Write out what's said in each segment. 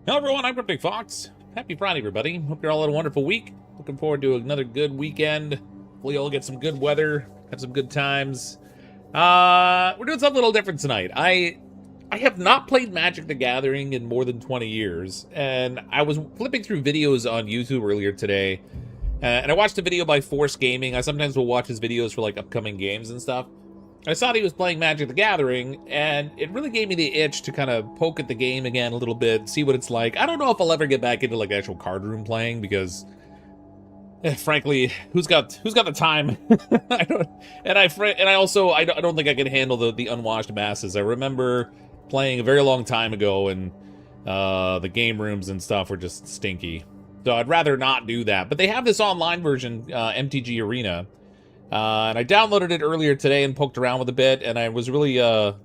Hello everyone, I'm CrypticFox. Happy Friday, everybody. Hope you're all had a wonderful week. Looking forward to another good weekend. Hopefully you'll get some good weather, have some good times. We're doing something a little different tonight. I have not played Magic the Gathering in more than 20 years, and I was flipping through videos on YouTube earlier today, and I watched a video by Force Gaming. I sometimes will watch his videos for like upcoming games and stuff. I saw he was playing Magic the Gathering, and it really gave me the itch to kind of poke at the game again a little bit, see what it's like. I don't know if I'll ever get back into like actual card room playing because, frankly, who's got the time? I don't, and I also don't think I can handle the unwashed masses. I remember playing a very long time ago, and the game rooms and stuff were just stinky. So I'd rather not do that. But they have this online version, MTG Arena. And I downloaded it earlier today and poked around with a bit, and I was really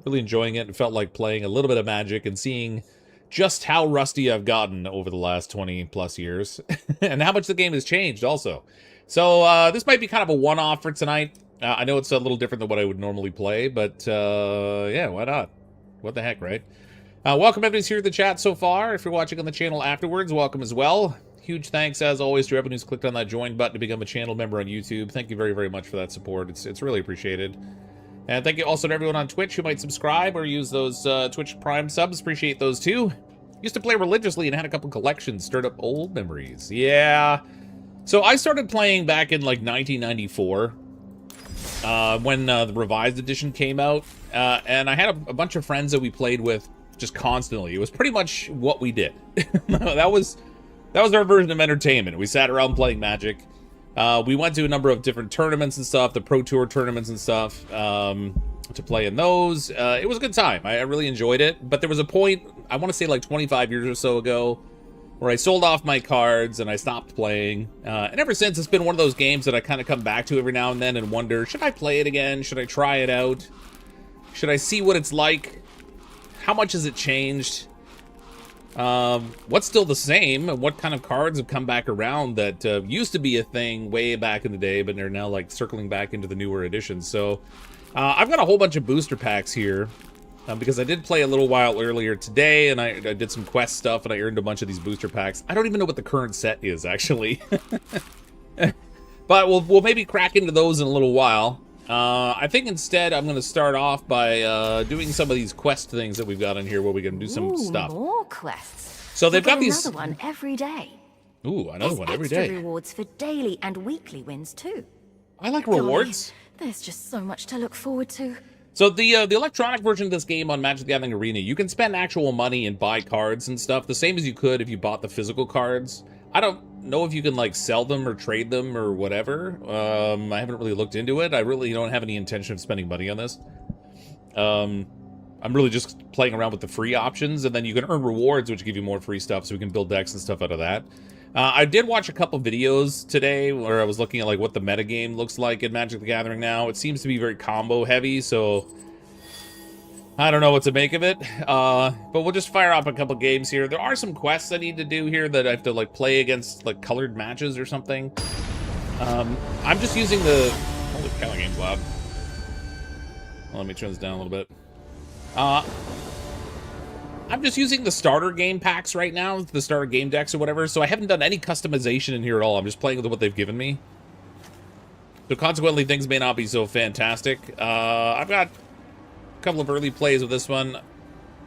enjoying it and felt like playing a little bit of Magic and seeing just how rusty I've gotten over the last 20 plus years and how much the game has changed also. So this might be kind of a one-off for tonight. I know it's a little different than what I would normally play, but yeah, why not? What the heck, right? Welcome everybody's here in the chat so far. If you're watching on the channel afterwards, welcome as well. Huge thanks, as always, to everyone who's clicked on that join button to become a channel member on YouTube. Thank you very, very much for that support. It's really appreciated. And thank you also to everyone on Twitch who might subscribe or use those Twitch Prime subs. Appreciate those, too. Used to play religiously and had a couple collections. Stirred up old memories. Yeah. So I started playing back in, like, 1994 when the Revised Edition came out. And I had a bunch of friends that we played with just constantly. It was pretty much what we did. That was our version of entertainment. We sat around playing Magic. We went to a number of different tournaments and stuff, the Pro Tour tournaments and stuff, to play in those. It was a good time. I really enjoyed it. But there was a point, I want to say like 25 years or so ago, where I sold off my cards and I stopped playing. And ever since, it's been one of those games that I kind of come back to every now and then and wonder, should I play it again? Should I try it out? Should I see what it's like? How much has it changed? What's still the same, and what kind of cards have come back around that used to be a thing way back in the day, but they're now like circling back into the newer editions. So I've got a whole bunch of booster packs here because I did play a little while earlier today, and I did some quest stuff, and I earned a bunch of these booster packs. I don't even know what the current set is, actually. But we'll maybe crack into those in a little while. I think instead I'm going to start off by doing some of these quest things that we've got in here where we can do some stuff. More quests. So they've got these... Another one every day. Ooh, another one every day. Extra rewards for daily and weekly wins too. I like rewards. Golly, there's just so much to look forward to. So the electronic version of this game on Magic the Gathering Arena, you can spend actual money and buy cards and stuff, the same as you could if you bought the physical cards. I don't know if you can like sell them or trade them or whatever. I haven't really looked into it. I really don't have any intention of spending money on this. I'm really just playing around with the free options, and then you can earn rewards, which give you more free stuff, so we can build decks and stuff out of that. I did watch a couple videos today where I was looking at like what the metagame looks like in Magic the Gathering now. It seems to be very combo heavy, so I don't know what to make of it, but we'll just fire up a couple games here. There are some quests I need to do here that I have to like play against like colored matches or something. I'm just using the... Holy cow, the game's loud. Well, let me turn this down a little bit. I'm just using the starter game packs right now, the starter game decks or whatever, so I haven't done any customization in here at all. I'm just playing with what they've given me. So consequently, things may not be so fantastic. I've got couple of early plays with this one.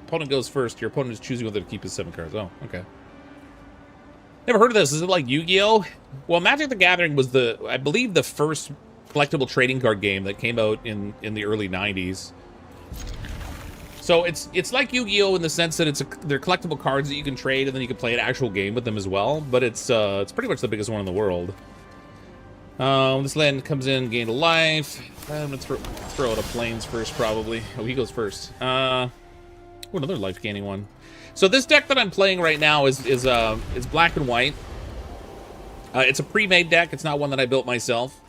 Opponent goes first. Your opponent is choosing whether to keep his 7 cards. Oh, okay. Never heard of this. Is it like Yu-Gi-Oh? Well, Magic the Gathering was I believe the first collectible trading card game that came out in the early 90s. So it's like Yu-Gi-Oh in the sense that they're collectible cards that you can trade, and then you can play an actual game with them as well. But it's pretty much the biggest one in the world. This land comes in, gain a life. I'm gonna throw out a planes first, probably. Oh, he goes first. Oh, another life gaining one. So this deck that I'm playing right now is black and white. It's a pre-made deck. It's not one that I built myself.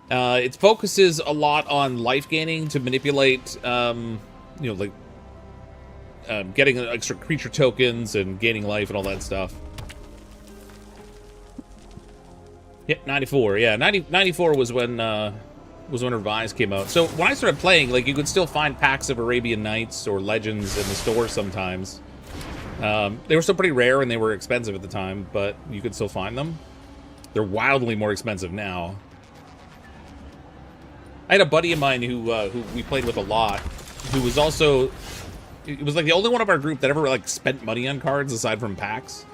It focuses a lot on life gaining to manipulate, you know, like getting extra creature tokens and gaining life and all that stuff. Yep, 94. Yeah, 94 was when Revised came out. So when I started playing, like, you could still find packs of Arabian Nights or Legends in the store sometimes. They were still pretty rare and they were expensive at the time, but you could still find them. They're wildly more expensive now. I had a buddy of mine who we played with a lot, who was also, it was like the only one of our group that ever like spent money on cards aside from packs.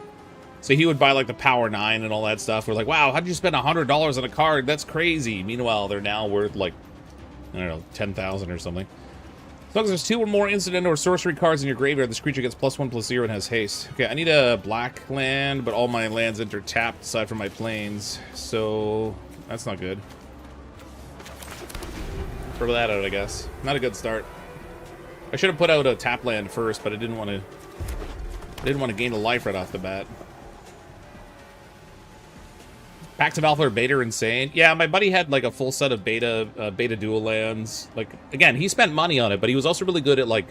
So he would buy like the Power 9 and all that stuff. We're like, wow, how'd you spend $100 on a card? That's crazy. Meanwhile, they're now worth like, I don't know, 10,000 or something. As long as there's 2 or more instant or sorcery cards in your graveyard, this creature gets +1/+0 and has haste. Okay, I need a black land, but all my lands enter tapped aside from my planes. So that's not good. Throw that out, I guess. Not a good start. I should have put out a tap land first, but I didn't want to gain a life right off the bat. Packs of Alpha or Beta are insane. Yeah, my buddy had like a full set of beta duel lands. Like, again, he spent money on it, but he was also really good at like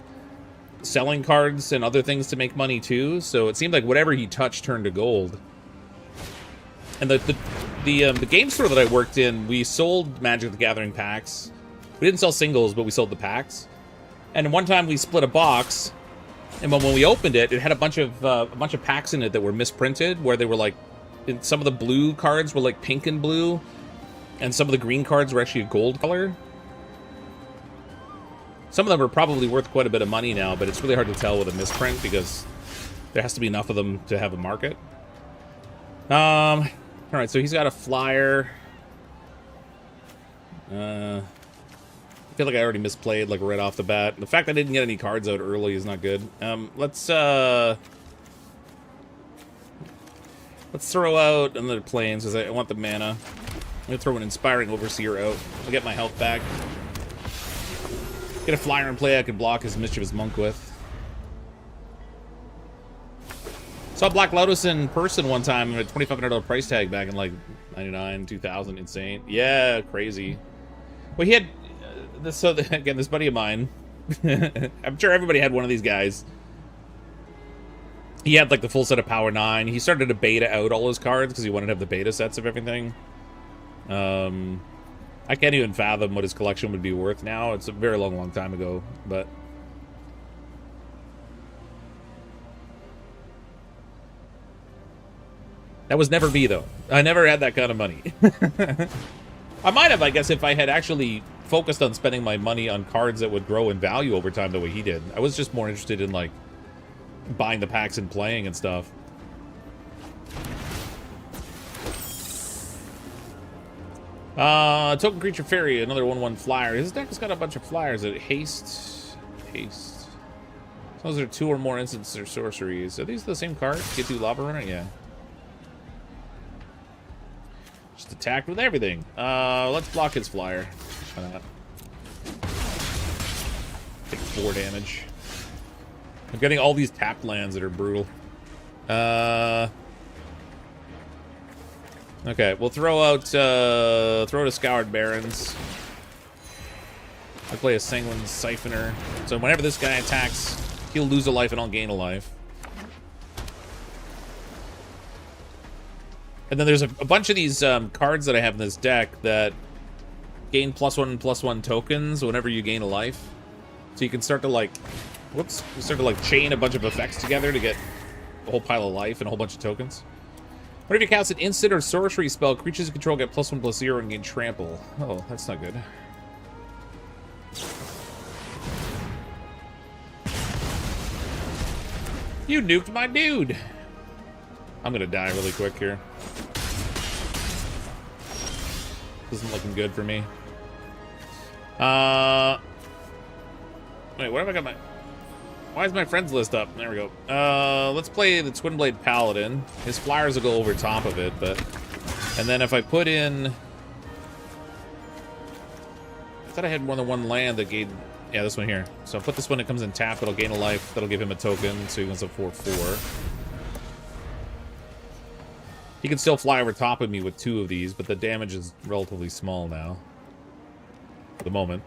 selling cards and other things to make money too. So it seemed like whatever he touched turned to gold. And the game store that I worked in, we sold Magic the Gathering packs. We didn't sell singles, but we sold the packs. And one time we split a box, and when we opened it, it had a bunch of packs in it that were misprinted, where they were like, some of the blue cards were like pink and blue, and some of the green cards were actually a gold color. Some of them are probably worth quite a bit of money now, but it's really hard to tell with a misprint because there has to be enough of them to have a market. All right, so he's got a flyer. I feel like I already misplayed like right off the bat. The fact that I didn't get any cards out early is not good. Let's throw out another planes because I want the mana. I'm gonna throw an Inspiring Overseer out. I'll get my health back. Get a flyer in play I can block his Mischievous Monk with. Saw Black Lotus in person one time at a $2,500 price tag back in like 99, 2000. Insane. Yeah, crazy. Well, he had again, this buddy of mine. I'm sure everybody had one of these guys. He had like the full set of Power 9. He started to beta out all his cards because he wanted to have the beta sets of everything. I can't even fathom what his collection would be worth now. It's a very long time ago, but that was never me though. I never had that kind of money. I might have, I guess, if I had actually focused on spending my money on cards that would grow in value over time the way he did. I was just more interested in like buying the packs and playing and stuff. Token Creature Fairy, another 1/1 flyer. His deck has got a bunch of flyers. Haste. Those are 2 or more instants or sorceries. Are these the same cards? Get 2 Lava Runner? Yeah. Just attacked with everything. Let's block his flyer. Why not? Take 4 damage. I'm getting all these tapped lands that are brutal. Okay, we'll throw out Scoured Barrens. I play a Sanguine Siphoner. So whenever this guy attacks, he'll lose a life and I'll gain a life. And then there's a bunch of these cards that I have in this deck that gain +1/+1 tokens whenever you gain a life. So you can start to like, chain a bunch of effects together to get a whole pile of life and a whole bunch of tokens. Whenever you cast an instant or sorcery spell, creatures you control get +1/+0 and gain trample. Oh, that's not good. You nuked my dude. I'm gonna die really quick here. This isn't looking good for me. Wait, where have I got my... Why is my friends list up? There we go. Let's play the Twinblade Paladin. His flyers will go over top of it, but... And then if I put in... I thought I had more than one land that gave... Yeah, this one here. So I'll put this one, it comes in tap, it'll gain a life, that'll give him a token, so he goes up 4/4. He can still fly over top of me with 2 of these, but the damage is relatively small now. For the moment.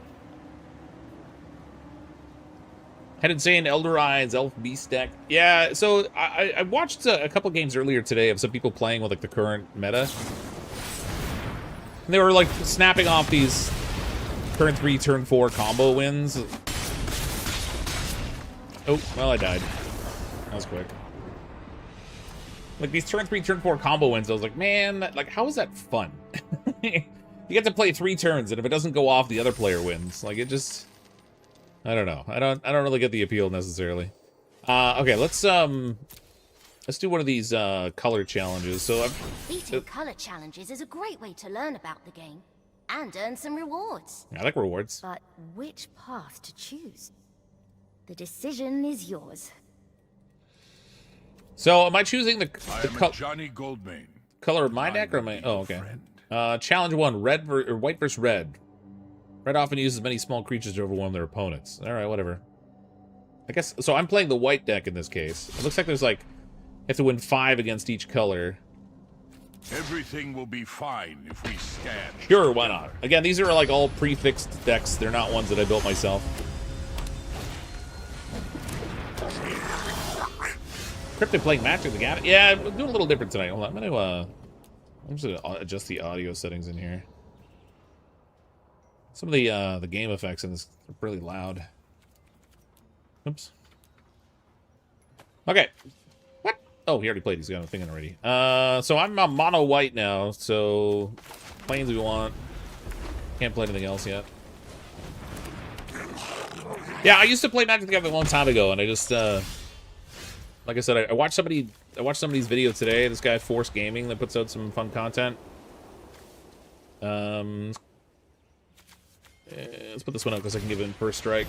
Had Insane, Elder Eyes, Elf Beast deck. Yeah, so I watched a couple games earlier today of some people playing with like the current meta. And they were like snapping off these turn 3, turn 4 combo wins. Oh, well, I died. That was quick. Like, these turn 3, turn 4 combo wins, I was like, man, like, how is that fun? You get to play 3 turns, and if it doesn't go off, the other player wins. Like, it just... I don't know. I don't really get the appeal, necessarily. Okay, let's do one of these, color challenges. So, Beating color challenges is a great way to learn about the game. And earn some rewards. I like rewards. But which path to choose? The decision is yours. So, am I choosing the Johnny Goldmane. Color of my deck, or am I... Oh, okay. Challenge 1, white versus red. Red often uses many small creatures to overwhelm their opponents. Alright, whatever. I guess... So, I'm playing the white deck in this case. It looks like there's, like... You have to win 5 against each color. Everything will be fine if we stand. Sure, why not? Again, these are like all prefixed decks. They're not ones that I built myself. Cryptic playing Magic the Gathering. Yeah, I'm doing a little different tonight. Hold on, I'm just gonna adjust the audio settings in here. Some of the game effects in this are really loud. Oops. Okay. Oh, he already played. He's got a thing in already. So I'm on mono white now. So planes we want. Can't play anything else yet. Yeah, I used to play Magic the Gathering a long time ago, and I just like I said, I watched somebody's video today. This guy Force Gaming that puts out some fun content. Let's put this one out because I can give it in first strike.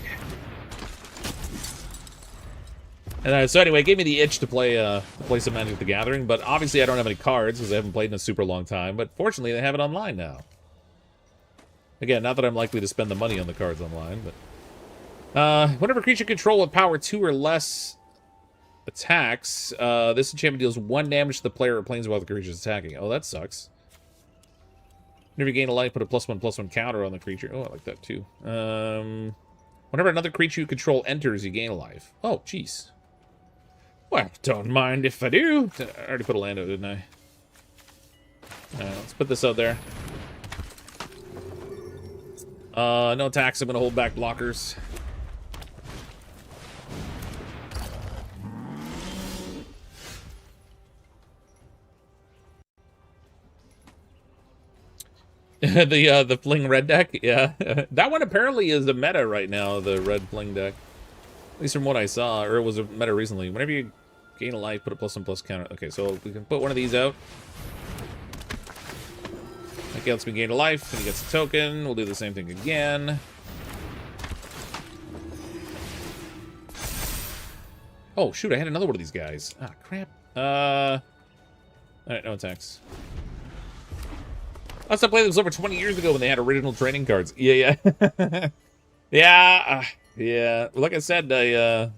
And so anyway, it gave me the itch to play some Magic the Gathering, but obviously I don't have any cards because I haven't played in a super long time, but fortunately they have it online now. Again, not that I'm likely to spend the money on the cards online, but... whenever creature control with power 2 or less attacks, this enchantment deals 1 damage to the player or planeswalker creature is attacking. Oh, that sucks. Whenever you gain a life, put a +1/+1 counter on the creature. Oh, I like that too. Whenever another creature you control enters, you gain a life. Oh, jeez. Well, don't mind if I do. I already put a land out, didn't I? Let's put this out there. No attacks. I'm going to hold back blockers. The Fling red deck? Yeah. That one apparently is the meta right now, the red Fling deck. At least from what I saw, or it was a meta recently. Whenever you gain a life, put a +1/+1 counter. Okay, so we can put one of these out. That lets me gain a life, and he gets a token. We'll do the same thing again. Oh, shoot, I had another one of these guys. Ah, crap. Alright, no attacks. I stopped playing this over 20 years ago when they had original trading cards. Yeah. Yeah. Like I said, it's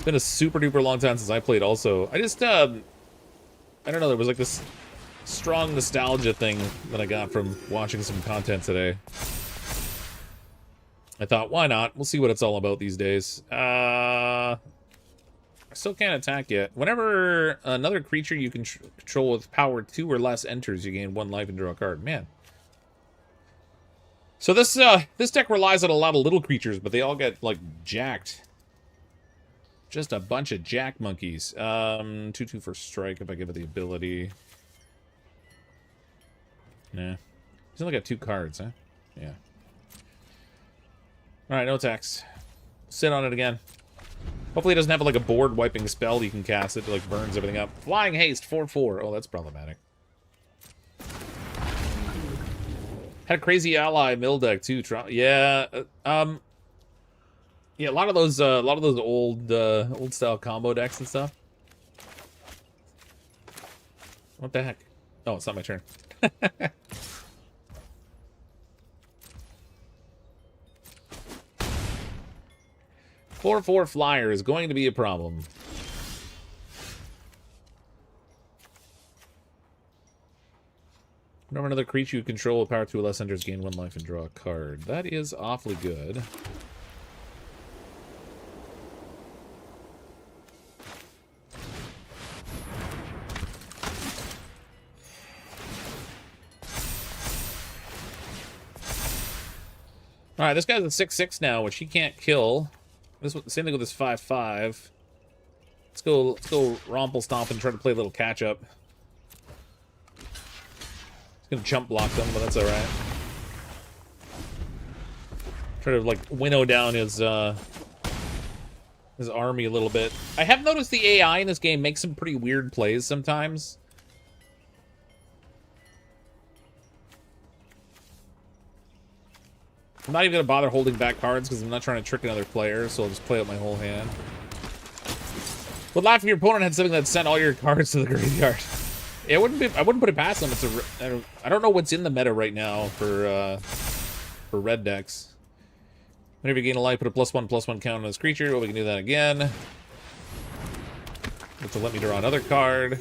been a super duper long time since I played also. I just, I don't know, there was like this strong nostalgia thing that I got from watching some content today. I thought, why not? We'll see what it's all about these days. I still can't attack yet. Whenever another creature you can control with power 2 or less enters, you gain 1 life and draw a card. Man. So this deck relies on a lot of little creatures, but they all get, like, jacked. Just a bunch of jack monkeys. 2/2 for strike if I give it the ability. Nah. He's only got 2 cards, huh? Yeah. Alright, no attacks. Sit on it again. Hopefully it doesn't have like a board wiping spell you can cast it to like burns everything up. Flying Haste, 4/4. Oh, that's problematic. Had a crazy ally mill deck too. Yeah, yeah, a lot of those old style combo decks and stuff. What the heck? Oh, it's not my turn. 4/4 flyer is going to be a problem. Whenever another creature you control with power 2 or less enters, gain 1 life and draw a card. That is awfully good. Alright, this guy's a 6/6 now, which he can't kill. Same thing with this 5/5. Let's go romple stomp and try to play a little catch up. It's gonna jump block them, but that's alright. Try to like winnow down his army a little bit. I have noticed the AI in this game makes some pretty weird plays sometimes. I'm not even gonna bother holding back cards because I'm not trying to trick another player, so I'll just play out my whole hand. Would laugh if your opponent had something that sent all your cards to the graveyard. Yeah, I wouldn't put it past them. I don't know what's in the meta right now for red decks. Whenever you gain a life, put a +1/+1 count on this creature. Well, we can do that again. To let me draw another card.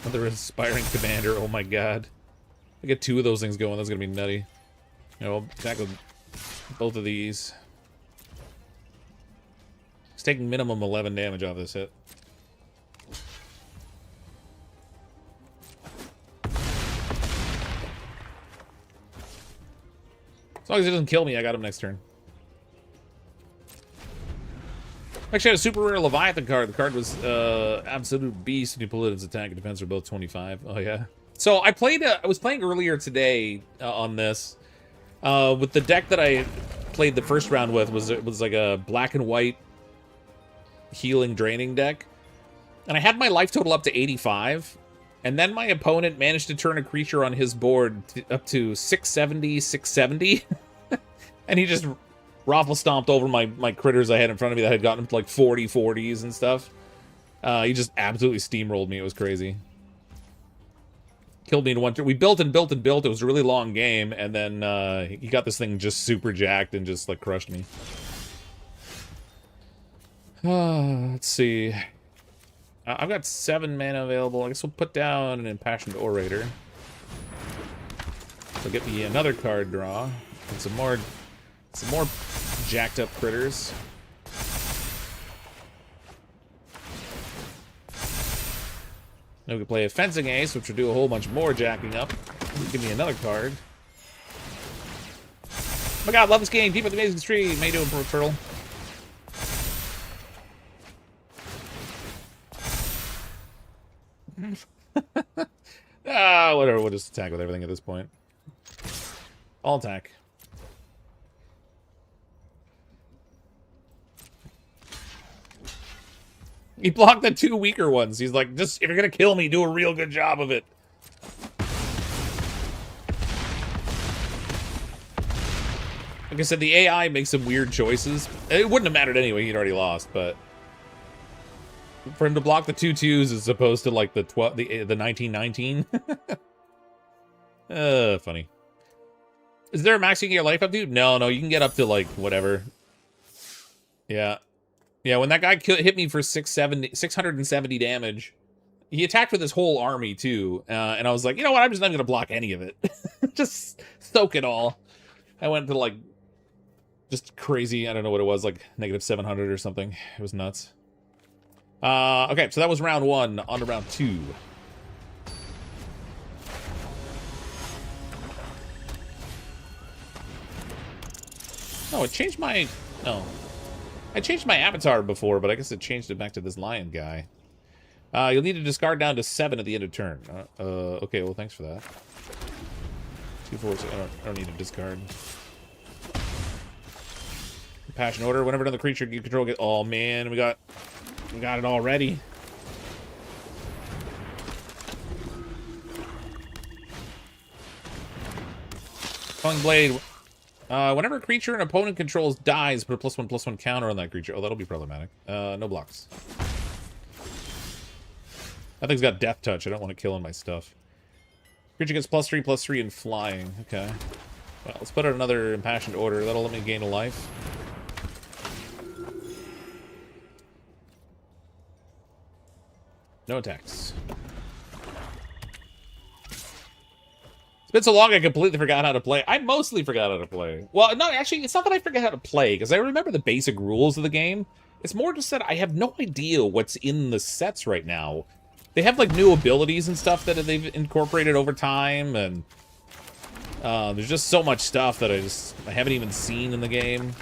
Another Inspiring Commander. Oh my god. I get 2 of those things going. That's gonna be nutty. You know, attack with both of these. It's taking minimum 11 damage off this hit. As long as it doesn't kill me, I got him next turn. Actually, I had a super rare Leviathan card. The card was Absolute Beast, and you pull it as attack and defense are both 25. Oh, yeah. So I was playing earlier today on this. With the deck that I played the first round with was like a black and white healing draining deck. And I had my life total up to 85. And then my opponent managed to turn a creature on his board up to 670, 670. And he just raffle stomped over my critters I had in front of me that had gotten up to like 40/40s and stuff. He just absolutely steamrolled me. It was crazy. Killed me in one turn. We built and built and built. It was a really long game. And then he got this thing just super jacked and just like crushed me. Let's see. I've got 7 mana available. I guess we'll put down an Impassioned Orator. So get me another card draw. And some more jacked up critters. Now we can play a Fencing Ace, which will do a whole bunch more jacking up. Give me another card. Oh my god, love this game. Keep up the amazing stream. How you doing, Turtle? Whatever, we'll just attack with everything at this point. All attack. He blocked the 2 weaker ones. He's like, just, if you're gonna kill me, do a real good job of it. Like I said, the AI makes some weird choices. It wouldn't have mattered anyway, he'd already lost, but for him to block the 2/2s as opposed to like the 1919. Funny. Is there a max you can get your life up to? No, you can get up to like whatever. Yeah. Yeah, when that guy hit me for 670 damage, he attacked with his whole army too. And I was like, you know what? I'm just not going to block any of it. Just soak it all. I went to like just crazy. I don't know what it was, like -700 or something. It was nuts. Okay, so that was round 1. On to round 2. Oh, it changed my... Oh. I changed my avatar before, but I guess it changed it back to this lion guy. You'll need to discard down to 7 at the end of turn. Okay, well, thanks for that. 2, 4, 6. I don't need to discard. Passion Order. Whenever another creature you control gets... Oh, man, we got it already. Falling Blade. Whenever a creature an opponent controls dies, put a +1/+1 counter on that creature. Oh, that'll be problematic. No blocks. That thing's got Death Touch. I don't want to kill on my stuff. Creature gets +3/+3 in flying. Okay. Well, let's put out another Impassioned Order. That'll let me gain a life. No attacks. It's been so long I completely forgot how to play. I mostly forgot how to play. Well, no, actually, it's not that I forget how to play, because I remember the basic rules of the game. It's more just that I have no idea what's in the sets right now. They have, like, new abilities and stuff that they've incorporated over time, and There's just so much stuff that I haven't even seen in the game.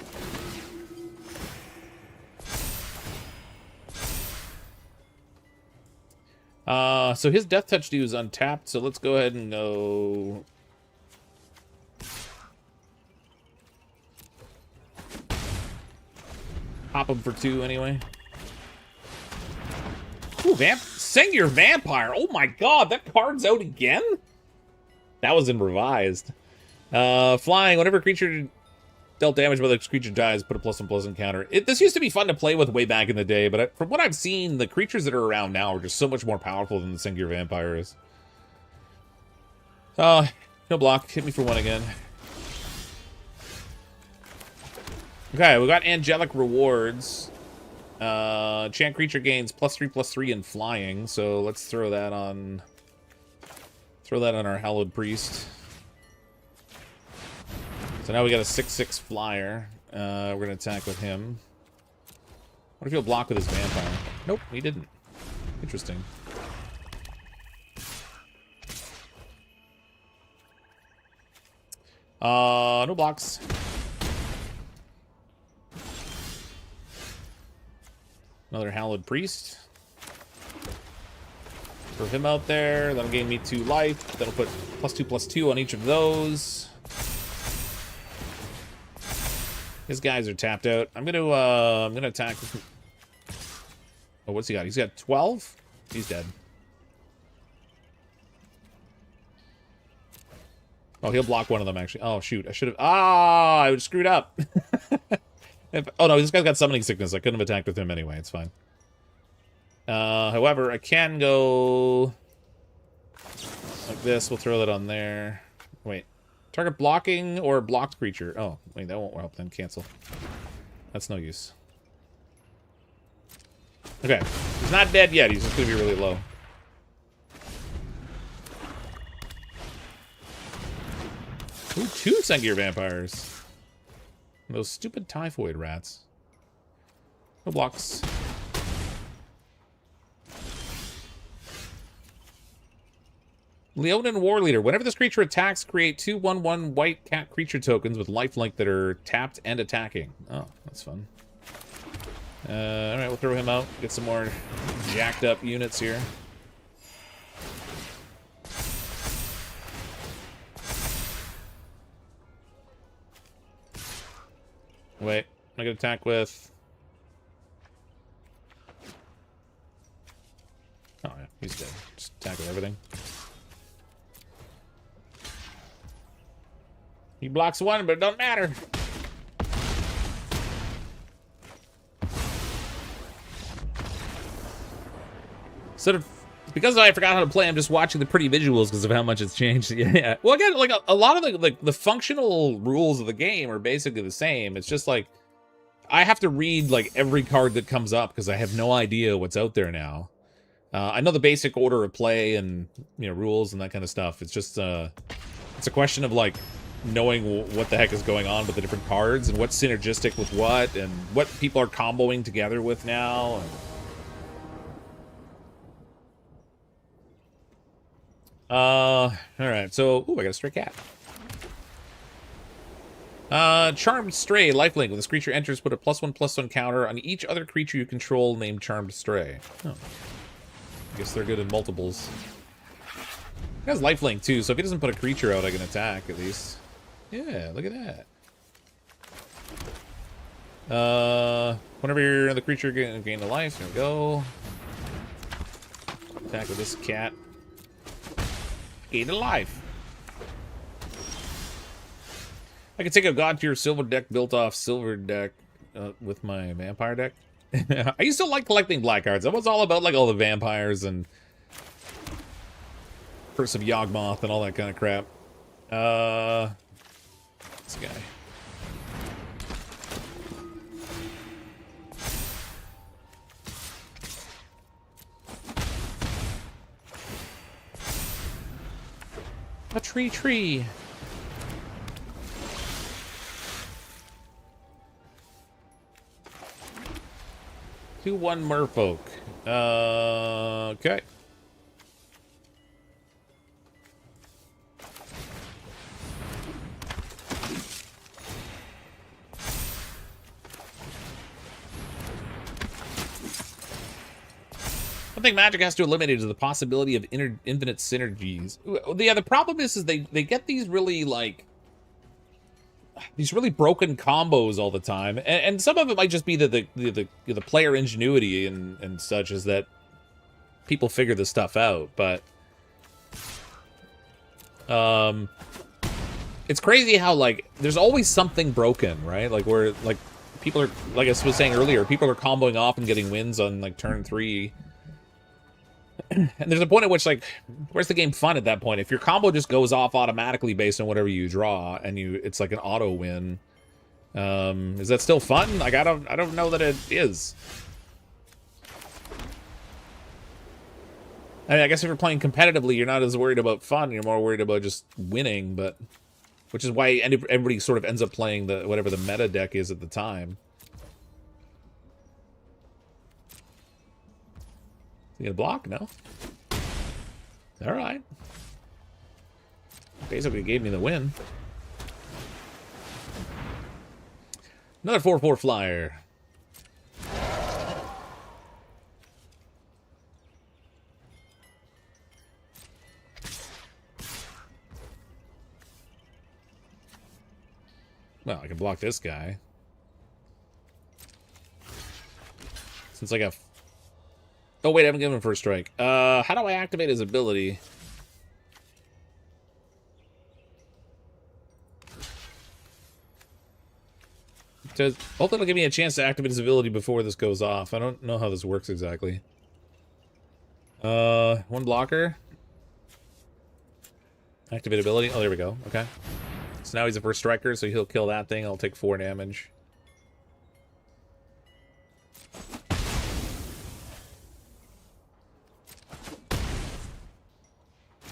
So his Death Touch dude is untapped, so let's go ahead and go... Pop him for 2 anyway. Ooh, Sing Your Vampire! Oh my god, that card's out again? That was in Revised. Flying, whenever a creature dealt damage by the creature dies, put a +1/+1 counter. This used to be fun to play with way back in the day, but from what I've seen, the creatures that are around now are just so much more powerful than the Sing Your Vampire is. No block. Hit me for 1 again. Okay, we got Angelic Rewards. Chant creature gains +3/+3 in flying, so let's throw that on... Throw that on our Hallowed Priest. So now we got a 6/6 flyer. We're gonna attack with him. What if he'll block with his vampire? Nope, he didn't. Interesting. No blocks. Another Hallowed Priest. Throw him out there. That'll gain me 2 life. That'll put +2/+2 on each of those. His guys are tapped out. I'm gonna attack. Oh, what's he got? He's got 12? He's dead. Oh, he'll block one of them, actually. Oh, shoot. I should have... Ah, I screwed up. Oh, no, this guy's got Summoning Sickness. I couldn't have attacked with him anyway. It's fine. However, I can go... like this. We'll throw that on there. Wait. Target blocking or blocked creature. Oh, wait, that won't help then. Cancel. That's no use. Okay. He's not dead yet. He's just going to be really low. Ooh, 2 Sing Your Vampires. Those stupid typhoid rats. No blocks. Leonin War Leader. Whenever this creature attacks, create 2 1/1 white cat creature tokens with lifelink that are tapped and attacking. Oh, that's fun. Alright, we'll throw him out. Get some more jacked up units here. Wait, I'm gonna attack with... Oh yeah, he's dead. Just attack with everything. He blocks 1, but it don't matter. Sort of, because I forgot how to play, I'm just watching the pretty visuals because of how much it's changed. Yeah. Well, again, like a lot of the functional rules of the game are basically the same. It's just like I have to read like every card that comes up because I have no idea what's out there now. I know the basic order of play and rules and that kind of stuff. It's just it's a question of like knowing what the heck is going on with the different cards and what's synergistic with what and what people are comboing together with now. All right, so, ooh, I got a stray cat. Charmed Stray, lifelink. When this creature enters, put a +1/+1 counter on each other creature you control named Charmed Stray. Oh. I guess they're good in multiples. He has lifelink, too, so if he doesn't put a creature out, I can attack, at least. Yeah, look at that. Whenever you're the creature gain a life, there we go. Attack with this cat. Gain a life. I can take a God Tier Silver deck built off Silver deck with my Vampire deck. I used to like collecting black cards. I was all about like all the vampires and Curse of Yawgmoth and all that kind of crap. This guy. A tree. 2/1 Merfolk. Okay. thing Magic has to eliminate is the possibility of infinite synergies. Yeah, the problem is they get these really, like, these really broken combos all the time. And some of it might just be that the player ingenuity and such is that people figure this stuff out, but it's crazy how, like, there's always something broken, right? Like, where, like, people are, like I was saying earlier, people are comboing off and getting wins on, like, turn 3. And there's a point at which, like, where's the game fun at that point? If your combo just goes off automatically based on whatever you draw, and it's like an auto win, is that still fun? Like, I don't know that it is. I mean, I guess if you're playing competitively, you're not as worried about fun. You're more worried about just winning, but which is why everybody sort of ends up playing whatever the meta deck is at the time. You gonna block? No. All right. Basically gave me the win. Another 4/4 flyer. Well, I can block this guy. Since I got... Oh, wait, I haven't given him first strike. How do I activate his ability? Hopefully it'll give me a chance to activate his ability before this goes off. I don't know how this works exactly. One blocker. Activate ability. Oh, there we go. Okay. So now he's a first striker, so he'll kill that thing. I'll take 4 damage.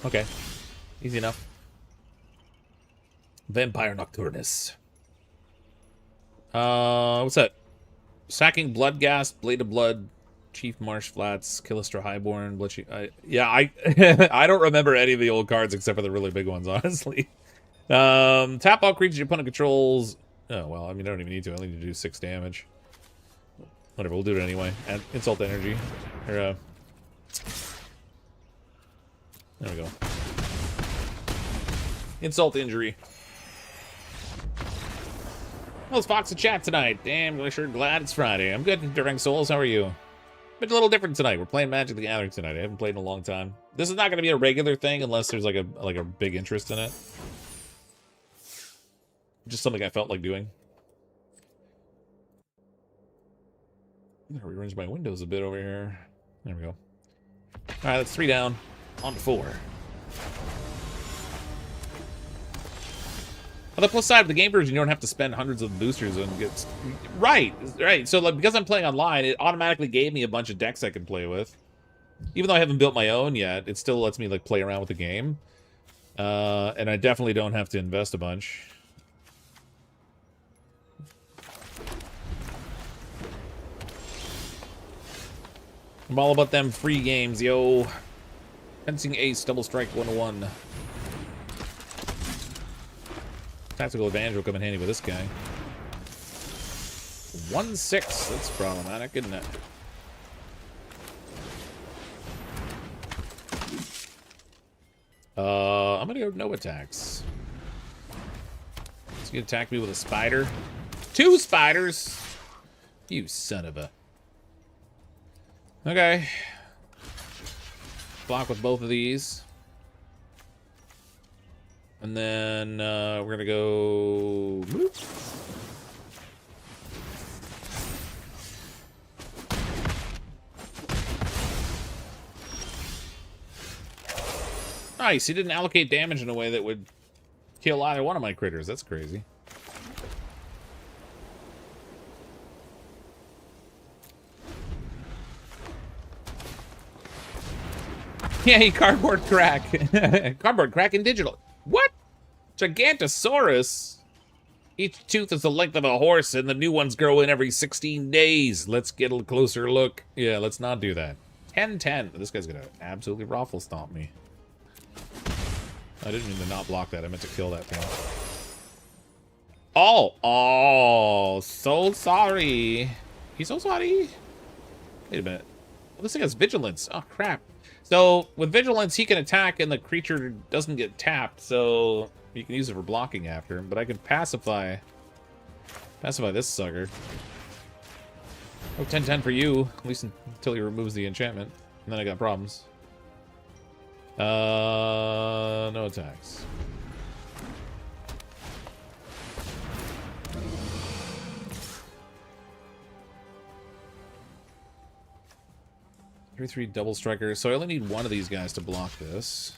Okay. Easy enough. Vampire Nocturnus. What's that? Sacking Bloodghast, Blade of Blood, Chief Marsh Flats, Killistra Highborn, Bloodshot. I don't remember any of the old cards except for the really big ones, honestly. Tap all creatures your opponent controls. Oh, well, I mean, I don't even need to. I only need to do 6 damage. Whatever, we'll do it anyway. And insult energy. Or, there we go. Insult injury. Well, it's Fox in chat tonight. Damn, I'm sure glad it's Friday. I'm good, Direct Souls. How are you? Been a little different tonight. We're playing Magic the Gathering tonight. I haven't played in a long time. This is not going to be a regular thing unless there's like a big interest in it. Just something I felt like doing. I'm gonna rearrange my windows a bit over here. There we go. Alright, that's 3 down. On to 4. On the plus side of the game version, you don't have to spend hundreds of boosters and get... Right! So, like, because I'm playing online, it automatically gave me a bunch of decks I can play with. Even though I haven't built my own yet, it still lets me, like, play around with the game. And I definitely don't have to invest a bunch. I'm all about them free games, yo. Fencing Ace, Double Strike 101. Tactical Advantage will come in handy with this guy. 1/6. That's problematic, isn't it? I'm gonna go no attacks. He's gonna attack me with a spider. 2 spiders! You son of a... Okay. Block with both of these. And then we're gonna go... Nice, he didn't allocate damage in a way that would kill either one of my critters. That's crazy. Yay, cardboard crack. Cardboard crack in digital. What? Gigantosaurus? Each tooth is the length of a horse, and the new ones grow in every 16 days. Let's get a closer look. Yeah, let's not do that. 10-10. This guy's gonna absolutely raffle stomp me. I didn't mean to not block that. I meant to kill that thing. Oh, so sorry. He's so sorry. Wait a minute. This thing has vigilance. Oh, crap. So, with vigilance, he can attack and the creature doesn't get tapped, so you can use it for blocking after. But I can pacify this sucker. Oh, 10-10 for you, at least until he removes the enchantment. And then I got problems. No attacks. Three double striker. So I only need one of these guys to block this.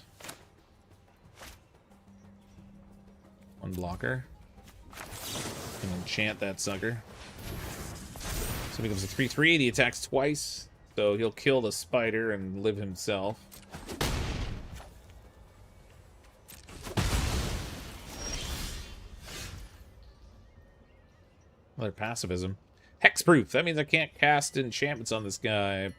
One blocker. And enchant that sucker. So it becomes a 3/3. He attacks twice. So he'll kill the spider and live himself. Another pacifism. Hexproof. That means I can't cast enchantments on this guy.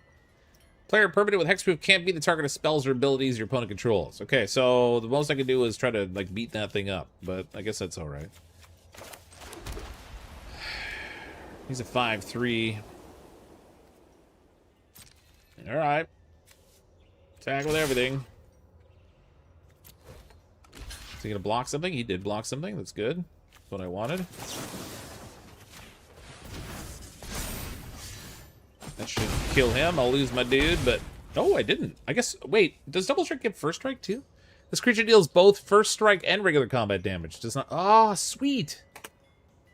Player permanent with hexproof can't be the target of spells or abilities your opponent controls. Okay, so the most I can do is try to like beat that thing up, but I guess that's all right. He's a 5/3. All right. Attack with everything. Is he gonna block something? He did block something. That's good. That's what I wanted. That should kill him. I'll lose my dude, but... Oh, I didn't. I guess... Wait, does double strike give first strike, too? This creature deals both first strike and regular combat damage. Does not... Oh, sweet! I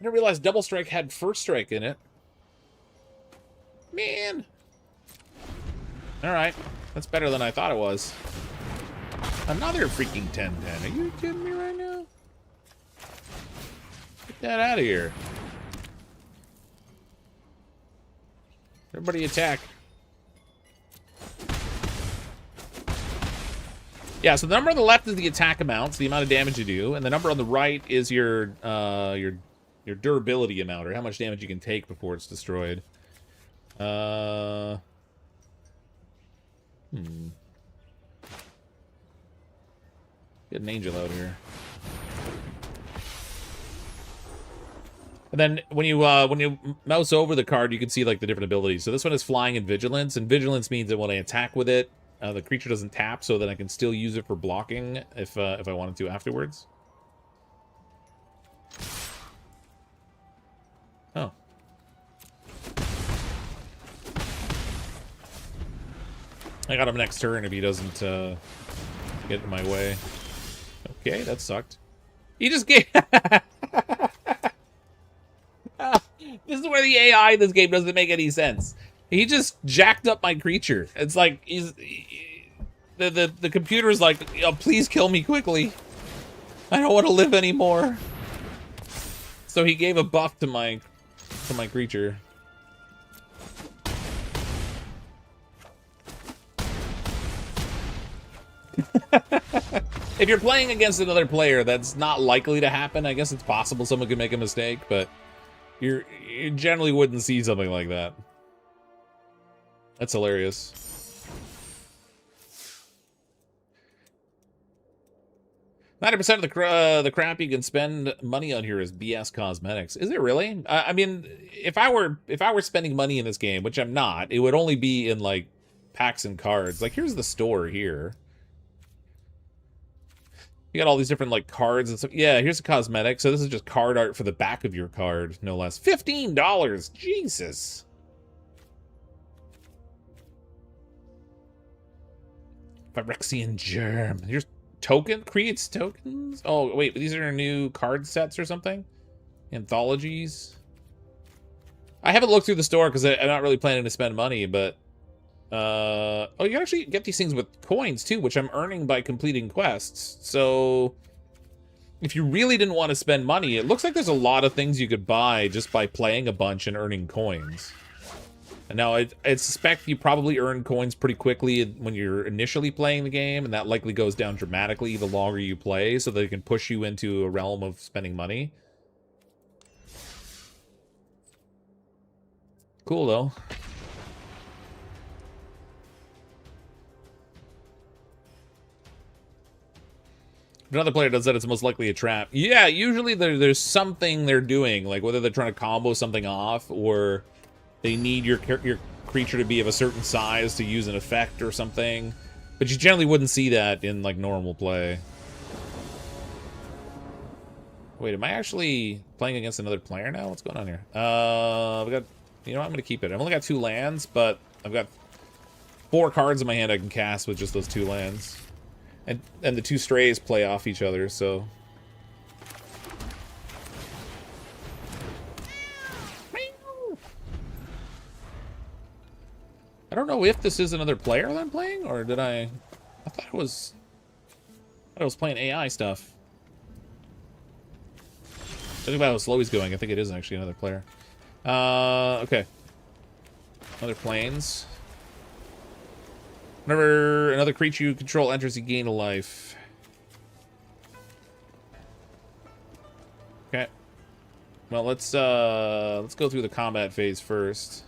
didn't realize double strike had first strike in it. Man! Alright. That's better than I thought it was. Another freaking 10-10. Are you kidding me right now? Get that out of here. Everybody attack. Yeah, so the number on the left is the attack amounts, the amount of damage you do, and the number on the right is your durability amount, or how much damage you can take before it's destroyed. Get an angel out here. And then when you mouse over the card, you can see like the different abilities. So this one is flying and vigilance means that when I attack with it, the creature doesn't tap, so that I can still use it for blocking if I wanted to afterwards. Oh. I got him next turn if he doesn't get in my way. Okay, that sucked. He just gave... This is where the AI in this game doesn't make any sense. He just jacked up my creature. It's like the computer's like, oh, please kill me quickly. I don't want to live anymore. So he gave a buff to my creature. If you're playing against another player, that's not likely to happen. I guess it's possible someone could make a mistake, but you generally wouldn't see something like that. That's hilarious. 90% of the crap you can spend money on here is BS cosmetics. Is it really? I mean, if I were spending money in this game, which I'm not, it would only be in like packs and cards. Like here's the store here. You got all these different, like, cards and stuff. Yeah, here's a cosmetic. So this is just card art for the back of your card, no less. $15! Jesus! Phyrexian Germ. Here's token? Creates tokens? Oh, wait, these are new card sets or something? Anthologies? I haven't looked through the store because I'm not really planning to spend money, but... oh, you can actually get these things with coins, too, which I'm earning by completing quests. So, if you really didn't want to spend money, it looks like there's a lot of things you could buy just by playing a bunch and earning coins. And now, I suspect you probably earn coins pretty quickly when you're initially playing the game, and that likely goes down dramatically the longer you play, so that it can push you into a realm of spending money. Cool, though. If another player does that, it's most likely a trap. Yeah, usually there's something they're doing, like whether they're trying to combo something off or they need your creature to be of a certain size to use an effect or something. But you generally wouldn't see that in, like, normal play. Wait, am I actually playing against another player now? What's going on here? We got... You know what? I'm going to keep it. I've only got 2 lands, but I've got 4 cards in my hand I can cast with just those 2 lands. And the 2 strays play off each other, so... I don't know if this is another player that I'm playing, or did I thought it was... I was playing AI stuff. Judging by how slow he's going, I think it is actually another player. Okay. Other planes. Whenever another creature you control enters, you gain a life. Okay. Well, let's go through the combat phase first.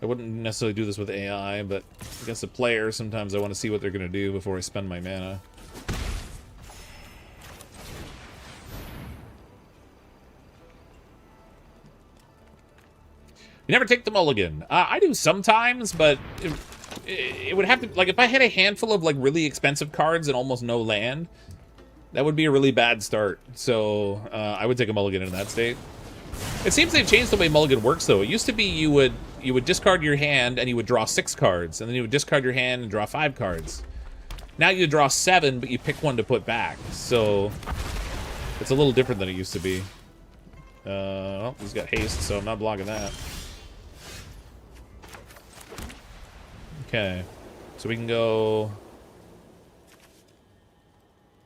I wouldn't necessarily do this with AI, but against a player, sometimes I want to see what they're going to do before I spend my mana. You never take the mulligan. I do sometimes, but it would have to... Like, if I had a handful of, like, really expensive cards and almost no land, that would be a really bad start. So, I would take a mulligan in that state. It seems they've changed the way mulligan works, though. It used to be you would discard your hand and you would draw 6 cards, and then you would discard your hand and draw 5 cards. Now you draw 7, but you pick one to put back. So, it's a little different than it used to be. Well, he's got haste, so I'm not blocking that. Okay, so we can go...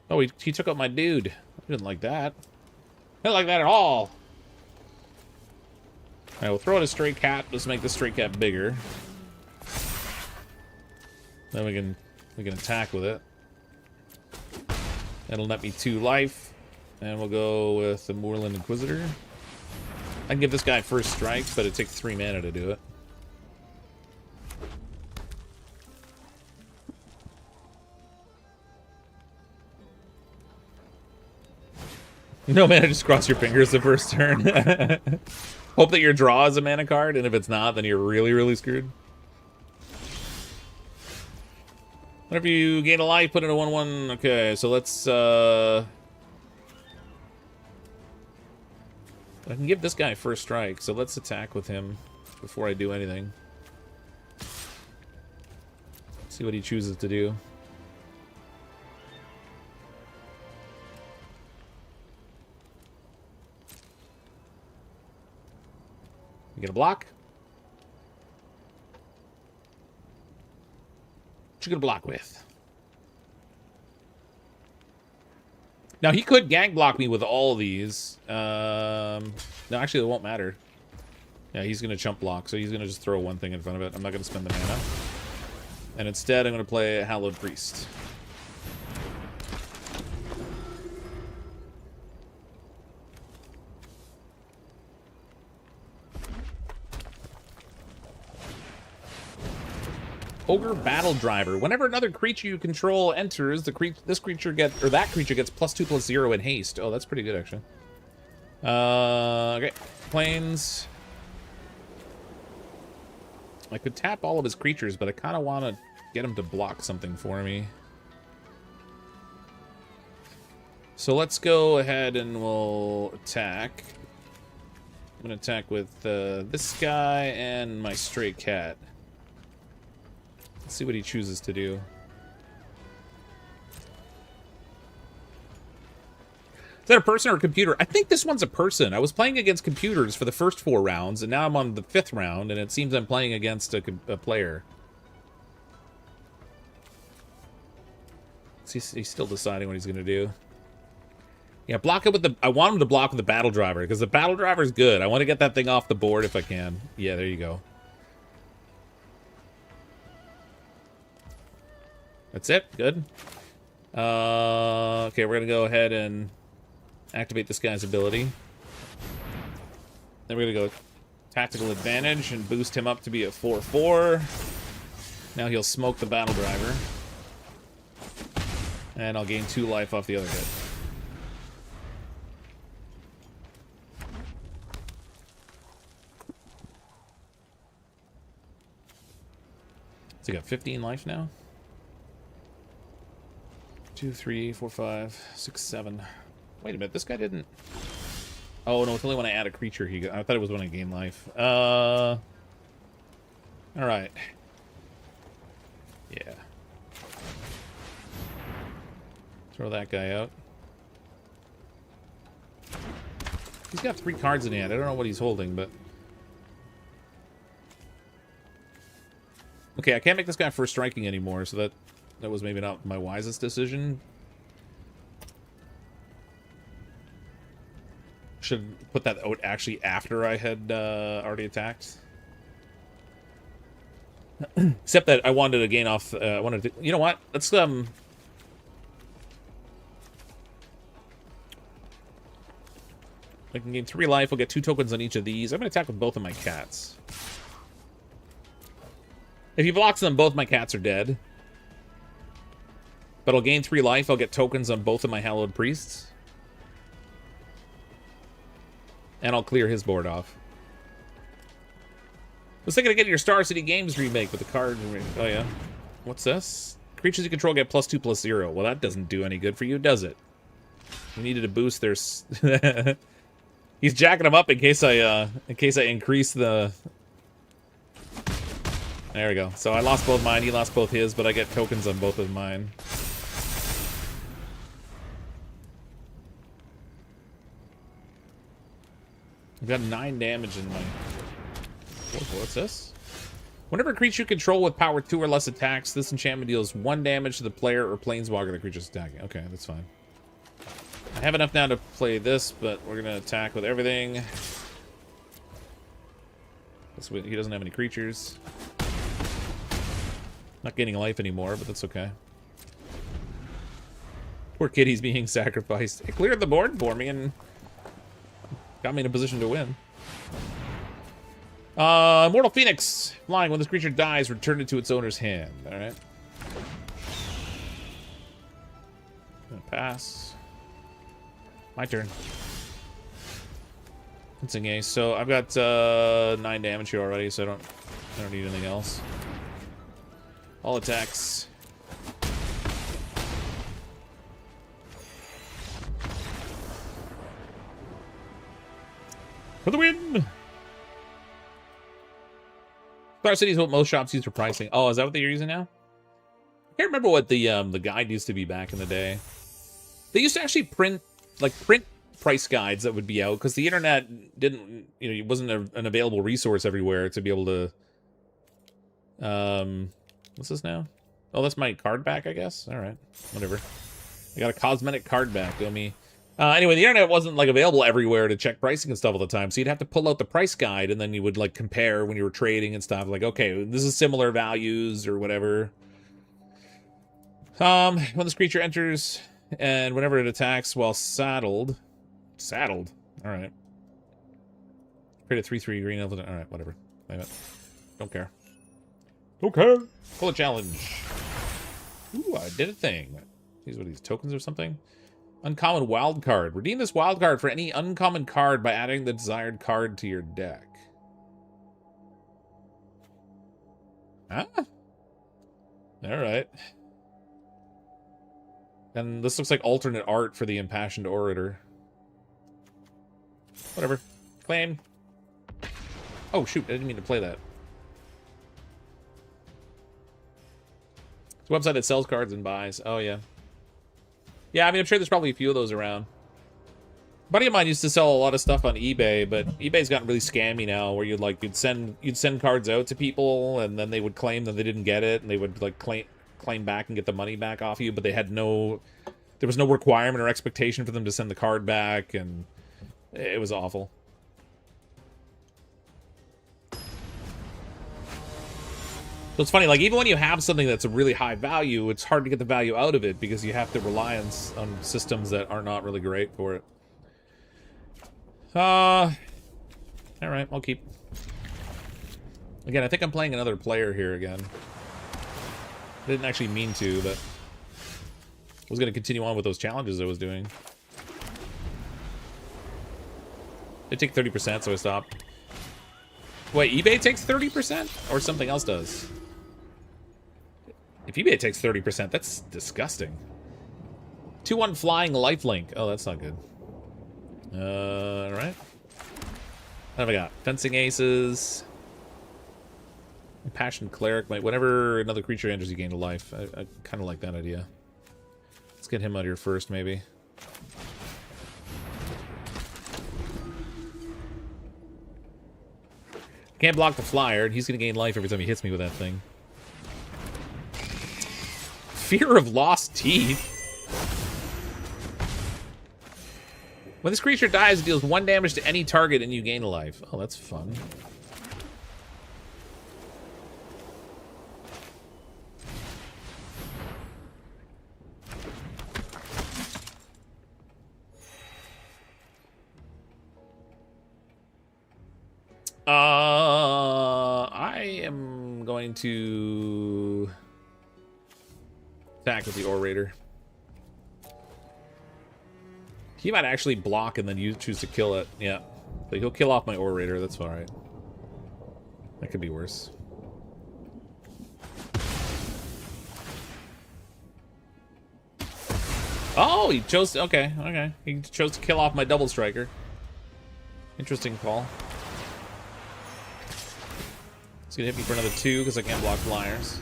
Oh, he took out my dude. I didn't like that. I didn't like that at all. Alright, we'll throw out a stray cat. Let's make the stray cat bigger. Then we can attack with it. That'll net me 2 life. And we'll go with the Moorland Inquisitor. I can give this guy first strike, but it takes 3 mana to do it. No mana, just cross your fingers the first turn. Hope that your draw is a mana card, and if it's not, then you're really, really screwed. Whenever you gain a life, put in a 1/1. Okay, so let's... I can give this guy first strike, so let's attack with him before I do anything. See what he chooses to do. You get a block? What you gonna block with? Now, he could gang block me with all these. No, actually, it won't matter. Yeah, he's gonna chump block, so he's gonna just throw one thing in front of it. I'm not gonna spend the mana. And instead, I'm gonna play Hallowed Priest. Ogre Battle Driver. Whenever another creature you control enters, that creature gets +2/+0 in haste. Oh, that's pretty good, actually. Okay. Plains. I could tap all of his creatures, but I kind of want to get him to block something for me. So let's go ahead and we'll attack. I'm going to attack with this guy and my stray cat. Let's see what he chooses to do. Is that a person or a computer? I think this one's a person. I was playing against computers for the first 4 rounds, and now I'm on the 5th round, and it seems I'm playing against a player. He's still deciding what he's going to do. Yeah, block it with the... I want him to block with the Battle Driver, because the Battle Driver is good. I want to get that thing off the board if I can. Yeah, there you go. That's it. Good. Okay, we're going to go ahead and activate this guy's ability. Then we're going to go Tactical Advantage and boost him up to be at 4/4. Now he'll smoke the Battle Driver. And I'll gain 2 life off the other hit. So you got 15 life now? 2, 3, 4, 5, 6, 7. Wait a minute, this guy didn't... Oh, no, it's only when I add a creature he got... I thought it was when I gain life. Alright. Yeah. Throw that guy out. He's got 3 cards in hand. I don't know what he's holding, but... Okay, I can't make this guy first striking anymore, so that was maybe not my wisest decision. Should put that out actually after I had already attacked. Except that I wanted to gain off... I wanted to... You know what? Let's... I can gain 3 life. I'll get 2 tokens on each of these. I'm going to attack with both of my cats. If he blocks them, both my cats are dead. But I'll gain 3 life. I'll get tokens on both of my Hallowed Priests. And I'll clear his board off. I was thinking of getting your Star City Games remake with the card. Oh, yeah. What's this? Creatures you control get +2/+0. Well, that doesn't do any good for you, does it? You needed to boost their... He's jacking them up in case I increase the... There we go. So I lost both mine, he lost both his, but I get tokens on both of mine. I've got 9 damage in my... What's this? Whenever a creature you control with power 2 or less attacks, this enchantment deals 1 damage to the player or planeswalker the creature's attacking. Okay, that's fine. I have enough now to play this, but we're gonna attack with everything. He doesn't have any creatures. Not gaining life anymore, but that's okay. Poor kitty's being sacrificed. It cleared the board for me and got me in a position to win. Immortal Phoenix. Flying. When this creature dies, return it to its owner's hand. Alright. Gonna pass. My turn. Fencing Ace. So I've got 9 damage here already, so I don't need anything else. All attacks. For the win! Star City is what most shops use for pricing. Oh, is that what they're using now? I can't remember what the guide used to be back in the day. They used to actually print price guides that would be out because the internet didn't, it wasn't an available resource everywhere to be able to. What's this now? Oh, that's my card back, I guess. All right, whatever. I got a cosmetic card back. Go me. Anyway, the internet wasn't like available everywhere to check pricing and stuff all the time, so you'd have to pull out the price guide and then you would like compare when you were trading and stuff. Like, okay, this is similar values or whatever. When this creature enters and whenever it attacks while saddled. Saddled. All right. Create a 3/3 green elf. All right, whatever. Don't care. Don't care. Pull a challenge. Ooh, I did a thing. These are these tokens or something. Uncommon wild card. Redeem this wild card for any uncommon card by adding the desired card to your deck. Huh? All right. And this looks like alternate art for the Impassioned Orator. Whatever. Claim. Oh, shoot. I didn't mean to play that. It's a website that sells cards and buys. Oh, yeah. Yeah, I mean, I'm sure there's probably a few of those around. A buddy of mine used to sell a lot of stuff on eBay, but eBay's gotten really scammy now, where you'd send cards out to people, and then they would claim that they didn't get it, and they would like claim back and get the money back off you, but there was no requirement or expectation for them to send the card back, and it was awful. So it's funny, like, even when you have something that's a really high value, it's hard to get the value out of it because you have to rely on systems that are not really great for it. Alright, I'll keep. Again, I think I'm playing another player here again. I didn't actually mean to, but I was going to continue on with those challenges I was doing. They take 30%, so I stopped. Wait, eBay takes 30%? Or something else does? If eBay takes 30%, that's disgusting. 2-1 flying lifelink. Oh, that's not good. Alright. What have I got? Fencing aces. Passion cleric. Whenever another creature enters, you gain a life. I kind of like that idea. Let's get him out here first, maybe. Can't block the flyer, and he's going to gain life every time he hits me with that thing. Fear of lost teeth. When this creature dies, it deals 1 damage to any target, and you gain a life. Oh, that's fun. I am going to attack with the Orator. He might actually block and then you choose to kill it. Yeah. But he'll kill off my Orator. That's alright. That could be worse. Oh, he chose to, okay. He chose to kill off my double striker. Interesting call. He's gonna hit me for another 2 because I can't block flyers.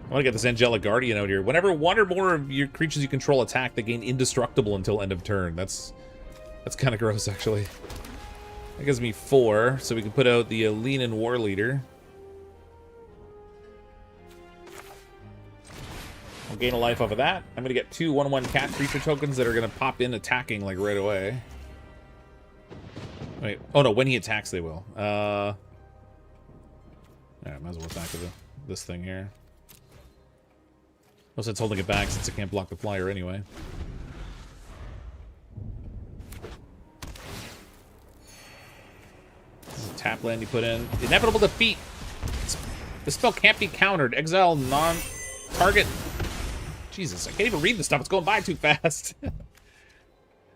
I want to get this Angelic Guardian out here. Whenever 1 or more of your creatures you control attack, they gain indestructible until end of turn. That's kind of gross, actually. That gives me 4, so we can put out the Leanin War Leader. I'll gain a life off of that. I'm going to get 2 1/1 cat creature tokens that are going to pop in attacking, like, right away. Wait. Oh, no. When he attacks, they will. Alright, might as well attack with this thing here. Most it's holding it back since it can't block the flyer anyway. This is a tap land you put in. Inevitable defeat. This spell can't be countered. Exile non-target. Jesus, I can't even read this stuff. It's going by too fast.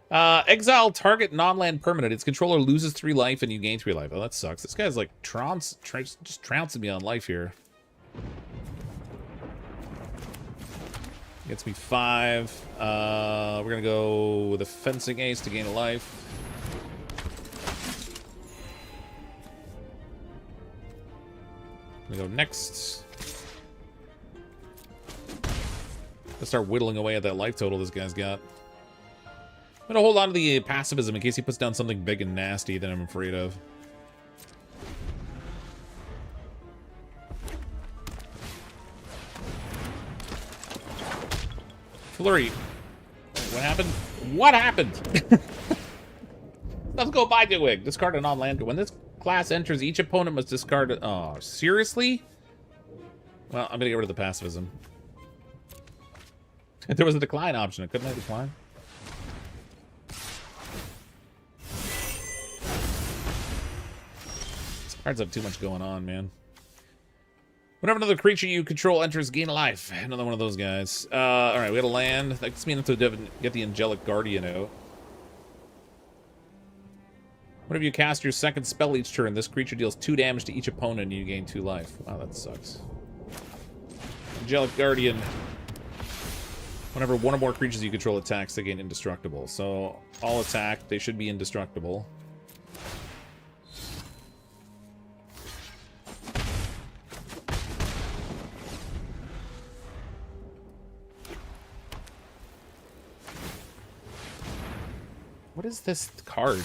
Exile target non-land permanent. Its controller loses 3 life and you gain 3 life. Oh, that sucks. This guy's like just trouncing me on life here. Gets me 5. We're gonna go with a fencing ace to gain a life. I'm gonna go next. Let's start whittling away at that life total this guy's got. I'm gonna hold on to the pacifism in case he puts down something big and nasty that I'm afraid of. Flurry. What happened? What happened? Let's go by doing. Discard a non-land. When this class enters, each opponent must discard it. Oh, seriously? Well, I'm gonna get rid of the pacifism. There was a decline option. Couldn't I decline? This card's have too much going on, man. Whenever another creature you control enters, gain a life. Another one of those guys. Alright, we got a land. That just means to get the Angelic Guardian out. Whenever you cast your second spell each turn, this creature deals 2 damage to each opponent and you gain 2 life. Wow, that sucks. Angelic Guardian. Whenever 1 or more creatures you control attacks, they gain indestructible. So, all attack, they should be indestructible. What is this card?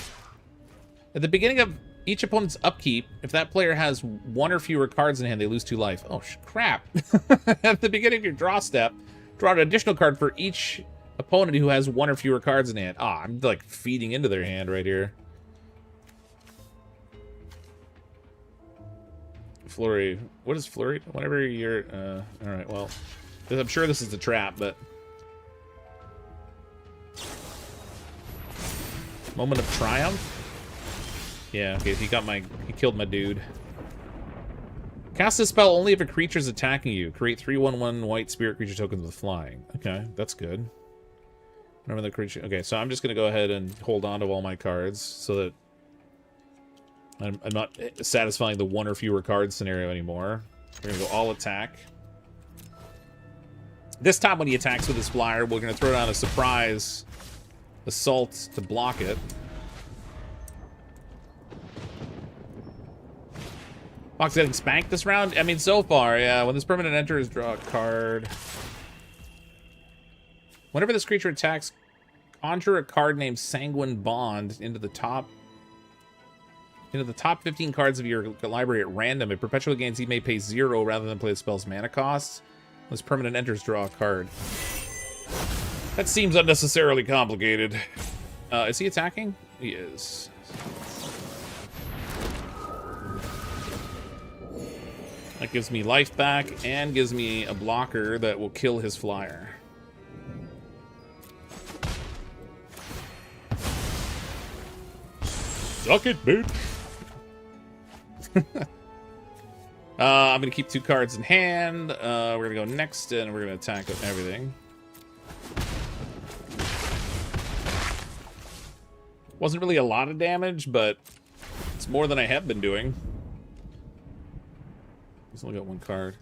At the beginning of each opponent's upkeep, if that player has 1 or fewer cards in hand, they lose 2 life. Oh, crap. At the beginning of your draw step, draw an additional card for each opponent who has 1 or fewer cards in hand. Ah, I'm like feeding into their hand right here. Flurry. What is Flurry? Whenever you're... Alright, well... I'm sure this is a trap, but... Moment of Triumph? Yeah, okay, he killed my dude. Cast this spell only if a creature is attacking you. Create 3 1/1 white spirit creature tokens with flying. Okay, that's good. Whenever the creature... Okay, so I'm just going to go ahead and hold on to all my cards so that I'm not satisfying the 1 or fewer cards scenario anymore. We're gonna go all attack. This time when he attacks with his flyer, we're gonna throw down a surprise assault to block it. Fox getting spanked this round? I mean, so far, yeah. When this permanent enters, draw a card. Whenever this creature attacks, conjure a card named Sanguine Bond into the top 15 cards of your library at random. It perpetually gains he may pay 0 rather than play the spell's mana cost. When this permanent enters, draw a card. That seems unnecessarily complicated. Is he attacking? He is. That gives me life back and gives me a blocker that will kill his flyer. Suck it, bitch. I'm gonna keep 2 cards in hand. We're gonna go next and we're gonna attack with everything. Wasn't really a lot of damage, but it's more than I have been doing. He's only got 1 card.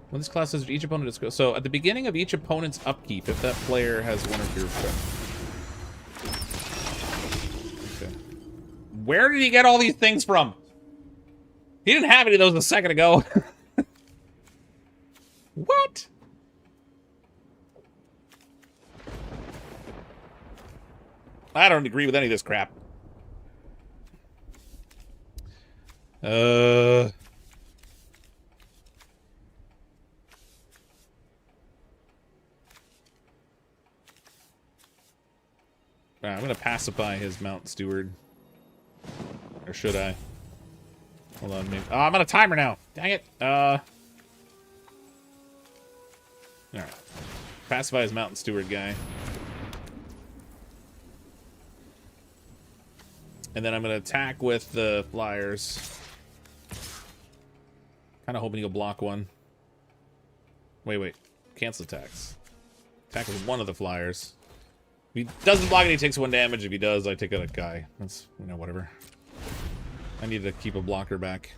When this class says each opponent is go. So at the beginning of each opponent's upkeep, if that player has 1 or fewer. Okay. Where did he get all these things from? He didn't have any of those a second ago. What? I don't agree with any of this crap. I'm gonna pacify his Mount Steward. Or should I? Hold on, maybe. Oh, I'm on a timer now. Dang it. Alright. Pacify his Mountain Steward guy. And then I'm gonna attack with the flyers. Kinda hoping he'll block one. Wait. Cancel attacks. Attack with one of the flyers. If he doesn't block it, he takes 1 damage. If he does, I take out a guy. That's, you know, whatever. I need to keep a blocker back.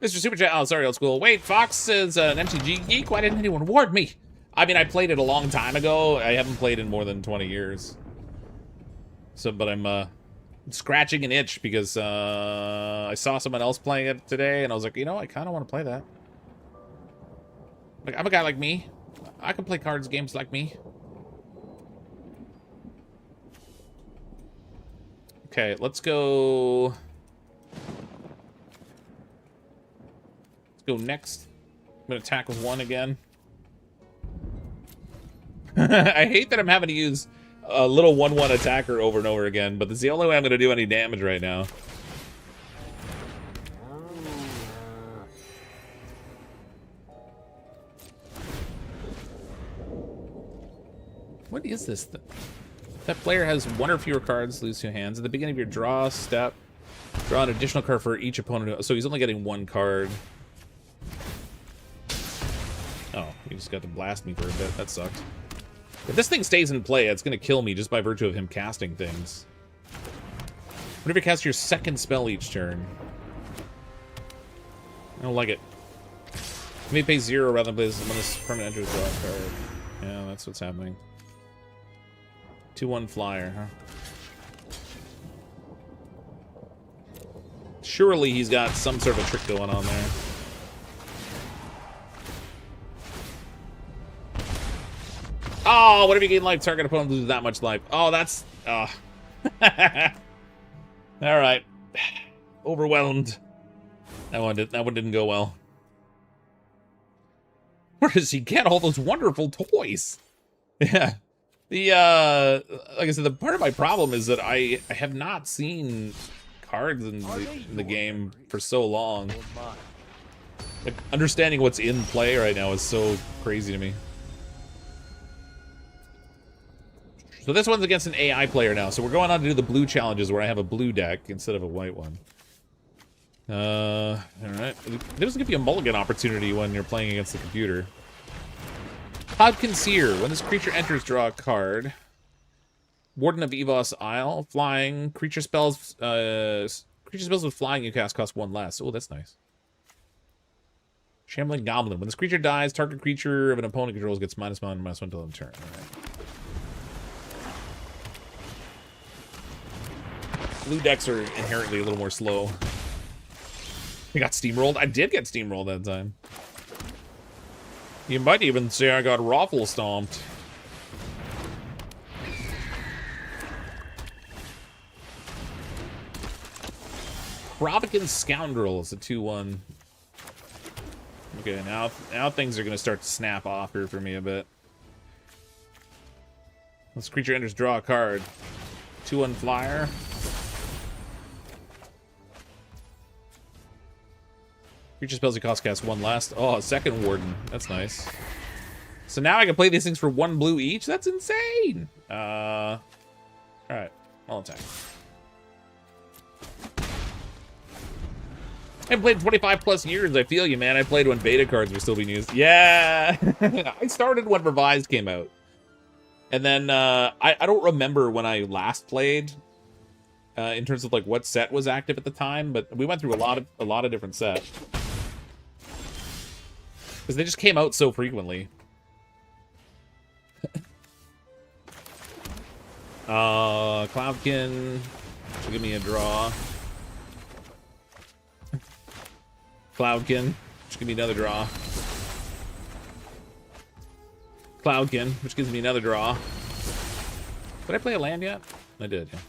Mr. Super Chat. Oh, sorry, old school. Wait, Fox is an MTG geek? Why didn't anyone warn me? I mean, I played it a long time ago. I haven't played in more than 20 years. So, but I'm scratching an itch because I saw someone else playing it today, and I was like, you know, I kind of want to play that. Like, I'm a guy like me. I can play cards games like me. Okay, let's go. Let's go next. I'm gonna attack with 1 again. I hate that I'm having to use a little 1/1 attacker over and over again, but this is the only way I'm gonna do any damage right now. What is this thing? That player has 1 or fewer cards, lose 2 hands. At the beginning of your draw step, draw an additional card for each opponent. So he's only getting 1 card. Oh, he just got to blast me for a bit. That sucked. If this thing stays in play, it's going to kill me just by virtue of him casting things. Whenever you cast your 2nd spell each turn. I don't like it. You may pay 0 rather than play this when this permanent enters draw a card. Yeah, that's what's happening. 2/1 flyer, huh? Surely he's got some sort of a trick going on there. Oh, whatever you gain life, target opponent loses that much life. Oh, that's... Alright. Overwhelmed. That one didn't go well. Where does he get all those wonderful toys? Yeah. The, like I said, the part of my problem is that I have not seen cards in the game for so long. Like, understanding what's in play right now is so crazy to me. So this one's against an AI player now, so we're going on to do the blue challenges where I have a blue deck instead of a white one. Alright. It doesn't give you a mulligan opportunity when you're playing against the computer. Pod Conceer. When this creature enters, draw a card. Warden of Evos Isle. Flying. Creature spells with flying you cast cost 1 less. Oh, that's nice. Shambling Goblin. When this creature dies, target creature of an opponent controls gets -1, -1 till end turn. All right. Blue decks are inherently a little more slow. I got steamrolled. I did get steamrolled that time. You might even say I got raffle stomped. Provocan Scoundrel is a 2/1. Okay, now things are going to start to snap off here for me a bit. This creature enters, draw a card. 2/1 flyer. Creature spells you cost 1 less. Oh, a second Warden. That's nice. So now I can play these things for 1 blue each? That's insane! Alright. I'll attack. I haven't played 25 plus years. I feel you, man. I played when beta cards were still being used. Yeah! I started when Revised came out. And then, I don't remember when I last played, in terms of, like, what set was active at the time, but we went through a lot of different sets. Because they just came out so frequently. Cloudkin should give me a draw. Cloudkin, which gives me another draw. Cloudkin, which gives me another draw. Did I play a land yet? I did, yeah.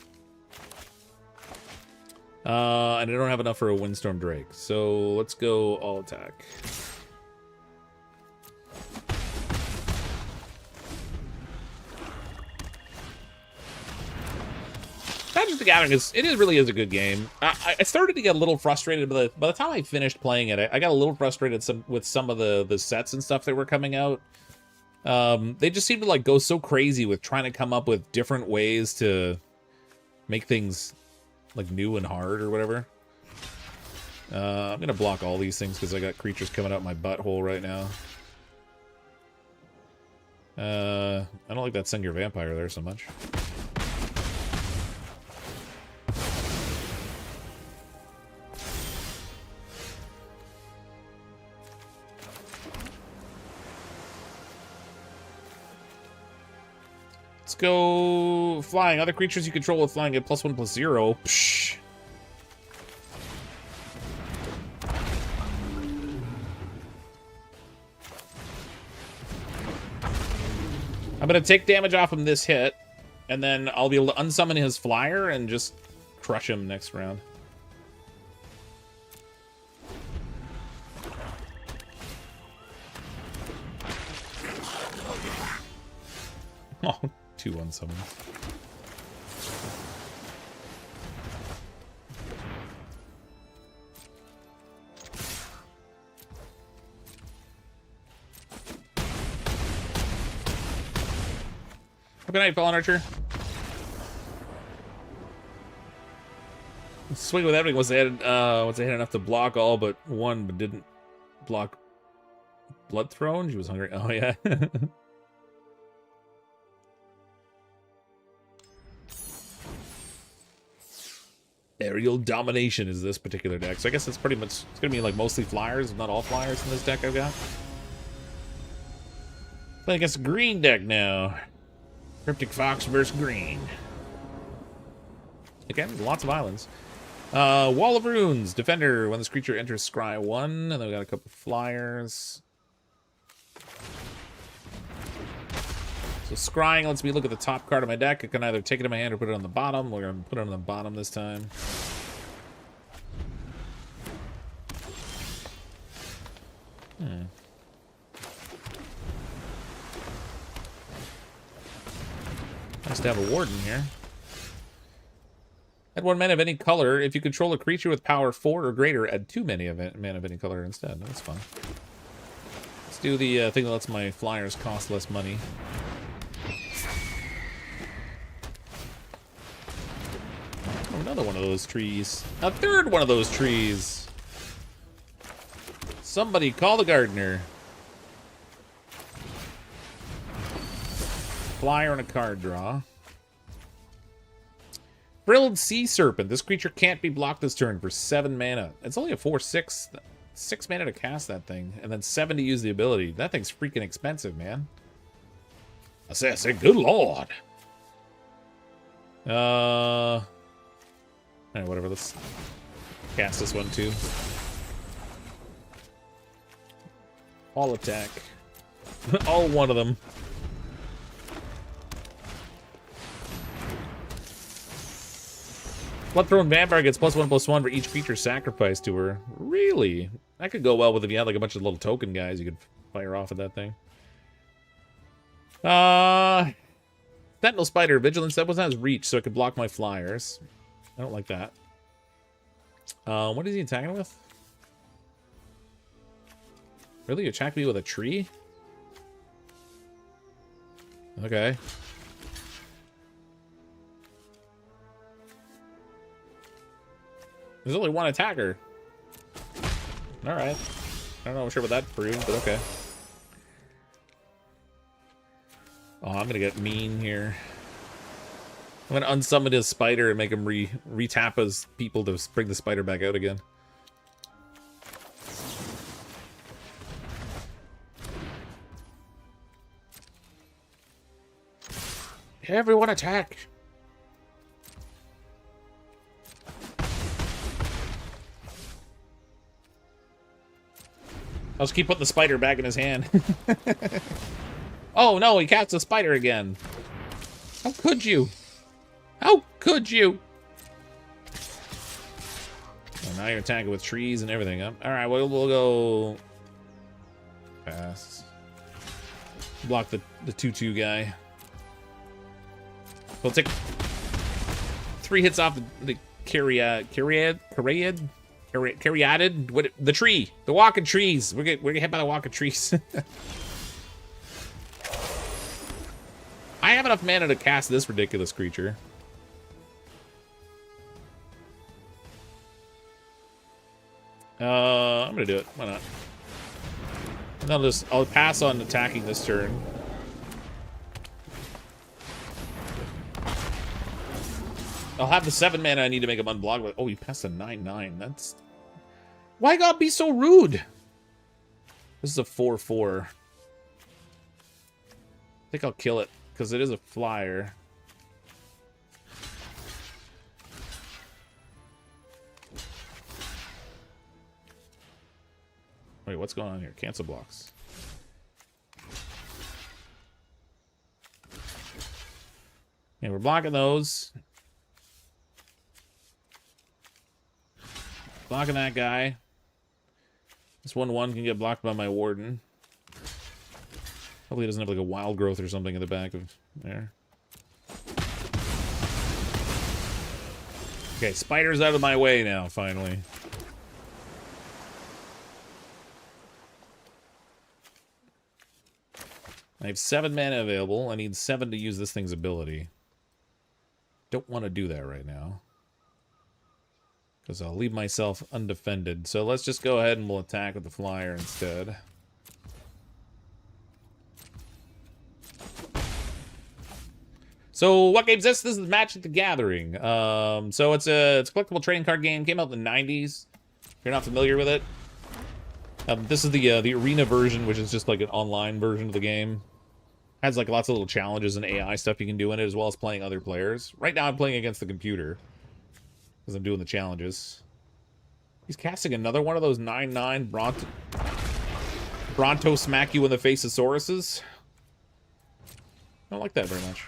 And I don't have enough for a Windstorm Drake, so let's go all attack. Magic the Gathering really is a good game. I started to get a little frustrated, but by the time I finished playing it, I got a little frustrated with some of the sets and stuff that were coming out. They just seemed to like go so crazy with trying to come up with different ways to make things like new and hard or whatever. I'm gonna block all these things because I got creatures coming out my butthole right now. I don't like that Send Your Vampire there so much. Let's go flying. Other creatures you control with flying get +1/+0. Psh. I'm gonna take damage off him this hit, and then I'll be able to unsummon his flyer and just crush him next round. Oh, 2 unsummons. Good night, Fallen Archer. Swing with everything was added. Once I had enough to block all but one, but didn't block Blood Throne. She was hungry. Oh yeah. Aerial Domination is this particular deck, so I guess it's pretty much, it's gonna be like mostly flyers, if not all flyers in this deck I've got. Playing against a green deck now. CrypticFox versus green. Again, lots of islands. Wall of Runes, Defender. When this creature enters scry 1, and then we got a couple flyers. So scrying lets me look at the top card of my deck. I can either take it in my hand or put it on the bottom. We're gonna put it on the bottom this time. Nice to have a Warden here. Add 1 mana of any color. If you control a creature with power 4 or greater, add 2 mana of any color instead. That's fun. Let's do the thing that lets my flyers cost less money. Oh, another one of those trees. A third one of those trees. Somebody call the gardener. Flyer and a card draw. Frilled Sea Serpent. This creature can't be blocked this turn for 7 mana. It's only a 4/6. 6 mana to cast that thing, and then 7 to use the ability. That thing's freaking expensive, man. I say, good lord. Alright, whatever. Let's cast this one too. All attack. All one of them. Bloodthorn Vampire gets +1/+1 for each creature sacrificed to her. Really? That could go well with if you had like a bunch of little token guys you could fire off at that thing. Sentinel Spider, Vigilance. That wasn't his reach, so it could block my flyers. I don't like that. What is he attacking with? Really? You attack me with a tree? Okay. There's only one attacker. Alright. I don't know sure what that proves, but okay. Oh, I'm gonna get mean here. I'm gonna unsummon his spider and make him re-tap his people to bring the spider back out again. Everyone attack! I'll just keep putting the spider back in his hand. Oh no, he cast a spider again. How could you? How could you? Oh, now you're attacking with trees and everything. Alright, we'll go... Pass. Block the 2/2 guy. We'll take 3 hits off the Caryatid? What? The tree. The walking trees. We're getting hit by the walking trees. I have enough mana to cast this ridiculous creature. I'm gonna do it. Why not? And I'll pass on attacking this turn. I'll have the 7 mana I need to make him unblockable. Oh, he passed a 9/9. That's... Why God be so rude? This is a 4/4. I think I'll kill it, because it is a flyer. Wait, what's going on here? Cancel blocks. Yeah, we're blocking those. Blocking that guy. This 1/1 can get blocked by my warden. Hopefully it doesn't have like a wild growth or something in the back of there. Okay, spider's out of my way now, finally. I have 7 mana available. I need 7 to use this thing's ability. Don't want to do that right now, because I'll leave myself undefended. So let's just go ahead and we'll attack with the flyer instead. So what game's this? This is Magic the Gathering. So it's a collectible trading card game. Came out in the 90s. If you're not familiar with it. This is the Arena version, which is just like an online version of the game. Has like lots of little challenges and AI stuff you can do in it, as well as playing other players. Right now I'm playing against the computer, because I'm doing the challenges. He's casting another one of those 9/9 Bronto smack you in the face of Sauruses. I don't like that very much.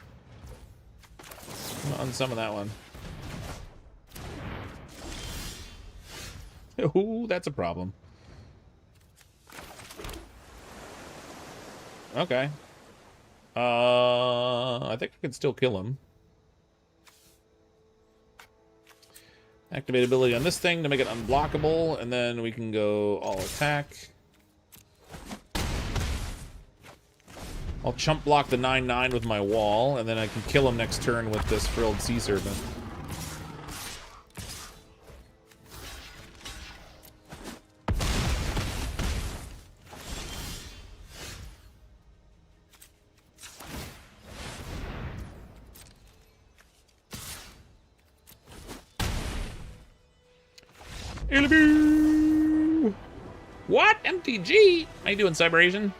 I'm gonna unsummon that one. Ooh, that's a problem. Okay. I think I can still kill him. Activate ability on this thing to make it unblockable, and then we can go all attack. I'll chump block the 9/9 with my wall, and then I can kill him next turn with this Frilled Sea Serpent. What? MTG? How you doing, Cyber-Asian?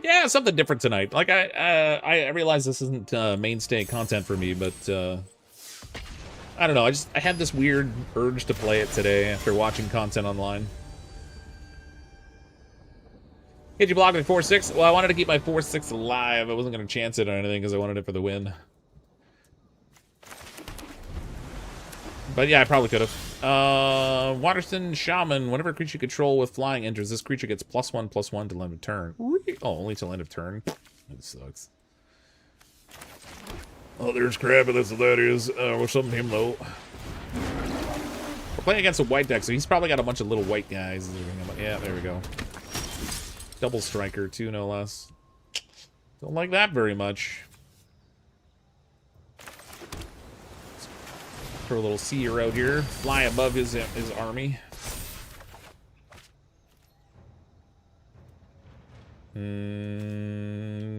Yeah, something different tonight. Like, I realize this isn't mainstay content for me, but I don't know. I had this weird urge to play it today after watching content online. Hit you blocked at 4-6? Well, I wanted to keep my 4-6 alive. I wasn't going to chance it or anything because I wanted it for the win. But yeah, I probably could have. Waterston Shaman. Whenever a creature you control with flying enters, this creature gets +1/+1 till end of turn. Oh, only till end of turn? That sucks. Oh, there's Crab, that's what that is. We're something him, though. We're playing against a white deck, so he's probably got a bunch of little white guys. Yeah, there we go. Double striker, too, no less. Don't like that very much. Throw a little seer out here. Fly above his army.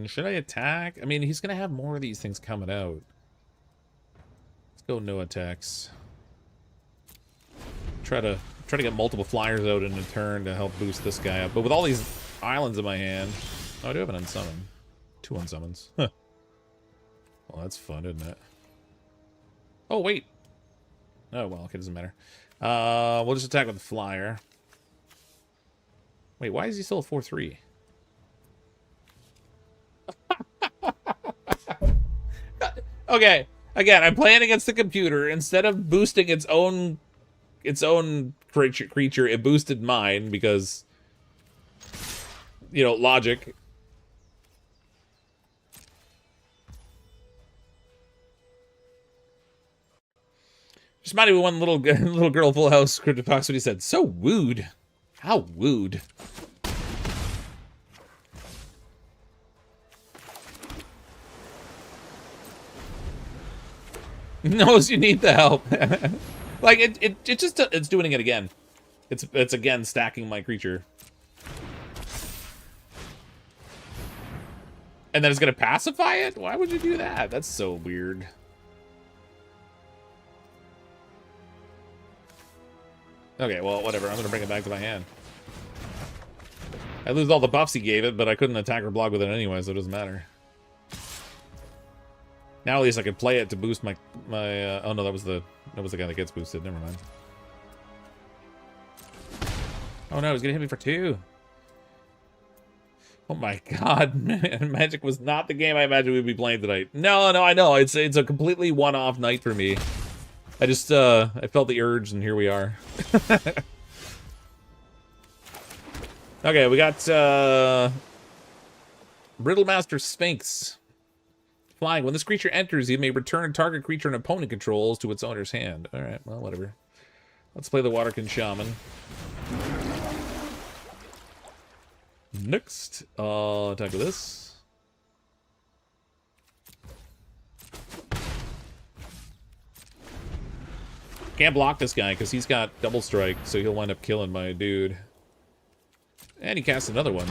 Should I attack? I mean, he's going to have more of these things coming out. Let's go no attacks. Try to get multiple flyers out in a turn to help boost this guy up. But with all these islands in my hand... Oh, I do have an unsummon. 2 unsummons. Huh. Well, that's fun, isn't it? Oh, wait. Oh, well, okay, doesn't matter. We'll just attack with the flyer. Wait, why is he still a 4-3? Okay, again, I'm playing against the computer. Instead of boosting its own creature, it boosted mine because, you know, logic. Just reminded me of one little girl Full House CrypticFox what he said. So wooed. How wooed. Knows you need the help. Like it's doing it again. It's again stacking my creature. And then it's gonna pacify it? Why would you do that? That's so weird. Okay, well, whatever. I'm gonna bring it back to my hand. I lose all the buffs he gave it, but I couldn't attack or block with it anyway, so it doesn't matter. Now at least I can play it to boost my oh no, that was the guy that gets boosted. Never mind. Oh no, he's gonna hit me for 2. Oh my god, man. Magic was not the game I imagined we'd be playing tonight. No, I know. It's a completely one-off night for me. I just I felt the urge and here we are. Okay, we got Brittlemaster Sphinx. Flying. When this creature enters, you may return target creature an opponent controls to its owner's hand. Alright, well, whatever. Let's play the Waterkin Shaman. Next, attack with this. Can't block this guy because he's got double strike, so he'll wind up killing my dude. And he casts another one.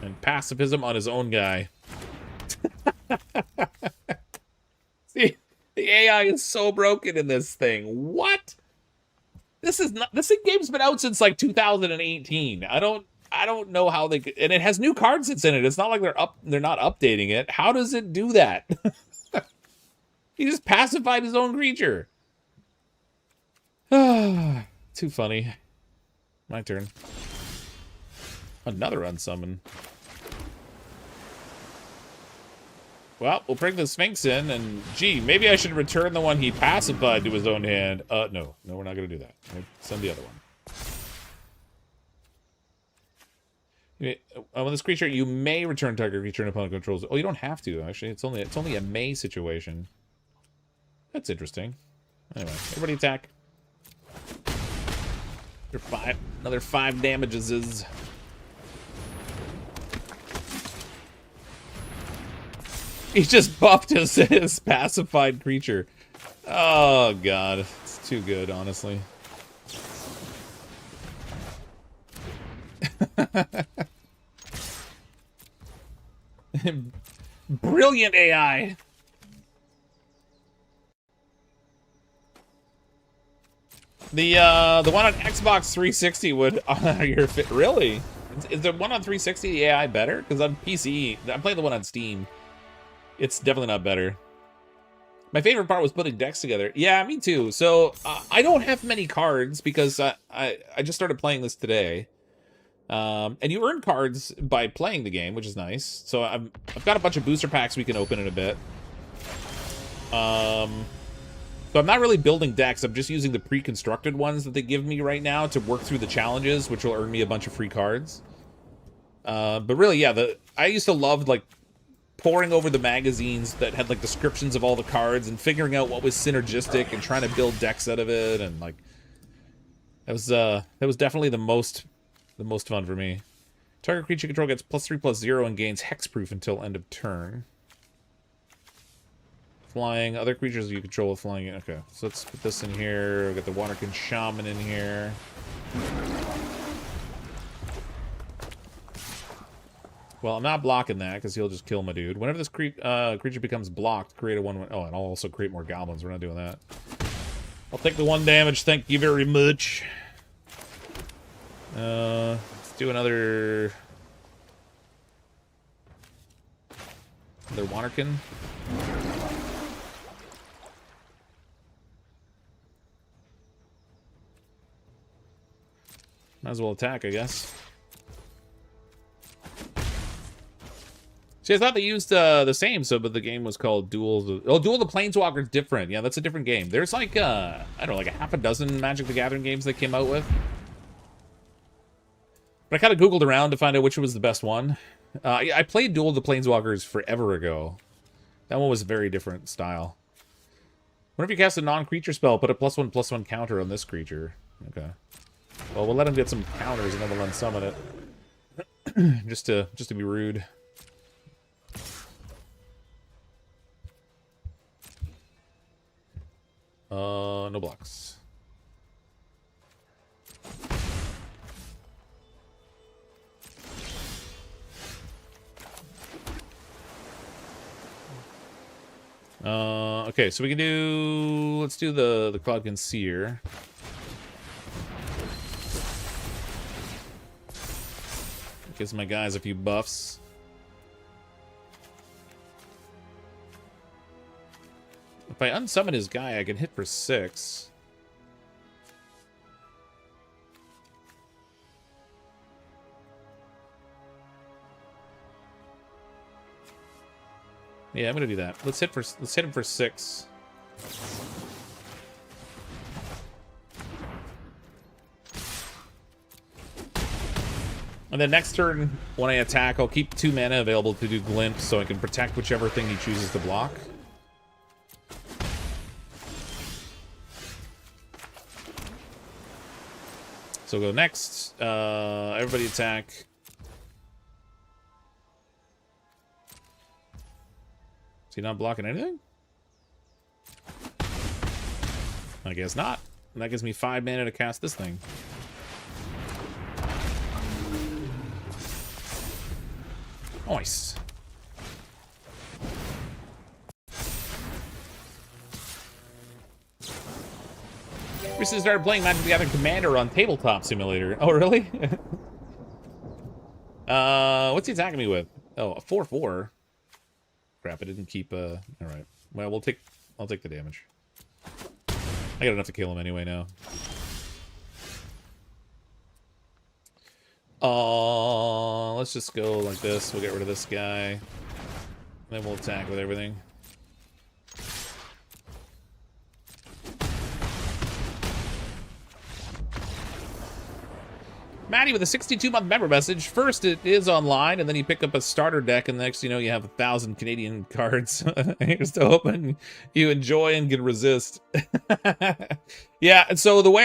And pacifism on his own guy. See, the AI is so broken in this thing. What? This game's been out since like 2018. I don't know how they could, and it has new card sets in it. It's not like they're not updating it. How does it do that? He just pacified his own creature. Too funny. My turn. Another unsummon. Well, we'll bring the Sphinx in, and gee, maybe I should return the one he pacified to his own hand. No, we're not gonna do that. We'll send the other one. When this creature, you may return target creature and opponent controls. Oh, you don't have to actually. It's only a may situation. That's interesting. Anyway, everybody attack. Another 5 damages is. He just buffed his pacified creature. Oh god, it's too good, honestly. Brilliant AI. The one on Xbox 360 would honor your fit. Really? Is the one on 360 AI better? Because on PC, I'm playing the one on Steam. It's definitely not better. My favorite part was putting decks together. Yeah, me too. So I don't have many cards because I just started playing this today. And you earn cards by playing the game, which is nice. So I've got a bunch of booster packs we can open in a bit. So I'm not really building decks. I'm just using the pre-constructed ones that they give me right now to work through the challenges, which will earn me a bunch of free cards. But really, yeah, I used to love, like, poring over the magazines that had, like, descriptions of all the cards and figuring out what was synergistic and trying to build decks out of it. And, like, that was definitely the most fun for me. Target creature control gets +3/+0 and gains hexproof until end of turn. Flying. Other creatures you control with flying. Okay, so let's put this in here. We got the Waterkin Shaman in here. Well, I'm not blocking that because he'll just kill my dude. Whenever this creature becomes blocked, create a 1/1. Oh, and I'll also create more goblins. We're not doing that. I'll take the 1 damage. Thank you very much. Let's do another Waterkin. Might as well attack, I guess. See, I thought they used the same, but the game was called Duels. Oh, Duel of the Planeswalkers different. Yeah, that's a different game. There's like, I don't know, like a half a dozen Magic the Gathering games they came out with. But I kind of Googled around to find out which was the best one. I played Duel of the Planeswalkers forever ago. That one was a very different style. Whenever you cast a non-creature spell, put a +1/+1 counter on this creature. Okay. Well, we'll let him get some counters and then we'll unsummon it. just to be rude. No blocks. Okay, so we can do... Let's do the Cloud Conceer. Gives my guys a few buffs. If I unsummon his guy, I can hit for 6. Yeah, I'm gonna do that. Let's hit him for 6. And then next turn, when I attack, I'll keep 2 mana available to do Glimpse so I can protect whichever thing he chooses to block. So go next. Everybody attack. Is he not blocking anything? I guess not. And that gives me 5 mana to cast this thing. Nice. Recently started playing Magic the Gathering Commander on Tabletop Simulator. Oh, really? What's he attacking me with? Oh, a 4/4. Crap, I didn't keep all right. Well, I'll take the damage. I got enough to kill him anyway now. Let's just go like this. We'll get rid of this guy. Then we'll attack with everything. Maddie with a 62-month member message. First, it is online, and then you pick up a starter deck, and the next you know, you have 1,000 Canadian cards. Here's to hoping you enjoy and can resist. Yeah, and so the way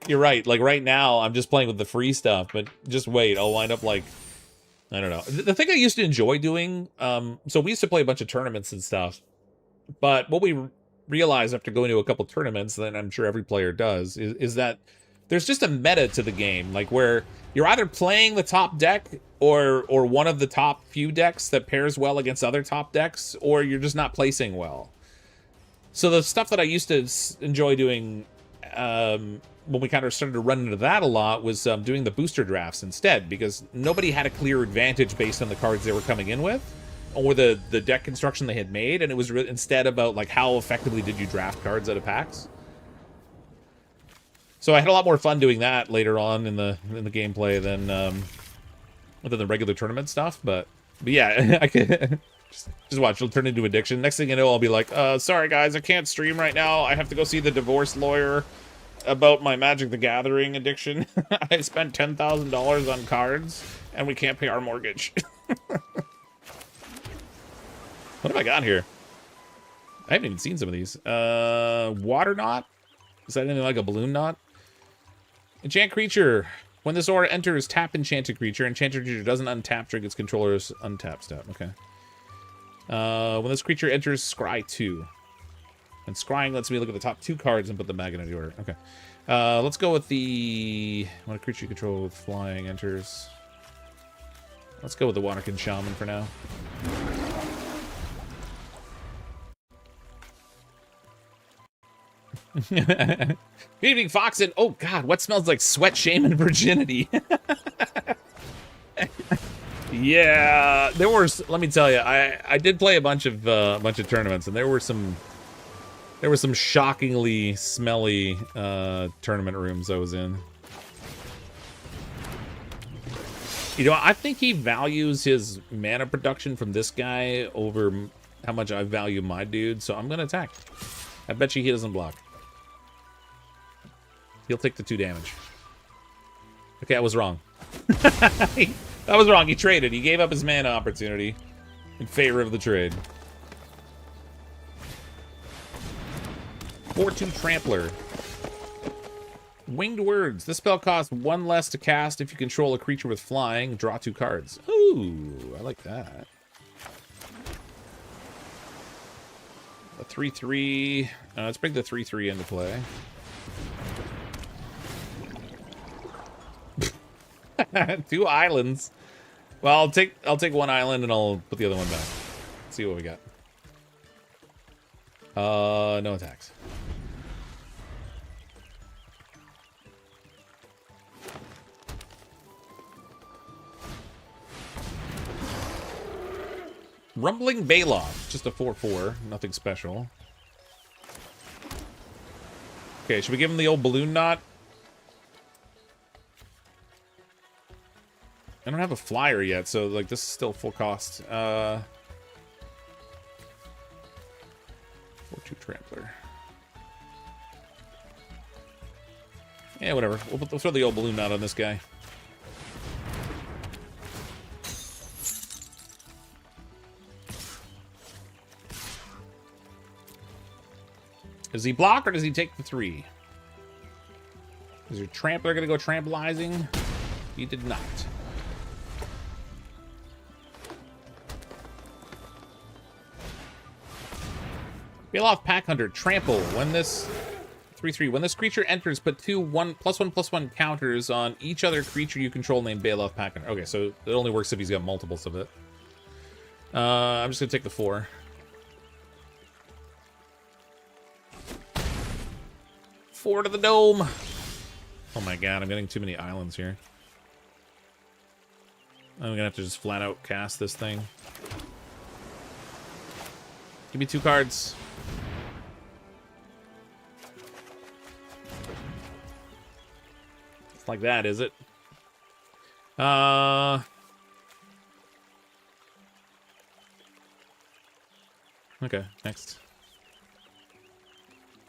you're right. Like, right now, I'm just playing with the free stuff, but just wait. I'll wind up, like, I don't know. The thing I used to enjoy doing, so we used to play a bunch of tournaments and stuff, but what we realized after going to a couple tournaments, and I'm sure every player does, is that there's just a meta to the game, like where you're either playing the top deck or one of the top few decks that pairs well against other top decks, or you're just not placing well. So the stuff that I used to enjoy doing when we kind of started to run into that a lot was doing the booster drafts instead, because nobody had a clear advantage based on the cards they were coming in with or the deck construction they had made, and it was instead about like how effectively did you draft cards out of packs. So I had a lot more fun doing that later on in the gameplay than the regular tournament stuff. But yeah, I could just watch. It'll turn into addiction. Next thing you know, I'll be like, sorry guys, I can't stream right now. I have to go see the divorce lawyer about my Magic the Gathering addiction. I spent $10,000 on cards, and we can't pay our mortgage. What have I got here? I haven't even seen some of these. Water knot? Is that anything like a balloon knot? Enchant creature. When this aura enters, tap enchanted creature. Enchanted creature doesn't untap during its controller's untap step. Okay. When this creature enters, scry 2. And scrying lets me look at the top 2 cards and put them back in any order. Okay. Let's go with the... When a creature you control with flying enters... Let's go with the Waterkin Shaman for now. Good evening, Fox, and oh god, what smells like sweat, shame, and virginity? Yeah, there were. Let me tell you, I did play a bunch of tournaments, and there were some shockingly smelly tournament rooms I was in. You know, I think he values his mana production from this guy over how much I value my dude, so I'm gonna attack. I bet you he doesn't block. He'll take the 2 damage. Okay, I was wrong. I was wrong. He traded. He gave up his mana opportunity in favor of the trade. 4/2 Trampler. Winged Words. This spell costs 1 less to cast if you control a creature with flying. Draw 2 cards. Ooh, I like that. A 3/3. Let's bring the 3/3 into play. 2 islands. Well, I'll take 1 island and I'll put the other one back. Let's see what we got. No attacks. Rumbling Baloth, just a 4/4, nothing special. Okay, should we give him the old balloon knot? I don't have a flyer yet, so like this is still full cost. 4/2 Trampler. Yeah, whatever. We'll throw the old balloon knot on this guy. Does he block or does he take the 3? Is your Trampler gonna go tramplizing? He did not. Baloth Pack Hunter, trample. When this 3/3, when this creature enters, put 2 +1/+1 counters on each other creature you control named Baloth Pack Hunter. Okay, so it only works if he's got multiples of it. I'm just gonna take the 4. 4 to the dome. Oh my god, I'm getting too many islands here. I'm gonna have to just flat out cast this thing. Give me 2 cards. It's like that, is it? Okay, next.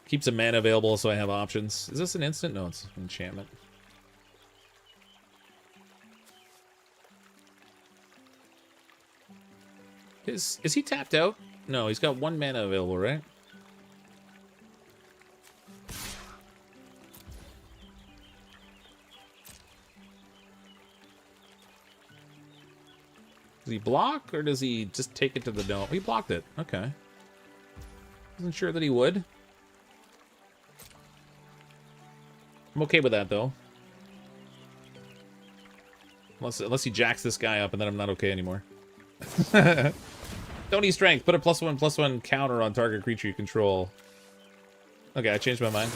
Keeps a mana available so I have options. Is this an instant? No, it's an enchantment. Is he tapped out? No, he's got 1 mana available, right? Does he block, or does he just take it to the dome? He blocked it. Okay. Wasn't sure that he would. I'm okay with that, though. Unless he jacks this guy up, and then I'm not okay anymore. Don't need strength. Put a +1/+1 counter on target creature you control. Okay, I changed my mind.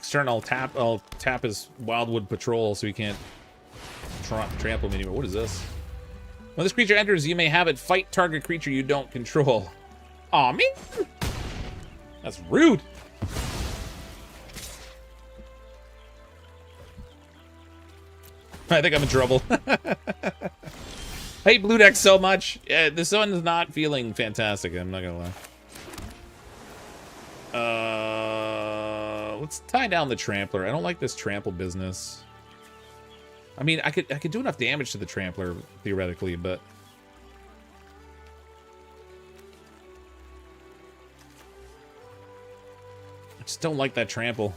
External tap. I'll tap his Wildwood Patrol so he can't trample me anymore. What is this? When this creature enters, you may have it fight target creature you don't control. Aw, man! That's rude! I think I'm in trouble. I hate blue deck so much. Yeah, this one's not feeling fantastic, I'm not gonna lie. Let's tie down the Trampler. I don't like this trample business. I mean, I could do enough damage to the Trampler, theoretically, but... I just don't like that trample.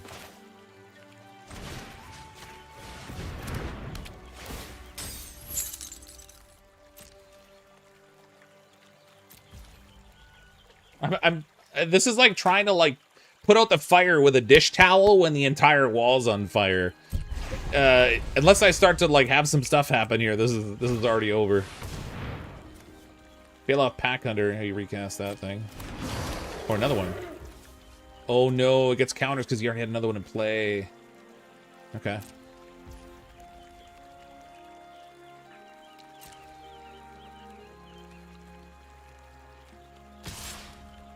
This is like trying to like put out the fire with a dish towel when the entire wall's on fire. Unless I start to like have some stuff happen here, this is already over. Fail off Pack Hunter, how you recast that thing. Or another one. Oh no, it gets counters because you already had another one in play. Okay.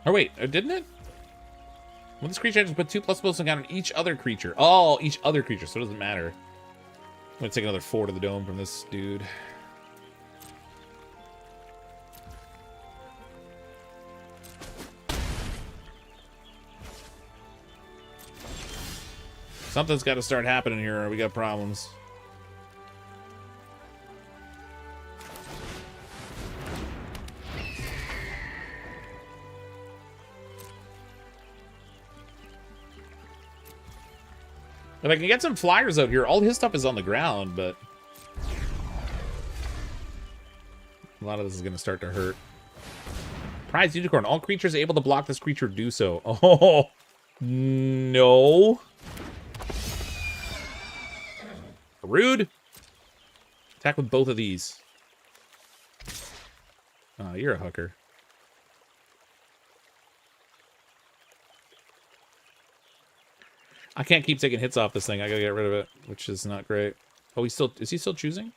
Oh wait, didn't it? When this creature enters, put 2++ on each other creature. Oh, each other creature, so it doesn't matter. I'm gonna take another 4 to the dome from this dude. Something's got to start happening here, or we got problems. If I can get some flyers out here, all his stuff is on the ground, but a lot of this is going to start to hurt. Prize Unicorn. All creatures able to block this creature do so. Oh, no. Rude. Attack with both of these. Oh, you're a hooker. I can't keep taking hits off this thing. I gotta get rid of it, which is not great. Oh, is he still choosing?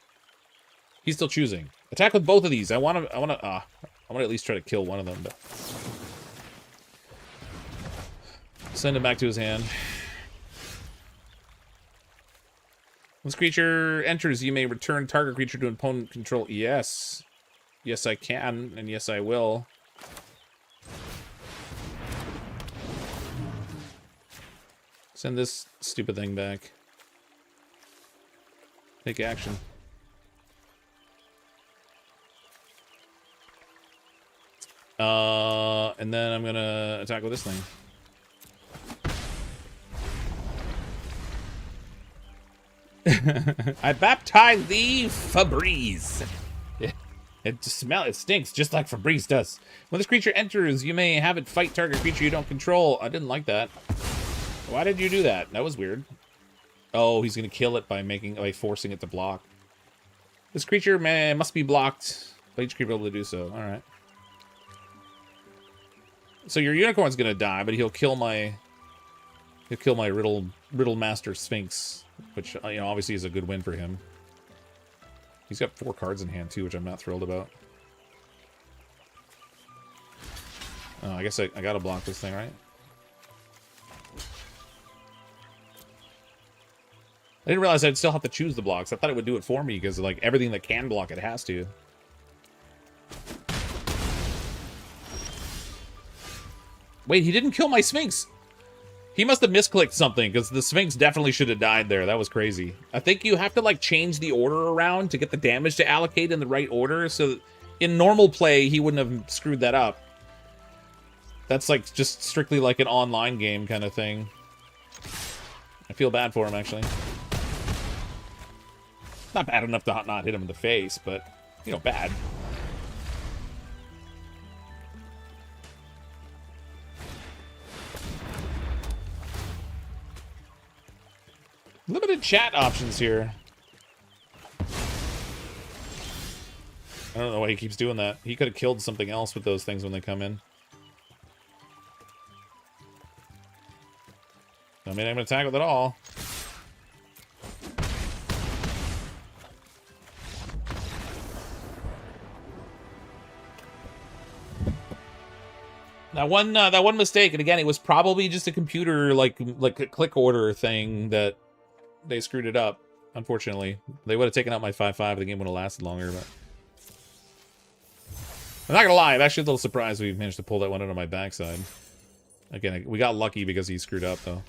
He's still choosing. Attack with both of these. I want to at least try to kill one of them, but send him back to his hand. When this creature enters, you may return target creature to opponent control. Yes. Yes, I can, and yes, I will. Send this stupid thing back. Take action. And then I'm gonna attack with this thing. I baptize thee, Febreze. It stinks just like Febreze does. When this creature enters, you may have it fight target creature you don't control. I didn't like that. Why did you do that? That was weird. Oh, he's gonna kill it by forcing it to block. This creature must be blocked, but each creature able to do so. All right. So your unicorn's gonna die, but he'll kill my Riddle Master Sphinx, which obviously is a good win for him. He's got 4 cards in hand too, which I'm not thrilled about. Oh, I guess I gotta block this thing, right? I didn't realize I'd still have to choose the blocks. I thought it would do it for me because like everything that can block it has to. Wait, he didn't kill my Sphinx. He must have misclicked something because the Sphinx definitely should have died there. That was crazy. I think you have to like change the order around to get the damage to allocate in the right order. So in normal play, he wouldn't have screwed that up. That's like just strictly like an online game kind of thing. I feel bad for him, actually. Not bad enough to not hit him in the face, but, bad. Limited chat options here. I don't know why he keeps doing that. He could have killed something else with those things when they come in. I mean, I'm gonna attack with it all. That one mistake, and again, it was probably just a computer like a click order thing that they screwed it up. Unfortunately, they would have taken out my 5/5. The game would have lasted longer. But I'm not gonna lie, I'm actually a little surprised we managed to pull that one out of my backside. Again, we got lucky because he screwed up though.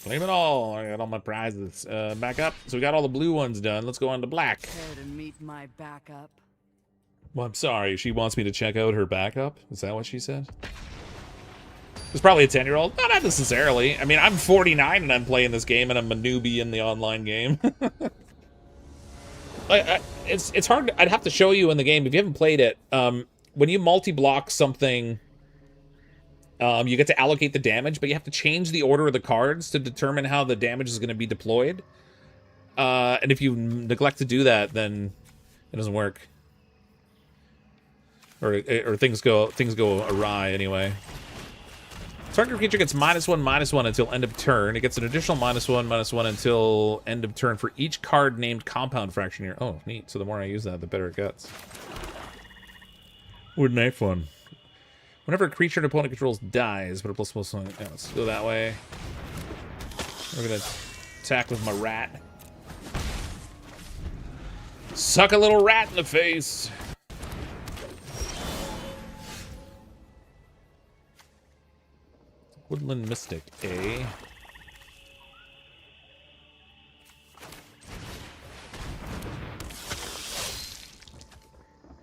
Claim it all. I got all my prizes. Back up. So we got all the blue ones done. Let's go on to black. Care to meet my backup? Well, I'm sorry. She wants me to check out her backup? Is that what she said? It's probably a 10-year-old. No, not necessarily. I mean, I'm 49 and I'm playing this game and I'm a newbie in the online game. It's hard. I'd have to show you in the game if you haven't played it. When you multi-block something, you get to allocate the damage, but you have to change the order of the cards to determine how the damage is going to be deployed. And if you neglect to do that, then it doesn't work. Or things go awry anyway. Target creature gets -1/-1 until end of turn. It gets an additional -1/-1 until end of turn for each card named Compound Fractioneer. Oh, neat. So the more I use that, the better it gets. What a nice one. Whenever a creature an opponent controls dies, put a +1. Yeah, let's go that way. We're gonna attack with my rat. Suck a little rat in the face. Woodland Mystic, eh?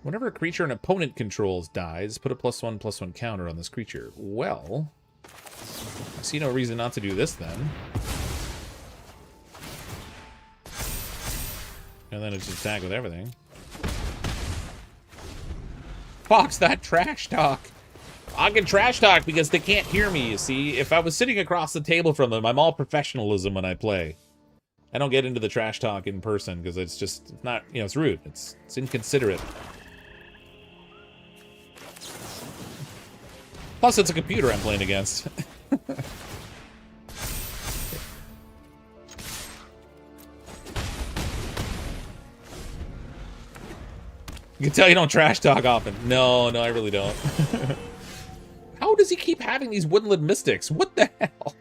Whenever a creature an opponent controls dies, put a +1/+1 counter on this creature. Well, I see no reason not to do this then. And then it's just attack with everything. Fox, that trash talk. I can trash talk because they can't hear me, you see. If I was sitting across the table from them, I'm all professionalism when I play. I don't get into the trash talk in person because it's just not, you know, it's rude. It's inconsiderate. Plus, it's a computer I'm playing against. You can tell you don't trash talk often. No, I really don't. How does he keep having these Woodland Mystics? What the hell?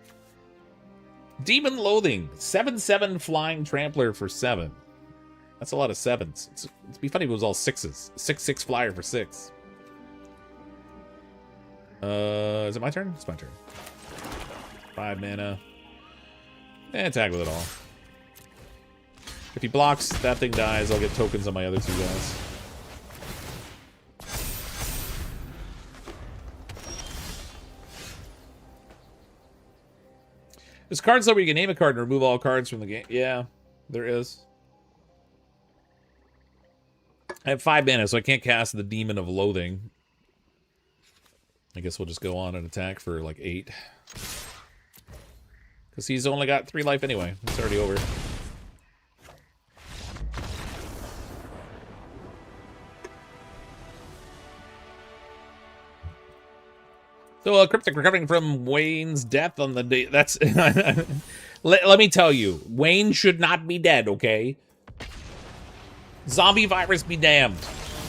Demon Loathing. 7/7 Flying Trampler for 7. That's a lot of 7s. It'd be funny if it was all 6s. 6/6 Flyer for 6. Is it my turn? It's my turn. 5 mana. And attack with it all. If he blocks, that thing dies. I'll get tokens on my other 2 guys. There's cards though where you can name a card and remove all cards from the game. Yeah, there is. I have 5 mana, so I can't cast the Demon of Loathing. I guess we'll just go on and attack for like 8. Because he's only got 3 life anyway. It's already over. So, Cryptic, recovering from Wayne's death on the day. That's. let me tell you, Wayne should not be dead, okay? Zombie virus be damned.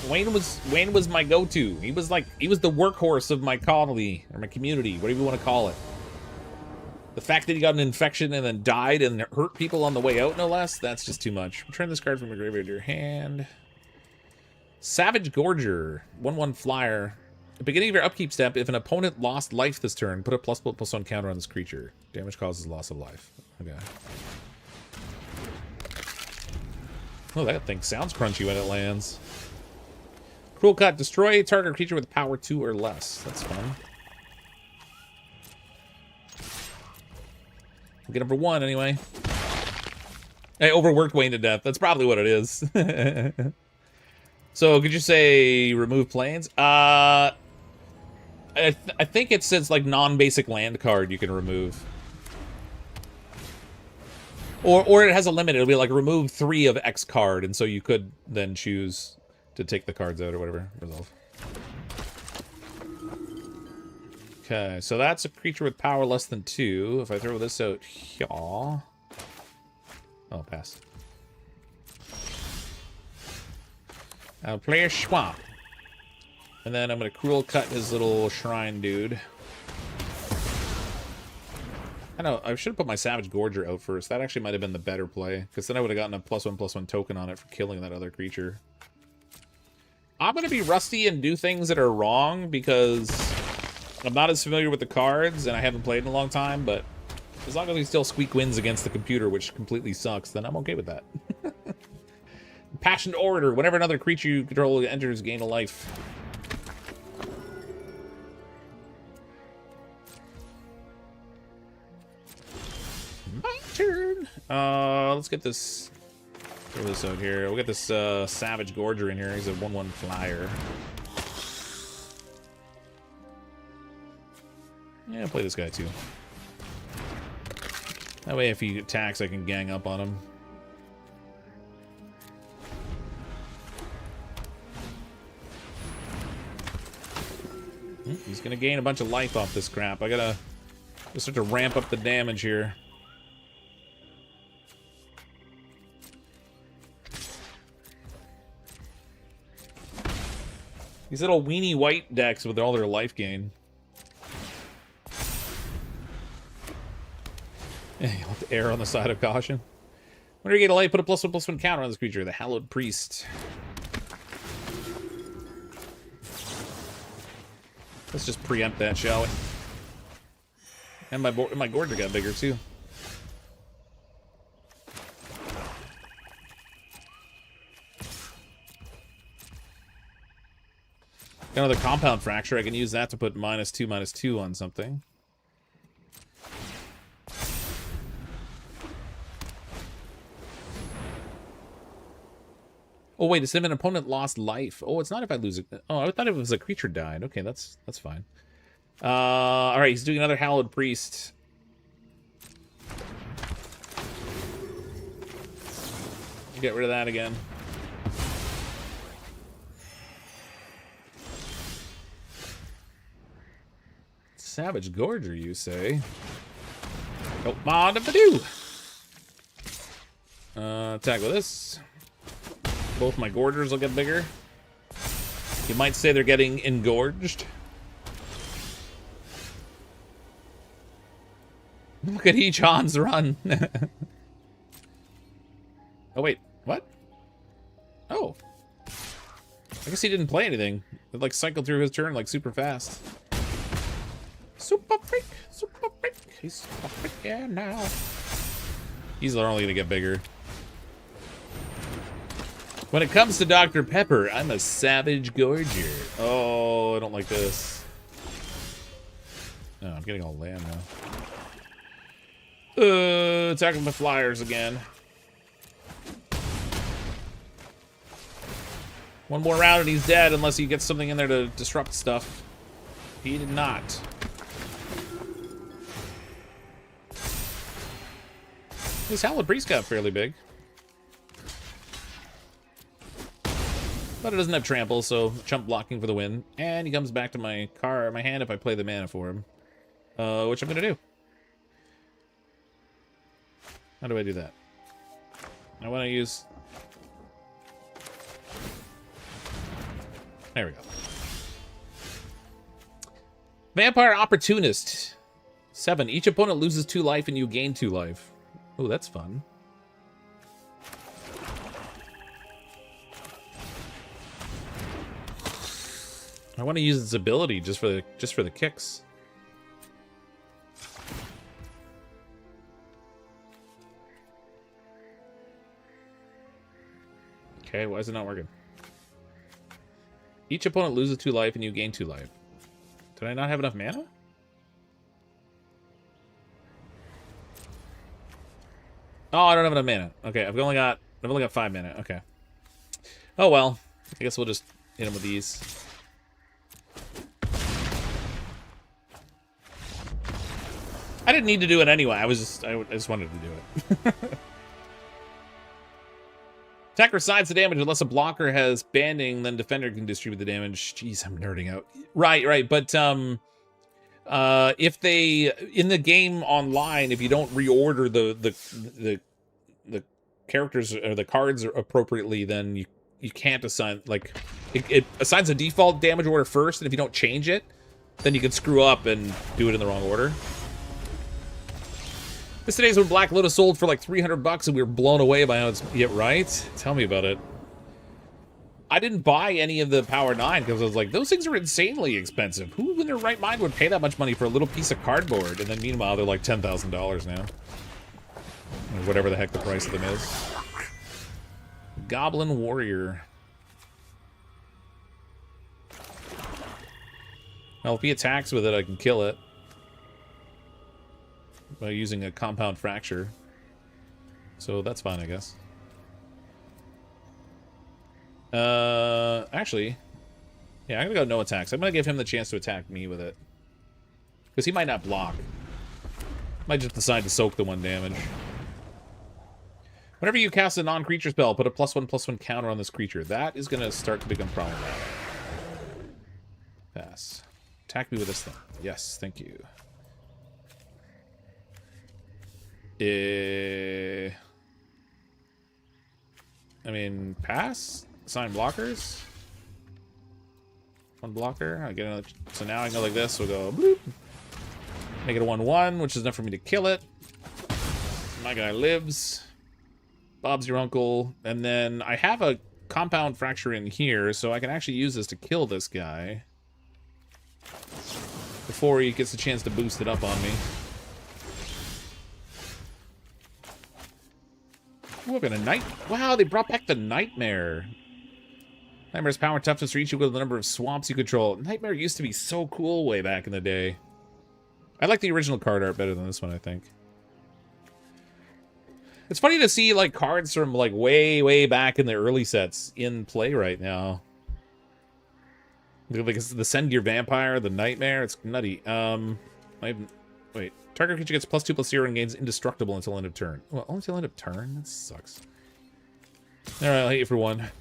Wayne was my go-to. He was the workhorse of my colony, or my community, whatever you want to call it. The fact that he got an infection and then died and hurt people on the way out, no less, that's just too much. Return this card from your graveyard to your hand. Savage Gorger, 1/1 flyer. At the beginning of your upkeep step, if an opponent lost life this turn, put a +1/+1 counter on this creature. Damage causes loss of life. Okay. Oh, that thing sounds crunchy when it lands. Cruel Cut. Destroy a target creature with power 2 or less. That's fun. We'll get number 1 anyway. I overworked Wayne to death. That's probably what it is. So, could you say remove planes? I think it says like non-basic land card you can remove. Or it has a limit. It'll be like remove 3 of X card, and so you could then choose to take the cards out or whatever. Resolve. Okay, so that's a creature with power less than 2. If I throw this out here... Oh, pass. I'll play a swamp. And then I'm going to cruel cut his little shrine dude. I know, I should have put my Savage Gorger out first. That actually might have been the better play, because then I would have gotten a +1/+1 token on it for killing that other creature. I'm going to be rusty and do things that are wrong, because I'm not as familiar with the cards, and I haven't played in a long time, but as long as we still squeak wins against the computer, which completely sucks, then I'm okay with that. Passionate Orator. Whenever another creature you control enters, gain a life. My turn. Let's get this. Throw this out here. We'll get this Savage Gorger in here. He's a 1/1 flyer. Yeah, I'll play this guy too. That way, if he attacks, I can gang up on him. He's gonna gain a bunch of life off this crap. I gotta start to ramp up the damage here. These little weenie white decks with all their life gain. Yeah, you'll have to err on the side of caution. Whenever you get a light, put a +1/+1 counter on this creature, the Hallowed Priest. Let's just preempt that, shall we? And my Gorger got bigger, too. Got another Compound Fracture. I can use that to put -2/-2 on something. Oh wait, it's if an opponent lost life. Oh, it's not if I lose it. Oh, I thought it was a creature died. Okay, that's fine. All right, he's doing another Hallowed Priest. Get rid of that again. Savage Gorger, you say? Oh, mod of the do. Attack with this. Both my Gorgers will get bigger. You might say they're getting engorged. Look at each Hans run. Oh, wait. What? Oh. I guess he didn't play anything. It, like, cycled through his turn, like, super fast. Super freak. Super freak. He's super freak, yeah, now. He's only gonna get bigger. When it comes to Dr. Pepper, I'm a Savage Gorger. Oh, I don't like this. Oh, I'm getting all land now. Attacking the flyers again. One more round and he's dead unless he gets something in there to disrupt stuff. He did not. This Hallowed Priest got fairly big. But it doesn't have trample, so chump blocking for the win. And he comes back to my hand if I play the mana for him. Which I'm gonna do. How do I do that? I want to use... There we go. Vampire Opportunist. 7. Each opponent loses 2 life and you gain 2 life. Oh, that's fun. I want to use its ability just for the kicks. Okay, why is it not working? Each opponent loses 2 life and you gain 2 life. Did I not have enough mana? Oh, I don't have enough mana. Okay, I've only got 5 mana. Okay. Oh well. I guess we'll just hit him with these. I didn't need to do it anyway. I just wanted to do it. Attacker sides the damage unless a blocker has banding, then defender can distribute the damage. Jeez, I'm nerding out. Right. But If they in the game online, if you don't reorder the characters or the cards appropriately, then you can't assign, like, it assigns a default damage order first, and if you don't change it, then you can screw up and do it in the wrong order. This today's when Black Lotus sold for like $300 and we were blown away by how it's right. Tell me about it. I didn't buy any of the Power 9 because I was like, those things are insanely expensive. Who in their right mind would pay that much money for a little piece of cardboard? And then meanwhile, they're like $10,000 now. Or whatever the heck the price of them is. Goblin Warrior. Well, if he attacks with it, I can kill it. By using a compound fracture. So that's fine, I guess. Actually, yeah, I'm gonna go no attacks. I'm gonna give him the chance to attack me with it. Because he might not block. Might just decide to soak the 1 damage. Whenever you cast a non-creature spell, put a +1/+1 counter on this creature. That is gonna start to become problematic. Pass. Attack me with this thing. Yes, thank you. I mean, pass? Assign blockers? 1 blocker. I get another. So now I go like this. We'll go bloop. Make it a 1/1, which is enough for me to kill it. My guy lives. Bob's your uncle. And then I have a compound fracture in here, so I can actually use this to kill this guy before he gets a chance to boost it up on me. Ooh, I've got a night. Wow, they brought back the Nightmare. Nightmare's power and toughness are each equal to the number of swamps you control. Nightmare used to be so cool way back in the day. I like the original card art better than this one, I think. It's funny to see, like, cards from, like, way back in the early sets in play right now. Like the Send Your Vampire, the Nightmare, it's nutty. Wait. Target creature gets +2/+0 and gains indestructible until end of turn. Well, only until end of turn? That sucks. Alright, I'll hit you for 1. Did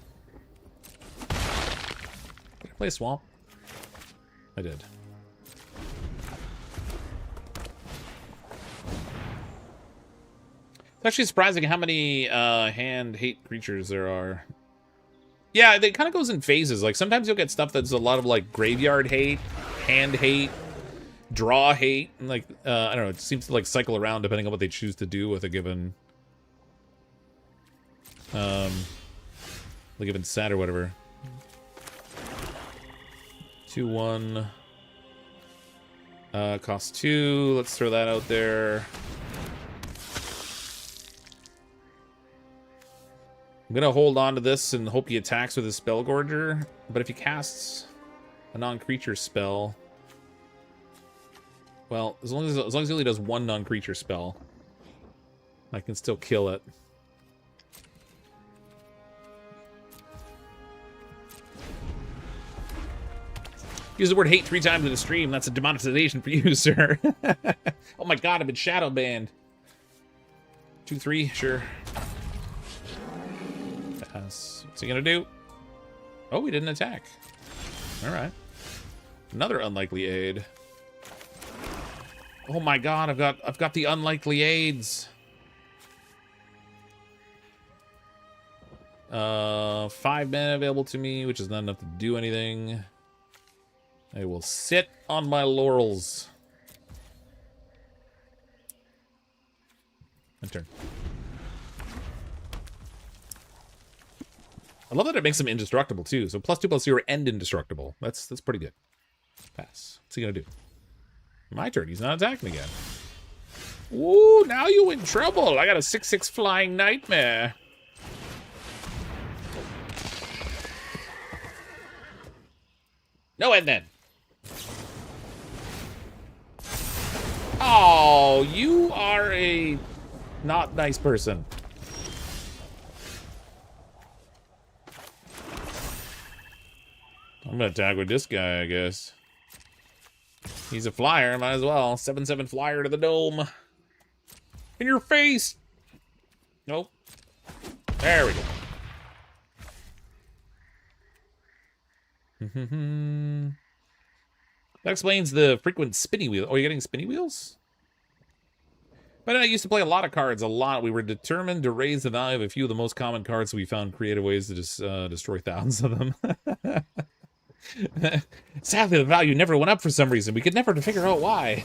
I play a swamp? I did. It's actually surprising how many hand hate creatures there are. Yeah, it kind of goes in phases. Like, sometimes you'll get stuff that's a lot of, like, graveyard hate, hand hate, draw hate, and, like, I don't know, it seems to, like, cycle around depending on what they choose to do with a given, the given set or whatever. 2/1. Cost 2. Let's throw that out there. I'm gonna hold on to this and hope he attacks with his Spellgorger, but if he casts a non-creature spell, well, as long as he only does 1 non-creature spell, I can still kill it. Use the word hate 3 times in a stream. That's a demonetization for you, sir. Oh my god, I've been shadow banned. 2/3, sure. Pass. What's he gonna do? Oh, he didn't attack. All right. Another unlikely aid. Oh my god, I've got the unlikely aids. 5 mana available to me, which is not enough to do anything. I will sit on my laurels. My turn. I love that it makes him indestructible too. So +2/+0 and indestructible. That's pretty good. Pass. What's he gonna do? My turn. He's not attacking again. Ooh, now you in trouble. I got a 6/6 flying Nightmare. No end then. Oh, you are a not nice person. I'm gonna attack with this guy, I guess. He's a flyer, might as well. 7/7 flyer to the dome. In your face! Nope. There we go. That explains the frequent spinny wheel. Oh, you're getting spinny wheels? But I used to play a lot of cards, a lot. We were determined to raise the value of a few of the most common cards, so we found creative ways to just destroy thousands of them. Sadly, the value never went up for some reason. We could never figure out why.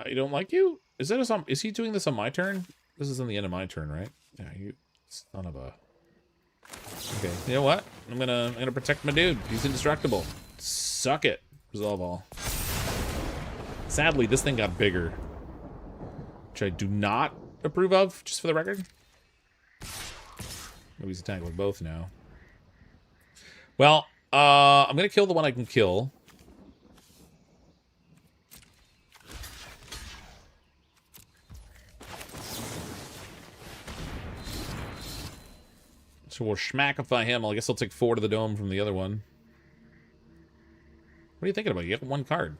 You don't like you? Is that is he doing this on my turn? This is on the end of my turn, right? Yeah, you son of a. Okay, you know what? I'm gonna protect my dude. He's indestructible. Suck it. Resolve all. Sadly, this thing got bigger, which I do not approve of, just for the record. Maybe he's attacking with both now. Well, I'm gonna kill the one I can kill. So we'll schmackify him. I guess I'll take 4 to the dome from the other one. What are you thinking about? You have 1 card.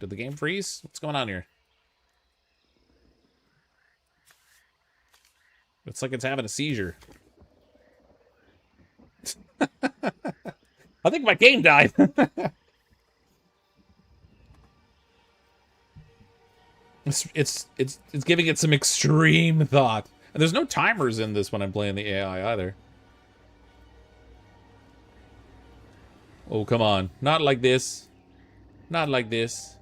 Did the game freeze? What's going on here? It's like it's having a seizure. I think my game died. It's giving it some extreme thought. And there's no timers in this when I'm playing the AI either. Oh, come on. Not like this. Not like this.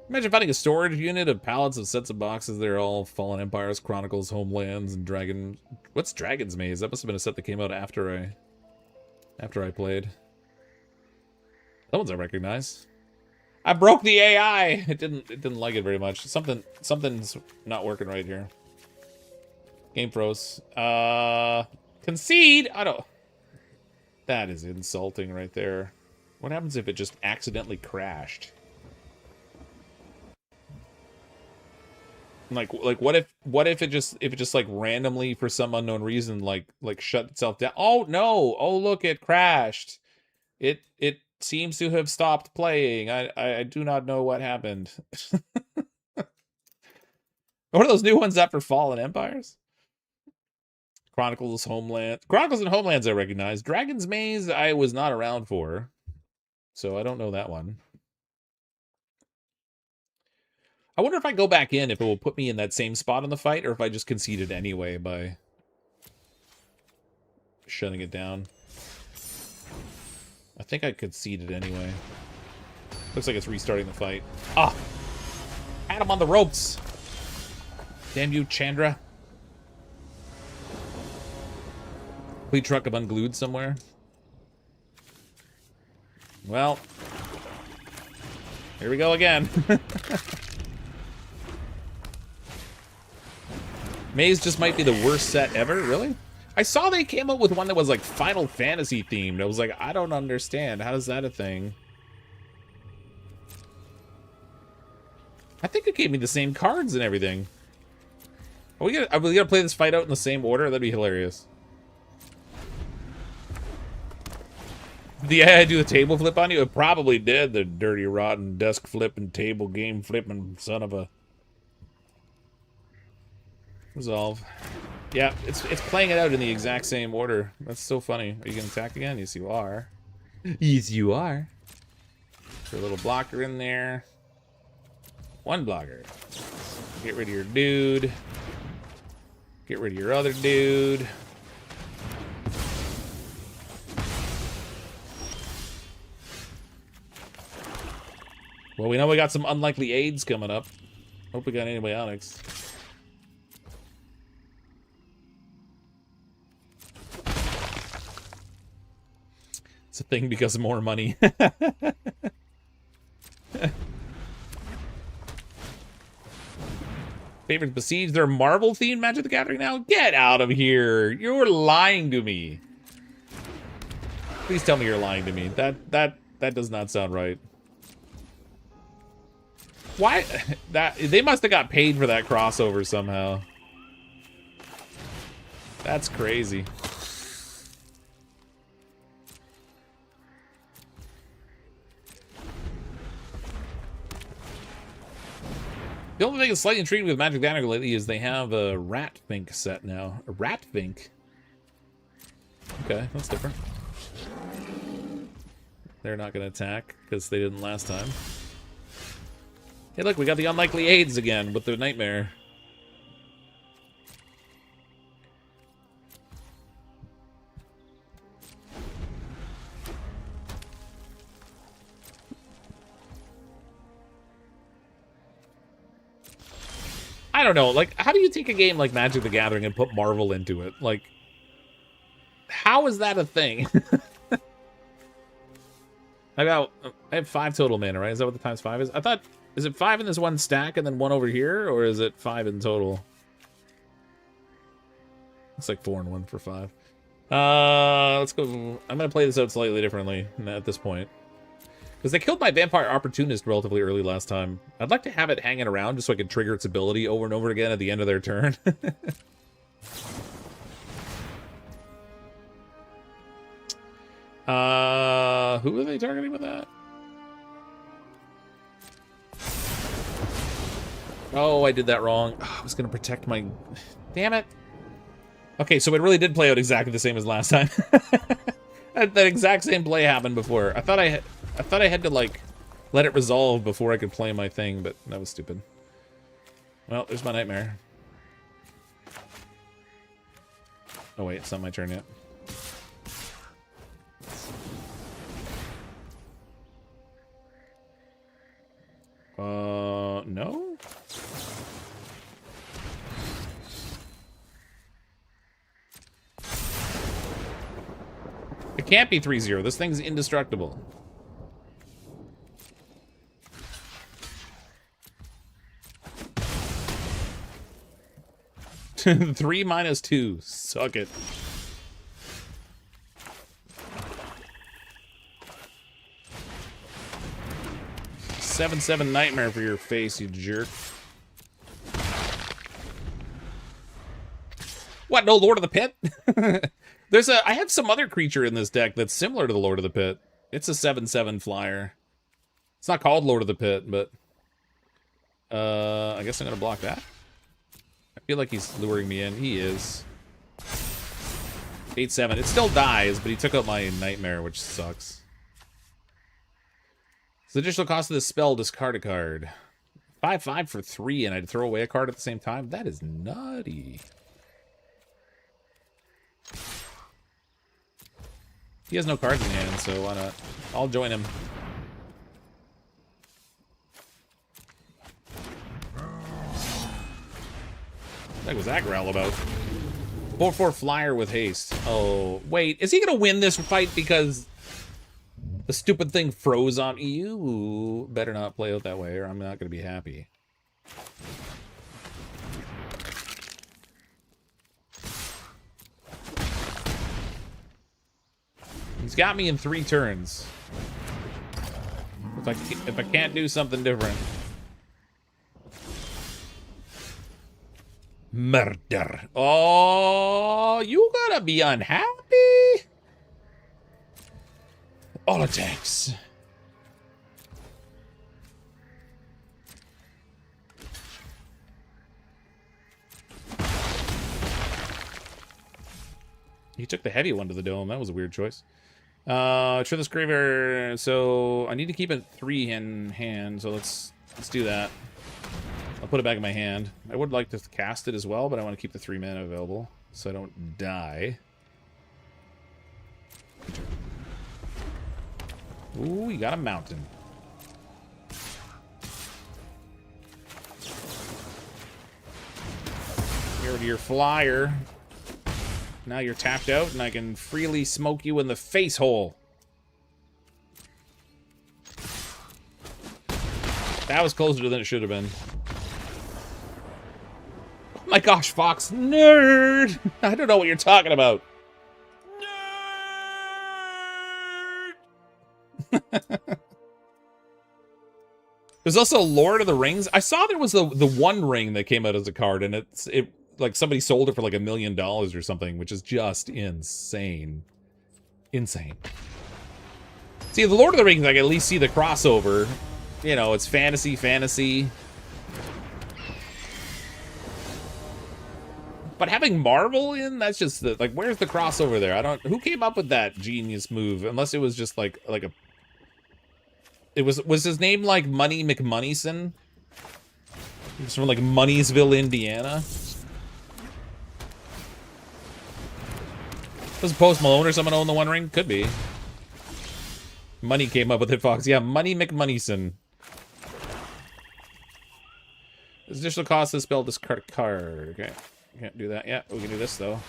Imagine finding a storage unit of pallets of sets of boxes. They're all Fallen Empires, Chronicles, Homelands, and Dragon... What's Dragon's Maze? That must have been a set that came out after I played. That one's I recognize. I broke the AI! It didn't like it very much. Something's not working right here. Game froze. Concede! I don't... That is insulting right there. What happens if it just accidentally crashed? Like what if it just like randomly for some unknown reason like shut itself down? Oh no! Oh look, it crashed. It seems to have stopped playing. I do not know what happened. What are those new ones after Fallen Empires? Chronicles, Homeland. Chronicles and Homelands I recognize. Dragon's Maze I was not around for. So I don't know that one. I wonder if I go back in, if it will put me in that same spot in the fight, or if I just conceded anyway by shutting it down. I think I conceded anyway. Looks like it's restarting the fight. Ah! Had him on the ropes! Damn you, Chandra. Complete truck of unglued somewhere. Well. Here we go again. Maze just might be the worst set ever, really? I saw they came up with one that was like Final Fantasy themed. I was like, I don't understand. How is that a thing? I think it gave me the same cards and everything. Are we gonna play this fight out in the same order? That'd be hilarious. Did the AI do the table flip on you? It probably did, the dirty, rotten, desk flipping, table game flipping son of a... Resolve. Yeah, it's playing it out in the exact same order. That's so funny. Are you gonna attack again? Yes, you are. Yes, you are. Put a little blocker in there. 1 blocker. Get rid of your dude. Get rid of your other dude. Well, we know we got some unlikely aids coming up. Hope we got antibiotics. It's a thing because of more money. Favorite Besiege? They're Marvel-themed Magic the Gathering now? Get out of here! You're lying to me. Please tell me you're lying to me. That does not sound right. Why? They must have got paid for that crossover somehow. That's crazy. The only thing that's slightly intriguing with Magic the Gathering lately is they have a Rat Fink set now. A Rat Fink? Okay, that's different. They're not going to attack because they didn't last time. Hey, look, we got the unlikely aids again with the nightmare. I don't know, like, how do you take a game like Magic the Gathering and put Marvel into it? Like, how is that a thing? I have 5 total mana, right? Is that what the times 5 is? I thought, is it 5 in this one stack and then 1 over here, or is it 5 in total? Looks like 4 and 1 for 5. Let's go. I'm gonna play this out slightly differently at this point. Because they killed my Vampire Opportunist relatively early last time. I'd like to have it hanging around just so I can trigger its ability over and over again at the end of their turn. Who are they targeting with that? Oh, I did that wrong. Oh, I was going to protect my... Damn it. Okay, so it really did play out exactly the same as last time. That exact same play happened before. I thought I had to, like, let it resolve before I could play my thing, but that was stupid. Well, there's my nightmare. Oh, wait, it's not my turn yet. No? It can't be 3-0. This thing's indestructible. Three minus 2. Suck it. Seven nightmare for your face, you jerk. What? No Lord of the Pit? I have some other creature in this deck that's similar to the Lord of the Pit. It's a 7/7 flyer. It's not called Lord of the Pit, but I guess I'm gonna block that. I feel like he's luring me in. He is. 8/7. It still dies, but he took out my nightmare, which sucks. So the additional cost of this spell, discard a card. 5/5 for 3, and I'd throw away a card at the same time? That is nutty. He has no cards in hand, so why not? I'll join him. What was that growl about? 4/4 flyer with haste. Oh, wait. Is he going to win this fight because the stupid thing froze on you? Better not play out that way or I'm not going to be happy. He's got me in 3 turns. If I can't do something different. Murder. Oh, you gotta be unhappy. All attacks. He took the heavy one to the dome. That was a weird choice. This Graver. So I need to keep it 3 in hand. So let's do that. I'll put it back in my hand. I would like to cast it as well, but I want to keep the 3 mana available so I don't die. Ooh, we got a mountain. Here to your flyer. Now you're tapped out, and I can freely smoke you in the face hole. That was closer than it should have been. Oh my gosh, Fox. Nerd! I don't know what you're talking about. Nerd! There's also Lord of the Rings. I saw there was the One Ring that came out as a card, and it like somebody sold it for like $1 million or something, which is just insane. Insane. See, the Lord of the Rings, I can at least see the crossover. You know, it's fantasy. But having Marvel in, that's just the, like, where's the crossover there? I don't, who came up with that genius move? Unless it was just like a, it was his name like Money McMoneyson? He was from like Moneysville, Indiana. Was it Post Malone or someone own the One Ring? Could be. Money came up with it, Fox. Yeah, Money McMoneyson. This additional cost to spell discard card. Okay. Can't do that yet. We can do this, though.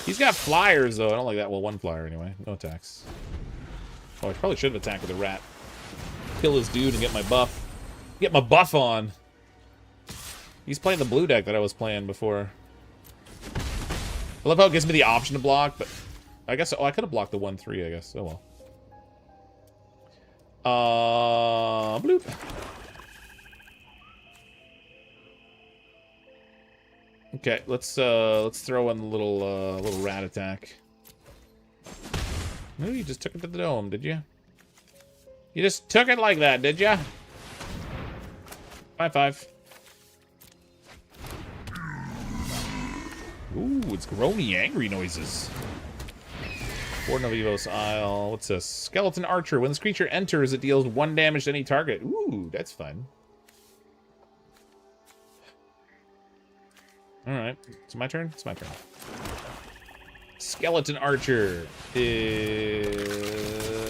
He's got flyers, though. I don't like that. Well, one flyer, anyway. No attacks. Oh, I probably should have attacked with a rat. Kill this dude and get my buff. Get my buff on. He's playing the blue deck that I was playing before. I love how it gives me the option to block, but I guess, oh, I could have blocked the 1-3, I guess. Oh, well. Bloop. Okay, let's throw in the little rat attack. No, you just took it to the dome, did you? You just took it like that, did ya? 5-5. Ooh, it's groany, angry noises. Warden of Evos Isle. What's this? Skeleton Archer. When this creature enters, it deals 1 damage to any target. Ooh, that's fun. Alright. It's my turn? It's my turn. Skeleton Archer.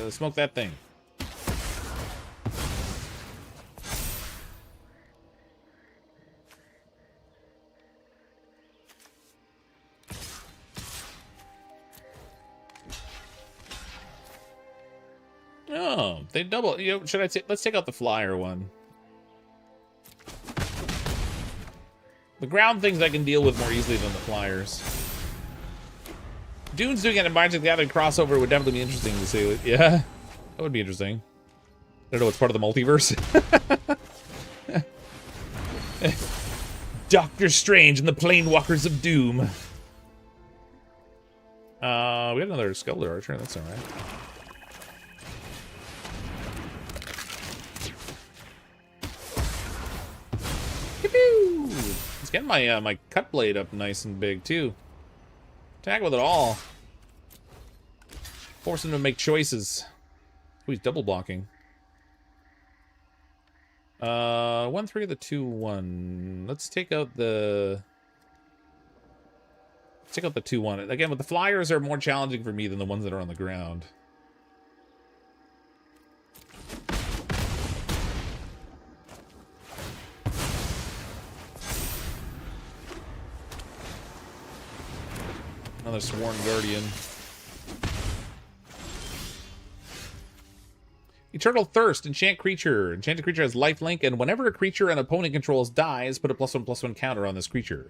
Smoke that thing. Oh, they double. You know, should I let's take out the flyer one. The ground things I can deal with more easily than the flyers. Dunes doing it in Magic the Gathering crossover would definitely be interesting to see. Yeah, that would be interesting. I don't know, it's part of the multiverse. Doctor Strange and the Planewalkers of Doom. We got another Skeleton Archer, that's alright. It's getting my my cut blade up nice and big too. Attack with it all. Force him to make choices. Ooh, he's double blocking. 1-3 of the 2-1. Let's take out the. Let's take out the 2-1. Again, with the flyers are more challenging for me than the ones that are on the ground. Another Sworn Guardian. Eternal Thirst. Enchant creature. Enchanted creature has lifelink, and whenever a creature an opponent controls dies, put a +1/+1 counter on this creature.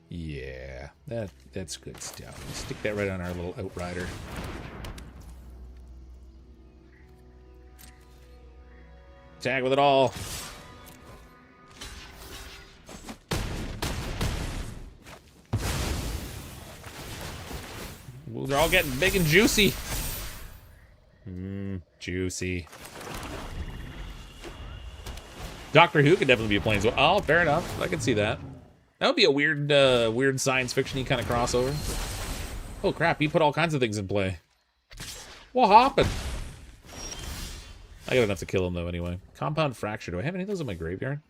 Yeah, that's good stuff. Let's stick that right on our little Outrider. Tag with it all. Ooh, they're all getting big and juicy. Juicy. Doctor Who could definitely be a planeswalker. Oh, fair enough. I can see that. That would be a weird, weird science fiction-y kind of crossover. Oh crap! He put all kinds of things in play. What happened? I got enough to kill him though, anyway. Compound Fracture. Do I have any of those in my graveyard?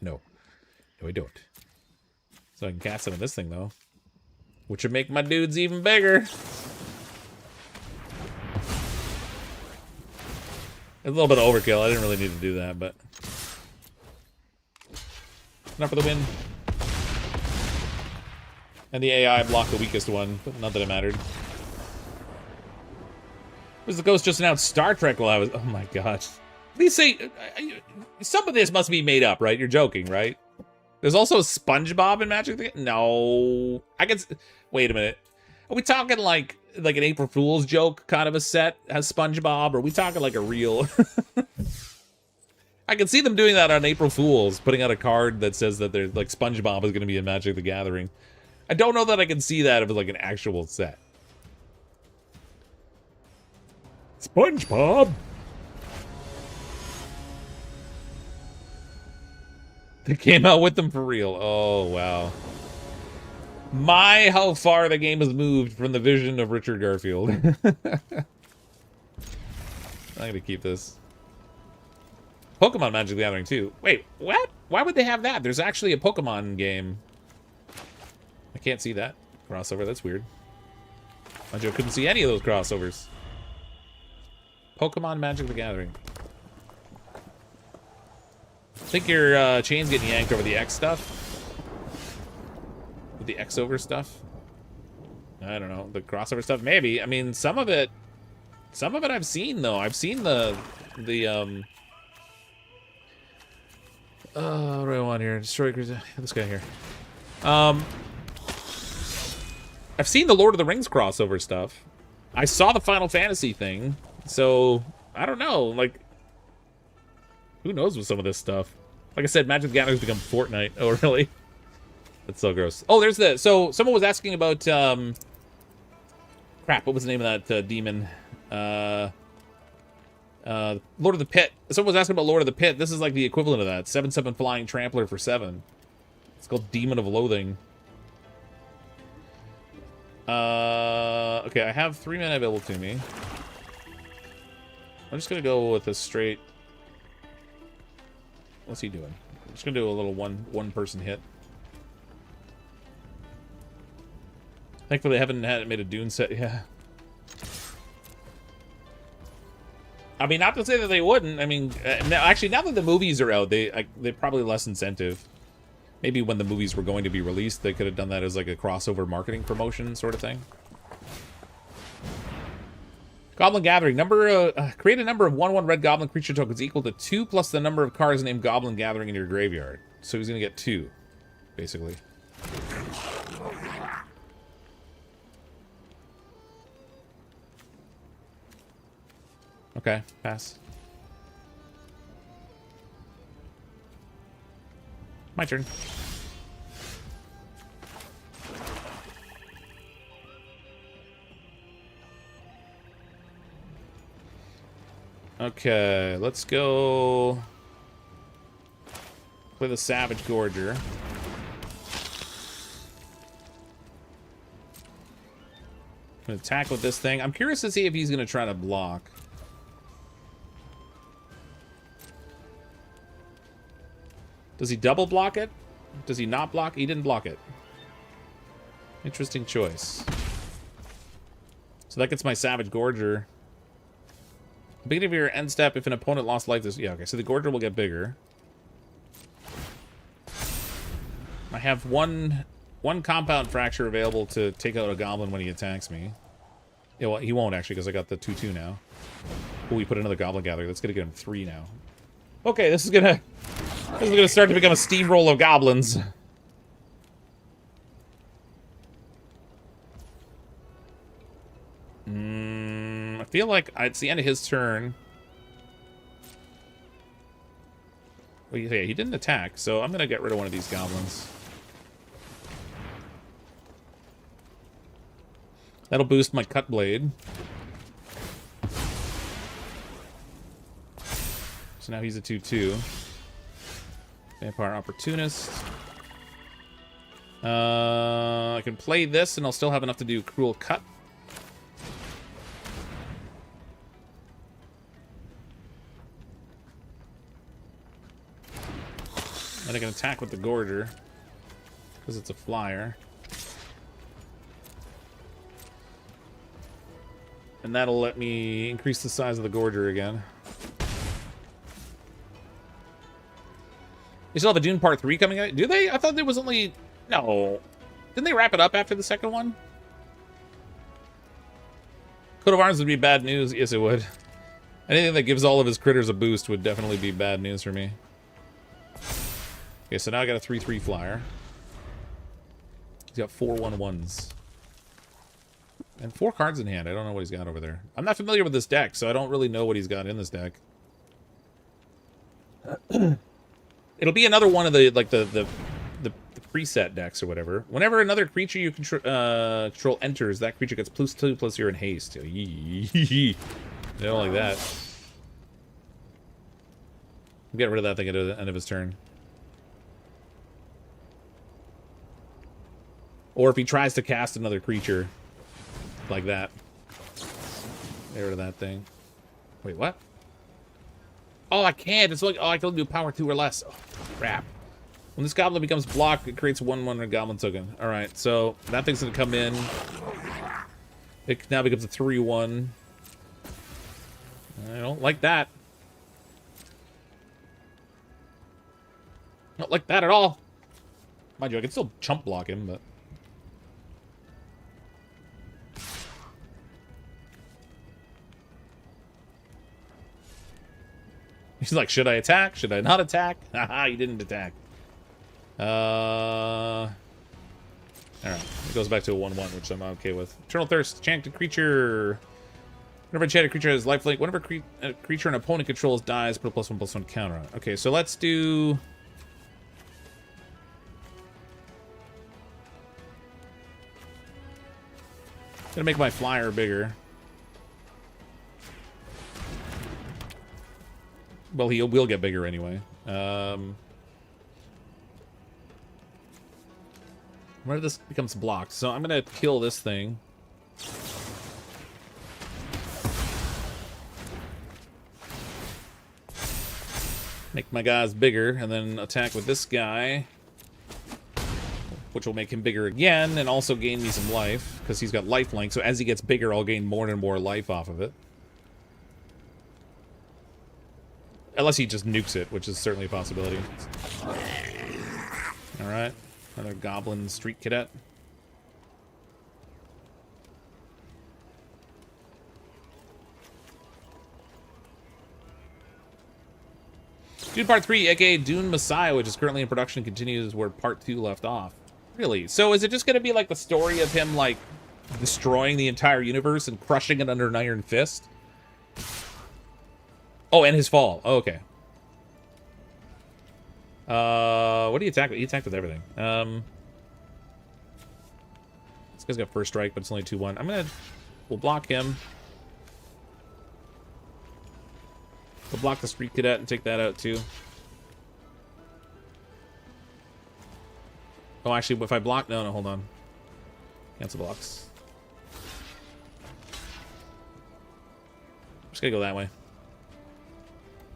No, I don't. So I can cast it on this thing though. Which would make my dudes even bigger. It's a little bit of overkill. I didn't really need to do that, but... Enough for the win. And the AI blocked the weakest one, but not that it mattered. Was the Ghost just announced Star Trek while I was... Oh my gosh. Please say... Some of this must be made up, right? You're joking, right? There's also SpongeBob in Magic. No. I can... Wait a minute. Are we talking like an April Fool's joke kind of a set has SpongeBob? Or are we talking like a real... I can see them doing that on April Fool's, putting out a card that says that they're like SpongeBob is going to be in Magic the Gathering. I don't know that I can see that if it's like an actual set. SpongeBob! They came out with them for real. Oh, wow. My, how far the game has moved from the vision of Richard Garfield. I'm gonna keep this. Pokemon Magic the Gathering, too. Wait, what? Why would they have that? There's actually a Pokemon game. I can't see that crossover. That's weird. Mind you, I couldn't see any of those crossovers. Pokemon Magic the Gathering. I think your chain's getting yanked over the X stuff. With the X over stuff. I don't know. The crossover stuff, maybe. I mean, some of it I've seen, though. I've seen the what do I want here? Destroy this guy here. I've seen the Lord of the Rings crossover stuff. I saw the Final Fantasy thing, so I don't know. Like, who knows with some of this stuff? Like I said, Magic the Gathering's become Fortnite. Oh, really? That's so gross. Oh, there's the... So, someone was asking about, crap, what was the name of that demon? Lord of the Pit. Someone was asking about Lord of the Pit. This is like the equivalent of that. 7/7 Flying Trampler for 7. It's called Demon of Loathing. Okay, I have 3 mana available to me. I'm just gonna go with a straight... What's he doing? I'm just gonna do a little one-person hit. Thankfully, I haven't made a Dune set. Yeah. I mean, not to say that they wouldn't. I mean, actually, now that the movies are out, they're probably less incentive. Maybe when the movies were going to be released, they could have done that as like a crossover marketing promotion sort of thing. Goblin Gathering. Create a number of 1/1 red goblin creature tokens equal to 2 plus the number of cards named Goblin Gathering in your graveyard. So he's going to get 2, basically. Okay, pass. My turn. Okay, let's go play the Savage Gorger. I'm gonna attack with this thing. I'm curious to see if he's gonna try to block. Does he double block it? Does he not block? He didn't block it. Interesting choice. So that gets my Savage Gorger. Beginning of your end step, if an opponent lost life, this... Yeah, okay, so the Gorger will get bigger. I have one compound fracture available to take out a goblin when he attacks me. Yeah, well, he won't, actually, because I got the 2/2 now. Oh, we put another Goblin Gatherer. That's going to get him 3 now. Okay, this is gonna start to become a steamroll of goblins. I feel like it's the end of his turn. Well, yeah, he didn't attack, so I'm gonna get rid of one of these goblins. That'll boost my Cut Blade. So now he's a 2/2. Vampire Opportunist. I can play this and I'll still have enough to do Cruel Cut. And I can attack with the Gorger because it's a flyer. And that'll let me increase the size of the Gorger again. They still have a Dune Part 3 coming out? Do they? I thought there was only... No. Didn't they wrap it up after the second one? Coat of Arms would be bad news. Yes, it would. Anything that gives all of his critters a boost would definitely be bad news for me. Okay, so now I got a 3/3 flyer. He's got 4 1/1s. And 4 cards in hand. I don't know what he's got over there. I'm not familiar with this deck, so I don't really know what he's got in this deck. It'll be another one of the preset decks or whatever. Whenever another creature you control enters, that creature gets +2/+0 in haste. I don't like that. I'm getting rid of that thing at the end of his turn. Or if he tries to cast another creature like that. Get rid of that thing. Wait, what? Oh, I can't. It's like, oh, I can only do power 2 or less. Oh, crap. When this goblin becomes blocked, it creates 1/1 goblin token. All right, so that thing's gonna come in. It now becomes a 3/1. I don't like that. Not like that at all. Mind you, I can still chump block him, but... He's like, should I attack? Should I not attack? Haha, you didn't attack. Alright. It goes back to a 1/1, which I'm okay with. Eternal Thirst. Enchanted creature. Whenever enchanted creature has lifelink, whenever a creature an opponent controls dies, put a +1/+1 counter on it. Okay, so let's do... Gonna make my flyer bigger. Well, he will get bigger anyway. Whenever this becomes blocked, so I'm gonna kill this thing. Make my guys bigger, and then attack with this guy, which will make him bigger again, and also gain me some life, because he's got lifelink, so as he gets bigger, I'll gain more and more life off of it. Unless he just nukes it, which is certainly a possibility. Alright, another goblin street cadet. Dune Part 3, aka Dune Messiah, which is currently in production, continues where Part 2 left off. Really? So is it just going to be like the story of him, like, destroying the entire universe and crushing it under an iron fist? Oh, and his fall. Oh, okay. What do you attack with? He attacked with everything. This guy's got first strike, but it's only 2/1. We'll block him. We'll block the street cadet and take that out too. Oh, actually, if I block... No, hold on. Cancel blocks. I'm just gonna go that way.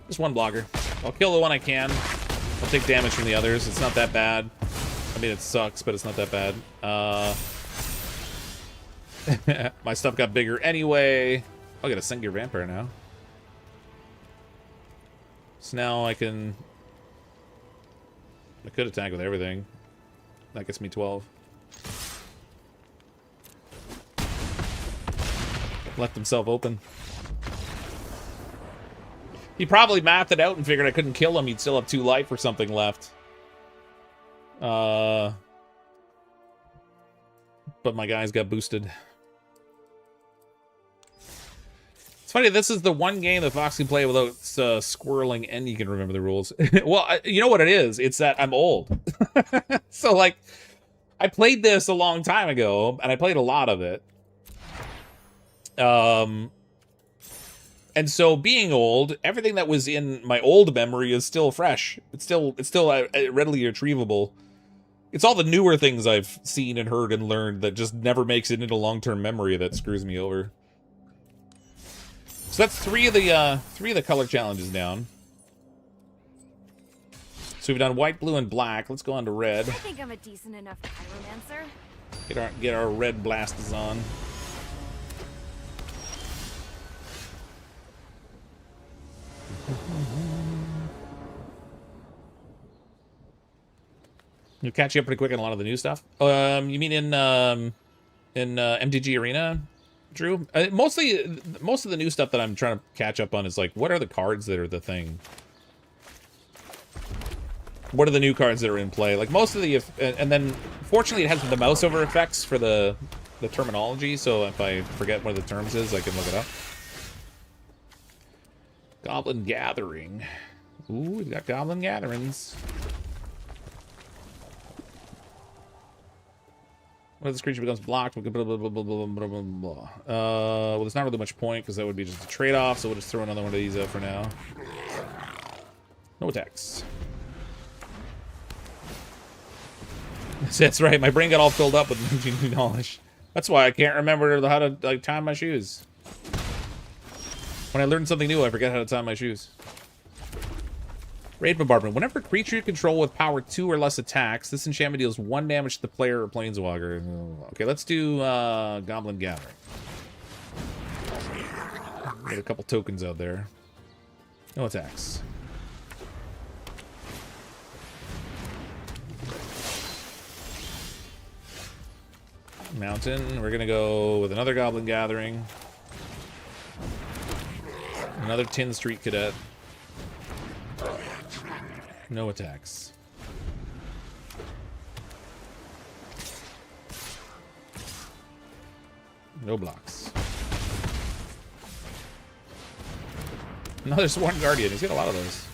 Just one blocker. I'll kill the one I can. I'll take damage from the others. It's not that bad. I mean, it sucks, but it's not that bad. My stuff got bigger anyway. I'll get a Sengir Vampire now. So now I can... I could attack with everything. That gets me 12. Left himself open. He probably mathed it out and figured I couldn't kill him. He'd still have 2 life or something left. But my guys got boosted. It's funny, this is the one game that Fox can play without squirreling and you can remember the rules. Well, you know what it is? It's that I'm old. So, like, I played this a long time ago, and I played a lot of it. And so, being old, everything that was in my old memory is still fresh. It's still readily retrievable. It's all the newer things I've seen and heard and learned that just never makes it into long-term memory that screws me over. So that's three of the color challenges down. So we've done white, blue, and black. Let's go on to red. I think I'm a decent enough pyromancer. Get our red blasters on. You'll catch you up pretty quick on a lot of the new stuff. You mean in MTG Arena, Drew? Most of the new stuff that I'm trying to catch up on is like, what are the cards that are the thing? What are the new cards that are in play? Like most of the, and then fortunately it has the mouse over effects for the terminology. So if I forget what the terms is, I can look it up. Goblin Gathering. Ooh, we got Goblin Gatherings. When this creature becomes blocked, blah, blah, blah, blah, blah, blah, blah, blah. Well, there's not really much point because that would be just a trade-off, so we'll just throw another one of these out for now. No attacks. That's right. My brain got all filled up with MTG knowledge. That's why I can't remember how to like tie my shoes. When I learn something new, I forget how to tie my shoes. Raid Bombardment. Whenever a creature you control with power 2 or less attacks, this enchantment deals 1 damage to the player or planeswalker. Okay, let's do Goblin Gathering. Get a couple tokens out there. No attacks. Mountain. We're gonna go with another Goblin Gathering. Another Tin Street Cadet. No attacks. No blocks. Another Sworn Guardian. He's got a lot of those.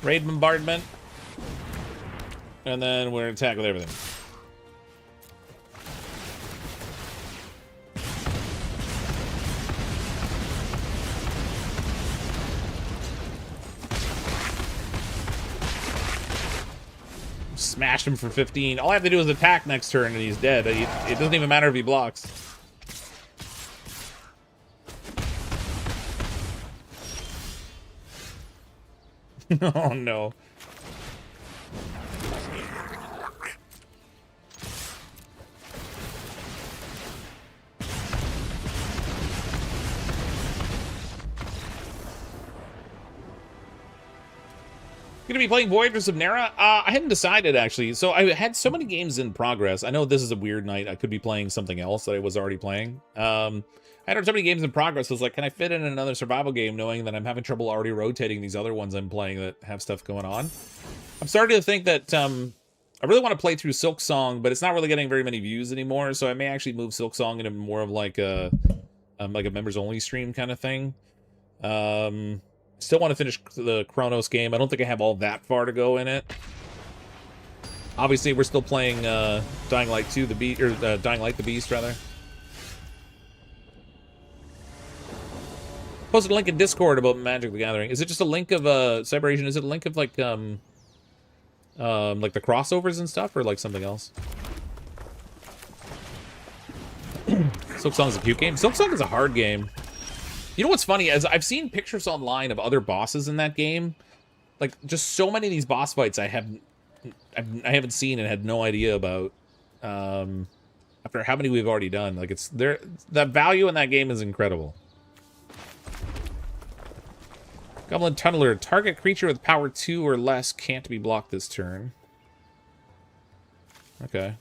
Raid Bombardment. And then we're gonna attack with everything. Smash him for 15. All I have to do is attack next turn and he's dead. It doesn't even matter if he blocks. Oh no. Gonna be playing Voyagers of Nera? I hadn't decided, actually. So I had so many games in progress. I know this is a weird night. I could be playing something else that I was already playing. I had so many games in progress. I was like, can I fit in another survival game knowing that I'm having trouble already rotating these other ones I'm playing that have stuff going on? I'm starting to think that I really want to play through Silk Song, but it's not really getting very many views anymore. So I may actually move Silk Song into more of like a members-only stream kind of thing. Still want to finish the Chronos game. I don't think I have all that far to go in it. Obviously, we're still playing Dying Light 2, Dying Light the Beast, rather. Posted a link in Discord about Magic the Gathering. Is it just a link of Cyberation? Is it a link of like the crossovers and stuff, or like something else? Silk Song is a cute game. Silk Song is a hard game. You know what's funny is I've seen pictures online of other bosses in that game. Like, just so many of these boss fights I haven't seen and had no idea about. After how many we've already done, like the value in that game is incredible. Goblin Tunneler. Target creature with power 2 or less can't be blocked this turn. Okay.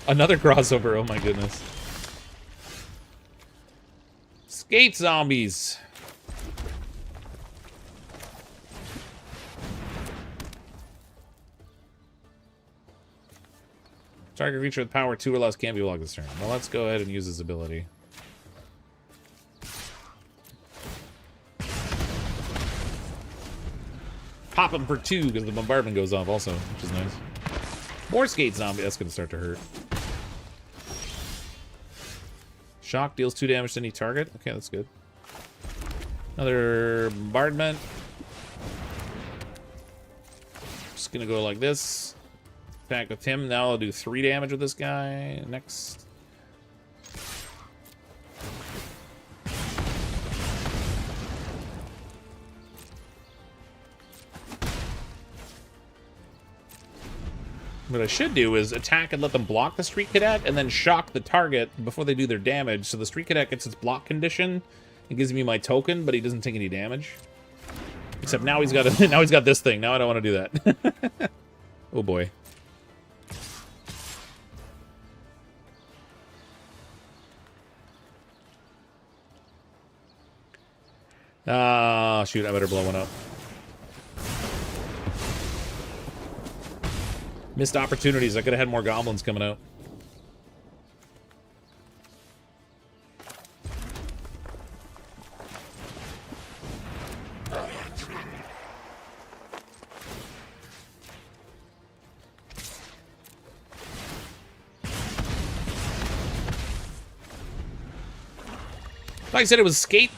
Another crossover, oh my goodness. Skate zombies. Target creature with power 2 or less can't be blocked this turn. Well, let's go ahead and use his ability. Pop him for 2 because the bombardment goes off also, which is nice. More skate zombie. That's going to start to hurt. Shock deals 2 damage to any target. Okay, that's good. Another bombardment. Just going to go like this. Attack with him. Now I'll do 3 damage with this guy. Next. What I should do is attack and let them block the Street Cadet, and then shock the target before they do their damage. So the Street Cadet gets its block condition and gives me my token, but he doesn't take any damage. Except now he's got now he's got this thing. Now I don't want to do that. Oh boy. Ah, shoot! I better blow one up. Missed opportunities. I could have had more goblins coming out. Like I said, it was skate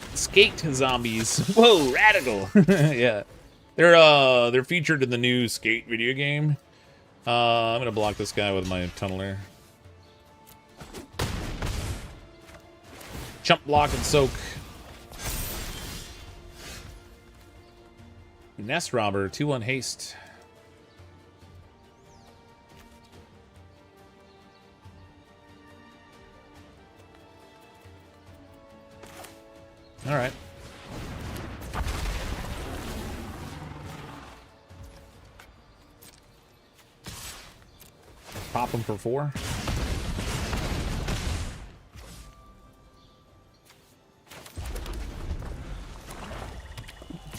zombies. Whoa, radical. Yeah. They're featured in the new Skate video game. I'm gonna block this guy with my tunneler. Chump block and soak. Nest robber, 2/1 haste. All right. Pop him for 4.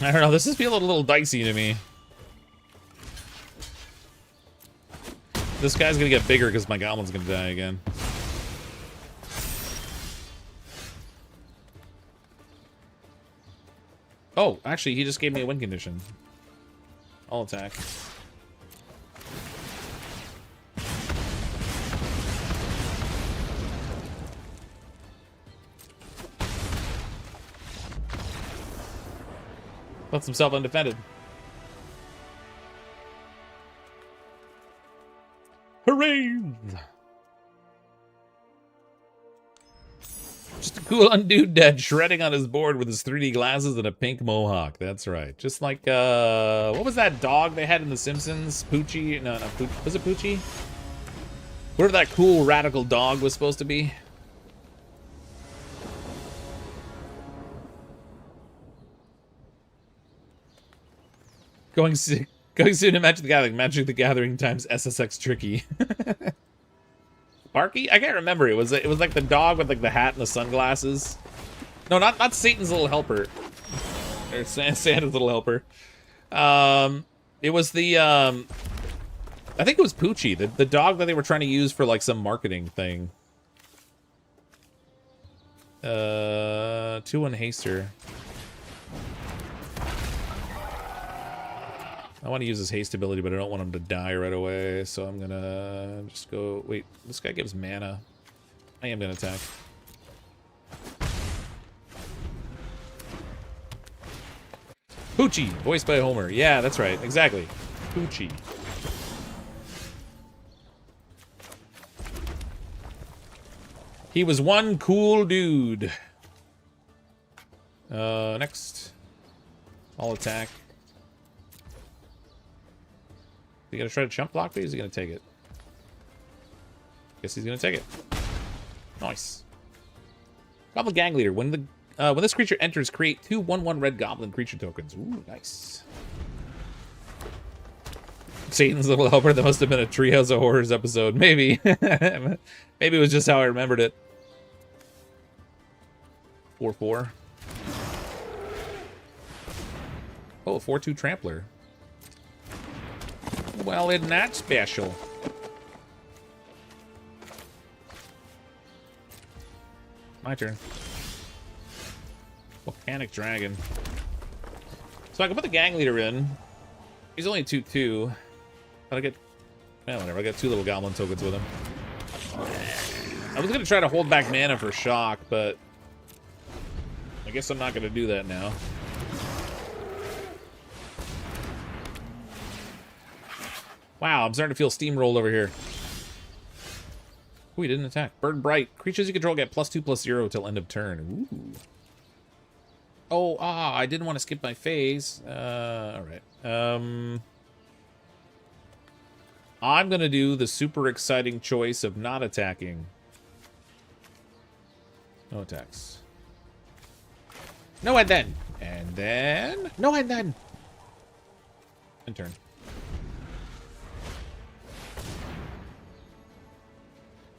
I don't know, this is feeling a little dicey to me. This guy's gonna get bigger because my goblin's gonna die again. Oh, actually, he just gave me a win condition. I'll attack. Lets himself undefended. Hooray! Just a cool undude dead shredding on his board with his 3D glasses and a pink mohawk. That's right. Just like, what was that dog they had in The Simpsons? Poochie? No, not Poochie. Was it Poochie? Whatever that cool radical dog was supposed to be. Going soon to Magic the Gathering. Magic the Gathering times SSX Tricky. Barky? I can't remember. It was like the dog with like the hat and the sunglasses. No, not Satan's little helper. Or Santa's little helper. It was the I think it was Poochie, the dog that they were trying to use for like some marketing thing. 2/1 haster. I want to use his haste ability, but I don't want him to die right away, so I'm gonna just go... Wait, this guy gives mana. I am gonna attack. Poochie, voiced by Homer. Yeah, that's right, exactly. Poochie. He was one cool dude. Next. I'll attack. Is he gonna try to chump block me? Or is he gonna take it? Guess he's gonna take it. Nice. Goblin Gang Leader. When this creature enters, create 2 1/1 red goblin creature tokens. Ooh, nice. Satan's little helper. That must have been a Treehouse of Horrors episode. Maybe. Maybe it was just how I remembered it. 4/4. Oh, 4/2 Trampler. Well, isn't that special? My turn. Volcanic Dragon. So I can put the Gang Leader in. He's only 2/2. But I get... Well, whatever. I got 2 little goblin tokens with him. I was going to try to hold back mana for shock, but... I guess I'm not going to do that now. Wow, I'm starting to feel steamrolled over here. Ooh, he didn't attack. Bird Bright. Creatures you control get +2/+0 till end of turn. Ooh. Oh, I didn't want to skip my phase. Alright. I'm going to do the super exciting choice of not attacking. No attacks. No, and then. And then. No, and then. End turn.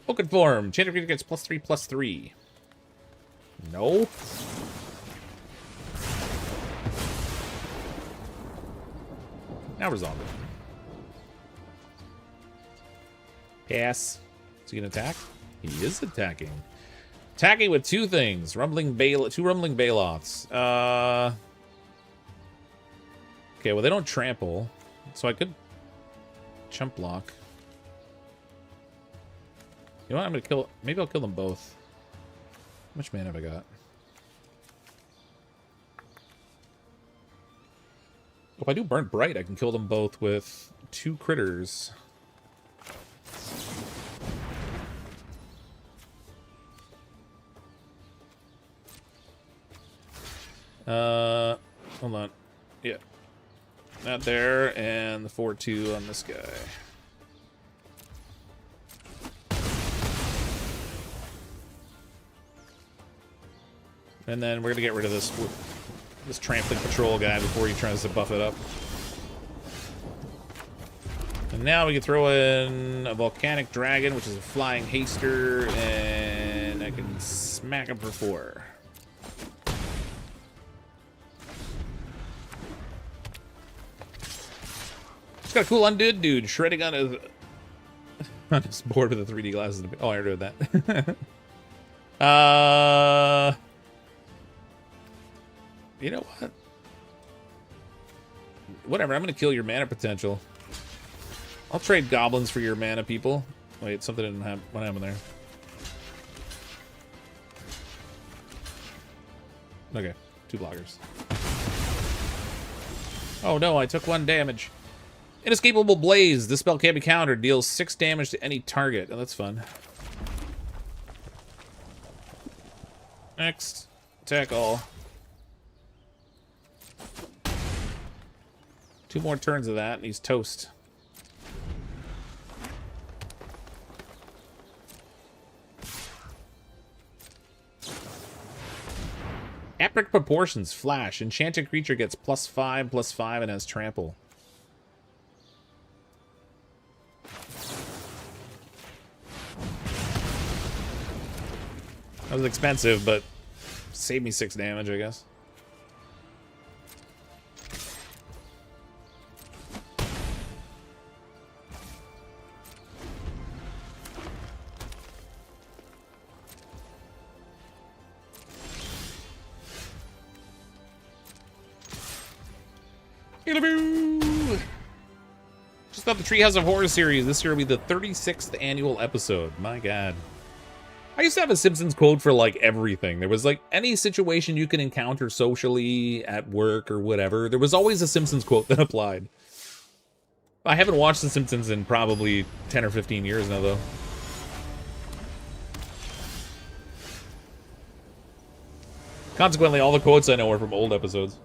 Oaken form. Chain of creature gets +3/+3. No. Now resolve it. Pass. Is he gonna attack? He is attacking. Attacking with 2 things. 2 rumbling Baloths. Okay, well they don't trample. So I could chump block. You know what? I'm gonna kill... Maybe I'll kill them both. How much mana have I got? If I do Burnt Bright, I can kill them both with 2 critters. Hold on. Yeah. That there, and the 4/2 on this guy. And then we're gonna get rid of this trampling patrol guy before he tries to buff it up. And now we can throw in a volcanic dragon, which is a flying haster, and I can smack him for 4. It's got a cool undead dude shredding on his board with the 3D glasses. Oh, I already read that. You know what? Whatever, I'm gonna kill your mana potential. I'll trade goblins for your mana, people. Wait, something didn't happen. What happened there? Okay, 2 blockers. Oh no, I took 1 damage. Inescapable Blaze. This spell can't be countered. Deals 6 damage to any target. Oh, that's fun. Next. Attack all. 2 more turns of that, and he's toast. Epic Proportions. Flash. Enchanted creature gets +5/+5 and has trample. That was expensive, but saved me 6 damage, I guess. Just thought the Treehouse of Horror series. This year will be the 36th annual episode. My God. I used to have a Simpsons quote for, like, everything. There was, like, any situation you can encounter socially, at work, or whatever. There was always a Simpsons quote that applied. I haven't watched The Simpsons in probably 10 or 15 years now, though. Consequently, all the quotes I know are from old episodes.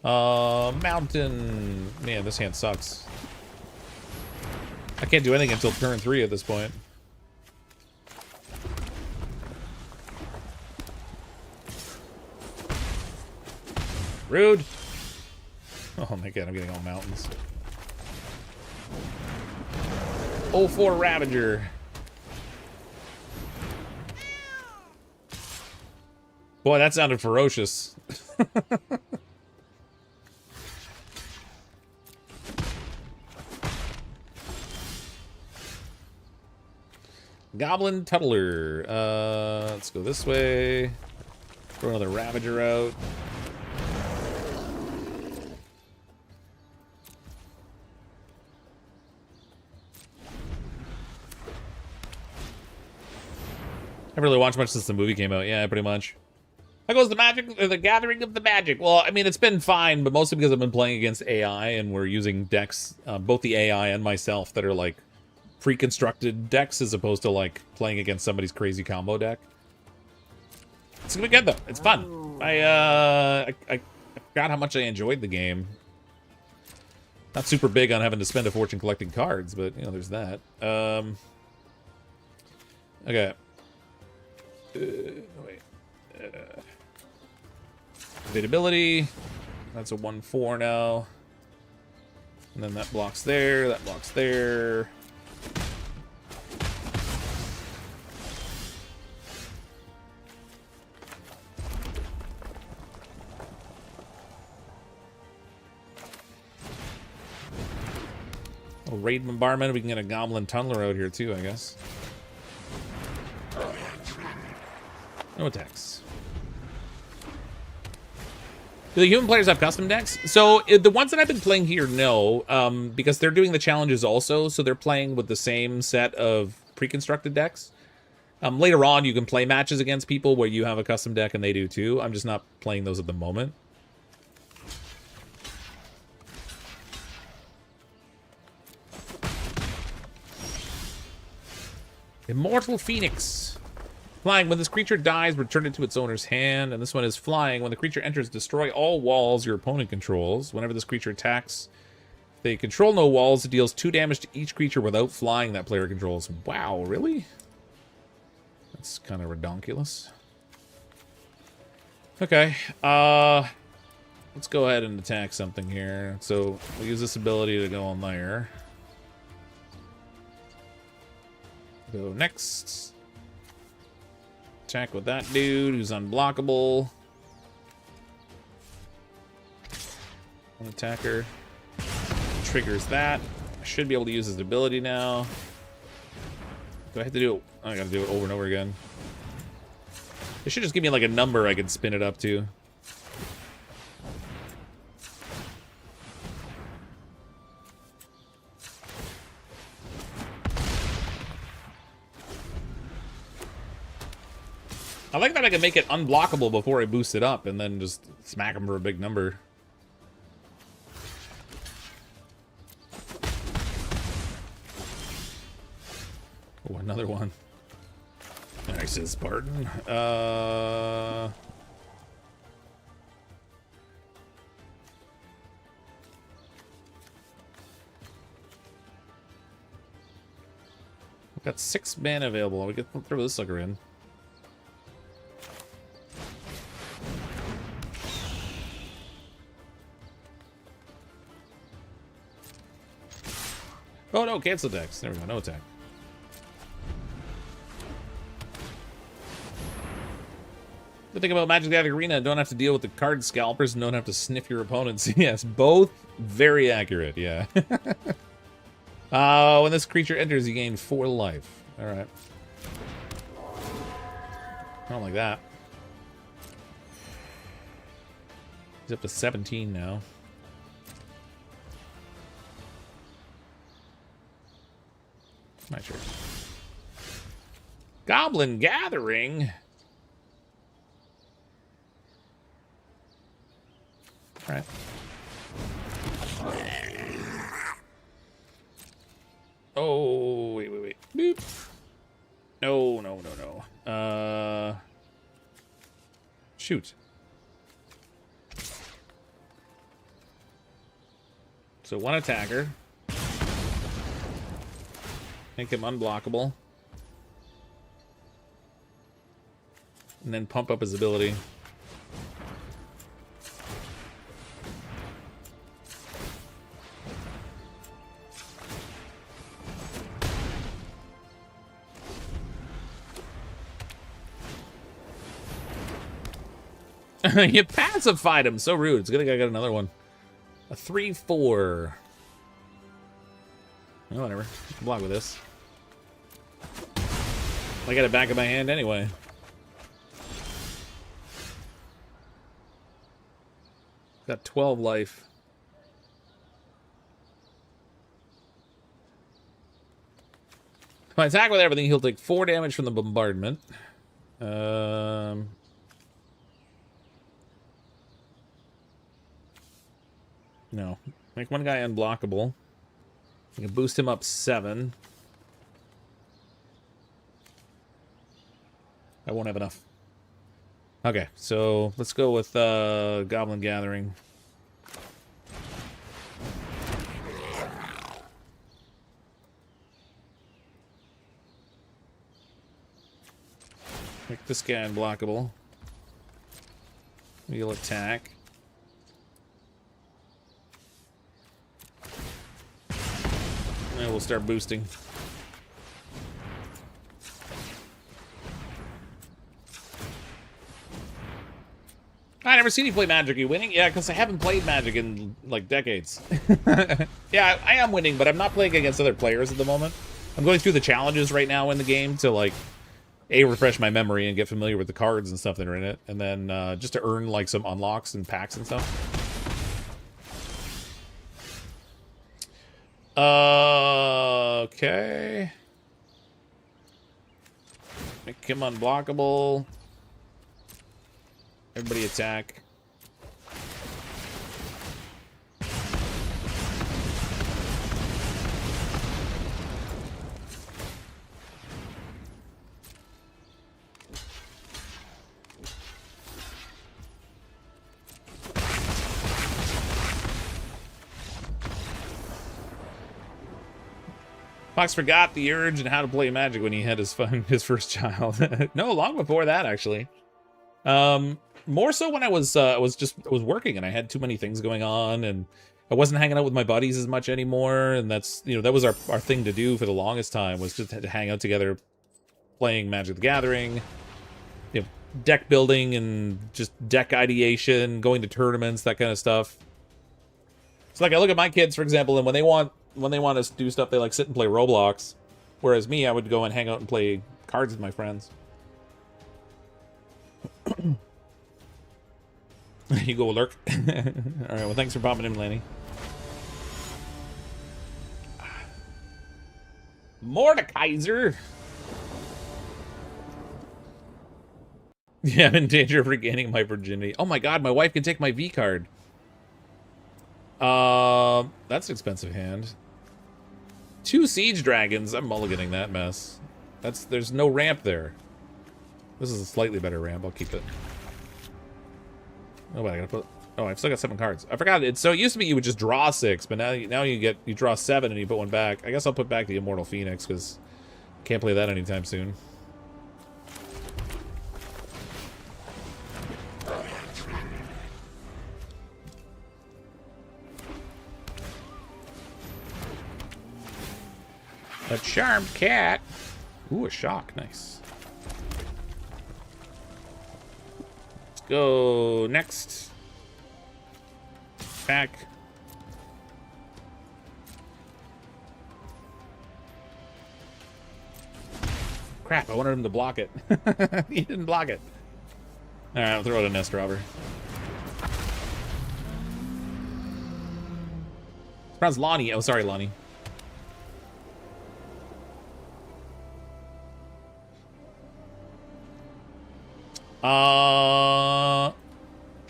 Mountain. Man, this hand sucks. I can't do anything until turn 3 at this point. Rude. Oh my God, I'm getting all mountains. 0-4 Ravager. Boy, that sounded ferocious. Goblin Tuddler. Let's go this way. Throw another Ravager out. I haven't really watched much since the movie came out. Yeah, pretty much. How goes the magic, or the gathering of the magic? Well, I mean, it's been fine, but mostly because I've been playing against AI, and we're using decks, both the AI and myself, that are like pre-constructed decks, as opposed to like playing against somebody's crazy combo deck. It's gonna be good though. It's fun. I forgot how much I enjoyed the game. Not super big on having to spend a fortune collecting cards, but you know, there's that. Okay. Wait. Ability. That's a 1/4 now. And then that blocks there. That blocks there. Oh, raid bombardment. We can get a goblin tunneler out here too, I guess. No attacks. Do the human players have custom decks? So the ones that I've been playing here, no, because they're doing the challenges also, so they're playing with the same set of pre-constructed decks. Later on, you can play matches against people where you have a custom deck and they do too. I'm just not playing those at the moment. Immortal Phoenix. Flying. When this creature dies, return it to its owner's hand. And this one is flying. When the creature enters, destroy all walls your opponent controls. Whenever this creature attacks, if they control no walls, it deals 2 damage to each creature without flying that player controls. Wow, really? That's kind of redonkulous. Okay. Let's go ahead and attack something here. So we'll use this ability to go on there. Go next. Attack with that dude who's unblockable. One attacker. Triggers that. I should be able to use his ability now. Do I have to do it? I gotta do it over and over again. It should just give me like a number I can spin it up to. I like that I can make it unblockable before I boost it up and then just smack him for a big number. Oh, another one. Nice, Spartan. We've got 6 mana available. We can throw this sucker in. Oh no, cancel decks. There we go, no attack. The thing about Magic the Gathering Arena, don't have to deal with the card scalpers and don't have to sniff your opponents. Yes, both very accurate, yeah. When this creature enters, you gain 4 life. Alright. I don't like that. He's up to 17 now. My turn. Goblin Gathering. All right. Oh, wait. Boop. No. Shoot. So 1 attacker. Make him unblockable. And then pump up his ability. You pacified him. So rude. It's good I got another one. A 3/4. Oh, whatever. Block with this. I got it back in my hand anyway. Got 12 life. If I attack with everything, he'll take 4 damage from the bombardment. No. Make one guy unblockable. You can boost him up 7. I won't have enough. Okay, so let's go with Goblin Gathering. Make this guy unblockable. We'll attack. And we'll start boosting. I never seen you play Magic. Are you winning? Yeah, because I haven't played Magic in, like, decades. Yeah, I am winning, but I'm not playing against other players at the moment. I'm going through the challenges right now in the game to, like, refresh my memory and get familiar with the cards and stuff that are in it. And then just to earn, like, some unlocks and packs and stuff. Okay. Make him unblockable. Everybody attack. Fox forgot the urge and how to play Magic when he had his first child. No, long before that, actually. More so when I was working and I had too many things going on and I wasn't hanging out with my buddies as much anymore. And that's, you know, that was our thing to do for the longest time, was just to hang out together, playing Magic the Gathering, you know, deck building and just deck ideation, going to tournaments, that kind of stuff. So like I look at my kids, for example, and when they want us to do stuff, they like sit and play Roblox. Whereas me, I would go and hang out and play cards with my friends. You go lurk. Alright, well thanks for popping in, Lanny. Mordekaiser! Yeah, I'm in danger of regaining my virginity. Oh my god, my wife can take my V card. That's an expensive hand. 2 siege dragons. I'm mulliganing that mess. There's no ramp there. This is a slightly better ramp. I'll keep it. Oh, wait, I gotta put. Oh, I've still got 7 cards. I forgot it. So it used to be you would just draw 6, but now you draw 7 and you put 1 back. I guess I'll put back the Immortal Phoenix because I can't play that anytime soon. A charmed cat. Ooh, a shock. Nice. Let's go next. Back. Crap, I wanted him to block it. He didn't block it. Alright, I'll throw out a nest robber. It's pronounced Lonnie. Oh, sorry, Lonnie.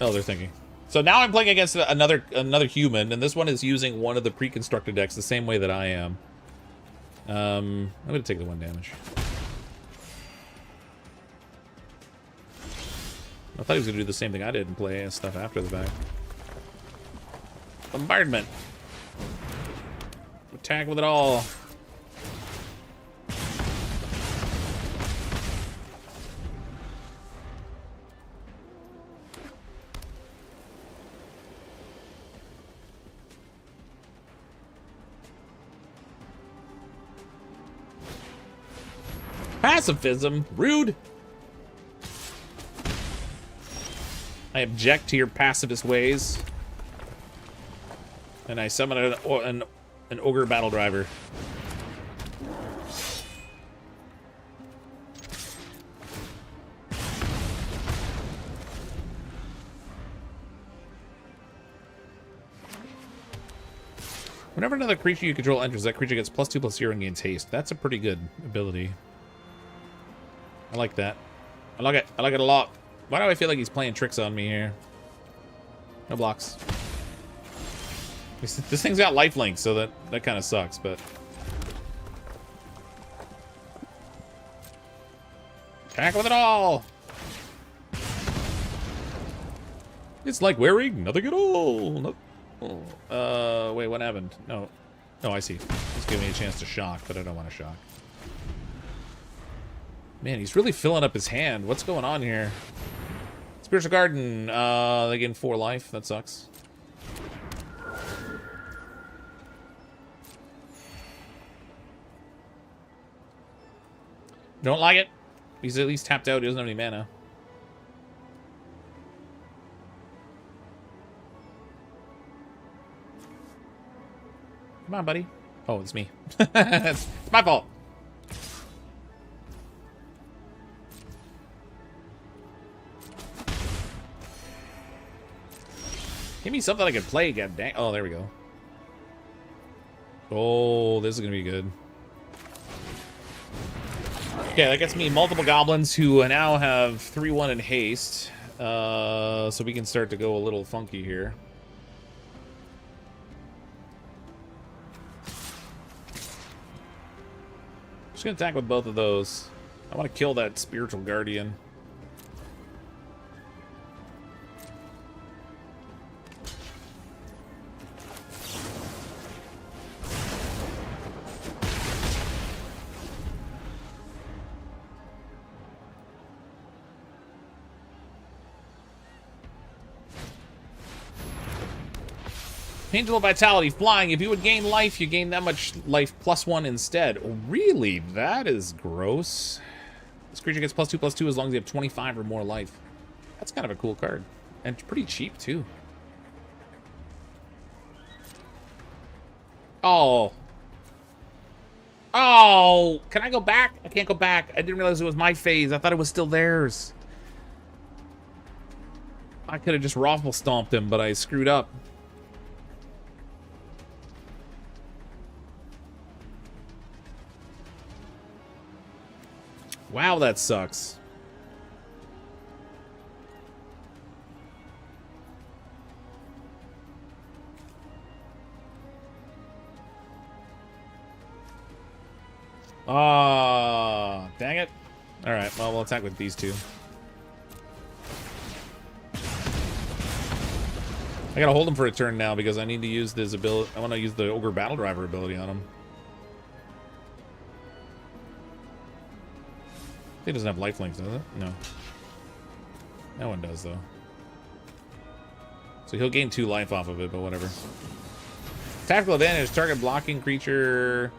Oh, they're thinking. So now I'm playing against another human, and this one is using one of the pre-constructed decks the same way that I am. I'm gonna take the 1 damage. I thought he was gonna do the same thing I did and play stuff after the fact. Bombardment. Attack with it all. Pacifism? Rude. I object to your pacifist ways. And I summon an ogre battle driver. Whenever another creature you control enters, that creature gets +2/+0 and gains haste. That's a pretty good ability. I like that. I like it. I like it a lot. Why do I feel like he's playing tricks on me here? No blocks. This thing's got lifelink, so that kind of sucks, but... Attack with it all! It's like wearing nothing at all! No. Wait, what happened? No. Oh, I see. He's giving me a chance to shock, but I don't want to shock. Man, he's really filling up his hand. What's going on here? Spiritual Garden. They gain 4 life. That sucks. Don't like it. He's at least tapped out. He doesn't have any mana. Come on, buddy. Oh, it's me. It's my fault. Give me something I can play, god dang. Oh, there we go. Oh, this is gonna be good. Okay, that gets me multiple goblins who now have 3/1 in haste. So we can start to go a little funky here. Just gonna attack with both of those. I want to kill that spiritual guardian. Angel of Vitality, flying. If you would gain life, you gain that much life +1 instead. Oh, really? That is gross. This creature gets +2/+2 as long as you have 25 or more life. That's kind of a cool card. And pretty cheap, too. Oh. Oh! Can I go back? I can't go back. I didn't realize it was my phase. I thought it was still theirs. I could have just raffle stomped him, but I screwed up. Wow, that sucks. Ah, dang it. All right, well, we'll attack with these two. I gotta hold him for a turn now because I need to use this ability. I want to use the Ogre Battle Driver ability on him. He doesn't have lifelinks, does it? No. That one does, though. So he'll gain 2 life off of it, but whatever. Tactical advantage, target blocking creature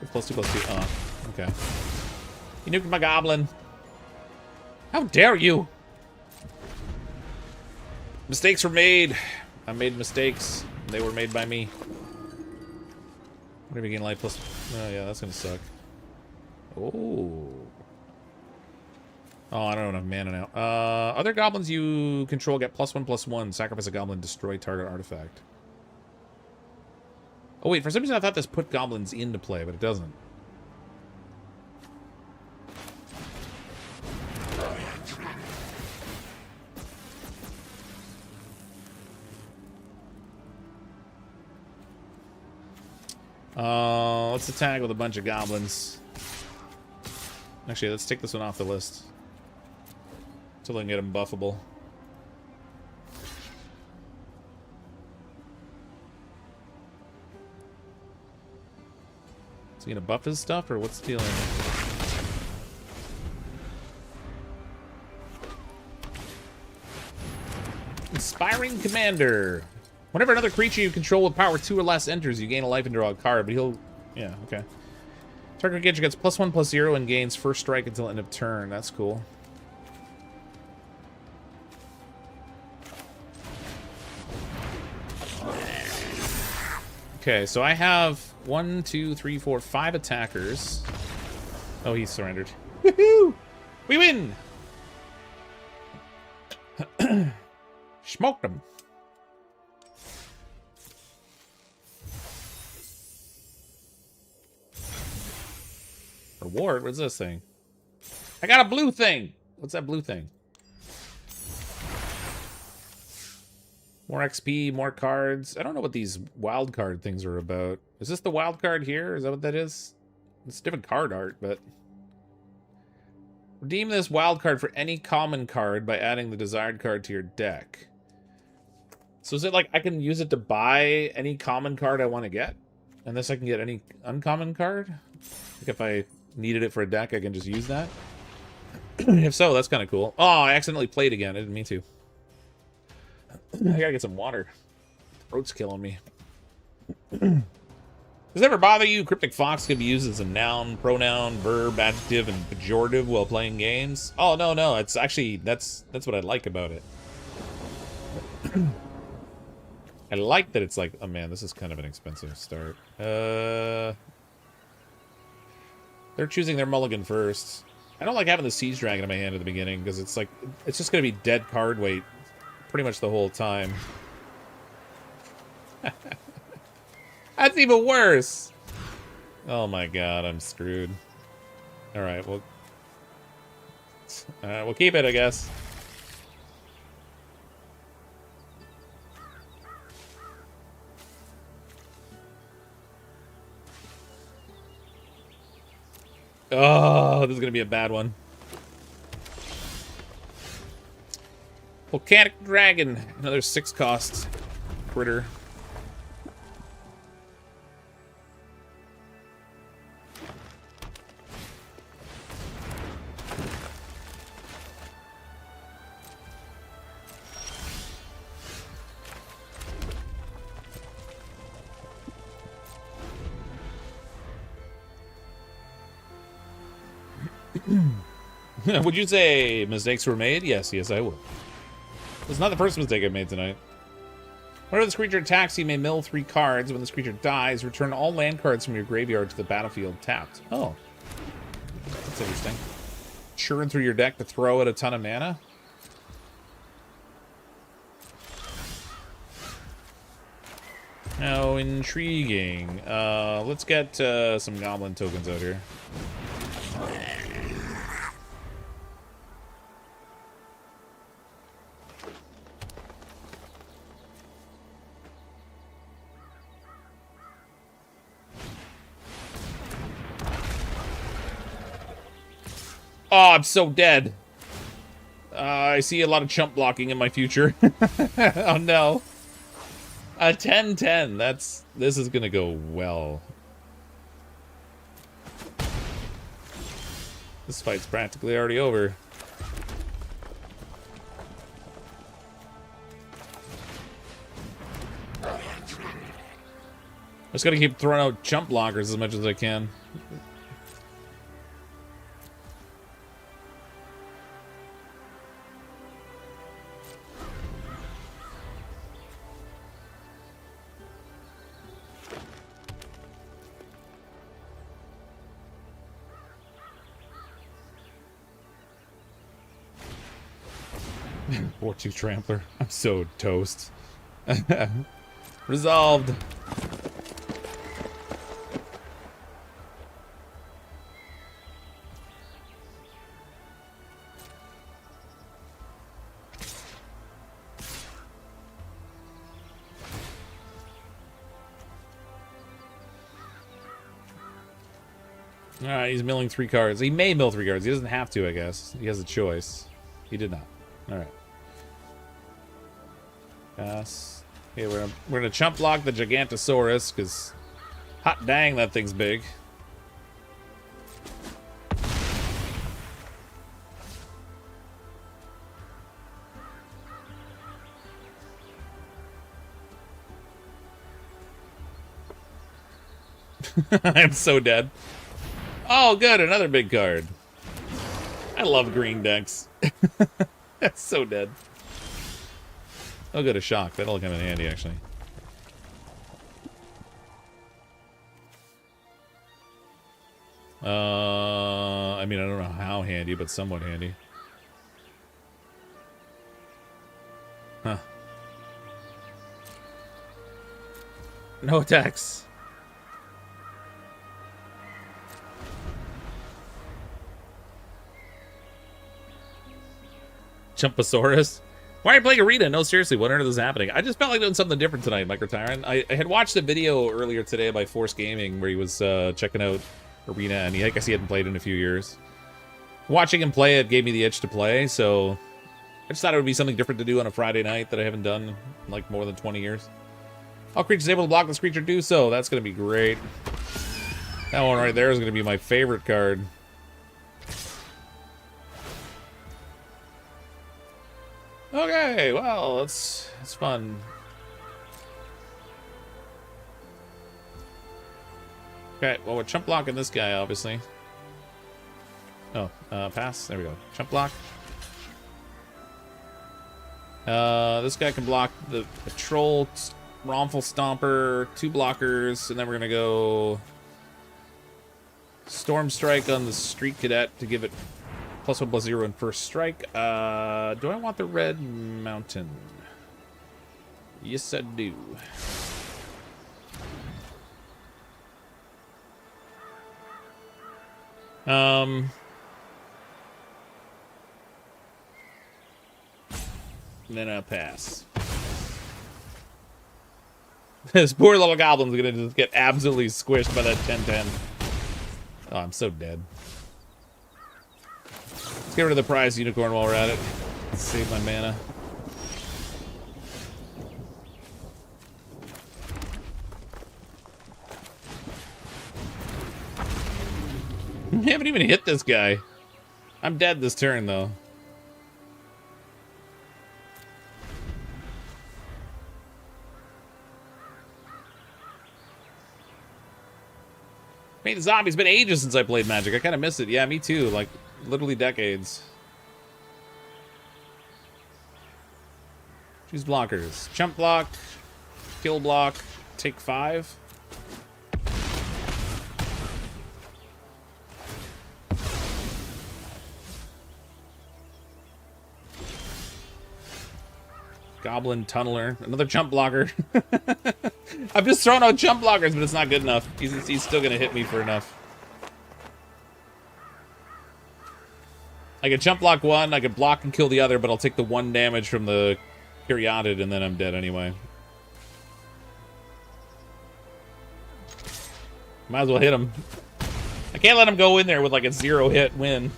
with +2/+2. Oh, okay. You nuked my goblin. How dare you? Mistakes were made. I made mistakes. They were made by me. What if you gain life plus? Oh yeah, that's gonna suck. Oh. Oh, I don't have enough mana now. Other goblins you control get +1/+1. Sacrifice a goblin, destroy target artifact. Oh wait, for some reason I thought this put goblins into play, but it doesn't. Let's attack with a bunch of goblins. Actually, let's take this one off the list. Until I can get him buffable. Is he gonna buff his stuff, or what's the deal? Inspiring Commander. Whenever another creature you control with power 2 or less enters, you gain a life and draw a card, but he'll... Yeah, okay. Target creature gets +1/+0 and gains first strike until end of turn. That's cool. Okay, so I have 1, 2, 3, 4, 5 attackers. Oh, he's surrendered. Woohoo! We win! Smoked him. Reward? What's this thing? I got a blue thing! What's that blue thing? More XP, more cards. I don't know what these wild card things are about. Is this the wild card here? Is that what that is? It's different card art, but... Redeem this wild card for any common card by adding the desired card to your deck. So is it like I can use it to buy any common card I want to get? And this I can get any uncommon card? Like if I needed it for a deck, I can just use that? If so, that's kind of cool. Oh, I accidentally played again. I didn't mean to. I gotta get some water. Throat's killing me. Does it ever bother you? CrypticFox can be used as a noun, pronoun, verb, adjective, and pejorative while playing games. Oh, no. It's actually, that's what I like about it. I like that it's like, oh man, this is kind of an expensive start. They're choosing their mulligan first. I don't like having the Siege Dragon in my hand at the beginning, because it's like, it's just going to be dead card weight pretty much the whole time. That's even worse! Oh my god, I'm screwed. Alright, well... we'll keep it, I guess. Oh, this is gonna be a bad one. Volcanic Dragon, another 6 cost critter. Would you say mistakes were made? Yes, yes, I would. It's not the first mistake I've made tonight. Whenever this creature attacks, you may mill 3 cards. When this creature dies, return all land cards from your graveyard to the battlefield tapped. Oh. That's interesting. Churn through your deck to throw at a ton of mana? How intriguing. Let's get some goblin tokens out here. Oh, I'm so dead. I see a lot of chump blocking in my future. Oh no. A 10-10. This is gonna go well. This fight's practically already over. I just gotta keep throwing out chump blockers as much as I can. Or 2 Trampler. I'm so toast. Resolved. Alright, he's milling 3 cards. He may mill 3 cards. He doesn't have to, I guess. He has a choice. He did not. Alright. Pass. Okay, we're gonna chump block the Gigantosaurus, because hot dang, that thing's big. I'm so dead. Oh, good, another big card. I love green decks. That's so dead. I'll go to shock. That'll come in handy, actually. I mean, I don't know how handy, but somewhat handy. Huh. No attacks. Chumpasaurus. Why are you playing Arena? No, seriously, what on earth is happening? I just felt like doing something different tonight, Microtyrant. I had watched a video earlier today by Force Gaming where he was checking out Arena, and I guess he hadn't played in a few years. Watching him play it gave me the itch to play, so I just thought it would be something different to do on a Friday night that I haven't done in like more than 20 years. All creatures able to block this creature do so. That's going to be great. That one right there is going to be my favorite card. Okay, well, it's fun. Okay, well, we're chump blocking this guy, obviously. Oh, pass. There we go. Chump block. This guy can block the Troll, Romful Stomper, 2 blockers, and then we're gonna go Storm Strike on the Street Cadet to give it +1/+0 in first strike. Do I want the Red Mountain? Yes, I do. Then I'll pass. This poor little goblin's gonna just get absolutely squished by that 10-10. Oh, I'm so dead. Let's get rid of the prize unicorn while we're at it. Save my mana. I haven't even hit this guy. I'm dead this turn, though. Paint the Zombie. It's been ages since I played Magic. I kind of miss it. Yeah, me too. Like, literally decades. Choose blockers. Chump block. Kill block. Take 5. Goblin Tunneler. Another chump blocker. I've just thrown out chump blockers, but it's not good enough. He's still going to hit me for enough. I can chump block one, I can block and kill the other, but I'll take the 1 damage from the Kyriotid, and then I'm dead anyway. Might as well hit him. I can't let him go in there with like a 0-hit win.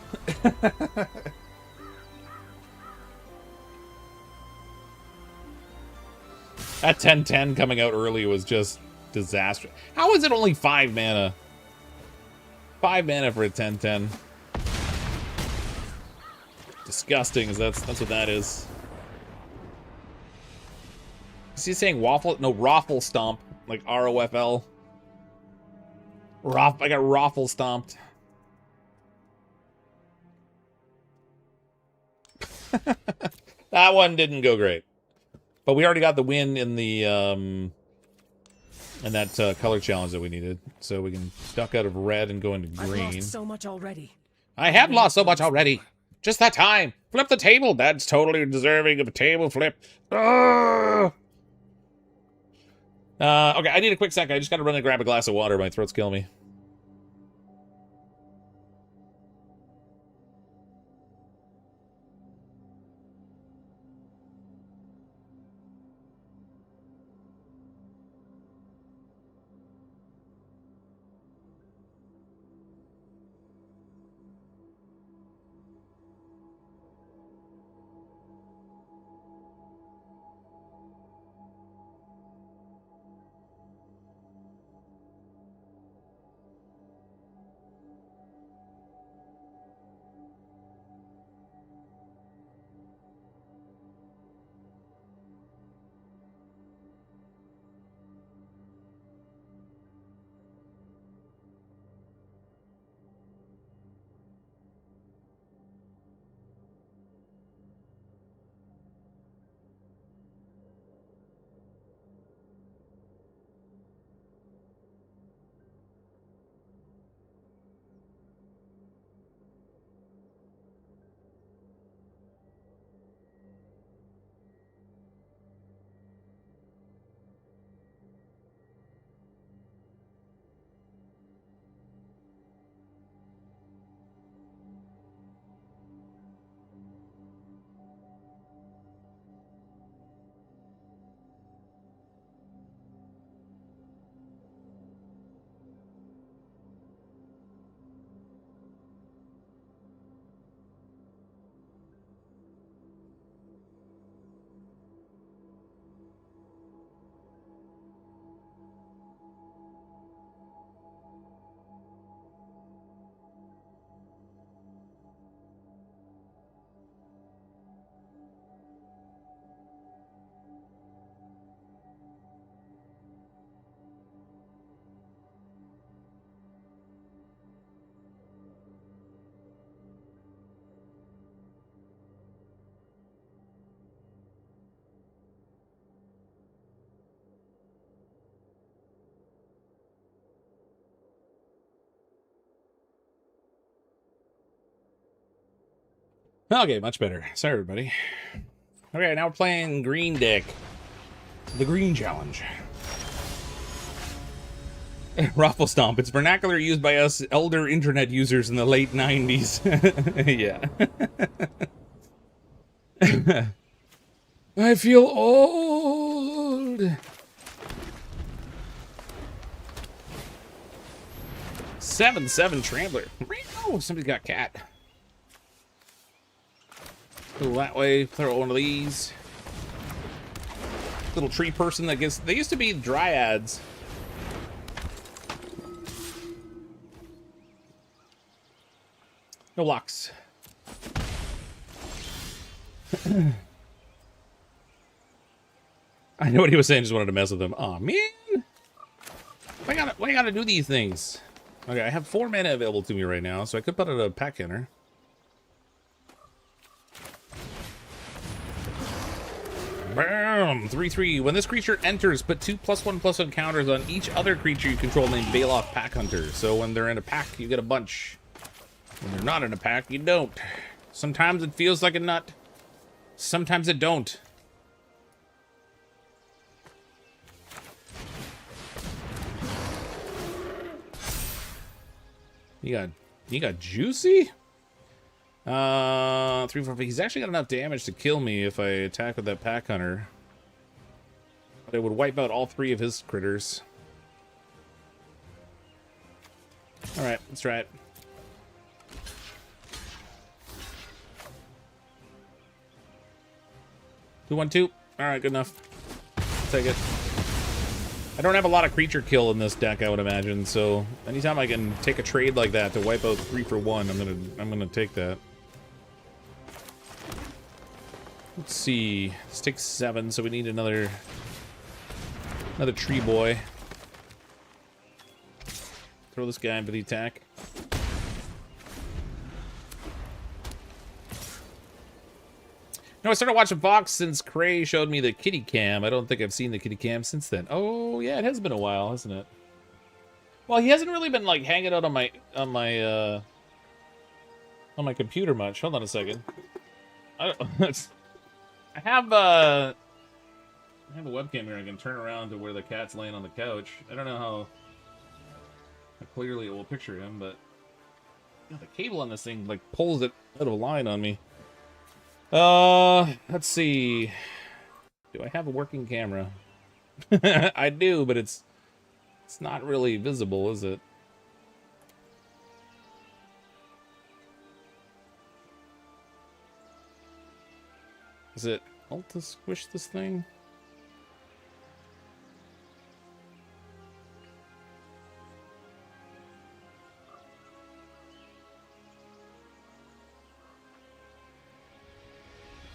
That 10-10 coming out early was just disastrous. How is it only 5 mana? 5 mana for a 10-10. Disgusting, as that's what that is. Is he saying waffle? No, Raffle Stomp. Like R-O-F-L. I got Raffle Stomped. That one didn't go great. But we already got the win in the in that color challenge that we needed. So we can duck out of red and go into green. I've lost so much already. I have lost so much already. Just that time. Flip the table. That's totally deserving of a table flip. Okay, I need a quick sec. I just gotta run and grab a glass of water. My throat's killing me. Okay, much better. Sorry, everybody. Okay, now we're playing green deck. The green challenge. Raffle Stomp. It's vernacular used by us elder internet users in the late 90s. Yeah. I feel old. 7/7 Trampler. Oh, somebody's got cat. Go that way, throw one of these. Little tree person that gets... They used to be dryads. No locks. I know what he was saying, just wanted to mess with him. Aw, man. Why you gotta do these things? Okay, I have 4 mana available to me right now, so I could put out a pack counter. Bam! 3/3. When this creature enters, put 2 +1/+1 counters on each other creature you control named Baloth Pack Hunter. So when they're in a pack, you get a bunch. When they're not in a pack, you don't. Sometimes it feels like a nut. Sometimes it don't. You got juicy? 3, 4, 5. He's actually got enough damage to kill me if I attack with that pack hunter. But it would wipe out all 3 of his critters. Alright, let's try it. Two, 1, 2. Alright, good enough. Take it. I don't have a lot of creature kill in this deck, I would imagine, so anytime I can take a trade like that to wipe out 3 for 1, I'm gonna take that. Let's see. This takes 7, so we need another tree boy. Throw this guy into the attack. No, I started watching Fox since Cray showed me the kitty cam. I don't think I've seen the kitty cam since then. Oh yeah, it has been a while, hasn't it? Well, he hasn't really been like hanging out on my computer much. Hold on a second. I have a webcam here. I can turn around to where the cat's laying on the couch. I don't know how clearly it will picture him, but God, the cable on this thing like pulls it out of line on me. Let's see. Do I have a working camera? I do, but it's not really visible, is it? Is it alt to squish this thing?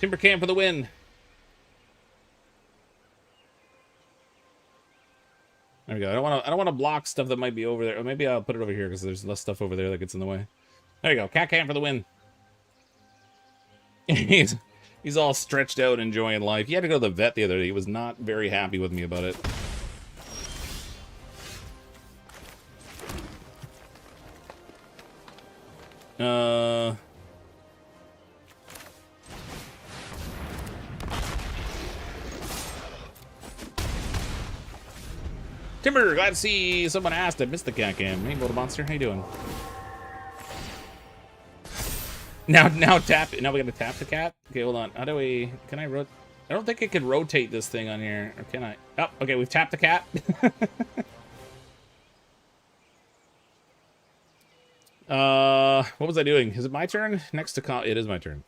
Timber Cam for the win. There we go. I don't want to block stuff that might be over there. Or maybe I'll put it over here because there's less stuff over there that gets in the way. There you go. Cat Cam for the win. He's all stretched out, enjoying life. He had to go to the vet the other day. He was not very happy with me about it. Timber, glad to see someone asked. I missed the cat cam. Hey, Boulder Monster, how you doing? Now tap. Now we gotta tap the cat. Okay, hold on. How do we? Can I rotate? I don't think I can rotate this thing on here. Or can I? Oh, okay. We've tapped the cat. What was I doing? Is it my turn? Next to it is my turn.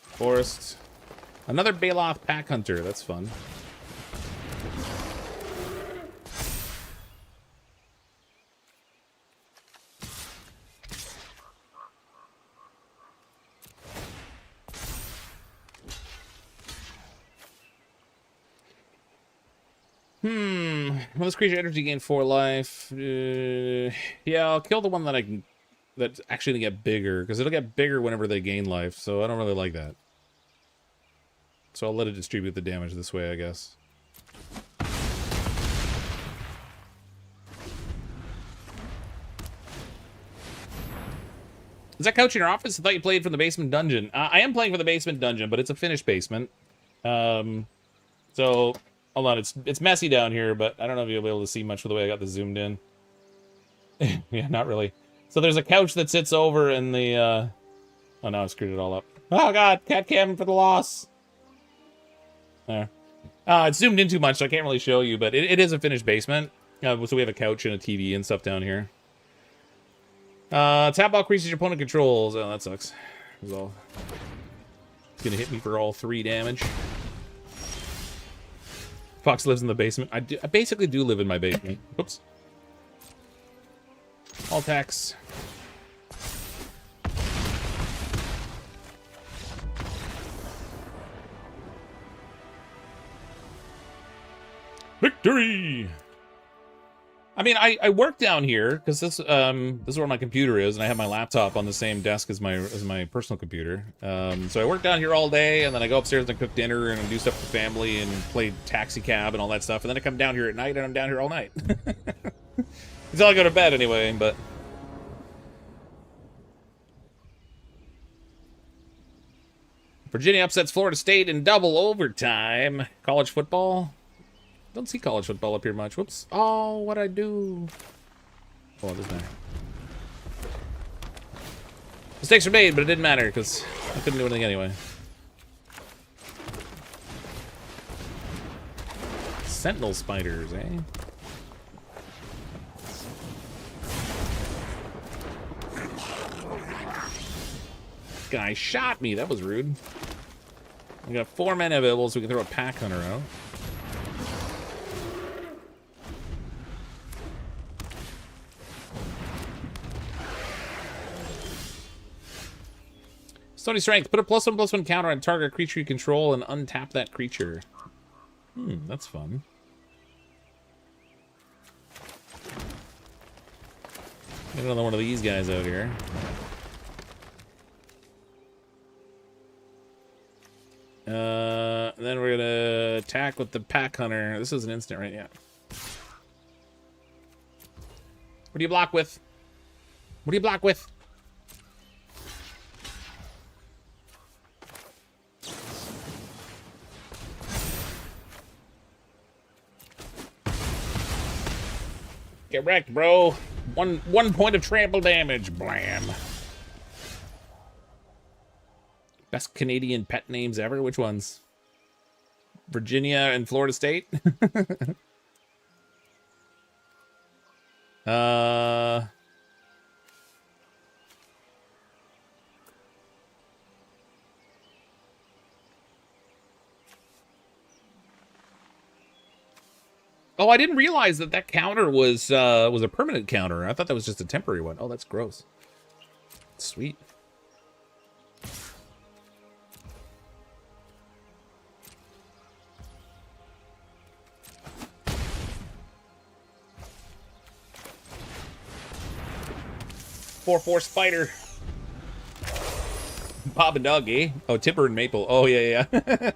Forest. Another Baloth Pack Hunter. That's fun. Well, this creature energy gain 4 life. Yeah, I'll kill the one that that's actually gonna get bigger, because it'll get bigger whenever they gain life, so I don't really like that. So I'll let it distribute the damage this way, I guess. Is that couch in your office? I thought you played from the basement dungeon. I am playing for the basement dungeon, but it's a finished basement. So hold on, it's messy down here, but I don't know if you'll be able to see much with the way I got this zoomed in. Yeah, not really. So there's a couch that sits over in the, oh, no, I screwed it all up. Oh, God, cat cam for the loss. There. It's zoomed in too much, so I can't really show you, but it is a finished basement. So we have a couch and a TV and stuff down here. Tap all creatures your opponent controls. Oh, that sucks. It's gonna hit me for all 3 damage. Fox lives in the basement. I basically do live in my basement. Whoops. All tax. Victory! I mean, I work down here because this is where my computer is, and I have my laptop on the same desk as my personal computer. So I work down here all day, and then I go upstairs and cook dinner and do stuff with the family and play taxi cab and all that stuff. And then I come down here at night, and I'm down here all night until I go to bed anyway. But Virginia upsets Florida State in double overtime. College football. Don't see college football up here much. Whoops. Oh, what'd I do? Oh, it doesn't matter. Mistakes were made, but it didn't matter because I couldn't do anything anyway. Sentinel spiders, eh? Guy shot me. That was rude. We got 4 men available, so we can throw a pack hunter out. Stony Strength. Put a +1/+1 counter on target creature you control and untap that creature. That's fun. Get another one of these guys out here. Then we're gonna attack with the pack hunter. This is an instant, right? Yeah. What do you block with? What do you block with? Get wrecked, bro. One point of trample damage. Blam. Best Canadian pet names ever? Which ones? Virginia and Florida State? Oh, I didn't realize that that counter was a permanent counter. I thought that was just a temporary one. Oh, that's gross. Sweet. Four spider. Bob and Doug, eh? Oh, Tipper and Maple. Oh, yeah, yeah.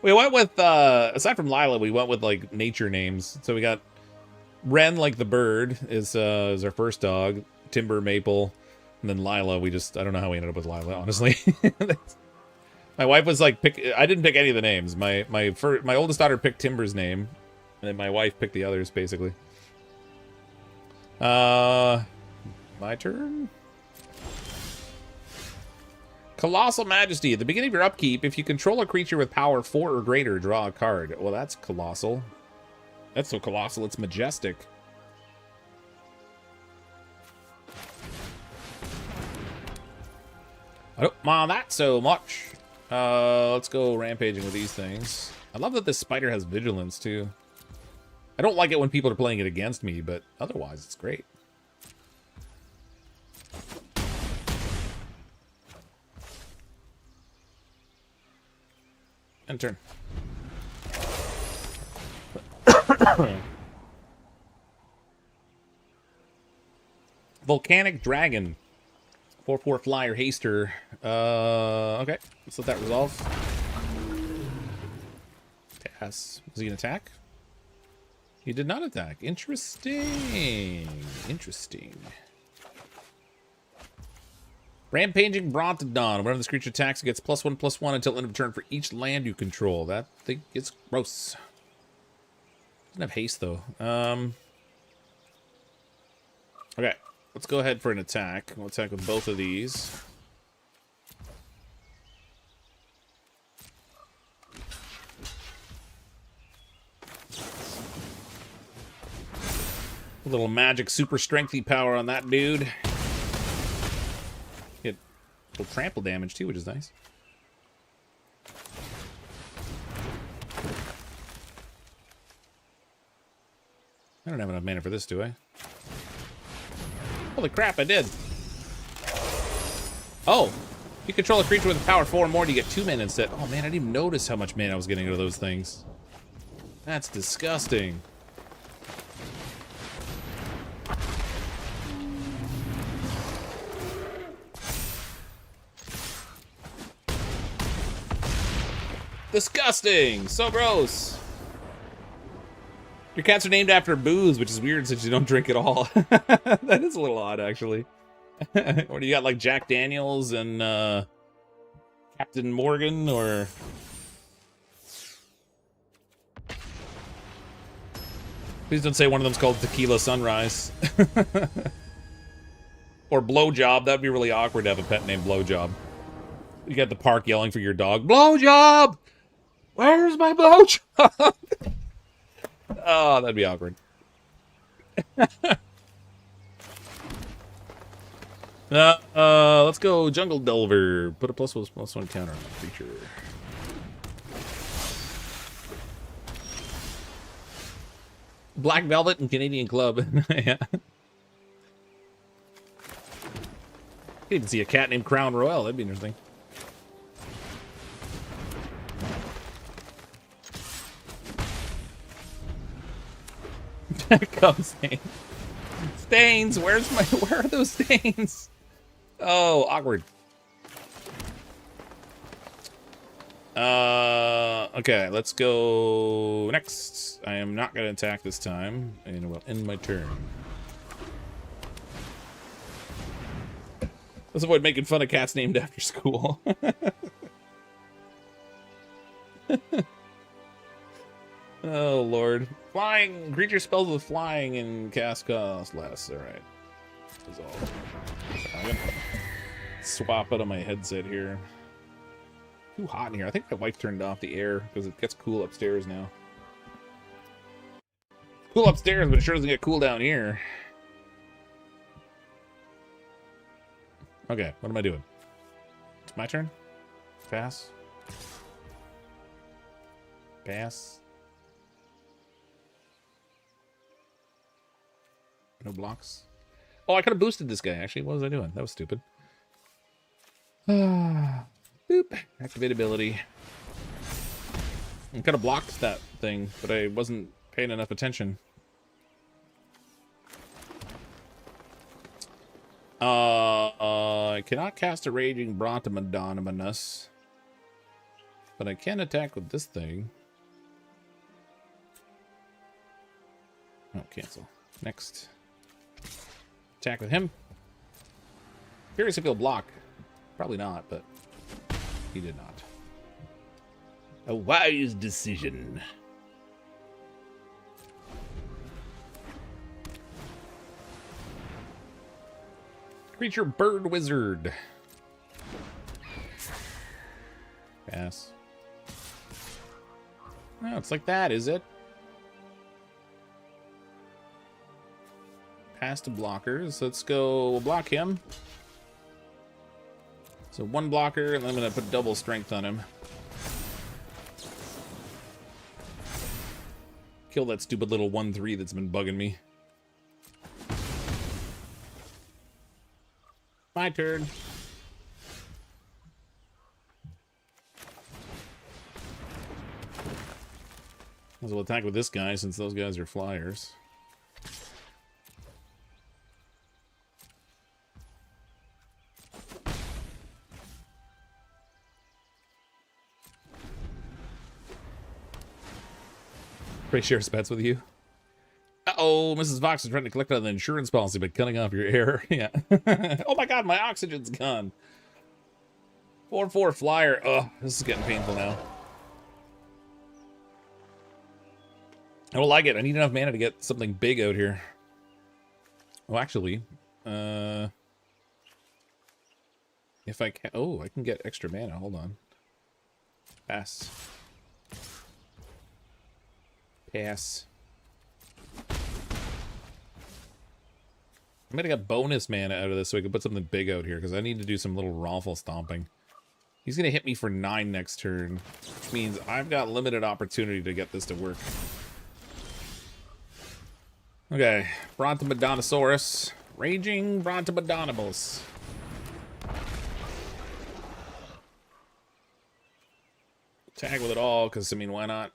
We went with, aside from Lila, we went with, like, nature names. So we got Wren, like the bird, is our first dog. Timber, Maple, and then Lila. I don't know how we ended up with Lila, honestly. My wife was like, I didn't pick any of the names. My oldest daughter picked Timber's name, and then my wife picked the others, basically. My turn? Colossal Majesty. At the beginning of your upkeep, if you control a creature with power 4 or greater, draw a card. Well, that's colossal. That's so colossal, it's majestic. I don't mind that so much. Let's go rampaging with these things. I love that this spider has vigilance, too. I don't like it when people are playing it against me, but otherwise, it's great. End turn. Volcanic Dragon. 4/4 flyer haster. Okay. Let's let that resolve. Yes. Was he gonna attack? He did not attack. Interesting. Interesting. Rampaging Brontodon. Whenever this creature attacks, it gets +1/+1 until end of turn for each land you control. That thing gets gross. Doesn't have haste, though. Okay. Let's go ahead for an attack. We'll attack with both of these. A little magic super strengthy power on that dude. Get a little trample damage too, which is nice. I don't have enough mana for this, do I? Holy crap, I did. Oh, you control a creature with a power 4 or more, and you get 2 mana instead. Oh man, I didn't even notice how much mana I was getting out of those things. That's disgusting. Disgusting! So gross! Your cats are named after booze, which is weird since you don't drink at all. That is a little odd, actually. Or do you got like Jack Daniels and Captain Morgan, or... Please don't say one of them's called Tequila Sunrise. Or Blowjob. That'd be really awkward to have a pet named Blowjob. You got the park yelling for your dog, Blowjob! Where's my blowjob? Oh, that'd be awkward. Let's go Jungle Delver. Put a +1/+1 counter on the creature. Black Velvet and Canadian Club. Yeah. You even see a cat named Crown Royal. That'd be interesting. Come, Stains. Stains, where are those stains? Oh, awkward. Okay, let's go next. I am not gonna attack this time, and it will end my turn. Let's avoid making fun of cats named after school. Oh, Lord. Flying! Creature spells with flying and cast cost less. Alright. Resolve. I'm gonna swap out of my headset here. Too hot in here. I think my wife turned off the air because it gets cool upstairs now. Cool upstairs, but it sure doesn't get cool down here. Okay, what am I doing? It's my turn? Pass. Pass. No blocks. Oh, I could have boosted this guy, actually. What was I doing? That was stupid. Boop. Activate ability. I could have blocked that thing, but I wasn't paying enough attention. I cannot cast a Raging Brontomadonibus, but I can attack with this thing. Oh, cancel. Next. Attack with him. Curious if he'll block. Probably not, but he did not. A wise decision. Creature Bird Wizard. Pass. Oh, it's like that, is it? Pass to blockers. Let's go block him. So one blocker, and I'm going to put double strength on him. Kill that stupid little 1/3 that's been bugging me. My turn. Might as well attack with this guy since those guys are flyers. Ray shares bets with you. Uh-oh, Mrs. Vox is trying to collect on the insurance policy by cutting off your air. Yeah. Oh my god, my oxygen's gone. 4/4 flyer. Ugh, this is getting painful now. I don't like it. I need enough mana to get something big out here. Well, actually, if I can... Oh, I can get extra mana. Hold on. Pass. Pass. I'm gonna get bonus mana out of this so I can put something big out here, because I need to do some little raffle stomping. He's gonna hit me for 9 next turn, which means I've got limited opportunity to get this to work. Okay, Brontomadonnosaurus. Raging Brontomadonibus. Tag with it all, because, I mean, why not?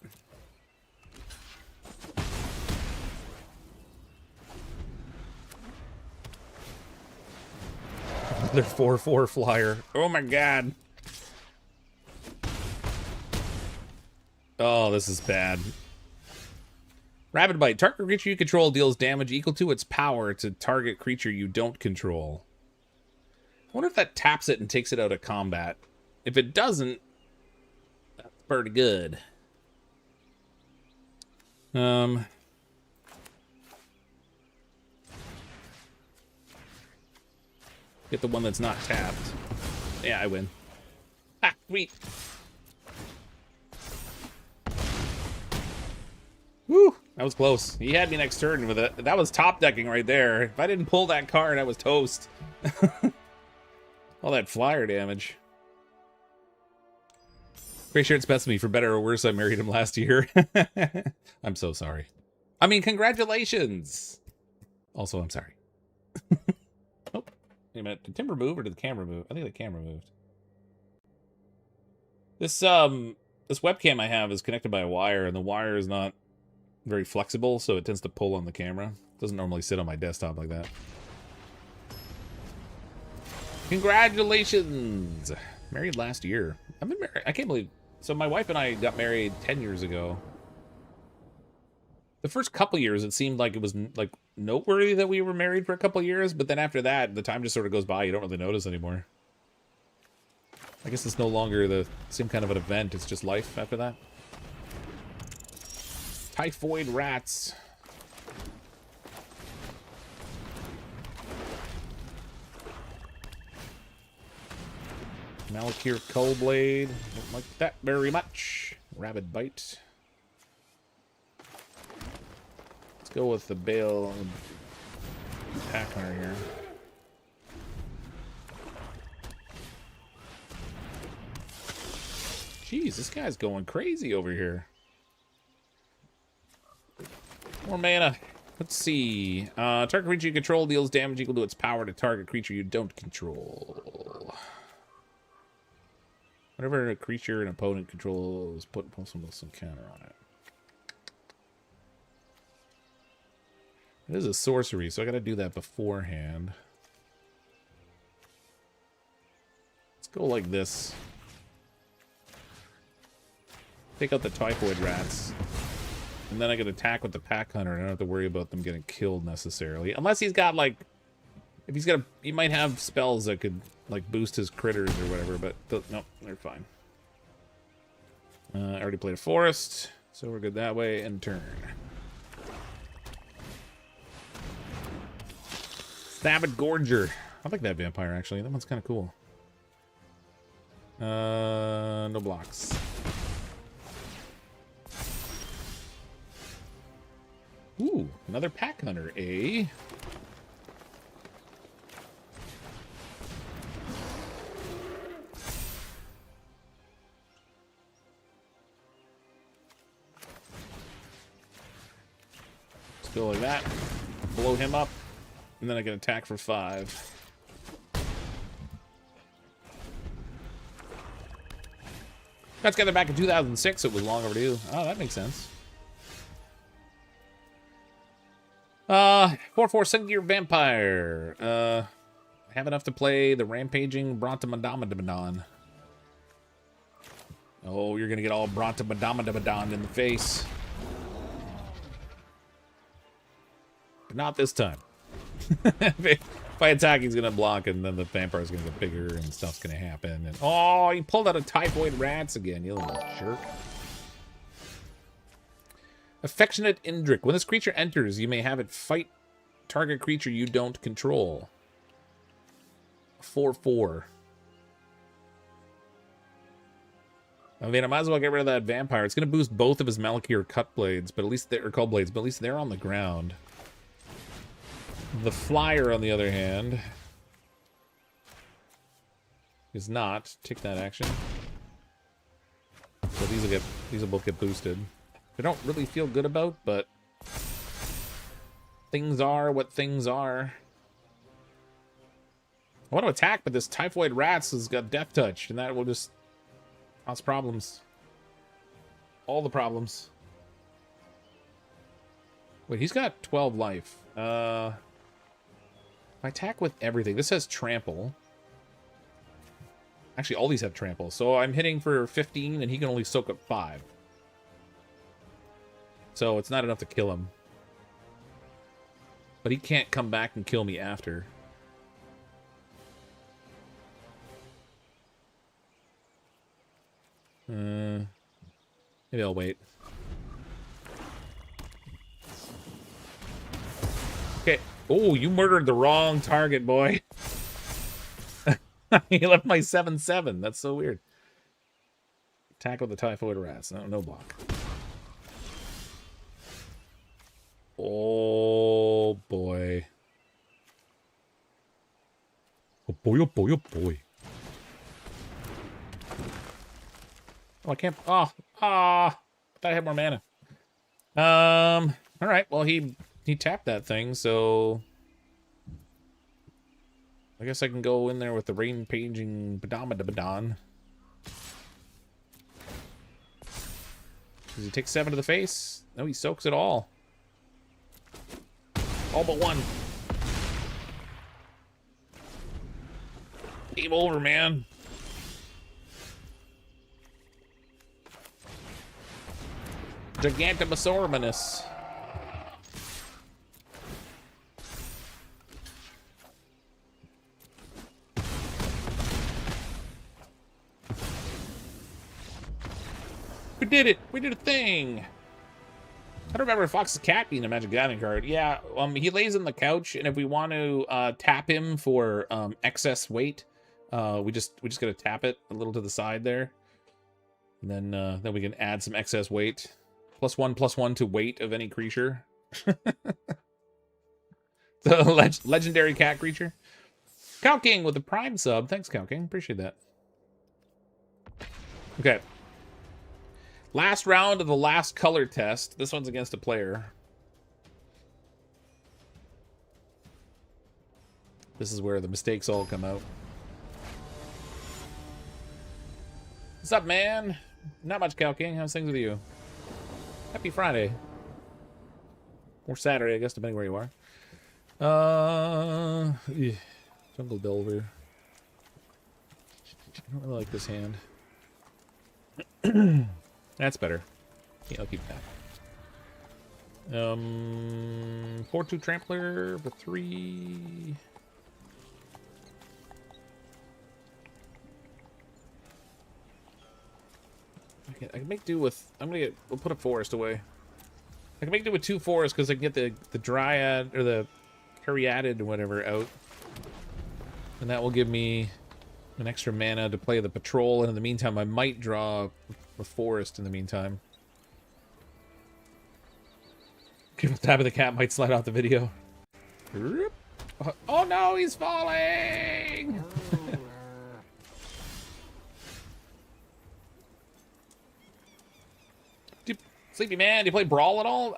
They're 4/4 flyer. Oh my god. Oh, this is bad. Rapid Bite. Target creature you control deals damage equal to its power to target creature you don't control. I wonder if that taps it and takes it out of combat. If it doesn't, that's pretty good. Get the one that's not tapped. Yeah, I win. Ah, sweet. Woo, that was close. He had me next turn with it. That was top decking right there. If I didn't pull that card, I was toast. All that flyer damage. Pretty sure it's best of me. For better or worse, I married him last year. I'm so sorry. I mean, congratulations. Also, I'm sorry. Oh, wait a minute. Did Timber move or did the camera move? I think the camera moved. This webcam I have is connected by a wire, and the wire is not very flexible, so it tends to pull on the camera. It doesn't normally sit on my desktop like that. Congratulations! Married last year. I've been married. I can't believe. So my wife and I got married 10 years ago. The first couple years, it seemed like it was like noteworthy that we were married for a couple years, but then after that, the time just sort of goes by. You don't really notice anymore. I guess it's no longer the same kind of an event. It's just life after that. Typhoid rats. Malakir Coldblade. Don't like that very much. Rabid Bite. Let's go with the Bale Pack Hunter here. Jeez, this guy's going crazy over here. More mana. Let's see. Target creature you control deals damage equal to its power to target creature you don't control. Whenever a creature an opponent controls, put some counter on it. It is a sorcery, so I gotta do that beforehand. Let's go like this. Take out the typhoid rats. And then I can attack with the Pack Hunter, and I don't have to worry about them getting killed necessarily. Unless he's got, like... If he's got a... He might have spells that could, like, boost his critters or whatever, but... Nope, they're fine. I already played a forest, so we're good that way. End turn. Savage Gorger. I like that vampire, actually. That one's kind of cool. No blocks. Ooh, another Pack Hunter, eh? Let's go like that. Blow him up. And then I can attack for 5. Got together back in 2006. It was long overdue. Oh, that makes sense. 4/4 Singular Vampire. I have enough to play the Rampaging Brontomadamadamadon. Oh, you're gonna get all Brontomadamadamadon in the face. But not this time. If I attack, he's gonna block, and then the vampire's gonna get bigger, and stuff's gonna happen. And oh, he pulled out a typhoid rats again, you little jerk. Affectionate Indrik. When this creature enters, you may have it fight target creature you don't control. 4/4. I mean, I might as well get rid of that vampire. It's going to boost both of his Malakir cut blades, but at least they're cold blades, but at least they're on the ground. The flyer, on the other hand, is not. Take that action. So these will both get boosted. I don't really feel good about, but things are what things are. I want to attack, but this Typhoid Rats has got Death Touch, and that will just cause problems. All the problems. Wait, he's got 12 life. If I attack with everything, this has Trample. Actually, all these have Trample, so I'm hitting for 15, and he can only soak up 5. So it's not enough to kill him. But he can't come back and kill me after. Maybe I'll wait. Okay. Oh, you murdered the wrong target, boy. He left my 7/7. That's so weird. Attack with the Typhoid Rats. No, no block. Oh, boy. Oh, boy, oh, boy, oh, boy. Oh, I can't... Oh, I thought I had more mana. All right. Well, he tapped that thing, so... I guess I can go in there with the rain-paging Badon. Does he take 7 to the face? No, he soaks it all. All but one. Game over, man. Gigantosaurus. We did it! We did a thing! I don't remember Fox's cat being a Magic Gathering card. Yeah, he lays on the couch, and if we want to tap him for excess weight, we just gotta tap it a little to the side there, and then we can add some excess weight. +1/+1 to weight of any creature. The legendary cat creature. Cow King with the Prime sub. Thanks, Cow King. Appreciate that. Okay. Last round of the last color test. This one's against a player. This is where the mistakes all come out. What's up, man? Not much, Cow King. How's things with you? Happy Friday. Or Saturday, I guess, depending where you are. Jungle Delver. I don't really like this hand. That's better. Yeah, I'll keep that. 4/2 Trampler for 3. I can make do with... we'll put a forest away. I can make do with 2 forests because I can get the Dryad, or the Caryatid or whatever out. And that will give me an extra mana to play the Patrol, and in the meantime I might draw a forest in the meantime. Careful, tapping the cat might slide off the video. Oh no, he's falling! Sleepy man, do you play Brawl at all?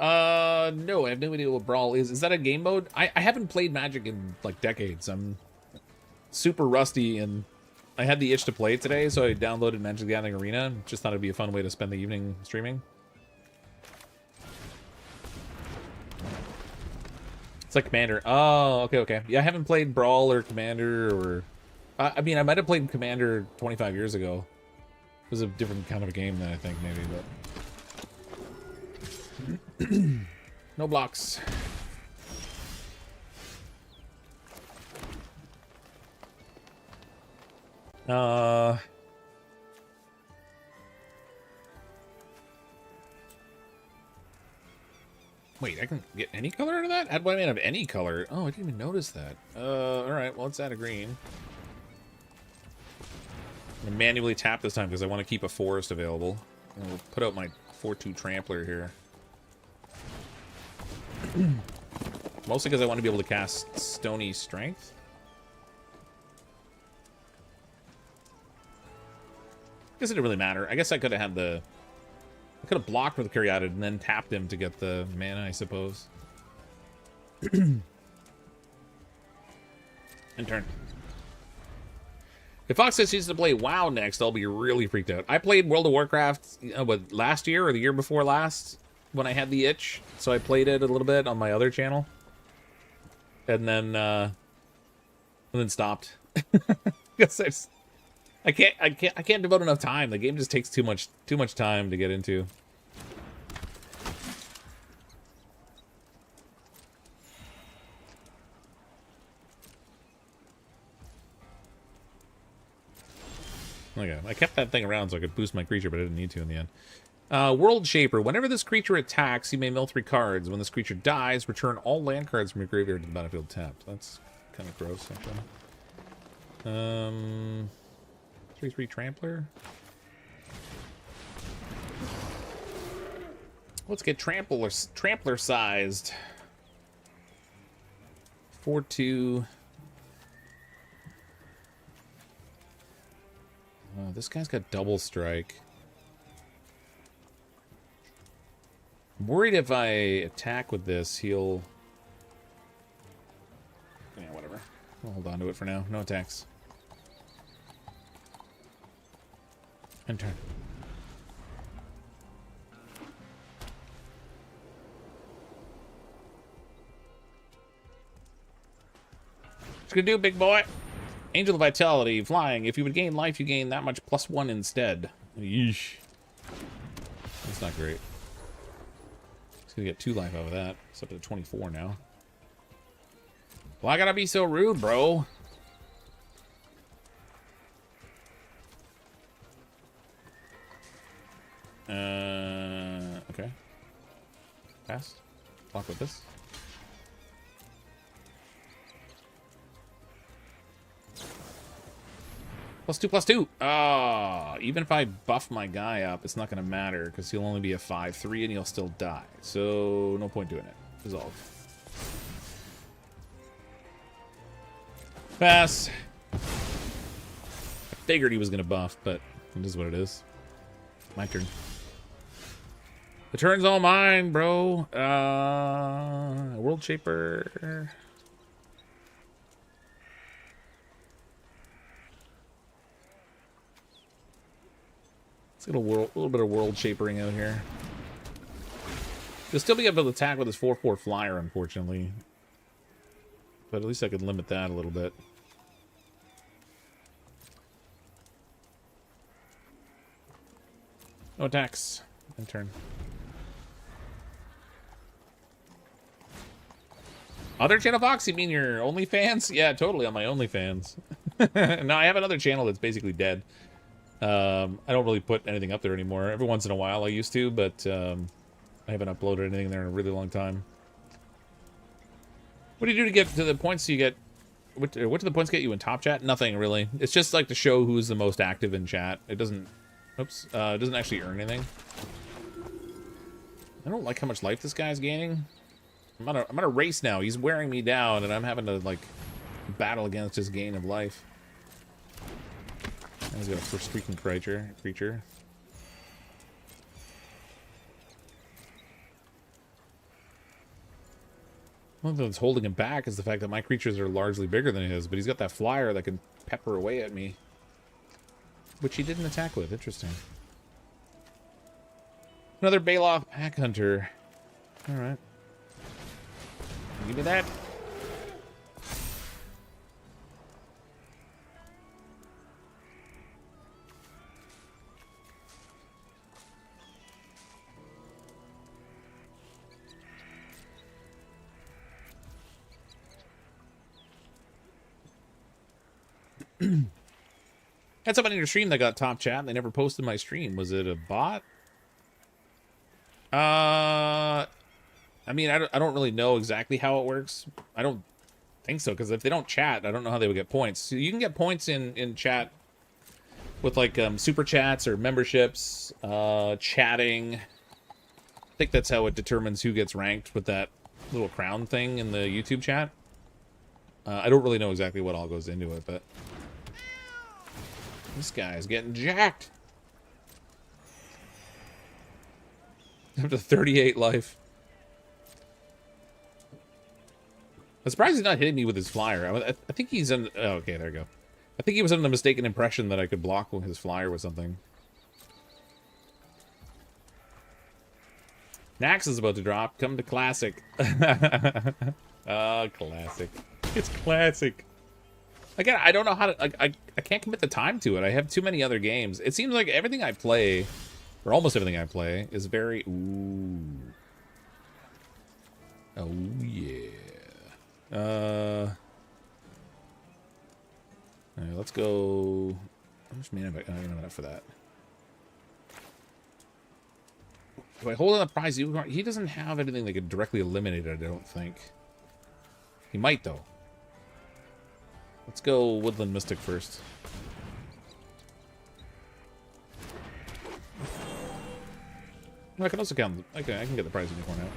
No, I have no idea what Brawl is. Is that a game mode? I haven't played Magic in, like, decades. I'm super rusty, and I had the itch to play today, so I downloaded Magic the Gathering Arena. Just thought it'd be a fun way to spend the evening streaming. It's like Commander. Oh, okay. Yeah, I haven't played Brawl or Commander, or... I mean, I might have played Commander 25 years ago. It was a different kind of a game than I think, maybe, but... No blocks. Wait, I can get any color out of that? Add one man of any color. Oh, I didn't even notice that. Alright, well, let's add a green. I'm gonna manually tap this time because I want to keep a forest available. And we'll put out my 4/2 Trampler here. Mostly because I want to be able to cast Stony Strength. I guess it didn't really matter. I guess I could have had the... I could have blocked with the Caryatid and then tapped him to get the mana, I suppose. And turn. If Fox says he's to play WoW next, I'll be really freaked out. I played World of Warcraft, what, last year or the year before last? When I had the itch, so I played it a little bit on my other channel, and then stopped. Because I can't devote enough time. The game just takes too much time to get into. Okay, I kept that thing around so I could boost my creature, but I didn't need to in the end. World Shaper. Whenever this creature attacks, you may mill 3 cards. When this creature dies, return all land cards from your graveyard to the battlefield tapped. That's kind of gross, actually. 3/3 Trampler. Let's get Trampler sized. 4/2. Oh, this guy's got double strike. I'm worried if I attack with this, he'll... Yeah, whatever. I'll hold on to it for now. No attacks. End turn. What's gonna do, big boy? Angel of Vitality, flying. If you would gain life, you gain that much +1 instead. Yeesh. That's not great. He's gonna get 2 life out of that. It's up to 24 now. Well, I gotta be so rude, bro. Okay. Pass. Block with this. +2/+2. Ah, even if I buff my guy up, it's not going to matter because he'll only be a 5/3 and he'll still die. So no point doing it. Resolve. Pass. I figured he was going to buff, but it is what it is. My turn. The turn's all mine, bro. World Shaper. Let's get a little bit of world shapering out here. You'll still be able to attack with his 4/4 flyer, unfortunately. But at least I could limit that a little bit. No attacks. End turn. Other channel Fox? You mean your OnlyFans? Yeah, totally on my OnlyFans. No, I have another channel that's basically dead. I don't really put anything up there anymore. Every once in a while I used to, but I haven't uploaded anything there in a really long time. What do you do to get to the points you get? What do the points get you in top chat? Nothing, really. It's just like to show who's the most active in chat. It doesn't... Oops. It doesn't actually earn anything. I don't like how much life this guy's gaining. I'm on a race now. He's wearing me down, and I'm having to, like, battle against his gain of life. And he's got a first freaking creature. One thing that's holding him back is the fact that my creatures are largely bigger than his, but he's got that flyer that can pepper away at me. Which he didn't attack with. Interesting. Another Baloth Pack Hunter. Alright. Give me that. Had somebody in your stream that got top chat and they never posted my stream. Was it a bot? I mean, I don't really know exactly how it works. I don't think so, because if they don't chat, I don't know how they would get points. So you can get points in chat with, like, super chats or memberships, chatting. I think that's how it determines who gets ranked with that little crown thing in the YouTube chat. I don't really know exactly what all goes into it, but... This guy's getting jacked. Up to 38 life. I'm surprised he's not hitting me with his flyer. I think he's in... Oh, okay, there we go. I think he was under the mistaken impression that I could block his flyer with something. Nax is about to drop. Come to Classic. Oh, Classic. It's Classic. Again, I don't know how to... I can't commit the time to it. I have too many other games. It seems like everything I play, or almost everything I play, is very... Ooh. Oh, yeah. Alright, let's go How much mana have I don't have enough for that. Do I hold on the prize unicorn? He doesn't have anything that could directly eliminate it, I don't think. He might, though. Let's go Woodland Mystic first. I can also count. I can get the prize unicorn out.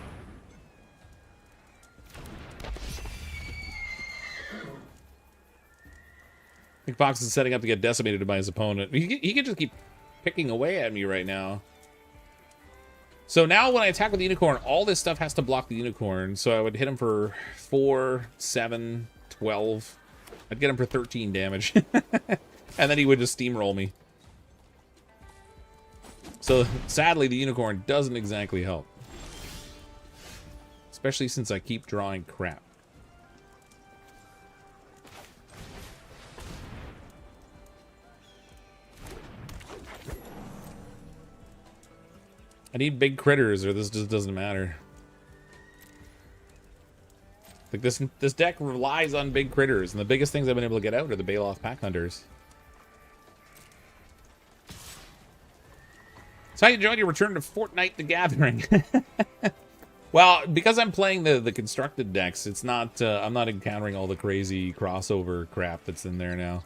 I think Fox is setting up to get decimated by his opponent. He can just keep picking away at me right now. So now when I attack with the unicorn, all this stuff has to block the unicorn. So I would hit him for 4, 7, 12. I'd get him for 13 damage. And then he would just steamroll me. So sadly, the unicorn doesn't exactly help. Especially since I keep drawing crap. I need big critters or this just doesn't matter. Like this deck relies on big critters, and the biggest things I've been able to get out are the Baloth Pack Hunters. So how you enjoyed your return to Fortnite the Gathering? Well, because I'm playing the constructed decks, it's not I'm not encountering all the crazy crossover crap that's in there now.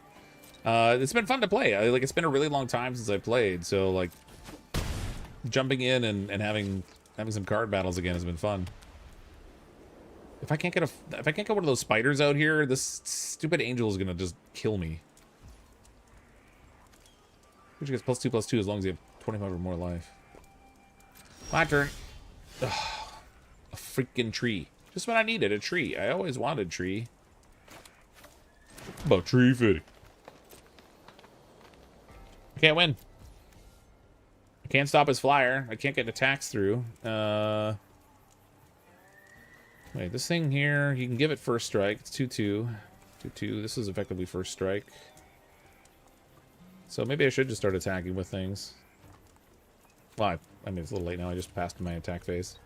It's been fun to play. Like it's been a really long time since I played, so like jumping in and having some card battles again has been fun. If I can't get one of those spiders out here, this stupid angel is gonna just kill me. Which gets +2/+2 as long as you have 25 or more life. My turn. Ugh, a freaking tree. Just what I needed, a tree. I always wanted a tree. About tree fitting. I can't win. I can't stop his flyer. I can't get attacks through. Wait, this thing here, you can give it first strike. It's 2/2. 2/2. This is effectively first strike. So maybe I should just start attacking with things. Well, I mean, it's a little late now. I just passed my attack phase.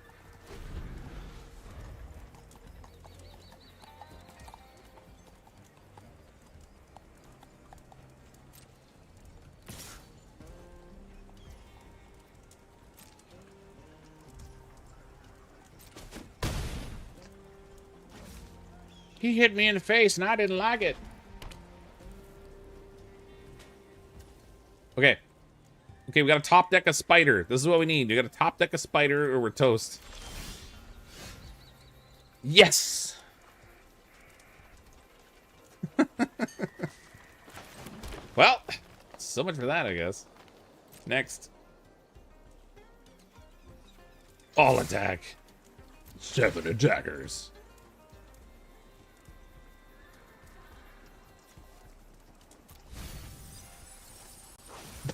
He hit me in the face, and I didn't like it. Okay. Okay, we got to top deck a spider. This is what we need. We got to top deck a spider, or we're toast. Yes! Well, so much for that, I guess. Next. All attack. 7 attackers.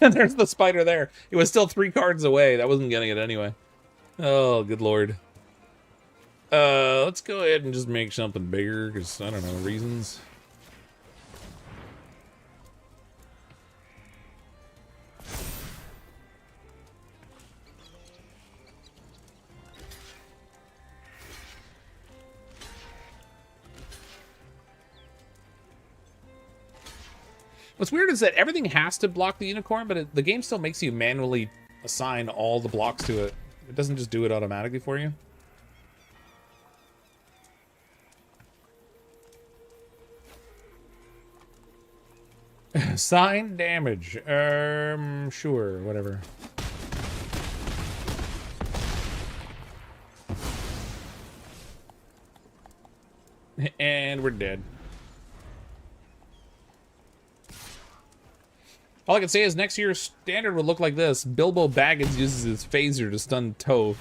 There's the spider there. It was still 3 cards away. That wasn't getting it anyway. Oh, good lord. Let's go ahead and just make something bigger, because, I don't know, reasons. What's weird is that everything has to block the unicorn, but the game still makes you manually assign all the blocks to it. It doesn't just do it automatically for you. Sign damage. Sure, whatever. And we're dead. All I can say is next year's standard would look like this. Bilbo Baggins uses his phaser to stun Toph.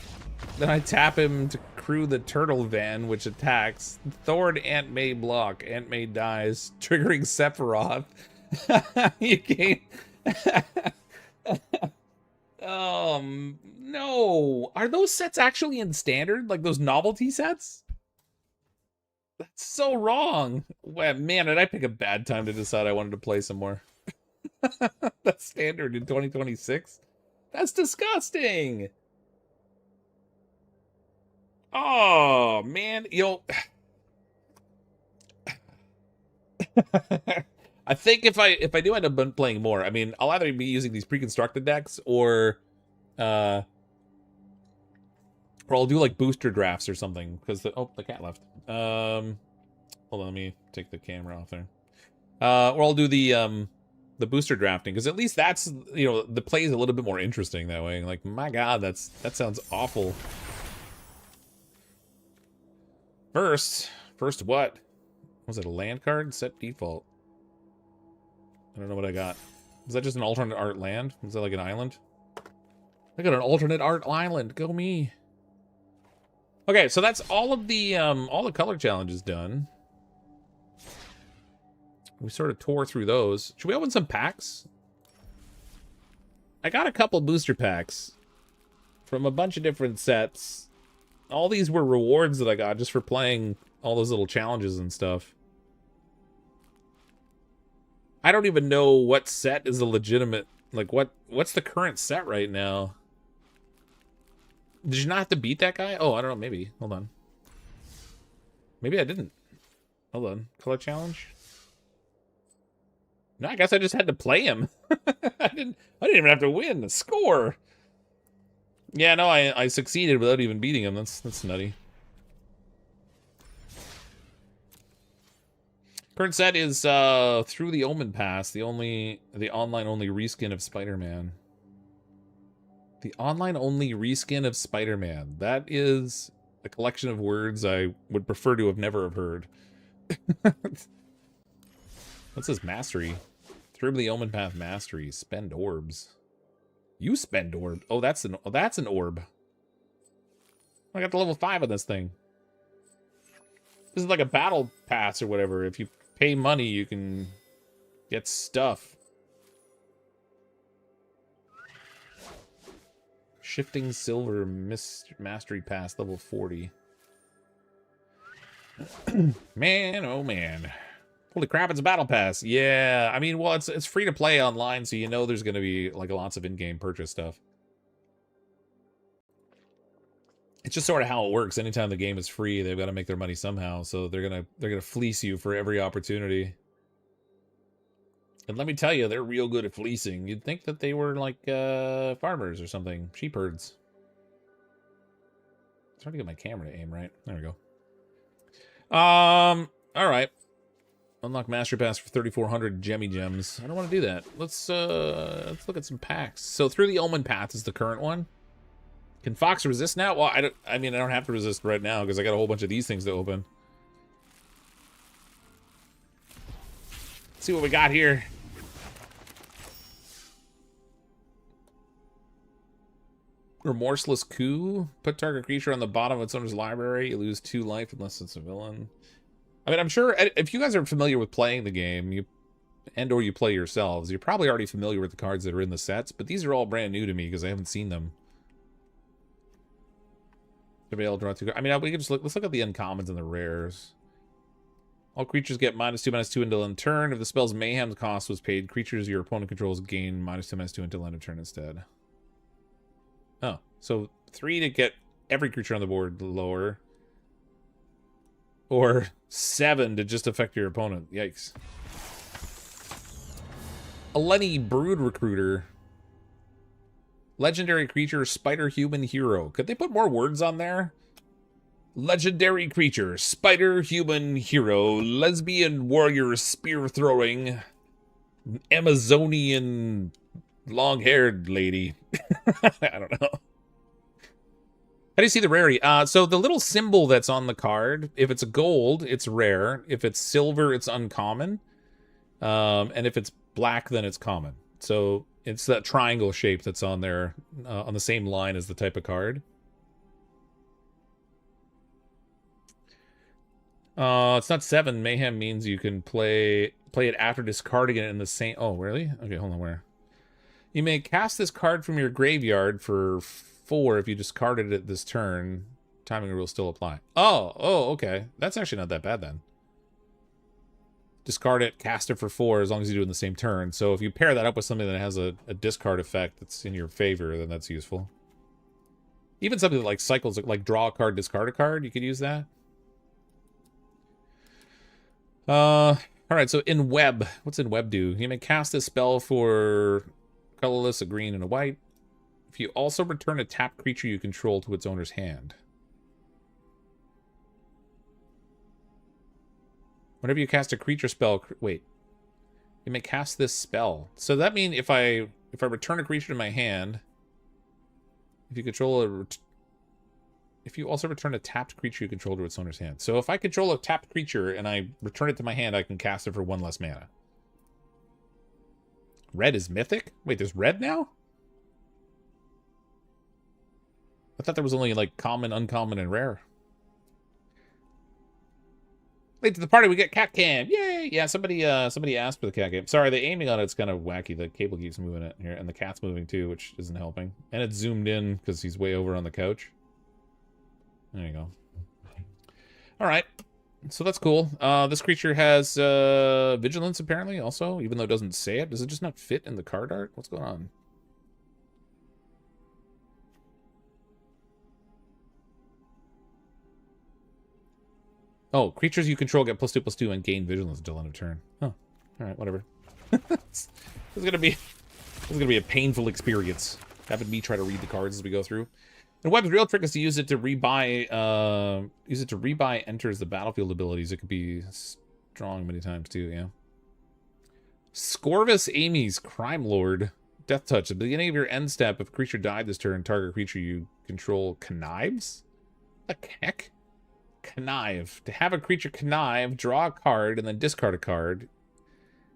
Then I tap him to crew the turtle van, which attacks. Thord Aunt May block. Aunt May dies, triggering Sephiroth. You can't... No. Are those sets actually in standard? Like those novelty sets? That's so wrong. Well, man, did I pick a bad time to decide I wanted to play some more. That's standard in 2026? That's disgusting! Oh, man. I think if I do end up playing more, I mean, I'll either be using these pre-constructed decks or I'll do like booster drafts or something because the cat left. Hold on, let me take the camera off there. Or I'll do the booster drafting because at least that's, you know, the play is a little bit more interesting that way. Like, my God, that sounds awful. First what? Was it a land card? Set default. I don't know what I got. Is that just an alternate art land? Is that like an island? I got an alternate art island. Go me. Okay, so that's all the color challenges done. We sort of tore through those. Should we open some packs? I got a couple booster packs from a bunch of different sets. All these were rewards that I got just for playing all those little challenges and stuff. I don't even know what set is a legitimate, like, what's the current set right now? Did you not have to beat that guy? Oh, I don't know, maybe. Hold on. Maybe I didn't. Hold on. Color challenge? No, I guess I just had to play him. I didn't even have to win. The score. Yeah, no, I succeeded without even beating him. That's nutty. Current set is Through the Omen Pass, the online only reskin of Spider-Man. The online only reskin of Spider-Man. That is a collection of words I would prefer to have never have heard. What's this mastery? Through the Omen Path mastery. Spend orbs. You spend orb. Oh, that's an orb. I got the level 5 on this thing. This is like a battle pass or whatever. If you pay money, you can get stuff. Shifting Silver Mastery Pass, level 40. Man, oh man. Holy crap, it's a battle pass. Yeah, I mean, well, it's free to play online, so you know there's going to be like lots of in-game purchase stuff. It's just sort of how it works. Anytime the game is free, they've got to make their money somehow, so they're gonna fleece you for every opportunity. And let me tell you, they're real good at fleecing. You'd think that they were like farmers or something, sheep herds. I'm trying to get my camera to aim right. There we go. All right. Unlock Master Pass for 3,400 Gemmy Gems. I don't want to do that. Let's look at some packs. So Through the Omen Path is the current one. Can Fox resist now? Well, I mean, I don't have to resist right now because I got a whole bunch of these things to open. Let's see what we got here. Remorseless Coup. Put target creature on the bottom of its owner's library. You lose 2 life unless it's a villain. I mean, I'm sure if you guys are familiar with playing the game, or you play yourselves, you're probably already familiar with the cards that are in the sets, but these are all brand new to me because I haven't seen them. To be able to draw 2. I mean, we can just let's look at the uncommons and the rares. All creatures get -2/-2 until end of turn. If the spell's Mayhem cost was paid, creatures your opponent controls gain -2/-2 until end of turn instead. Oh, so 3 to get every creature on the board lower. Or 7 to just affect your opponent. Yikes. Eleni Brood Recruiter. Legendary creature, Spider Human Hero. Could they put more words on there? Legendary creature, Spider Human Hero, lesbian warrior spear throwing, Amazonian long-haired lady. I don't know. How do you see the rarity? So the little symbol that's on the card, if it's a gold, it's rare. If it's silver, it's uncommon. And if it's black, then it's common. So it's that triangle shape that's on there, on the same line as the type of card. It's not 7. Mayhem means you can play it after discarding it in the same... Oh, really? Okay, hold on, where? You may cast this card from your graveyard for 4 if you discarded it this turn. Timing rules still apply. Oh, okay. That's actually not that bad then. Discard it, cast it for 4 as long as you do it in the same turn. So if you pair that up with something that has a discard effect that's in your favor, then that's useful. Even something that like cycles, like draw a card, discard a card, you could use that. All All right, so in web, what's in web do? You may cast a spell for colorless, a green, and a white. If you also return a tapped creature you control to its owner's hand. Whenever you cast a creature spell, wait. You may cast this spell. So that means if I return a creature to my hand, if you control if you also return a tapped creature you control to its owner's hand. So if I control a tapped creature and I return it to my hand, I can cast it for 1 less mana. Red is mythic? Wait, there's red now? I thought there was only like common, uncommon, and rare. Late to the party, we get cat cam. Yay! Yeah, somebody asked for the cat cam. Sorry, the aiming on it's kind of wacky. The cable keeps moving it here, and the cat's moving too, which isn't helping. And it's zoomed in because he's way over on the couch. There you go. All right, so that's cool. This creature has vigilance apparently, also, even though it doesn't say it. Does it just not fit in the card art? What's going on? Oh, creatures you control get +2/+2 and gain vigilance until end of turn. Oh, all right, whatever. It's gonna be a painful experience having me try to read the cards as we go through. And web's real trick is to use it to rebuy. Enters the battlefield abilities. It could be strong many times too. Yeah. Scorvus Amy's Crime Lord. Death Touch. At the beginning of your end step, if a creature died this turn, target creature you control connives. What the heck? Connive. To have a creature connive, draw a card, and then discard a card.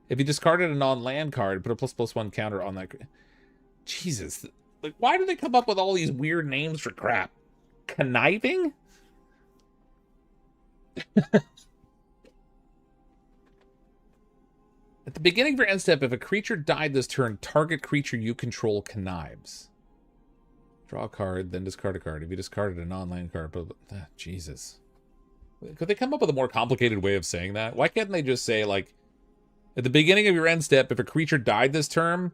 If you discarded a non-land card, put a ++1 counter on that. Jesus. Like, why do they come up with all these weird names for crap? Conniving? At the beginning of your end step, if a creature died this turn, target creature you control connives. Draw a card, then discard a card. If you discarded a non-land card, Jesus. Could they come up with a more complicated way of saying that? Why can't they just say, like, at the beginning of your end step, if a creature died this turn,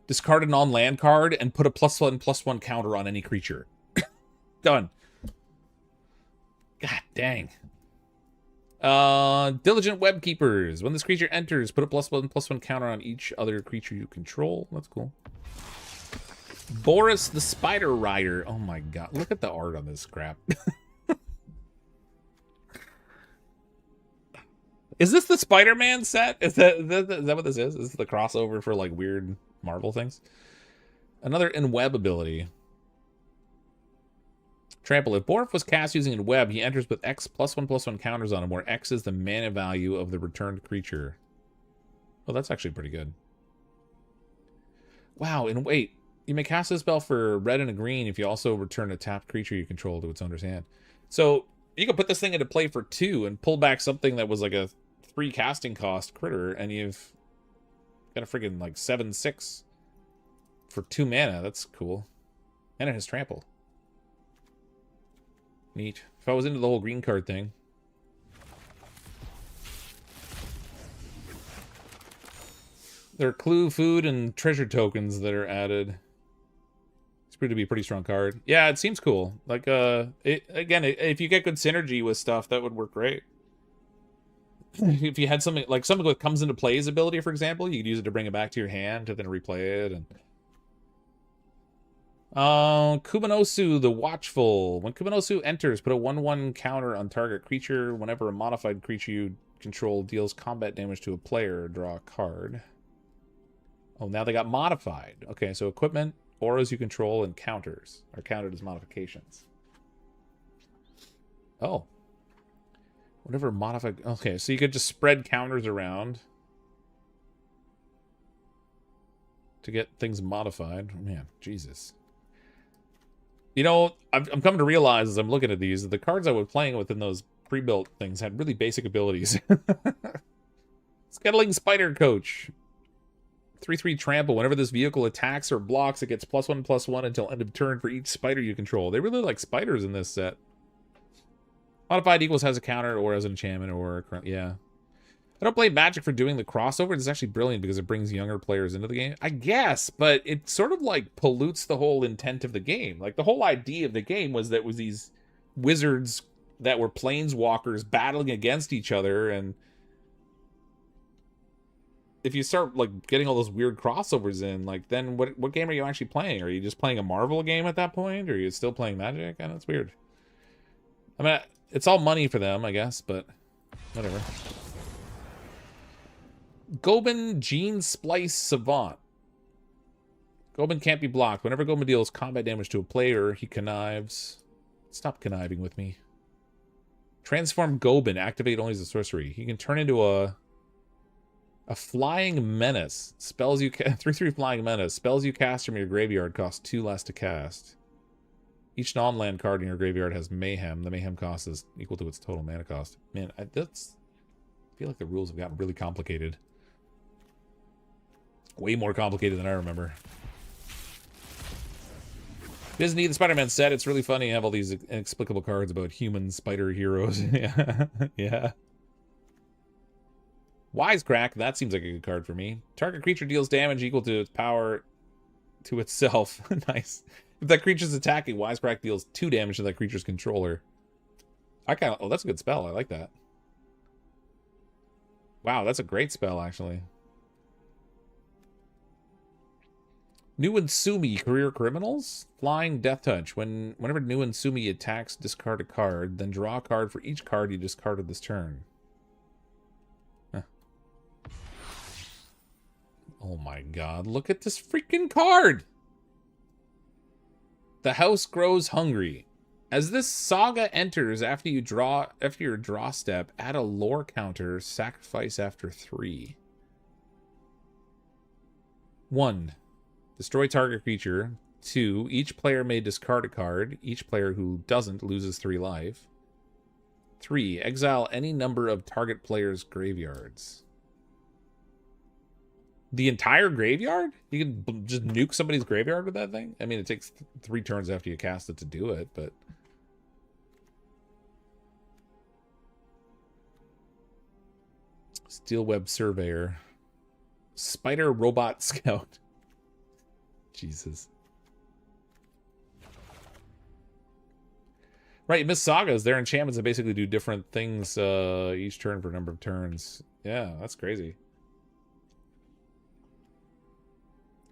discard a non-land card and put a +1/+1 counter on any creature. Done. God dang. Diligent Web Keepers. When this creature enters, put a +1/+1 counter on each other creature you control. That's cool. Boris the Spider Rider. Oh my god. Look at the art on this crap. Is this the Spider-Man set? Is that what this is? Is this the crossover for like weird Marvel things? Another in-web ability. Trample. If Borf was cast using in web, he enters with X +1/+1 counters on him, where X is the mana value of the returned creature. Oh, that's actually pretty good. Wow, and wait. You may cast a spell for red and a green if you also return a tapped creature you control to its owner's hand. So you can put this thing into play for 2 and pull back something that was like a 3 casting cost critter, and you've got a friggin' like 7/6 for 2 mana. That's cool. And it has trample. Neat. If I was into the whole green card thing. There are clue, food, and treasure tokens that are added. It's proved to be a pretty strong card. Yeah, it seems cool. Like, if you get good synergy with stuff, that would work great. If you had something that comes into play's ability, for example, you could use it to bring it back to your hand to then replay it. And Kumanosu the Watchful. When Kumanosu enters, put a 1/1 counter on target creature. Whenever a modified creature you control deals combat damage to a player, draw a card. Oh, now they got modified. Okay, so equipment, auras you control, and counters are counted as modifications. Oh. Whatever modified... Okay, so you could just spread counters around to get things modified. Oh, man, Jesus. You know, I'm coming to realize as I'm looking at these, the cards I was playing with in those pre-built things had really basic abilities. Skettling Spider Coach. 3/3 trample. Whenever this vehicle attacks or blocks, it gets +1/+1 until end of turn for each spider you control. They really like spiders in this set. Modified equals has a counter or as an enchantment or... Yeah. I don't blame Magic for doing the crossover. It's actually brilliant because it brings younger players into the game. I guess, but it sort of like pollutes the whole intent of the game. Like the whole idea of the game was that it was these wizards that were planeswalkers battling against each other, and if you start like getting all those weird crossovers in, like then what game are you actually playing? Are you just playing a Marvel game at that point, or are you still playing Magic? And it's weird. I mean, it's all money for them, I guess, but whatever. Gobin Gene Splice Savant. Gobin can't be blocked. Whenever Gobin deals combat damage to a player, he connives. Stop conniving with me. Transform Gobin. Activate only as a sorcery. He can turn into a flying menace. Spells you 3/3 flying menace. Spells you cast from your graveyard cost 2 less to cast. Each non-land card in your graveyard has mayhem. The mayhem cost is equal to its total mana cost. Man, I feel like the rules have gotten really complicated. Way more complicated than I remember. Disney, the Spider-Man set, it's really funny to have all these inexplicable cards about human spider heroes. Yeah. Yeah. Wisecrack, that seems like a good card for me. Target creature deals damage equal to its power to itself. Nice. If that creature's attacking, Wisecrack deals 2 damage to that creature's controller. Oh, that's a good spell. I like that. Wow, that's a great spell, actually. New Insumi, Career Criminals? Flying Death Touch. Whenever New Insumi attacks, discard a card, then draw a card for each card you discarded this turn. Huh. Oh my god, look at this freaking card! The House Grows Hungry. As this saga enters after your draw step, add a lore counter, sacrifice after 3. 1. Destroy target creature. 2. Each player may discard a card. Each player who doesn't loses 3 life. 3. Exile any number of target players' graveyards. The entire graveyard? You can just nuke somebody's graveyard with that thing? I mean, it takes 3 turns after you cast it to do it, but... Steelweb Surveyor. Spider Robot Scout. Jesus. Right, Miss Sagas, their enchantments that basically do different things each turn for a number of turns. Yeah, that's crazy.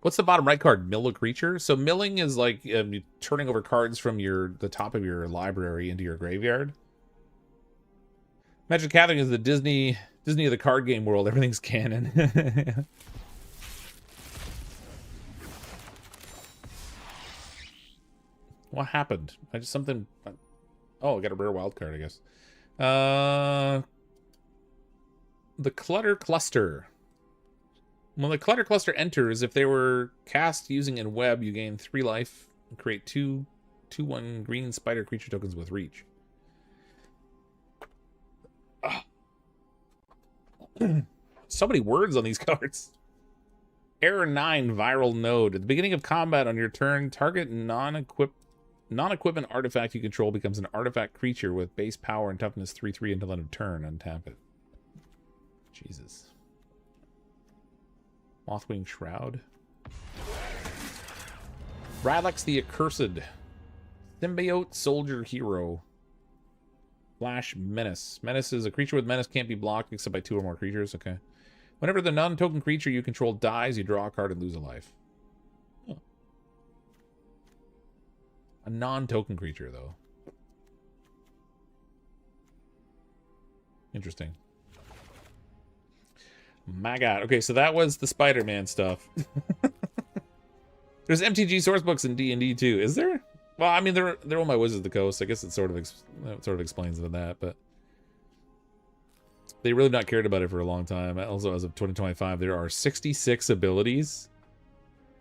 What's the bottom right card? Mill a creature? So milling is like turning over cards from the top of your library into your graveyard. Magic Gathering is the Disney of the card game world. Everything's canon. What happened? I just something... Oh, I got a rare wild card, I guess. The Clutter Cluster. When the Clutter Cluster enters, if they were cast using in web, you gain 3 life and create 2/1 green spider creature tokens with reach. So many words on these cards. Error 9, Viral Node. At the beginning of combat on your turn, target non-equipment artifact you control becomes an artifact creature with base power and toughness 3/3 until end of turn. Untap it. Jesus. Mothwing Shroud. Radlex the Accursed. Symbiote Soldier Hero. Flash Menace. Menace is a creature with menace can't be blocked except by 2 or more creatures. Okay. Whenever the non-token creature you control dies, you draw a card and lose a life. Huh. A non-token creature, though. Interesting. My god. Okay, so that was the Spider-Man stuff. There's MTG source books in D&D too. Is there? Well, I mean, they're on my Wizards of the Coast. I guess it sort of explains that, but they really not cared about it for a long time. Also, as of 2025, there are 66 abilities.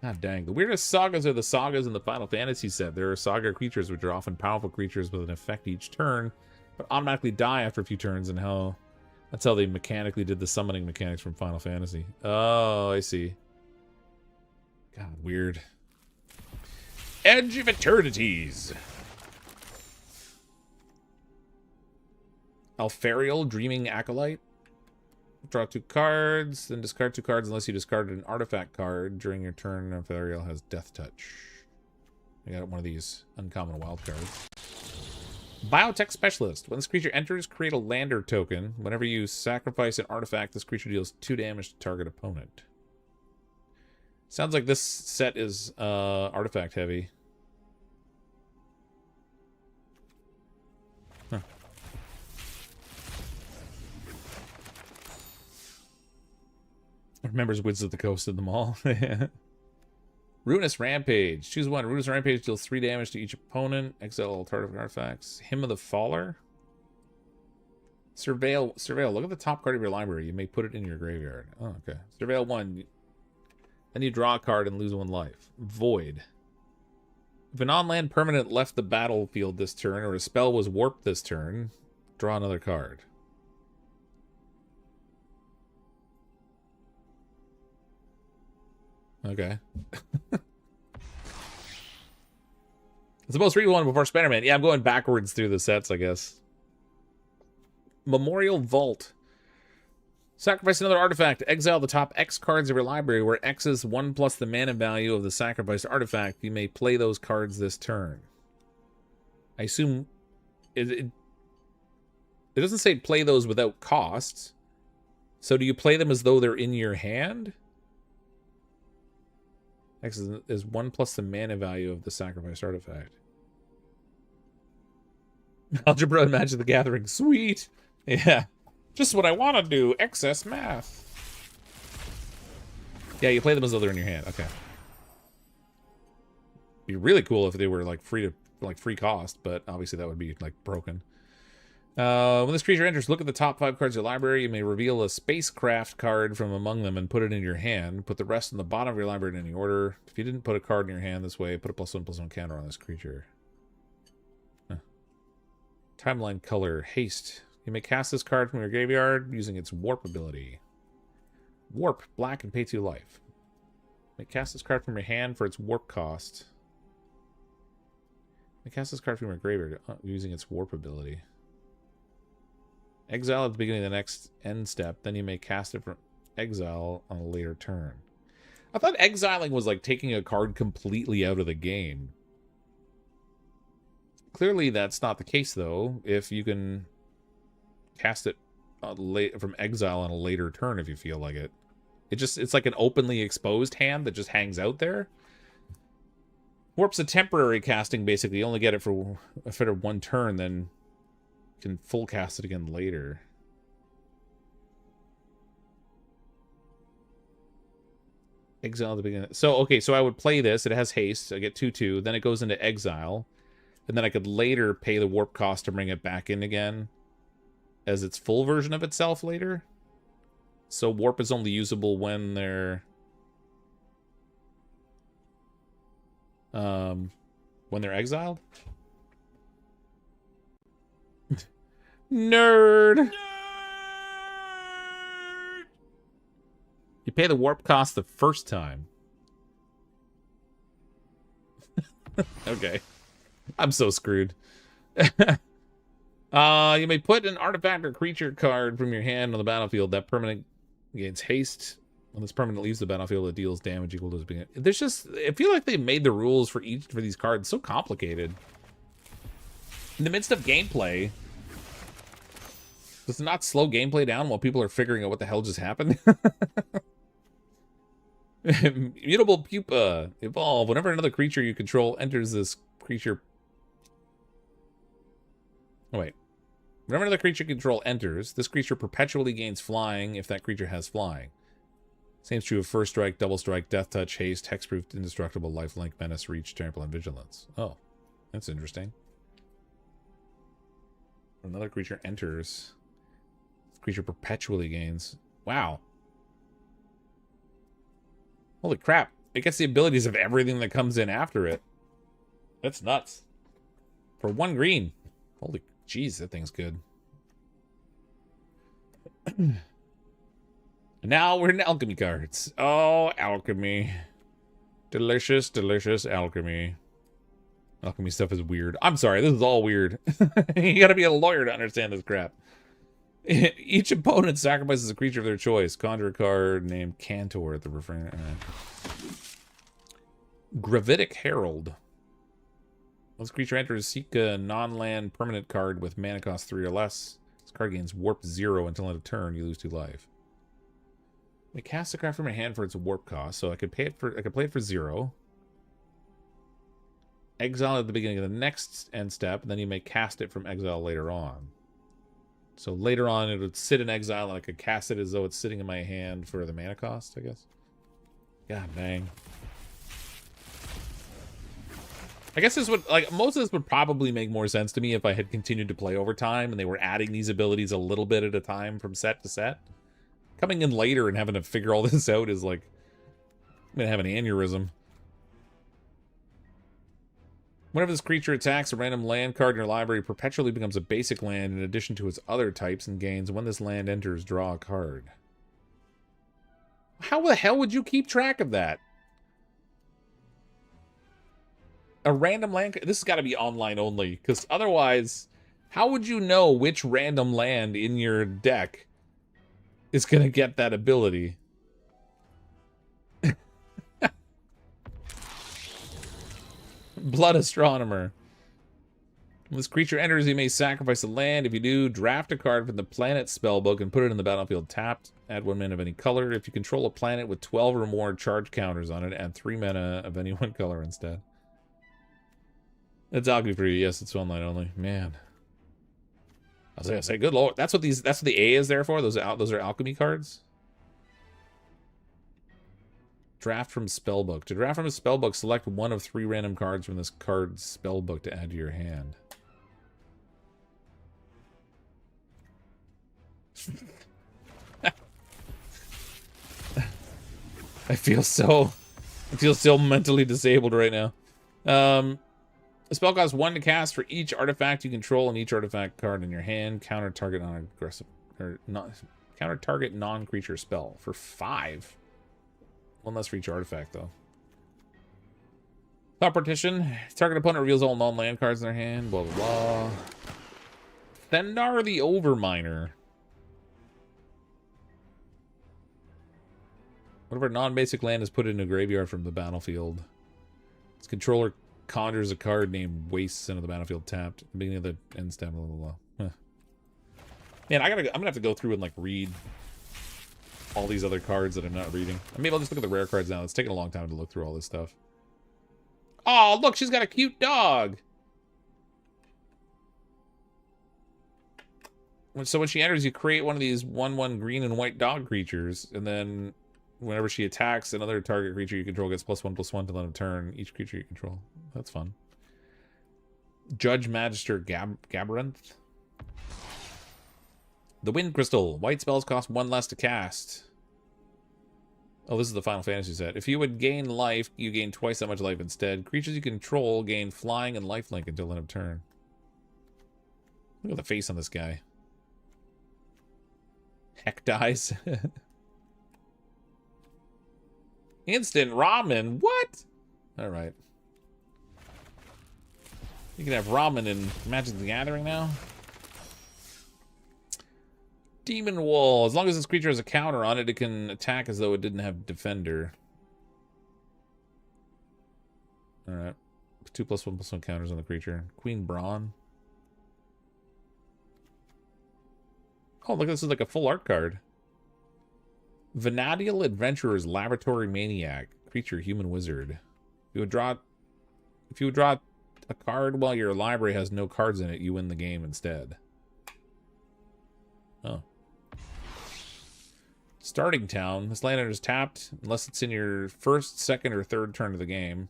God dang. The weirdest sagas are the sagas in the Final Fantasy set. There are saga creatures which are often powerful creatures with an effect each turn, but automatically die after a few turns, and that's how they mechanically did the summoning mechanics from Final Fantasy. Oh, I see. God, weird. Edge of Eternities. Alfariel, Dreaming Acolyte. Draw 2 cards, then discard 2 cards unless you discarded an artifact card. During your turn, Alfariel has Death Touch. I got one of these uncommon wild cards. Biotech Specialist. When this creature enters, create a lander token. Whenever you sacrifice an artifact, this creature deals 2 damage to target opponent. Sounds like this set is artifact heavy. Huh. Remembers Wizards of the Coast in them all. Ruinous Rampage. Choose one. Ruinous Rampage deals 3 damage to each opponent. Exile alternative artifacts. Hymn of the Faller. Surveil. Look at the top card of your library. You may put it in your graveyard. Oh, okay. Surveil 1. Then you draw a card and lose 1 life. Void. If an on-land permanent left the battlefield this turn, or a spell was warped this turn, draw another card. Okay. It's the most recent one before Spider-Man. Yeah, I'm going backwards through the sets, I guess. Memorial Vault. Sacrifice another artifact. Exile the top X cards of your library, where X is 1 plus the mana value of the sacrificed artifact. You may play those cards this turn. I assume... It doesn't say play those without cost. So do you play them as though they're in your hand? X is 1 plus the mana value of the sacrificed artifact. Algebra and Magic the Gathering. Sweet! Yeah. Just what I want to do. Excess math. Yeah, you play them as though they're in your hand. Okay. Be really cool if they were like free cost, but obviously that would be like broken. When this creature enters, look at the top 5 cards of your library. You may reveal a spacecraft card from among them and put it in your hand. Put the rest in the bottom of your library in any order. If you didn't put a card in your hand this way, put a +1/+1 counter on this creature. Huh. Timeline color. Haste. You may cast this card from your graveyard using its warp ability. Warp. Black and pay 2 life. You may cast this card from your hand for its warp cost. You may cast this card from your graveyard using its warp ability. Exile at the beginning of the next end step, then you may cast it from exile on a later turn. I thought exiling was like taking a card completely out of the game. Clearly that's not the case, though, if you can cast it from exile on a later turn if you feel like it. It's like an openly exposed hand that just hangs out there. Warp's a temporary casting, basically. You only get it for a fit of 1 turn, then can full cast it again later. Exile at the beginning. So, okay, so I would play this. It has haste. I get 2/2. Then it goes into exile. And then I could later pay the warp cost to bring it back in again as its full version of itself later. So warp is only usable when they're... when they're exiled? Nerd! You pay the warp cost the first time. Okay. I'm so screwed. You may put an artifact or creature card from your hand on the battlefield. That permanent gains haste. When this permanent leaves the battlefield, it deals damage equal to its beginning. There's just... I feel like they made the rules for these cards so complicated. In the midst of gameplay... Does it not slow gameplay down while people are figuring out what the hell just happened? Mutable Pupa. Evolve. Whenever another creature you control enters this creature... Oh, wait. Whenever another creature you control enters, this creature perpetually gains flying if that creature has flying. Same is true of First Strike, Double Strike, Death Touch, Haste, Hexproof, Indestructible, Lifelink, Menace, Reach, Trample, and Vigilance. Oh, that's interesting. Another creature enters... Creature perpetually gains. Wow. Holy crap. It gets the abilities of everything that comes in after it. That's nuts. For 1 green. Holy jeez, that thing's good. Now we're in alchemy cards. Oh, alchemy. Delicious, delicious alchemy. Alchemy stuff is weird. I'm sorry, this is all weird. You gotta be a lawyer to understand this crap. Each opponent sacrifices a creature of their choice. Conjure a card named Cantor at the refrain. Gravitic Herald. Once a creature enters, seek a non-land permanent card with mana cost 3 or less. This card gains warp 0 until end of turn. You lose 2 life. I cast a card from my hand for its warp cost, so I could play it for 0. Exile at the beginning of the next end step, and then you may cast it from exile later on. So later on, it would sit in exile, and I could cast it as though it's sitting in my hand for the mana cost, I guess. God dang. I guess this would, like, most of this would probably make more sense to me if I had continued to play over time and they were adding these abilities a little bit at a time from set to set. Coming in later and having to figure all this out is like, I'm gonna have an aneurysm. Whenever this creature attacks, a random land card in your library perpetually becomes a basic land in addition to its other types and gains. When this land enters, draw a card. How the hell would you keep track of that? A random land... This has got to be online only, because otherwise, how would you know which random land in your deck is going to get that ability? Blood Astronomer. When this creature enters, you may sacrifice a land. If you do, draft a card from the planet spellbook and put it in the battlefield tapped. Add 1 mana of any color. If you control a planet with 12 or more charge counters on it, add 3 mana of any one color instead. It's alchemy for you. Yes, it's online only. Man. I was gonna say, good lord. That's what the A is there for? Those are alchemy cards? Draft from spellbook. To draft from a spellbook, select 1 of 3 random cards from this card's spellbook to add to your hand. I feel so mentally disabled right now. A spell costs 1 to cast for each artifact you control and each artifact card in your hand. Counter target non-aggressive or not counter target non-creature spell for 5. 1 less for each artifact though. Top partition. Target opponent reveals all non-land cards in their hand. Blah blah blah. Thendar the Overminer. Whatever non-basic land is put into a graveyard from the battlefield. Its controller conjures a card named Wastes into the battlefield tapped. At the beginning of the end step, blah blah blah. Huh. Man, I'm gonna have to go through and like read all these other cards that I'm not reading. Maybe I'll just look at the rare cards now. It's taking a long time to look through all this stuff. Oh, look, she's got a cute dog. So when she enters, you create one of these 1/1 green and white dog creatures, and then whenever she attacks another target creature you control gets +1/+1 till end of turn. Each creature you control. That's fun. Judge Magister Gabarinth. The Wind Crystal. White spells cost 1 less to cast. Oh, this is the Final Fantasy set. If you would gain life, you gain twice that much life instead. Creatures you control gain flying and lifelink until end of turn. Look at the face on this guy. Heck dies. Instant ramen? What? Alright. You can have ramen in Magic the Gathering now? Demon Wall. As long as this creature has a counter on it, it can attack as though it didn't have Defender. Alright. 2+1/+1 counters on the creature. Queen Brawn. Oh, look, this is like a full art card. Vanadial Adventurer's Laboratory Maniac. Creature, human wizard. If you would draw a card while your library has no cards in it, you win the game instead. Oh. Starting Town. This land is tapped unless it's in your first, second, or third turn of the game.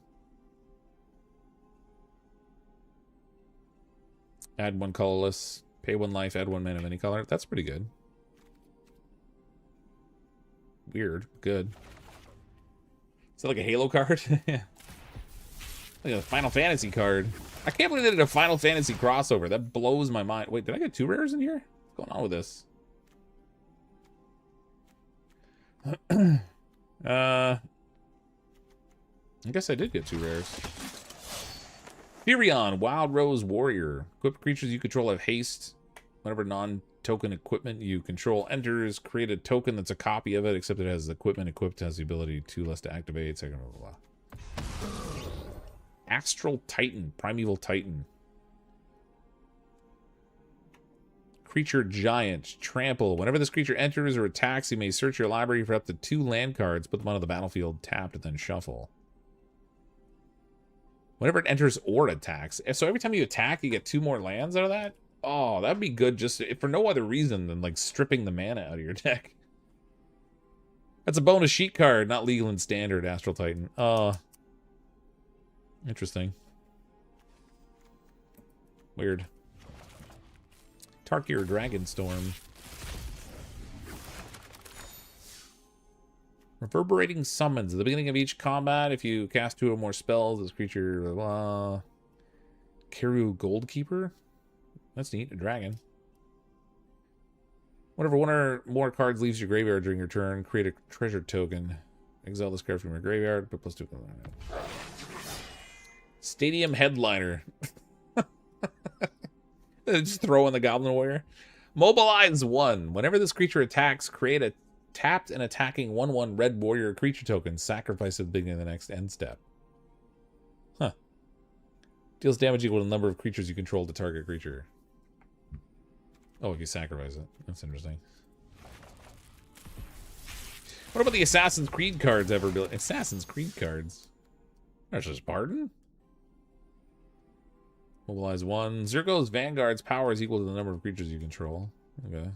Add 1 colorless. Pay 1 life, add 1 mana of any color. That's pretty good. Weird. Good. Is that like a Halo card? Yeah. Like a Final Fantasy card. I can't believe they did a Final Fantasy crossover. That blows my mind. Wait, did I get 2 rares in here? What's going on with this? I guess I did get 2 rares. Furion, Wild Rose Warrior. Equipped creatures you control have haste. Whenever non-token equipment you control enters, create a token that's a copy of it, except it has equipment equipped, has the ability 2 less to activate, second blah blah blah. Astral Titan, Primeval Titan. Creature Giant, Trample. Whenever this creature enters or attacks, you may search your library for up to 2 land cards, put them onto the battlefield, tapped, and then shuffle. Whenever it enters or attacks. So every time you attack, you get 2 more lands out of that? Oh, that'd be good just for no other reason than like stripping the mana out of your deck. That's a bonus sheet card, not legal in standard, Astral Titan. Interesting. Weird. Tarkir Dragonstorm. Reverberating Summons. At the beginning of each combat, if you cast 2 or more spells, this creature... Blah, blah. Kiru Goldkeeper? That's neat. A dragon. Whenever 1 or more cards leaves your graveyard during your turn, create a treasure token. Exile this card from your graveyard. Put +2. Stadium Headliner. Just throw in the Goblin Warrior. Mobilize 1. Whenever this creature attacks, create a tapped and attacking 1/1 red warrior creature token. Sacrifice at the beginning of the next end step. Huh. Deals damage equal to the number of creatures you control to target creature. Oh, if you sacrifice it. That's interesting. What about the Assassin's Creed cards ever built? Assassin's Creed cards? There's just Pardon? Mobilize 1. Zergo's Vanguard's power is equal to the number of creatures you control. Okay.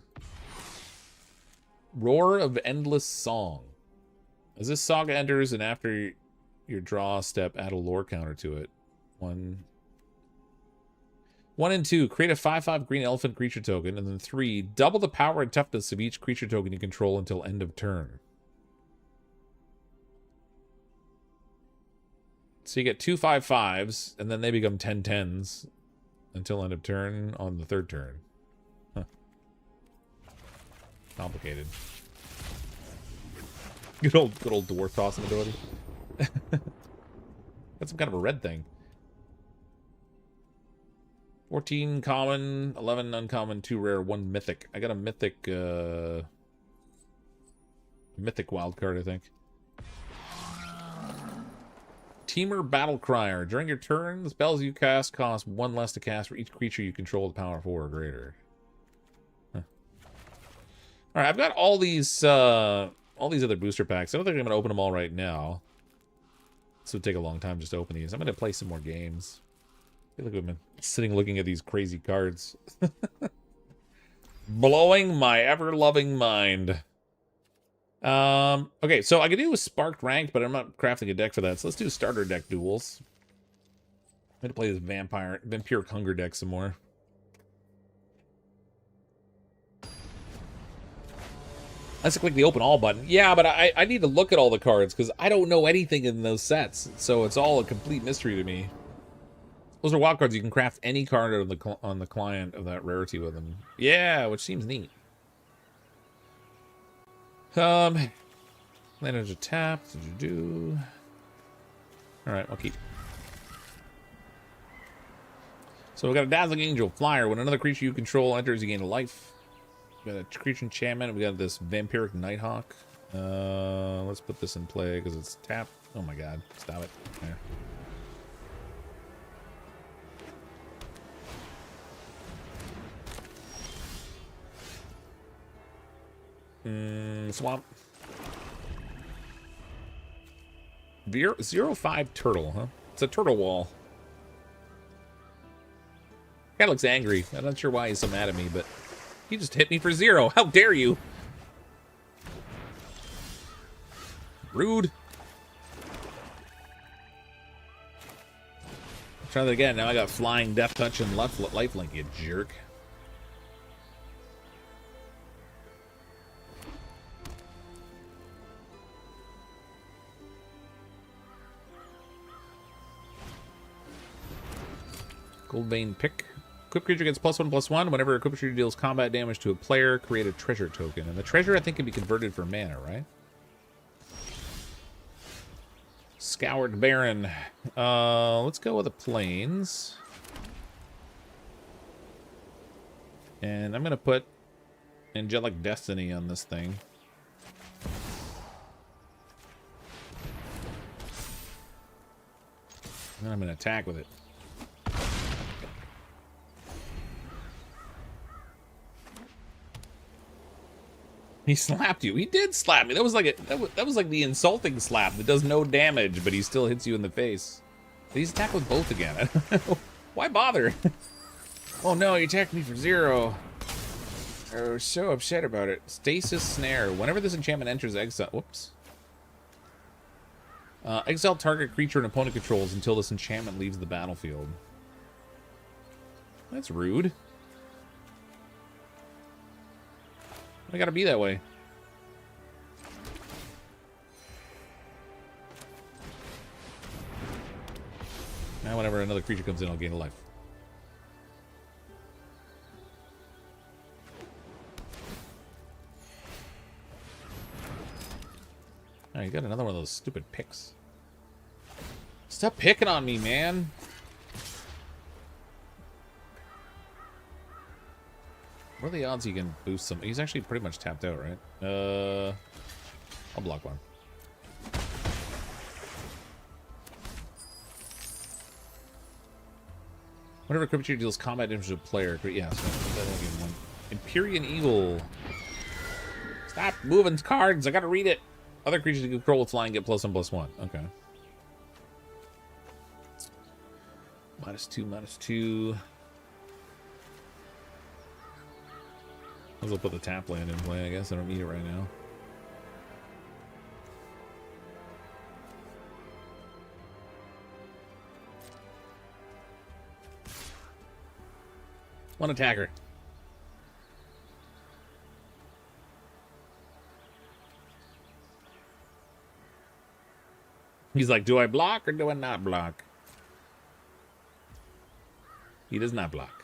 Roar of Endless Song. As this saga enters and after your draw step, add a lore counter to it. 1 and 2. Create a 5/5 green elephant creature token. And then 3. Double the power and toughness of each creature token you control until end of turn. So you get 2 5/5s, and then they become 10/10s until end of turn on the 3rd turn. Huh. Complicated. Good old dwarf tossing ability. That's some kind of a red thing. 14 common, 11 uncommon, 2 rare, 1 mythic. I got a mythic wild card, I think. Teamer Battlecrier. During your turn, the spells you cast cost 1 less to cast for each creature you control with power 4 or greater. Huh. Alright, I've got all these other booster packs. I don't think I'm going to open them all right now. This would take a long time just to open these. I'm going to play some more games. I feel like we've been sitting looking at these crazy cards. Blowing my ever-loving mind. Okay, so I could do a Sparked Ranked, but I'm not crafting a deck for that. So let's do starter deck duels. I'm going to play this Vampiric Hunger deck some more. Let's click the open all button. Yeah, but I need to look at all the cards because I don't know anything in those sets. So it's all a complete mystery to me. Those are wild cards. You can craft any card on the client of that rarity with them. Yeah, which seems neat. Land energy tap. Alright, I'll keep. So we got a Dazzling Angel Flyer. When another creature you control enters, you gain a life. We got a creature enchantment. We got this Vampiric Nighthawk. Let's put this in play because it's tapped. Oh my god. Stop it. There. Swamp. 0/5 turtle, huh? It's a turtle wall. Guy looks angry. I'm not sure why he's so mad at me, but he just hit me for 0. How dare you? Rude. Try that again. Now I got Flying, Death Touch, and Lifelink, you jerk. Goldbane Pick. Equip creature gets +1/+1. Whenever a equip creature deals combat damage to a player, create a treasure token. And the treasure, I think, can be converted for mana, right? Scoured Baron. Let's go with the plains. And I'm going to put Angelic Destiny on this thing. then I'm going to attack with it. He slapped you. He did slap me. That was like that was like the insulting slap that does no damage, but he still hits you in the face. He's attacked with both again. Why bother? Oh no, you attacked me for 0. I was so upset about it. Stasis Snare. Whenever this enchantment enters exile... Whoops. Exile target creature and opponent controls until this enchantment leaves the battlefield. That's rude. I gotta be that way. Now whenever another creature comes in, I'll gain a life. Oh, you got another one of those stupid picks. Stop picking on me, man. What are the odds he can boost some? He's actually pretty much tapped out, right? I'll block one. Whenever a creature deals combat damage to a player, yeah, so that'll give one. Empyrean Eagle. Stop moving cards. I gotta read it. Other creatures you control with flying get +1/+1. Okay. -2, -2. I'll go put the tap land in play, I guess. I don't need it right now. One attacker. He's like, do I block or do I not block? He does not block.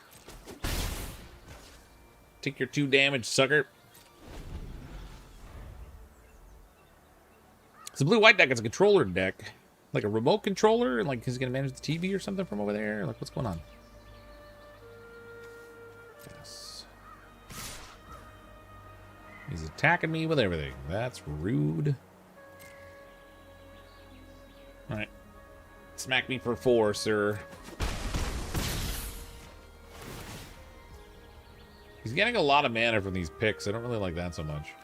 Take your 2 damage, sucker. It's a blue-white deck. It's a controller deck. Like a remote controller? And like he's going to manage the TV or something from over there? Like, what's going on? Yes. He's attacking me with everything. That's rude. Alright. Smack me for 4, sir. He's getting a lot of mana from these picks. I don't really like that so much.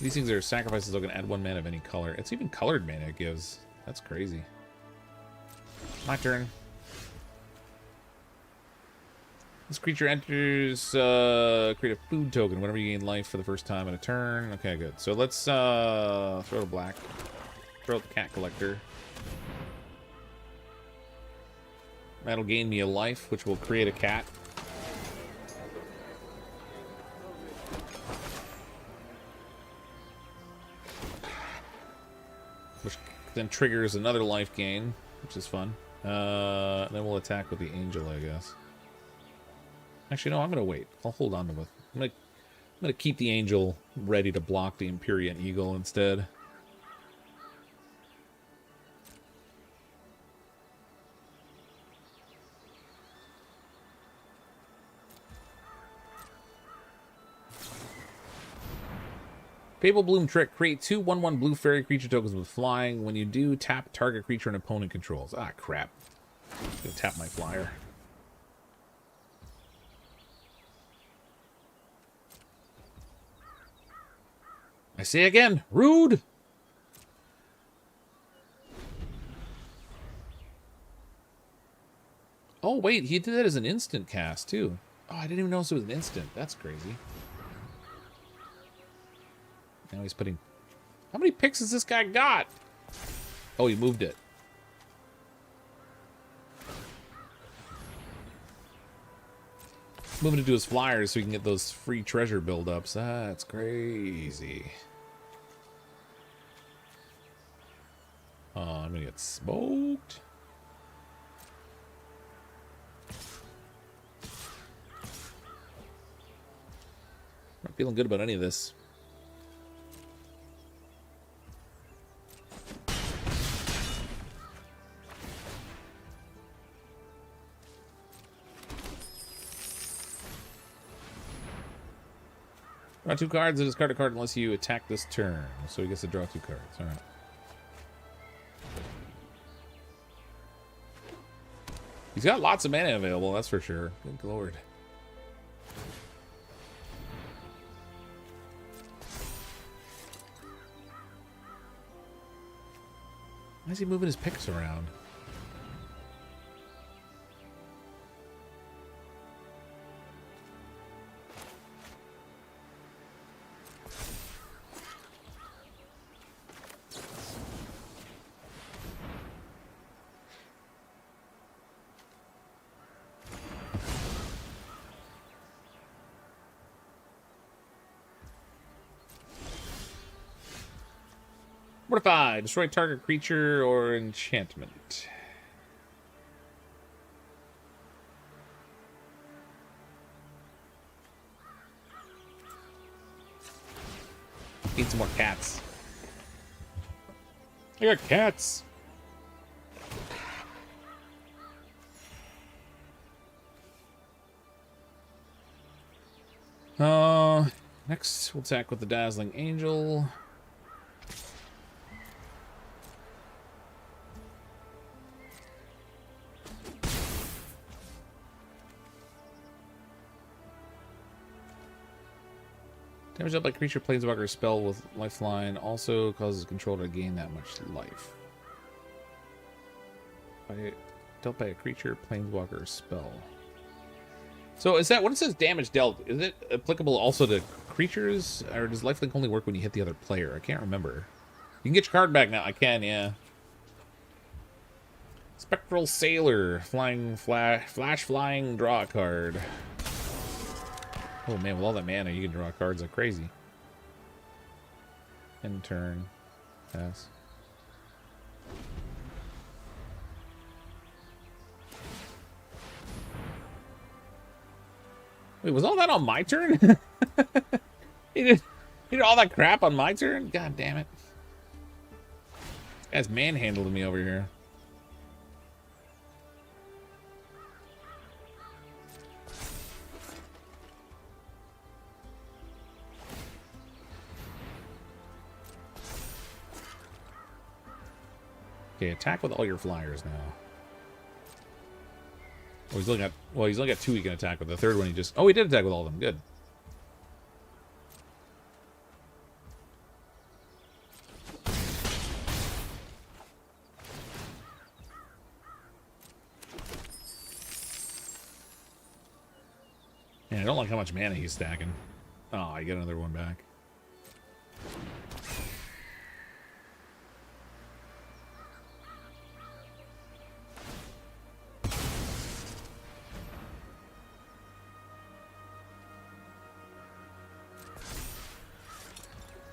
These things are sacrifices that can add 1 mana of any color. It's even colored mana it gives. That's crazy. My turn. This creature enters, create a food token whenever you gain life for the first time in a turn. Okay, good. So let's throw the black. Throw out the cat collector. That'll gain me a life, which will create a cat. Which then triggers another life gain, which is fun. Then we'll attack with the angel, I guess. Actually, no, I'm going to wait. I'll hold on to it. I'm gonna keep the angel ready to block the Empyrean Eagle instead. Fable Bloom Trick. Create 2 1/1 blue fairy creature tokens with flying. When you do, tap target creature and opponent controls. Ah, crap. I'm gonna tap my flyer. I say again, rude! Oh, wait, he did that as an instant cast, too. Oh, I didn't even notice it was an instant. That's crazy. Now he's putting... How many picks has this guy got? Oh, he moved it. Moving to do his flyers so he can get those free treasure buildups. That's crazy. Oh, I'm gonna get smoked. Not feeling good about any of this. Draw 2 cards and discard a card unless you attack this turn. So he gets to draw 2 cards. Alright. He's got lots of mana available, that's for sure. Good lord. Why is he moving his picks around? Mortify. Destroy target creature or enchantment. Need some more cats. I got cats. Next we'll attack with the Dazzling Angel. Damage up by creature planeswalker spell with lifeline also causes controller to gain that much life. Dealt by a creature planeswalker spell. So is that when it says damage dealt, is it applicable also to creatures, or does lifelink only work when you hit the other player? I can't remember. You can get your card back now. I can, yeah. Spectral Sailor, flying flash flying, draw a card. Oh man, with all that mana, you can draw cards like crazy. End turn. Pass. Wait, was all that on my turn? he did all that crap on my turn? God damn it. This guy's manhandled me over here. Okay, attack with all your flyers now. Oh, he's looking at. Well, he's only got 2 he can attack with. The third one he just. Oh, he did attack with all of them. Good. Man, I don't like how much mana he's stacking. Oh, I get another one back.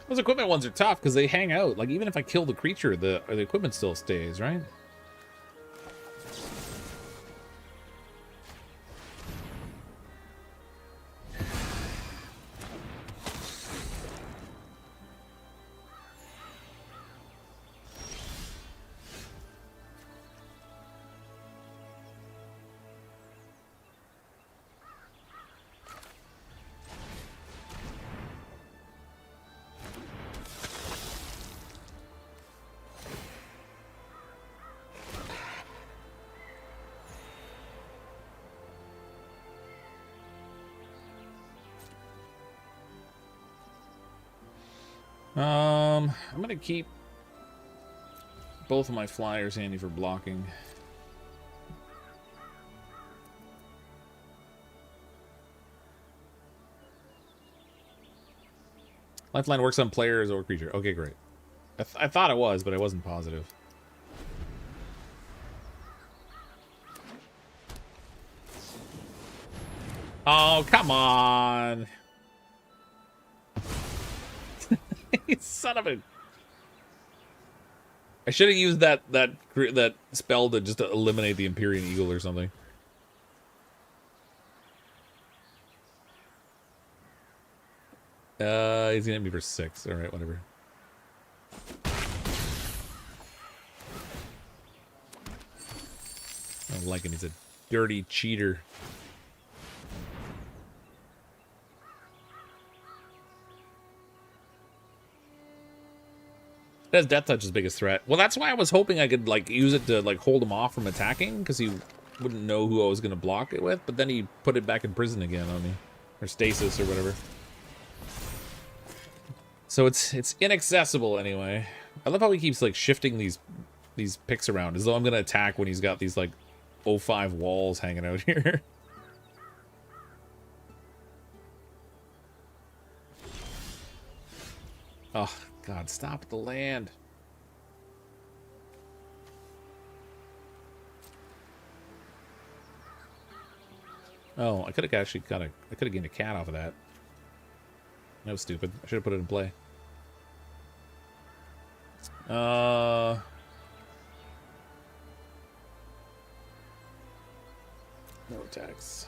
Those equipment ones are tough because they hang out. Like, even if I kill the creature, the equipment still stays, right? I'm gonna keep both of my flyers handy for blocking. Lifeline works on players or creature. Okay, great. I thought it was, but I wasn't positive. Oh, come on. Son of a... I should have used that spell to just eliminate the Empyrean Eagle or something. He's gonna hit me for 6. All right, whatever. I don't like him. He's a dirty cheater. That's Death Touch's biggest threat. Well, that's why I was hoping I could like use it to like hold him off from attacking, because he wouldn't know who I was gonna block it with, but then he put it back in prison again on me, or stasis or whatever. So it's inaccessible anyway. I love how he keeps like shifting these picks around as though I'm gonna attack when he's got these like 05 walls hanging out here. Oh God, stop the land. Oh, I could have actually I could have gained a cat off of that. That was stupid. I should have put it in play. No attacks.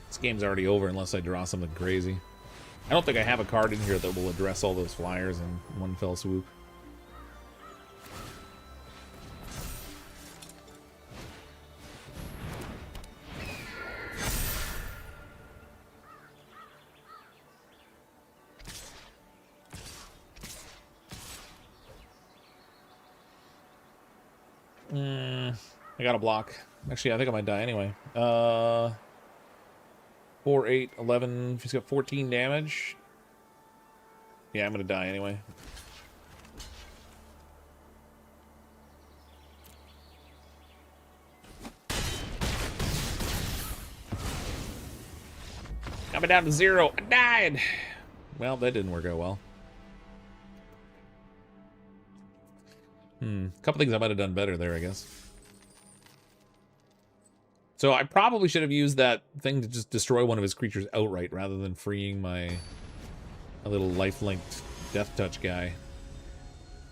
This game's already over unless I draw something crazy. I don't think I have a card in here that will address all those flyers in one fell swoop. I got a block. Actually, I think I might die anyway. 4, 8, 11. He's got 14 damage. Yeah, I'm gonna die anyway. Coming down to 0. I died. Well, that didn't work out well. A couple things I might have done better there, I guess. So I probably should have used that thing to just destroy one of his creatures outright rather than freeing my little life-linked death touch guy.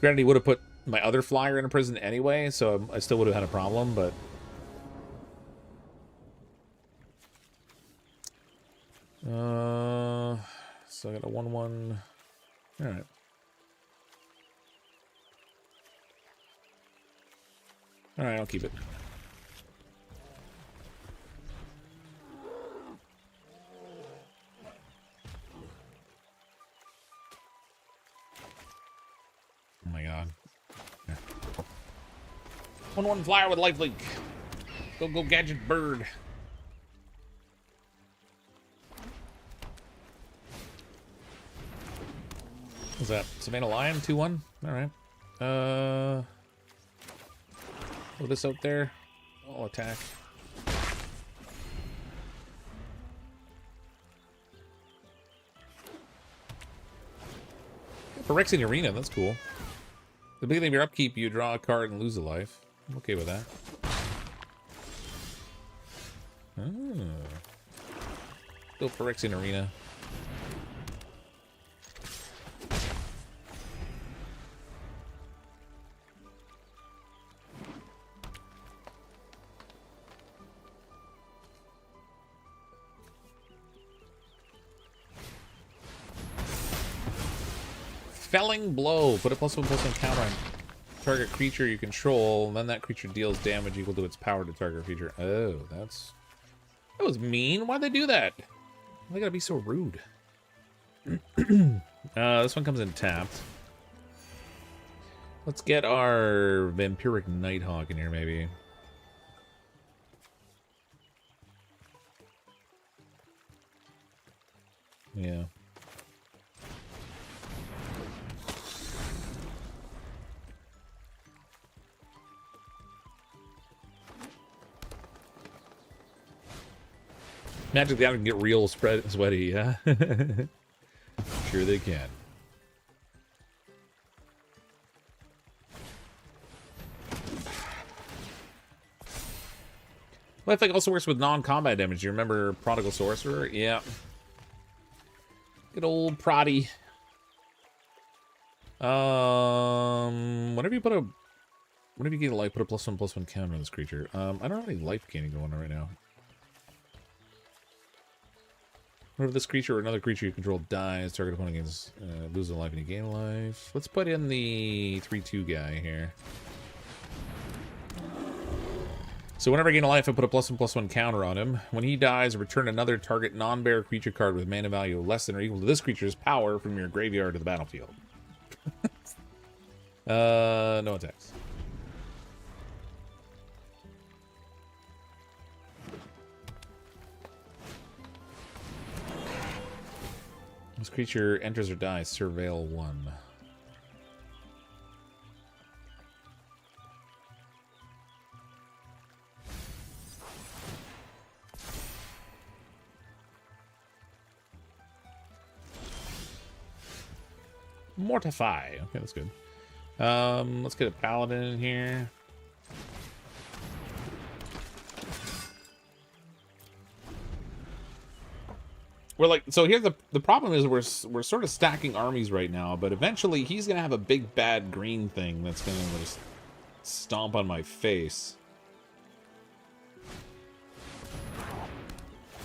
Granted, he would have put my other flyer in a prison anyway, so I still would have had a problem, but... so I got a 1/1. Alright. Alright, I'll keep it. Oh my god. Yeah. 1/1 flyer with lifelink. Go gadget bird. What's that? Savannah Lion 2/1? Alright. Put this out there. I'll attack. For Phyrexian Arena, that's cool. At the beginning of your upkeep, you draw a card and lose a life. I'm okay with that. Go Phyrexian Arena. Felling Blow. Put a +1/+1 counter on target creature you control, and then that creature deals damage equal to its power to target creature. Oh, that was mean. Why'd they do that? They gotta be so rude. This one comes in tapped. Let's get our Vampiric Nighthawk in here, maybe. Yeah. Magic the Gathering can get real sweaty, yeah? Sure they can. Well, I think also works with non-combat damage. Do you remember Prodigal Sorcerer? Yeah. Good old Proddy. Whenever you gain a life, put a +1/+1 counter on this creature. I don't have any life gaining going on right now. Whenever this creature or another creature you control dies, target opponent gains loses a life and you gain a life. Let's put in the 3/2 guy here. So whenever I gain a life, I put a +1/+1 counter on him. When he dies, return another target non-bearer creature card with mana value less than or equal to this creature's power from your graveyard to the battlefield. No attacks. This creature enters or dies. Surveil 1. Mortify. Okay, that's good. Let's get a paladin in here. We're like, so here's the problem is we're sort of stacking armies right now, but eventually he's gonna have a big bad green thing that's gonna just stomp on my face.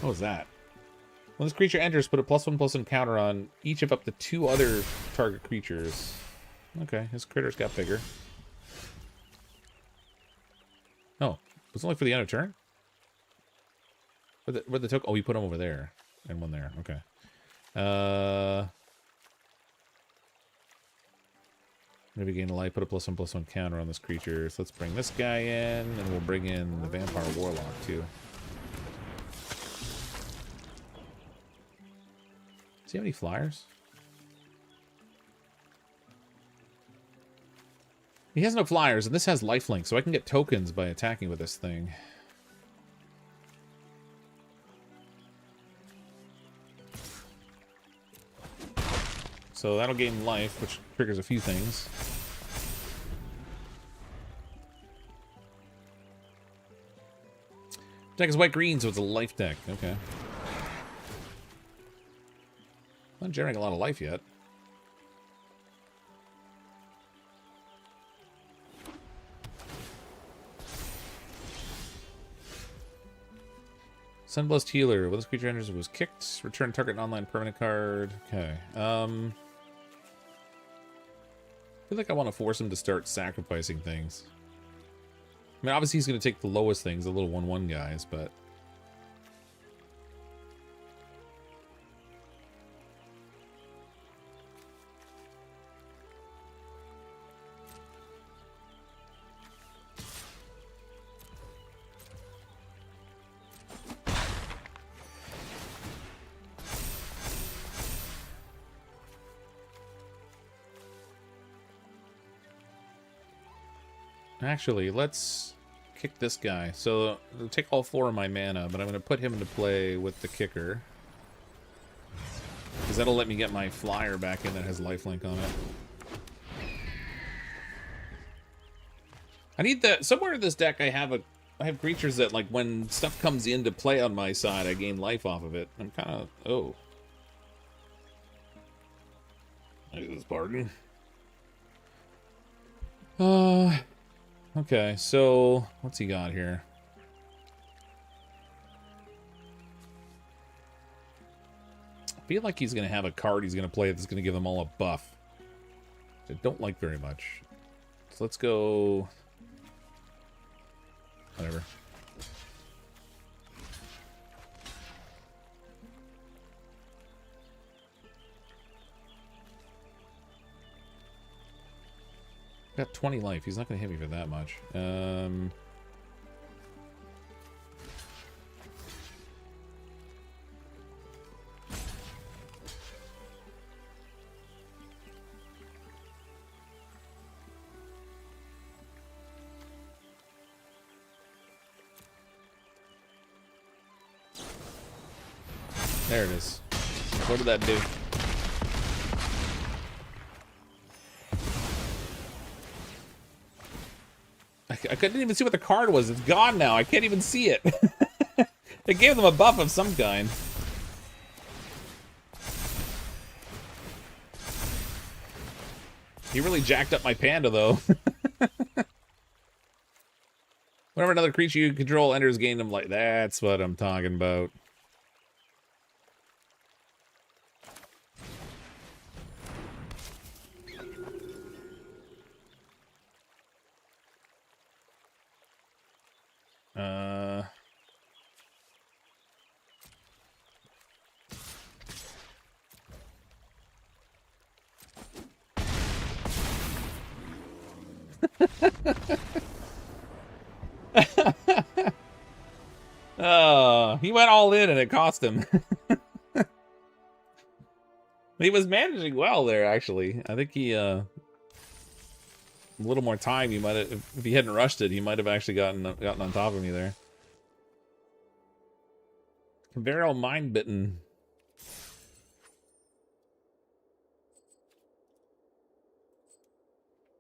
What was that? When this creature enters, put a +1/+1 counter on each of up to 2 other target creatures. Okay, his critters got bigger. Oh, it was only for the end of turn? Where'd the token? Oh, you put them over there. And one there. Okay. Maybe gain a life, put a +1/+1 counter on this creature. So let's bring this guy in, and we'll bring in the Vampire Warlock, too. Does he have any flyers? He has no flyers, and this has lifelink, so I can get tokens by attacking with this thing. So that'll gain life, which triggers a few things. Deck is white-green, so it's a life deck. Okay. Not generating a lot of life yet. Sunblessed Healer. When this creature enters, it was kicked. Return target online permanent card. Okay. I feel like I want to force him to start sacrificing things. I mean, obviously he's going to take the lowest things, the little 1/1 guys, but... Actually, let's kick this guy. So, it'll take all 4 of my mana, but I'm going to put him into play with the kicker. Because that'll let me get my flyer back in that has lifelink on it. I need the... Somewhere in this deck I have creatures that, like, when stuff comes into play on my side, I gain life off of it. I'm kind of... Oh. Look at this pardon. Okay, so what's he got here? I feel like he's going to have a card he's going to play that's going to give them all a buff. Which I don't like very much. So let's go... Whatever. Got 20 life. He's not going to hit me for that much. There it is. What did that do? I couldn't even see what the card was. It's gone now. I can't even see it. It gave them a buff of some kind. He really jacked up my panda, though. Whenever another creature you control enters game, I'm like, that's what I'm talking about. Oh, he went all in and it cost him. He was managing well there, actually. I think he, a little more time, he might have, if he hadn't rushed it, he might have actually gotten on top of me there. Varel mind bitten.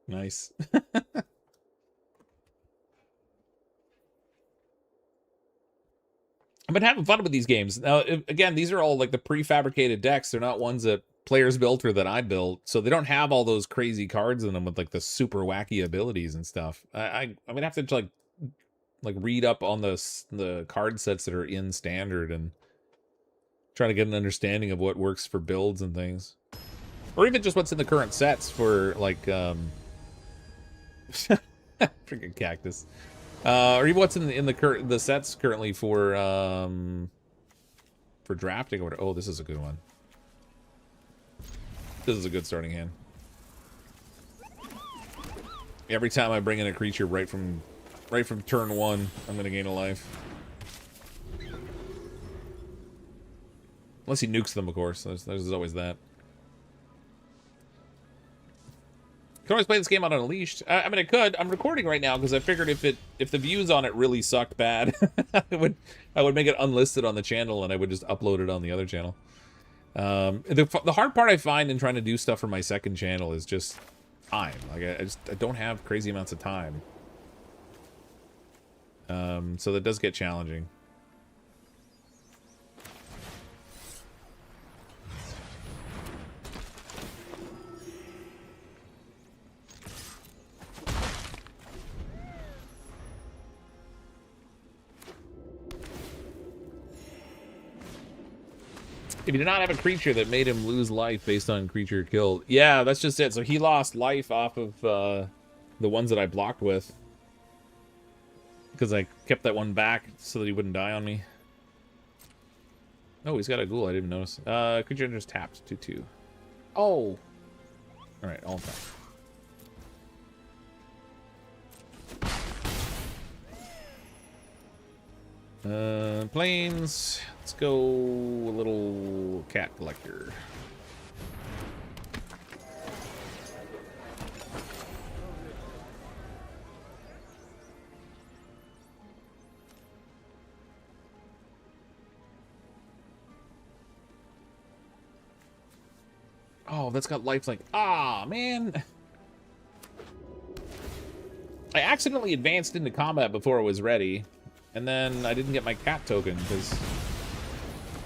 Nice. I've been having fun with these games. Now, again, these are all like the prefabricated decks. They're not ones that players built or that I built. So they don't have all those crazy cards in them with like the super wacky abilities and stuff. I'm gonna have to like read up on the card sets that are in standard and try to get an understanding of what works for builds and things. Or even just what's in the current sets for like freaking cactus. Or even what's in the sets currently for drafting. Oh, this is a good one. This is a good starting hand. Every time I bring in a creature right from turn 1, I'm gonna gain a life. Unless he nukes them, of course. There's always that. Can always play this game out on Unleashed. I mean, I could. I'm recording right now because I figured if the views on it really sucked bad, I would make it unlisted on the channel and I would just upload it on the other channel. The hard part I find in trying to do stuff for my second channel is just time. Like I don't have crazy amounts of time. So that does get challenging. If he did not have a creature that made him lose life based on creature killed. Yeah, that's just it. So he lost life off of the ones that I blocked with. Because I kept that one back so that he wouldn't die on me. Oh, he's got a ghoul. I didn't even notice. Creature just tapped 2/2. Oh. Alright, all time. Planes. Let's go a little cat collector. Oh, that's got lifelink. Ah, man. I accidentally advanced into combat before it was ready. And then I didn't get my cat token because...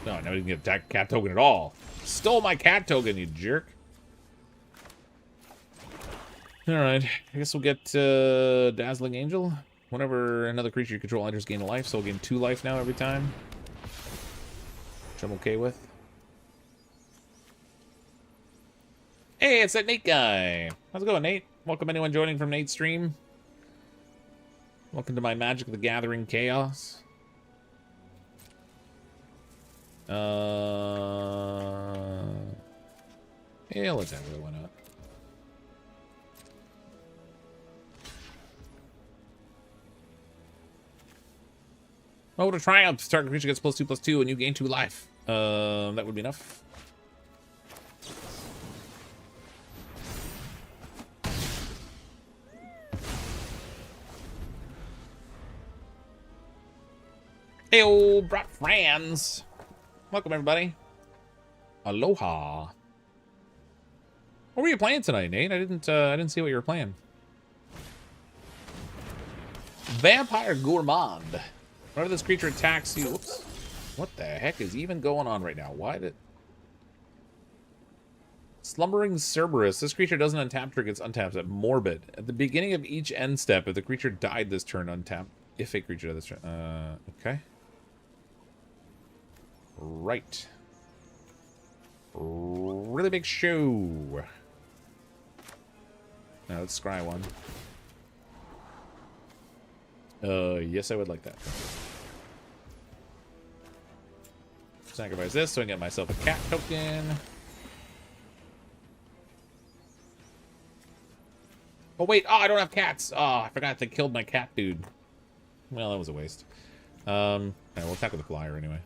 No, I didn't get a cat token at all. Stole my cat token, you jerk. Alright, I guess we'll get Dazzling Angel. Whenever another creature you control enters, gain a life, so we'll gain 2 life now every time. Which I'm okay with. Hey, it's that Nate guy. How's it going, Nate? Welcome anyone joining from Nate's stream. Welcome to my Magic the Gathering chaos. Yeah, let's have it. Why not? Oh, to triumph. Target creature gets +2/+2 and you gain 2 life. That would be enough. Hey, brought friends. Welcome, everybody. Aloha. What were you playing tonight, Nate? I didn't see what you were playing. Vampire Gourmand. Whenever this creature attacks you... Whoops. What the heck is even going on right now? Why did... Slumbering Cerberus. This creature doesn't untap trigger, it's untapped at Morbid. At the beginning of each end step, if the creature died this turn, untap. If a creature died this turn. Okay. Right. Really big show. Now let's scry one. Yes, I would like that. Sacrifice this so I can get myself a cat token. Oh wait, I don't have cats. I forgot they killed my cat dude. Well, that was a waste. Alright, we'll attack with the flyer anyway.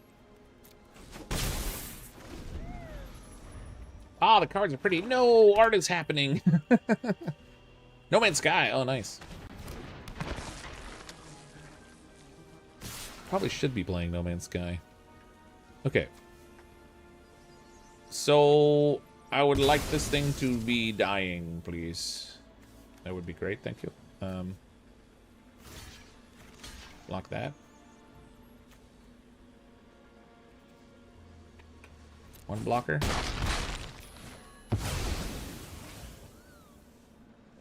Ah, the cards are pretty. No, art is happening. No Man's Sky. Oh, nice. Probably should be playing No Man's Sky. Okay. So, I would like this thing to be dying, please. That would be great, thank you. Block that. One blocker.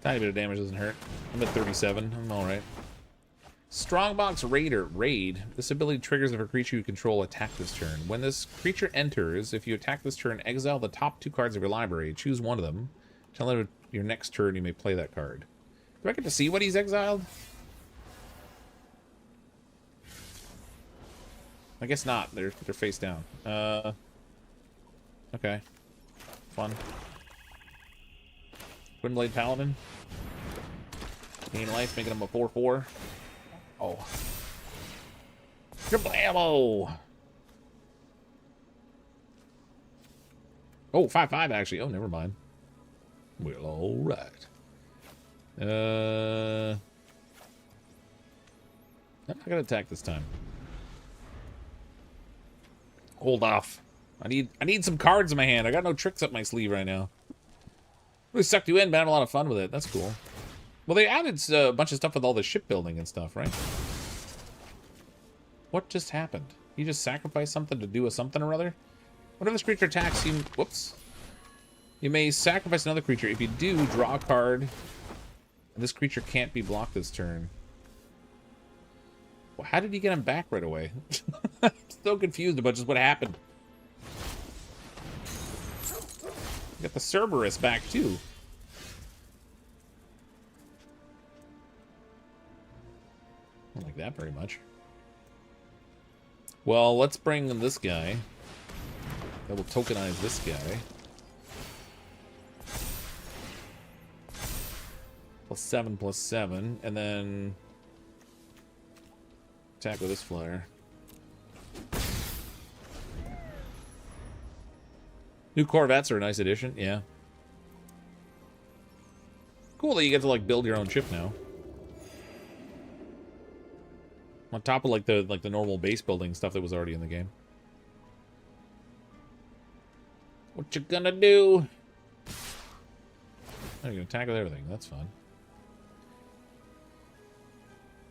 Tiny bit of damage doesn't hurt. I'm at 37. I'm alright. Strongbox Raider. Raid. This ability triggers if a creature you control attack this turn. When this creature enters, if you attack this turn, exile the top 2 cards of your library. Choose one of them. Tell him your next turn you may play that card. Do I get to see what he's exiled? I guess not. They're face down. Okay. Fun. Twinblade Paladin. Gain life, making him a 4/4. Oh. Triple ammo! Oh, 5/5 actually. Oh, never mind. Well, alright. I'm not gonna attack this time. Hold off. I need some cards in my hand. I got no tricks up my sleeve right now. Really sucked you in, but I had a lot of fun with it. That's cool. Well, they added a bunch of stuff with all the shipbuilding and stuff, right? What just happened? You just sacrificed something to do a something or other? Whenever this creature attacks, you... Whoops. You may sacrifice another creature. If you do, draw a card. And this creature can't be blocked this turn. Well, how did he get him back right away? I'm so confused about just what happened. Got the Cerberus back, too. I don't like that very much. Well, let's bring this guy. That will tokenize this guy. +7/+7. And then... attack with this flyer. New Corvettes are a nice addition, yeah. Cool that you get to like build your own ship now. On top of like the normal base building stuff that was already in the game. What you gonna do? Oh, you're gonna attack with everything. That's fun.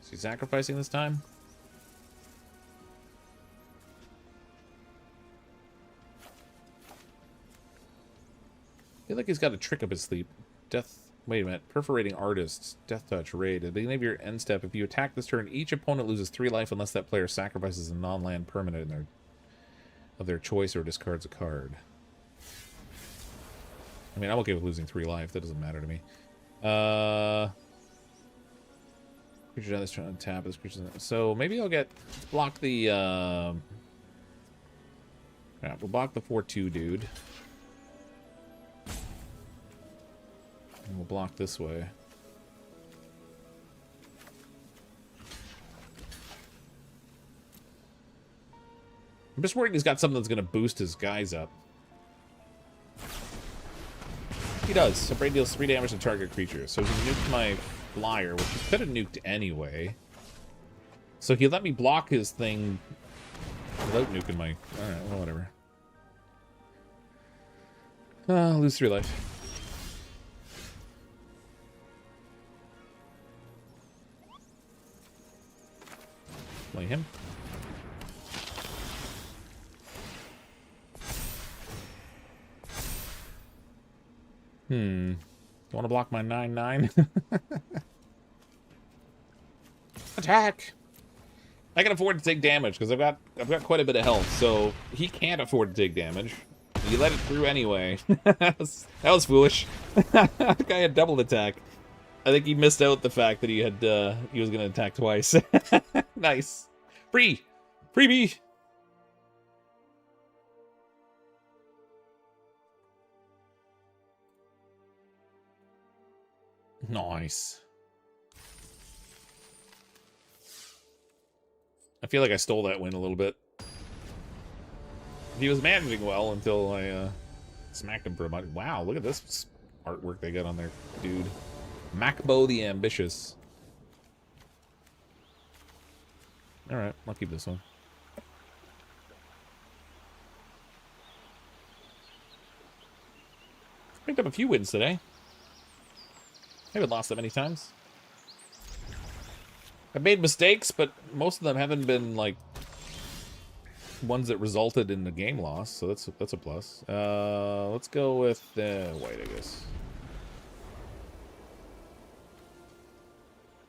Is he sacrificing this time? I feel like he's got a trick up his sleeve. Death. Wait a minute. Perforating Artist. Death Touch. Raid. At the beginning of your end step, if you attack this turn, each opponent loses 3 life unless that player sacrifices a non-land permanent of their choice or discards a card. I mean, I'm okay with losing 3 life. That doesn't matter to me. Creature down this turn, tap this creature. So maybe I'll block the. Yeah, we'll block the 4/2 dude. And we'll block this way. I'm just worried he's got something that's going to boost his guys up. He does. So Braid deals 3 damage to target creature. So he nuked my flyer, which he could have nuked anyway. So he let me block his thing without nuking my... Alright, well, whatever. I'll lose 3 life. Play him. You want to block my 9/9? Attack! I can afford to take damage because I've got quite a bit of health, so he can't afford to take damage. You let it through anyway. that was foolish. The guy had double attack. I think he missed out the fact that he was gonna attack twice. Nice. Freebie. Nice. I feel like I stole that win a little bit. He was managing well until I Smacked him for a bunch. Wow, look at this artwork they got on there, dude. Macbo the Ambitious. Alright, I'll keep this one. Picked up a few wins today. I haven't lost that many times. I've made mistakes, but most of them haven't been, like, ones that resulted in the game loss, so that's a plus. Let's go with white, I guess.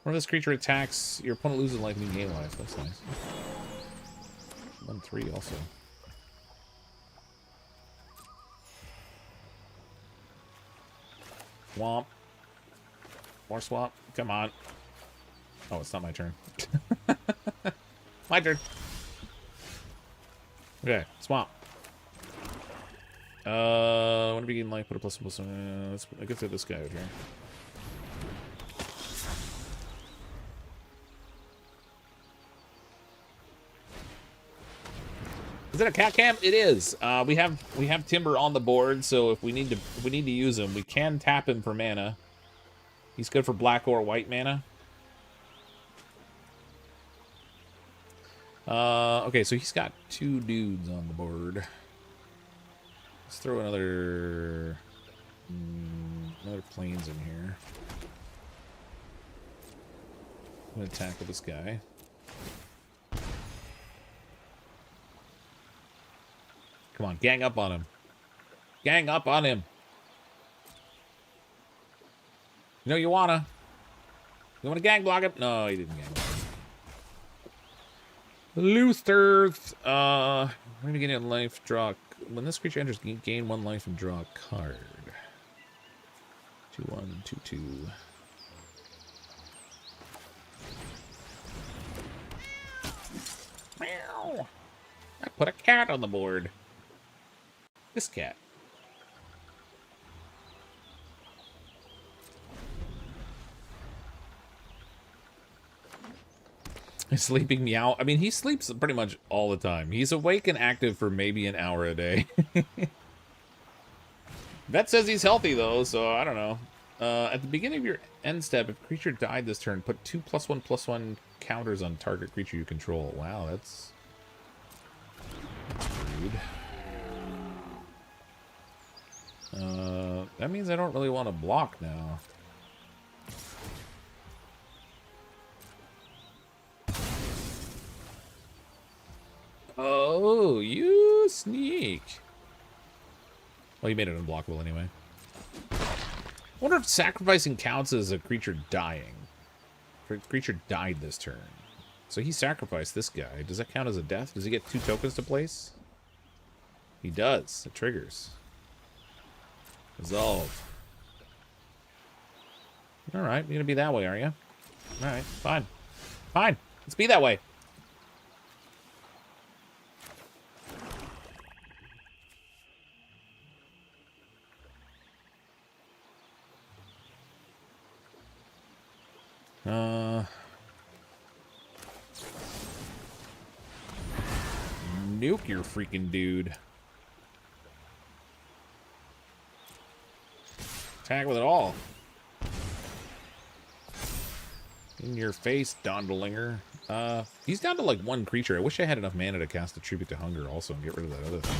When this creature attacks, your opponent loses life and you gain life. That's nice. 1/3 also. Swamp. More swamp. Come on. Oh, it's not my turn. My turn. Okay, swamp. When we begin life, put a +1/+1. Let's I guess this guy out here. Is that a cat camp? It is. We have Timber on the board, so if we need to use him, we can tap him for mana. He's good for black or white mana. Okay, so he's got 2 dudes on the board. Let's throw another planes in here. I'm gonna tackle this guy. Come on, gang up on him. Gang up on him. You know you wanna. You wanna gang block him? No, he didn't gang block him. Luthers. We're gonna get a life, draw. When this creature enters, gain 1 life and draw a card. 2/1, 2/2. Meow. I put a cat on the board. This cat. Sleeping meow. I mean, he sleeps pretty much all the time. He's awake and active for maybe an hour a day. Vet says he's healthy, though, so I don't know. At the beginning of your end step, if creature died this turn, put 2 +1/+1 counters on target creature you control. Wow, that's rude. That means I don't really want to block now. Oh, you sneak. Well, you made it unblockable anyway. I wonder if sacrificing counts as a creature dying. If a creature died this turn. So he sacrificed this guy. Does that count as a death? Does he get 2 tokens to place? He does. It triggers. Resolve. Alright, you're gonna be that way, are you? Alright, fine. Fine. Let's be that way. Nuke your freaking dude. Attack with it all. In your face, Dondolinger. He's down to like 1 creature. I wish I had enough mana to cast a Tribute to Hunger also and get rid of that other thing.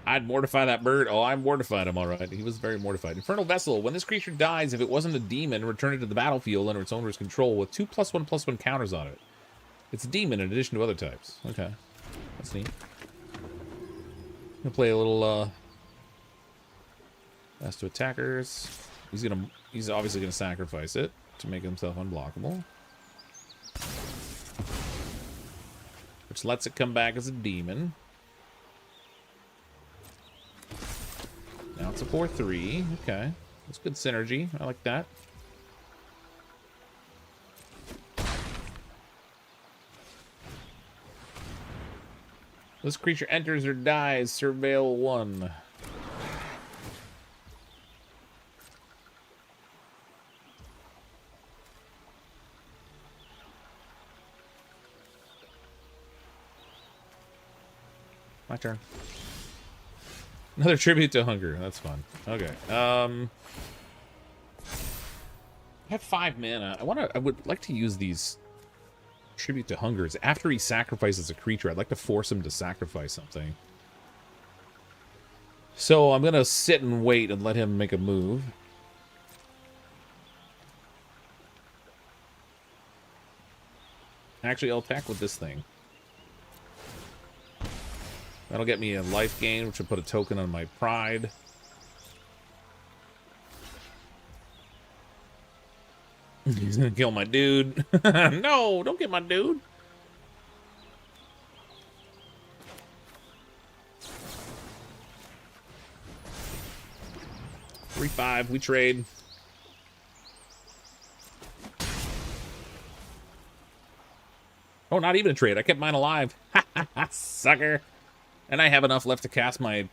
I'd mortify that bird. Oh, I mortified him, all right. He was very mortified. Infernal Vessel. When this creature dies, if it wasn't a demon, return it to the battlefield under its owner's control with 2 +1/+1 counters on it. It's a demon in addition to other types. Okay. That's neat. I'm gonna play a little, Last 2 attackers. He's obviously gonna sacrifice it to make himself unblockable. Which lets it come back as a demon. Now it's a 4/3. Okay. That's good synergy. I like that. This creature enters or dies. Surveil 1. My turn. Another tribute to hunger. That's fun. Okay. I have 5 mana. I would like to use these tribute to hungers after he sacrifices a creature. I'd like to force him to sacrifice something. So I'm gonna sit and wait and let him make a move. Actually, I'll attack with this thing. That'll get me a life gain, which will put a token on my pride. He's gonna kill my dude. No, don't get my dude. $3-5, we trade. Oh, not even a trade. I kept mine alive. Sucker. And I have enough left to cast my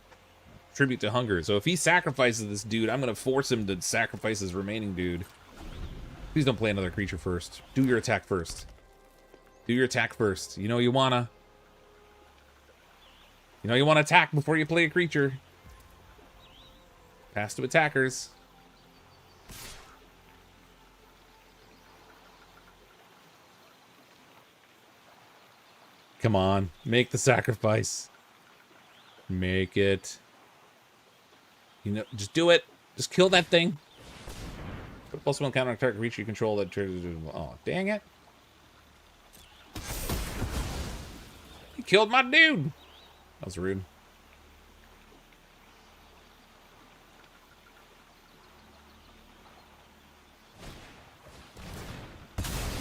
tribute to hunger. So if he sacrifices this dude, I'm going to force him to sacrifice his remaining dude. Please don't play another creature first. Do your attack first. Do your attack first. You know you wanna attack before you play a creature. Pass to attackers. Come on, make the sacrifice. Make it. You know, just do it. Just kill that thing. Put a +1 counter on target creature you control that triggers. Oh, dang it. He killed my dude. That was rude.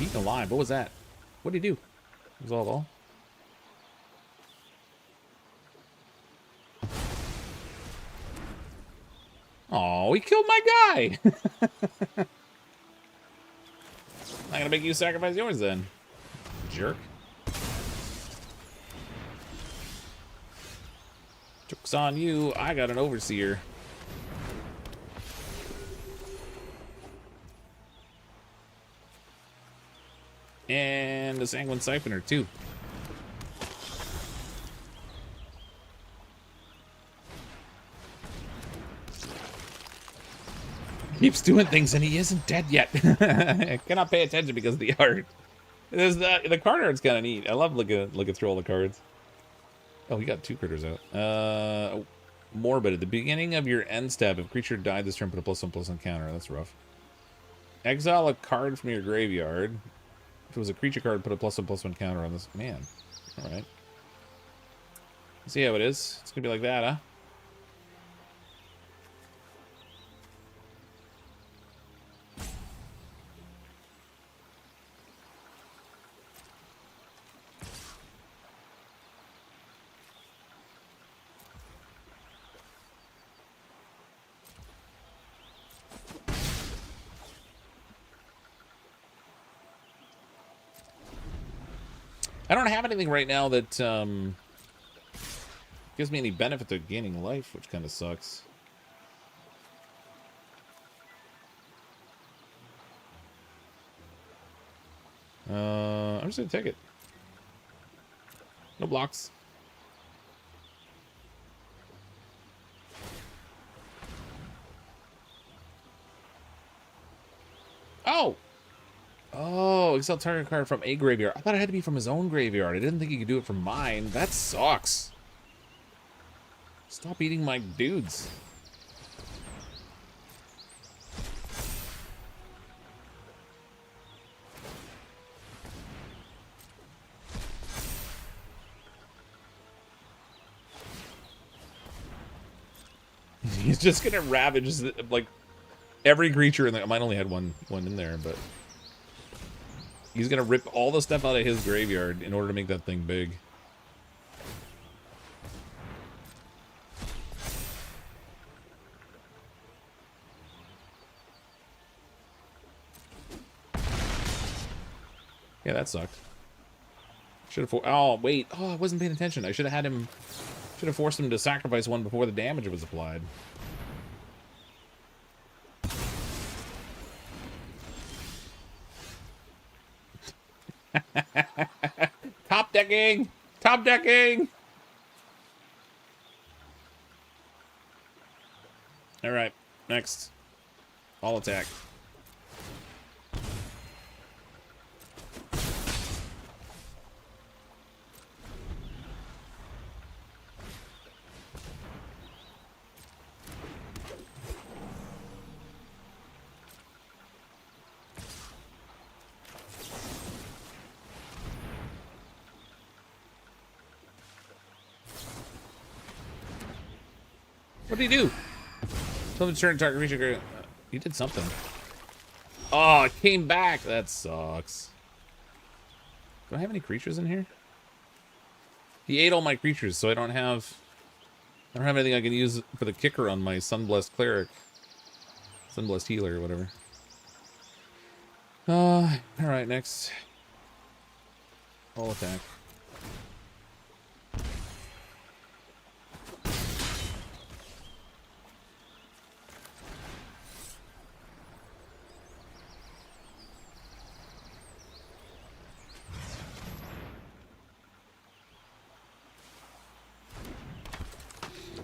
Eaten alive. What was that? What did he do? It was all. Oh, he killed my guy. I'm not gonna make you sacrifice yours then, jerk. Joke's on you. I got an overseer. And a sanguine siphoner too. Keeps doing things and he isn't dead yet. I cannot pay attention because of the art. There's the card art's kind of neat. I love looking through all the cards. Oh, we got 2 critters out. Morbid. At the beginning of your end step, if a creature died this turn, put a +1/+1 counter. That's rough. Exile a card from your graveyard. If it was a creature card, put a +1/+1 counter on this. Man. All right. See how it is. It's gonna be like that, huh? I don't have anything right now that gives me any benefit to gaining life, which kind of sucks. I'm just gonna take it. No blocks. Oh! Oh, exile target card from a graveyard. I thought it had to be from his own graveyard. I didn't think he could do it from mine. That sucks. Stop eating my dudes. He's just gonna ravage like every creature in the. I might only had one in there, but. He's gonna rip all the stuff out of his graveyard in order to make that thing big. Yeah, that sucked. Should have. Oh wait. Oh, I wasn't paying attention. I should have had him. Should have forced him to sacrifice one before the damage was applied. Top decking! Top decking! Alright, next. All attack. What did he do? Something turned target creature. He did something. Oh, it came back. That sucks. Do I have any creatures in here? He ate all my creatures, so I don't have anything I can use for the kicker on my Sunblessed Cleric. Sunblessed Healer or whatever. Alright, next. All attack.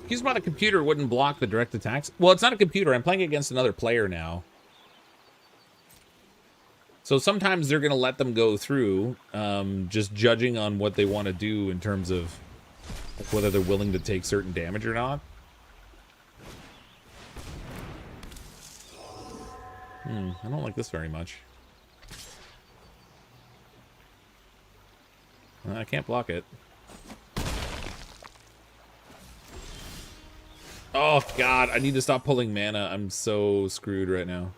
Used by the computer wouldn't block the direct attacks. Well, it's not a computer. I'm playing against another player now. So sometimes they're going to let them go through, just judging on what they want to do in terms of whether they're willing to take certain damage or not. I don't like this very much. I can't block it. Oh, God, I need to stop pulling mana. I'm so screwed right now.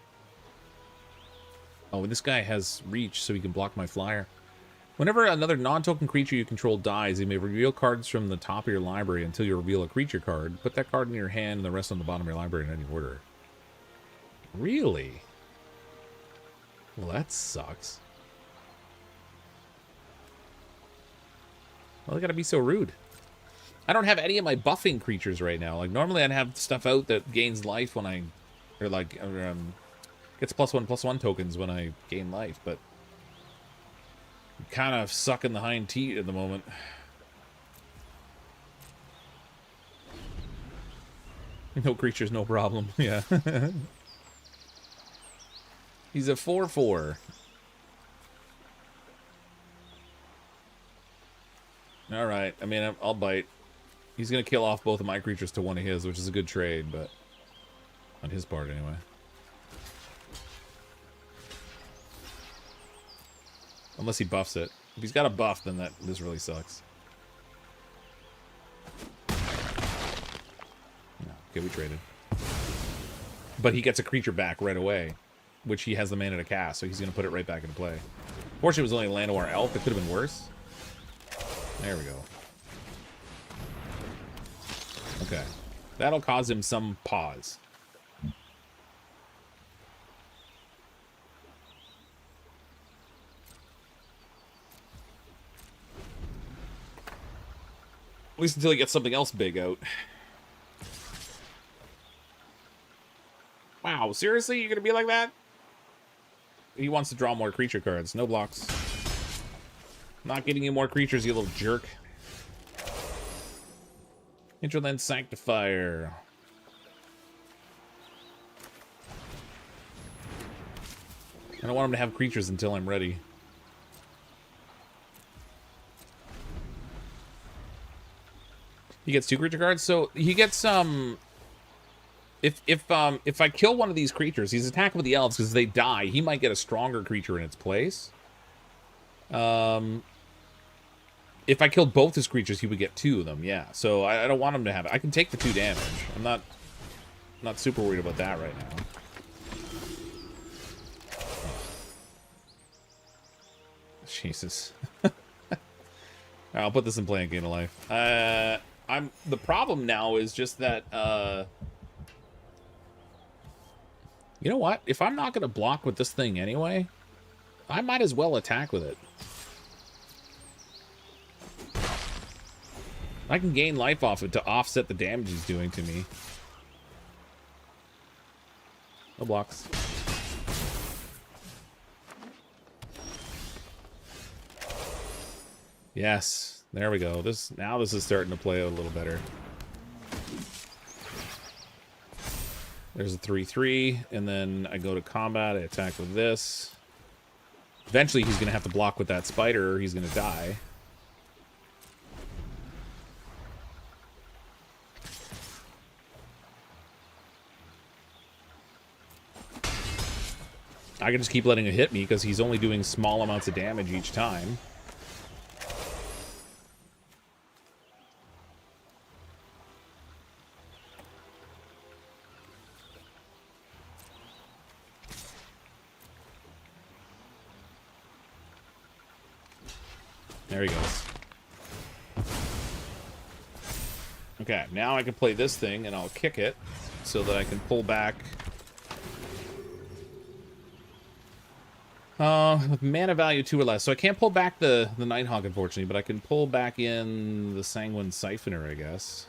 Oh, and this guy has reach, so he can block my flyer. Whenever another non-token creature you control dies, you may reveal cards from the top of your library until you reveal a creature card. Put that card in your hand and the rest on the bottom of your library in any order. Really? Well, that sucks. Well, they gotta be so rude. I don't have any of my buffing creatures right now. Like, normally I'd have stuff out that gains life when I... Or, like, gets +1/+1 tokens when I gain life, but... I'm kind of sucking the hind teat at the moment. No creatures, no problem. Yeah. He's a 4/4. Alright, I mean, I'll bite. He's going to kill off both of my creatures to one of his, which is a good trade, but... On his part, anyway. Unless he buffs it. If he's got a buff, then this really sucks. No, okay, we traded. But he gets a creature back right away, which he has the mana to cast, so he's going to put it right back into play. Fortunately, it was only a Llanowar Elf. It could have been worse. There we go. Okay. That'll cause him some pause. At least until he gets something else big out. Wow, seriously? You're gonna be like that? He wants to draw more creature cards. No blocks. Not getting you more creatures, you little jerk. Interland Sanctifier. I don't want him to have creatures until I'm ready. He gets 2 creature cards, so he gets if I kill one of these creatures, he's attacking with the elves because they die. He might get a stronger creature in its place. If I killed both his creatures, he would get 2 of them. Yeah, so I don't want him to have it. I can take the 2 damage. I'm not super worried about that right now. Jesus. I'll put this in play in Game of Life. The problem now is just that, you know what? If I'm not going to block with this thing anyway, I might as well attack with it. I can gain life off it to offset the damage he's doing to me. No blocks. Yes. There we go. Now this is starting to play a little better. There's a 3/3, and then I go to combat. I attack with this. Eventually, he's going to have to block with that spider, or he's going to die. I can just keep letting it hit me because he's only doing small amounts of damage each time. There he goes. Okay, now I can play this thing and I'll kick it so that I can pull back. With mana value 2 or less. So I can't pull back the Nighthawk, unfortunately, but I can pull back in the Sanguine Siphoner, I guess.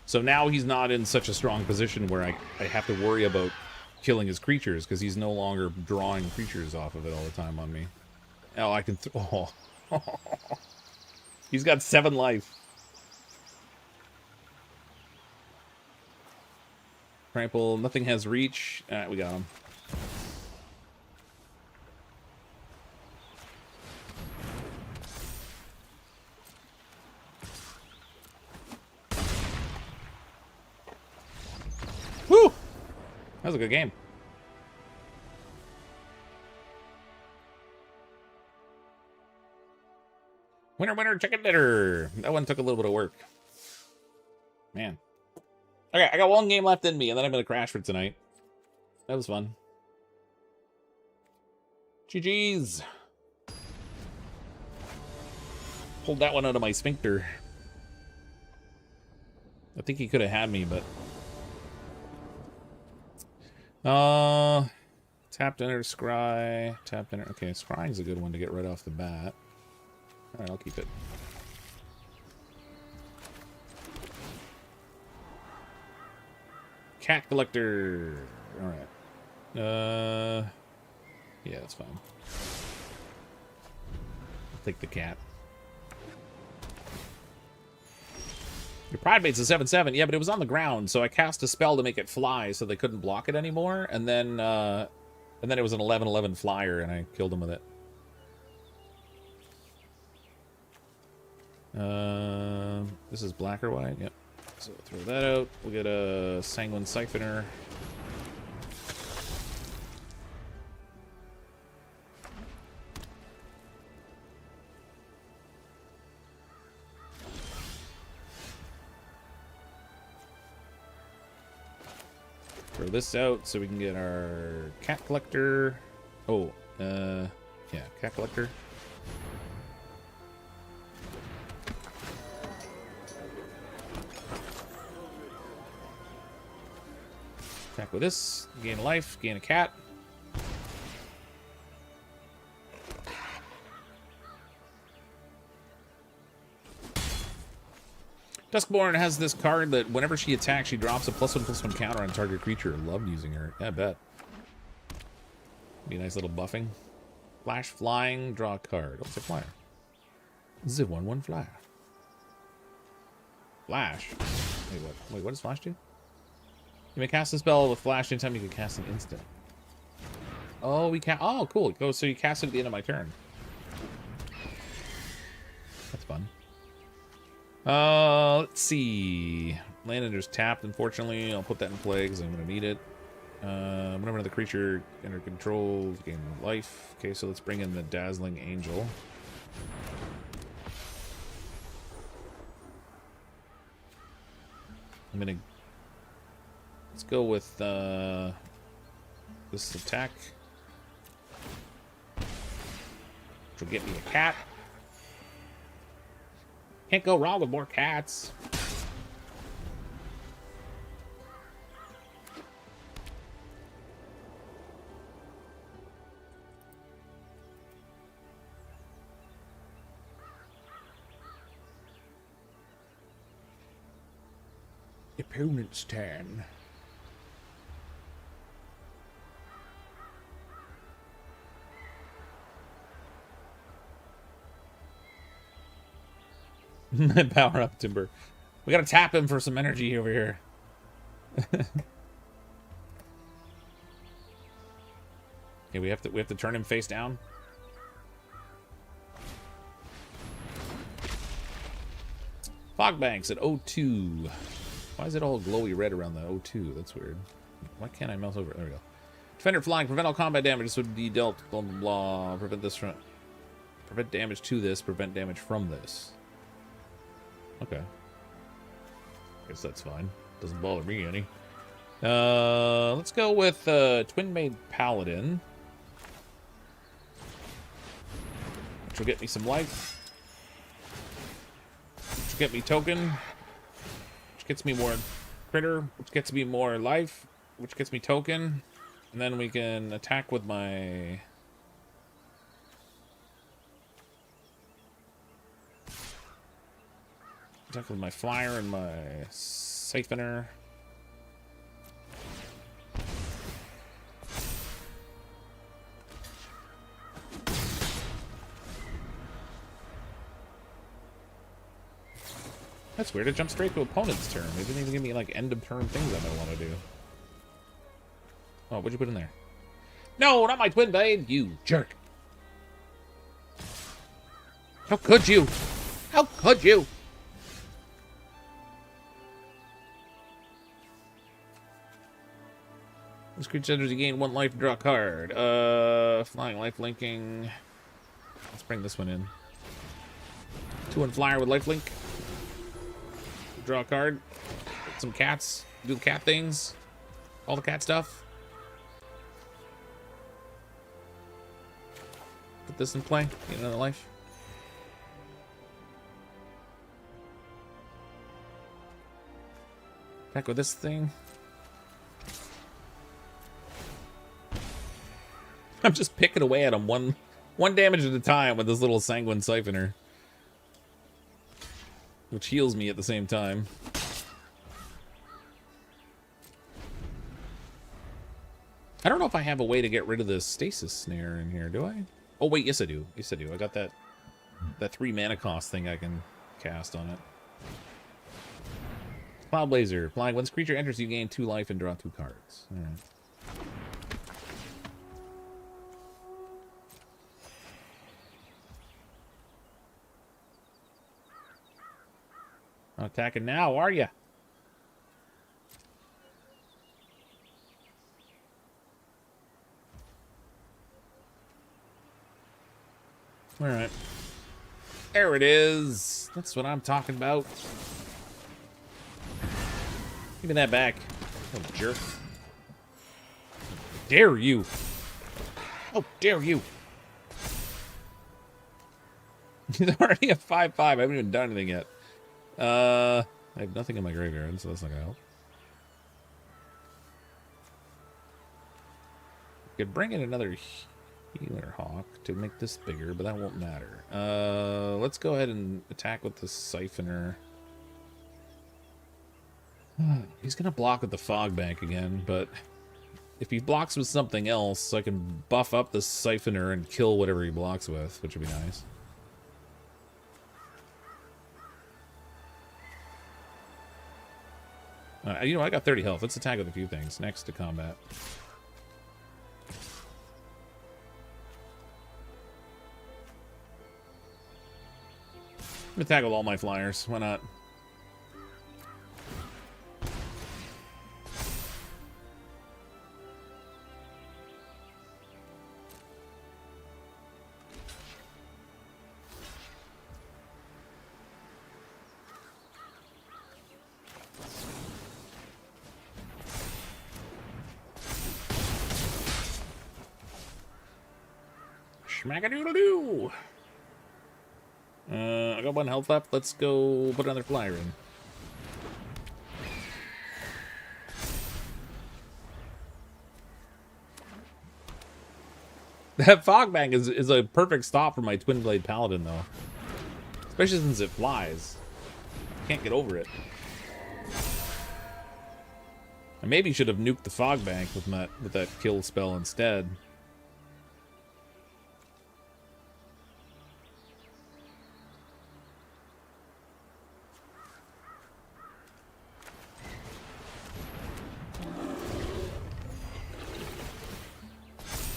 So now he's not in such a strong position where I have to worry about killing his creatures, because he's no longer drawing creatures off of it all the time on me. Oh, I can... Oh. He's got 7 life. Trample, nothing has reach. Alright, we got him. Woo! That was a good game. Winner, winner, chicken dinner. That one took a little bit of work. Man. Okay, I got 1 game left in me, and then I'm going to crash for tonight. That was fun. GG's. Pulled that one out of my sphincter. I think he could have had me, but... tapped enter, scry, tapped enter. Okay, scrying's a good one to get right off the bat. Alright, I'll keep it. Cat collector. Alright. Yeah, that's fine. I'll take the cat. Your Pride Bait's a 7/7. Yeah, but it was on the ground, so I cast a spell to make it fly so they couldn't block it anymore, and then it was an 11/11 flyer, and I killed him with it. This is black or white? Yep. So throw that out. We'll get a Sanguine Siphoner. Throw this out so we can get our cat collector. Oh, yeah, cat collector. Attack with this. Gain a life, gain a cat. Duskborn has this card that whenever she attacks, she drops a +1/+1 counter on target creature. Loved using her. Yeah, I bet. Be a nice little buffing. Flash flying, draw a card. Oh, it's a flyer. This is a 1/1 flyer. Flash. Wait, what? Wait, what does flash do? You may cast a spell with flash anytime you can cast an instant. Oh, we can. Oh, cool. Go. So you cast it at the end of my turn. That's fun. Let's see. Land Ender's tapped, unfortunately. I'll put that in play because I'm going to need it. Whenever another creature under control, gain life. Okay, so let's bring in the Dazzling Angel. I'm going to... Let's go with this attack. Which will get me a cat. Can't go wrong with more cats. Opponent's turn. Power up Timber. We gotta tap him for some energy over here. Okay, we have to turn him face down. Fog banks at O2. Why is it all glowy red around the O2? That's weird. Why can't I mouse over it? There we go. Defender flying. Prevent all combat damage. This would be dealt. Blah, blah, blah. Prevent this from... Prevent damage to this. Prevent damage from this. Okay. Guess that's fine. Doesn't bother me any. Let's go with Twin Maid Paladin. Which will get me some life. Which will get me token. Which gets me more critter. Which gets me more life. Which gets me token. And then we can attack with my... Attack with my flyer and my siphoner. That's weird. It jumped straight to opponent's turn. They didn't even give me like end of turn things I might want to do. Oh, what'd you put in there? No, not my Twin Blade, you jerk. How could you? How could you? This creature enters, you gain 1 life and draw a card. Flying, life linking. Let's bring this one in. 2-1 flyer with life link. Draw a card. Get some cats. Do the cat things. All the cat stuff. Put this in play. Get another life. Back with this thing. I'm just picking away at him one damage at a time with this little Sanguine Siphoner. Which heals me at the same time. I don't know if I have a way to get rid of the stasis snare in here, do I? Oh wait, yes I do. Yes I do. I got that 3 mana cost thing I can cast on it. Cloud Blazer. Flying. Once creature enters, you gain 2 life and draw 2 cards. Alright. Not attacking now, are ya? Alright. There it is. That's what I'm talking about. Give me that back. Oh, jerk. Dare you? How dare you? He's already a 5/5. I haven't even done anything yet. I have nothing in my graveyard, so that's not gonna help. Could bring in another Healer Hawk to make this bigger, but that won't matter. Let's go ahead and attack with the Siphoner. He's gonna block with the Fog Bank again, but if he blocks with something else, I can buff up the Siphoner and kill whatever he blocks with, which would be nice. You know, I got 30 health. Let's attack with a few things. Next to combat. I'm gonna attack with all my flyers. Why not? Schmack-a-doodle-doo! I got 1 health left. Let's go put another flyer in. That Fog Bank is a perfect stop for my Twin Blade Paladin, though. Especially since it flies. Can't get over it. I maybe should have nuked the Fog Bank with that kill spell instead.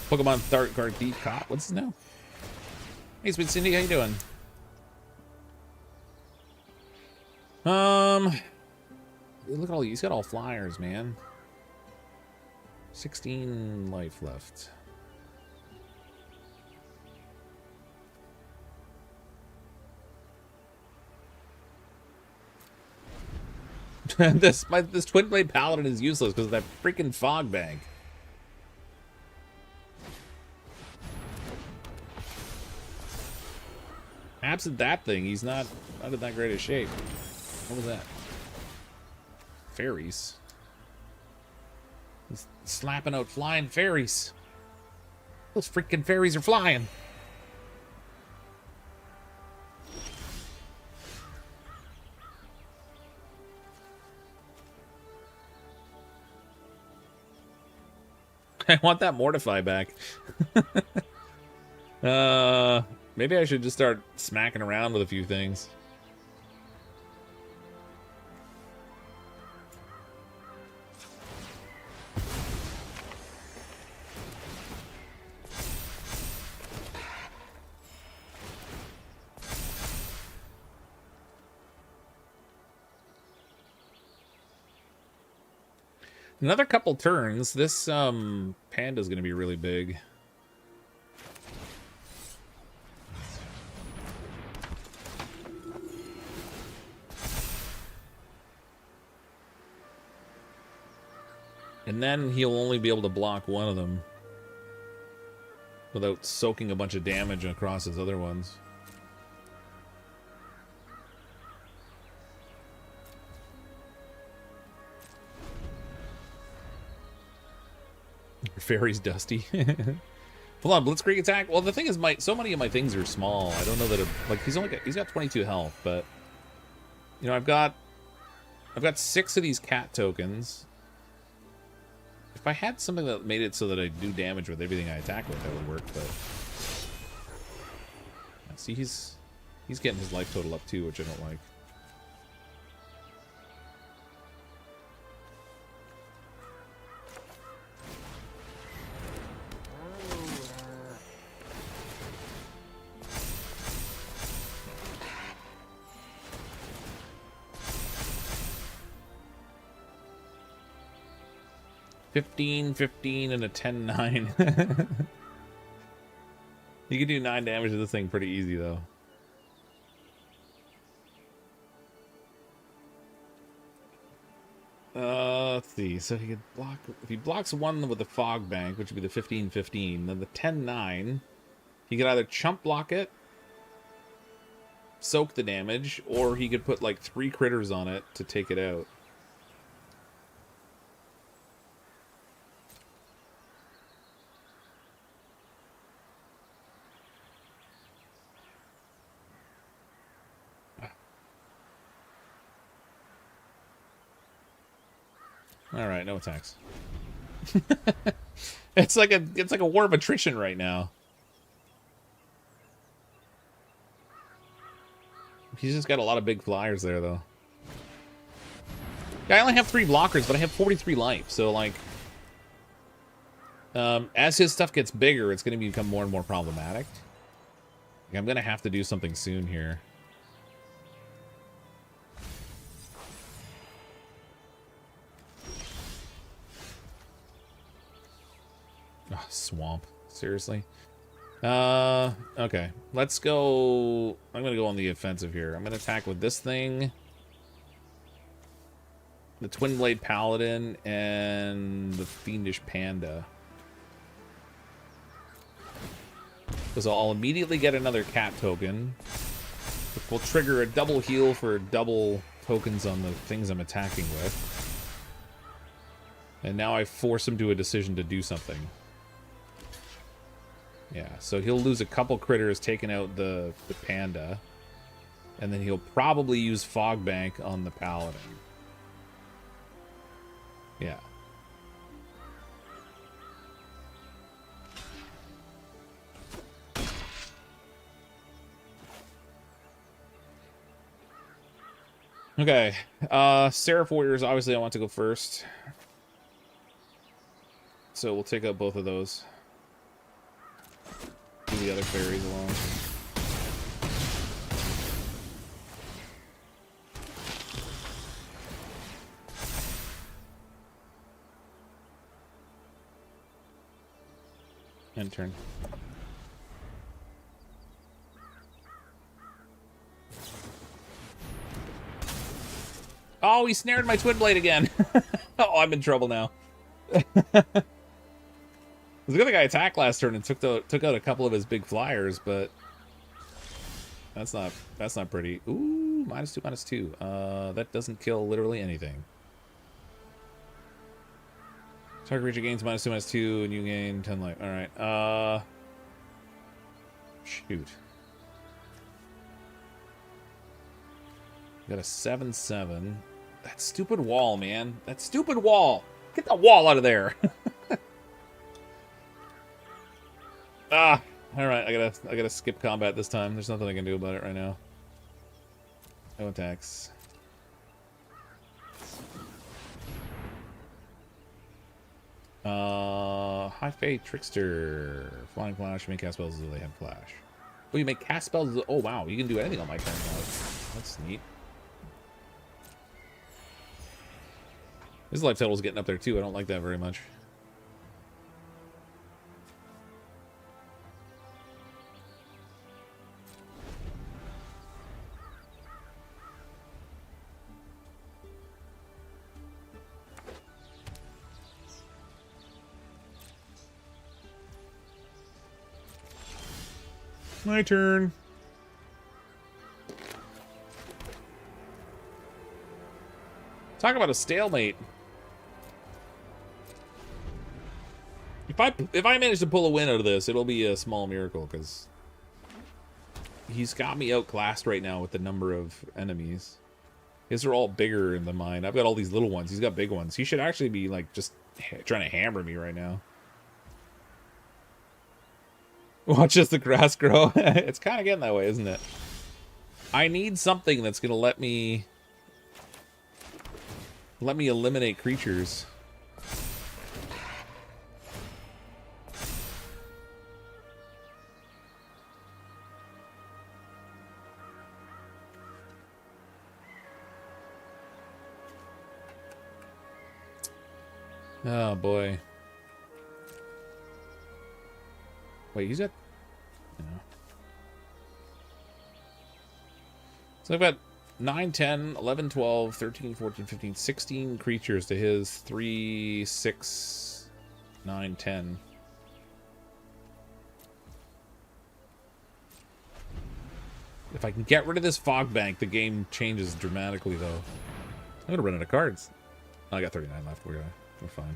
Pokemon Start Guard Deep Cop. What's his name? Hey, Sweet Cindy, how you doing? Look at all, he's got all flyers, man. 16 life left. this Twin Blade Paladin is useless because of that freaking fog bank. Absent that thing, he's not in that great of shape. What was that? Fairies. He's slapping out flying fairies. Those freaking fairies are flying. I want that Mortify back. Maybe I should just start smacking around with a few things. Another couple turns, this panda's gonna be really big. And then he'll only be able to block one of them without soaking a bunch of damage across his other ones. Your fairy's dusty. Hold on, Blitzkrieg attack. Well, the thing is, so many of my things are small. I don't know that like he's got 22 health, but you know, I've got 6 of these cat tokens. If I had something that made it so that I do damage with everything I attack with, that would work. But see, he's getting his life total up too, which I don't like. $15, and a 10-9. You can do 9 damage to this thing pretty easy, though. Let's see. So he could block. If he blocks one with the fog bank, which would be the 15-15, then the 10-9, he could either chump block it, soak the damage, or he could put like 3 critters on it to take it out. All right, no attacks. It's like a war of attrition right now. He's just got a lot of big flyers there, though. Yeah, I only have 3 blockers, but I have 43 life, so like, as his stuff gets bigger, it's going to become more and more problematic. Like, I'm going to have to do something soon here. Oh, swamp. Seriously? Okay. Let's go... I'm gonna go on the offensive here. I'm gonna attack with this thing. The Twin Blade Paladin and the Fiendish Panda. Because I'll immediately get another cat token. Which will trigger a double heal for double tokens on the things I'm attacking with. And now I force him to a decision to do something. Yeah, so he'll lose a couple critters taking out the panda. And then he'll probably use Fog Bank on the paladin. Yeah. Okay. Seraph Warriors, obviously I want to go first. So we'll take out both of those. bring the other fairies along. End turn. Oh, he snared my Twin Blade again. Oh, I'm in trouble now. It was a good guy attacked last turn and took out a couple of his big flyers, but that's not pretty. Ooh, -2/-2. That doesn't kill literally anything. Target creature gains -2/-2, and you gain 10 life. All right. Shoot. Got a 7/7. That stupid wall, man. That stupid wall. Get the wall out of there. Ah. All right. I gotta skip combat this time. There's nothing I can do about it right now. No attacks. High Fate Trickster. Flying Flash. You make cast spells as they have Flash. Oh, you make cast spells. Oh, wow. You can do anything on my turn now. That's neat. His life total's getting up there, too. I don't like that very much. My turn. Talk about a stalemate. If I manage to pull a win out of this, it'll be a small miracle, because he's got me outclassed right now with the number of enemies. His are all bigger than mine. I've got all these little ones. He's got big ones. He should actually be like just trying to hammer me right now. Watch as the grass grow. It's kind of getting that way, isn't it? I need something that's gonna let me eliminate creatures. Oh boy. Wait, he's at... No. So I've got 9, 10, 11, 12, 13, 14, 15, 16 creatures to his 3, 6, 9, 10. If I can get rid of this fog bank, the game changes dramatically, though. I'm going to run out of cards. Oh, I got 39 left. We're fine.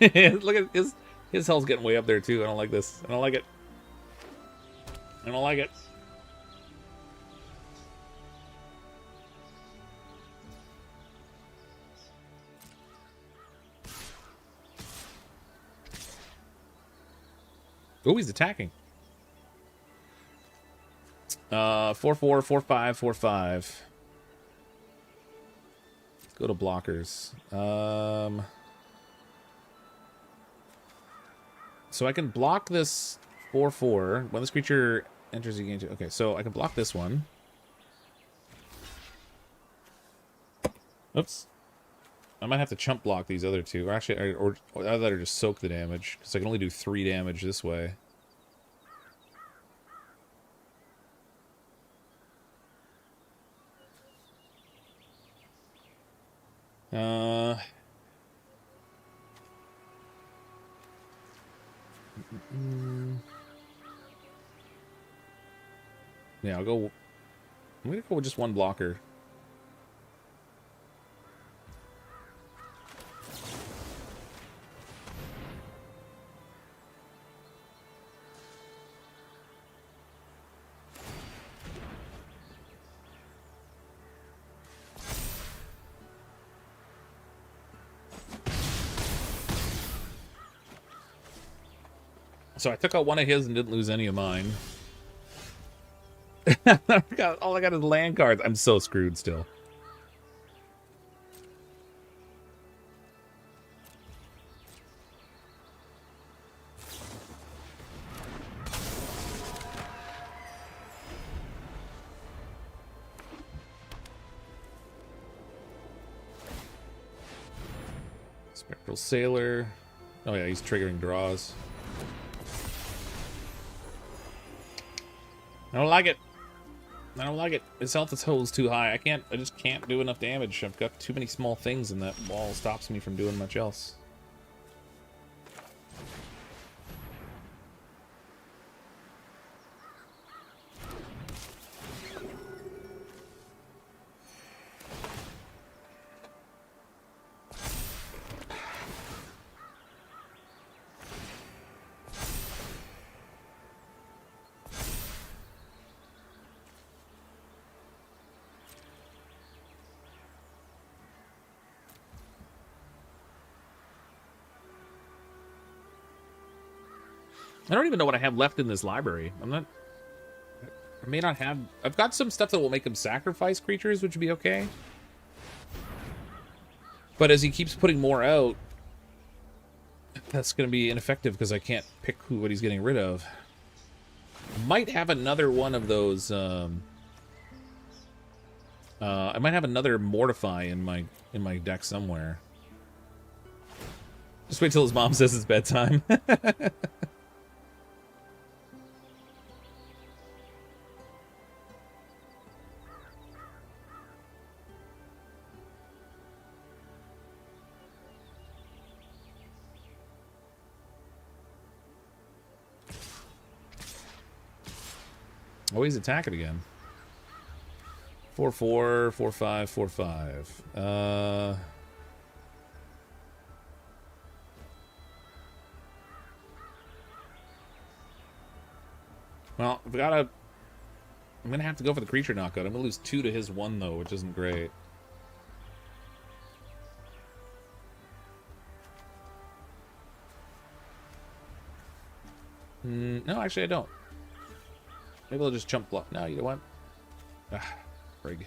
Look at his health's getting way up there too. I don't like this. I don't like it. I don't like it. Oh, he's attacking. 4/4, 4/5, 4/5. Let's go to blockers. So I can block this 4/4 when this creature enters the game. Okay, so I can block this one. Oops. I might have to chump block these other two. Or actually, or either just soak the damage, because I can only do 3 damage this way. Yeah, I'm gonna go with just one blocker. So I took out one of his and didn't lose any of mine. All I got is land cards. I'm so screwed still. Spectral Sailor. Oh yeah, he's triggering draws. I don't like it. I don't like it. His health is too high. I just can't do enough damage. I've got too many small things and that wall stops me from doing much else. I don't even know what I have left in this library. I may not have... I've got some stuff that will make him sacrifice creatures, which would be okay. But as he keeps putting more out, that's going to be ineffective because I can't pick what he's getting rid of. I might have another one of those... I might have another Mortify in my deck somewhere. Just wait till his mom says it's bedtime. Oh, he's attacking again. 4/4, 4/5, 4/5. Well, I'm gonna have to go for the creature knockout. I'm gonna lose 2 to his 1 though, which isn't great. No, actually I don't. Maybe I'll just chump block. No, you know what? Ah, frig.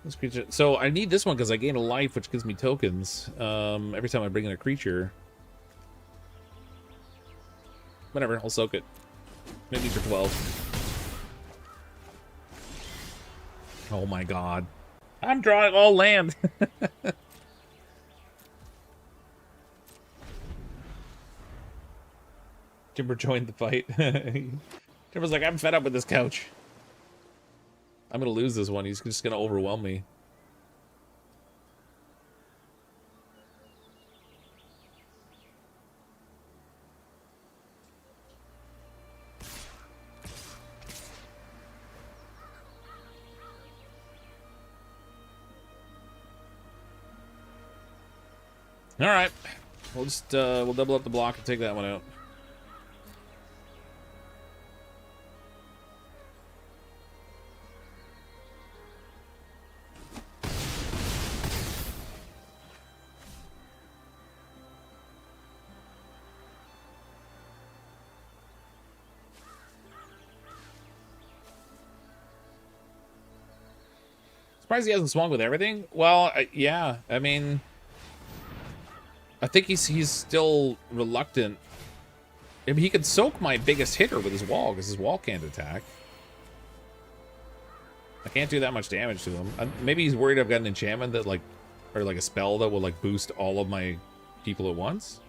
This creature. So I need this one because I gain a life, which gives me tokens every time I bring in a creature. Whatever, I'll soak it. Maybe for 12. Oh my god. I'm drawing all land. Timber joined the fight. Timber's like, I'm fed up with this couch. I'm gonna lose this one. He's just gonna overwhelm me. All right, we'll just we'll double up the block and take that one out. Surprised he hasn't swung with everything. Well, yeah, I mean, I think he's still reluctant. I mean, he could soak my biggest hitter with his wall because his wall can't attack. I can't do that much damage to him. Maybe he's worried I've got an enchantment that or like a spell that will like boost all of my people at once.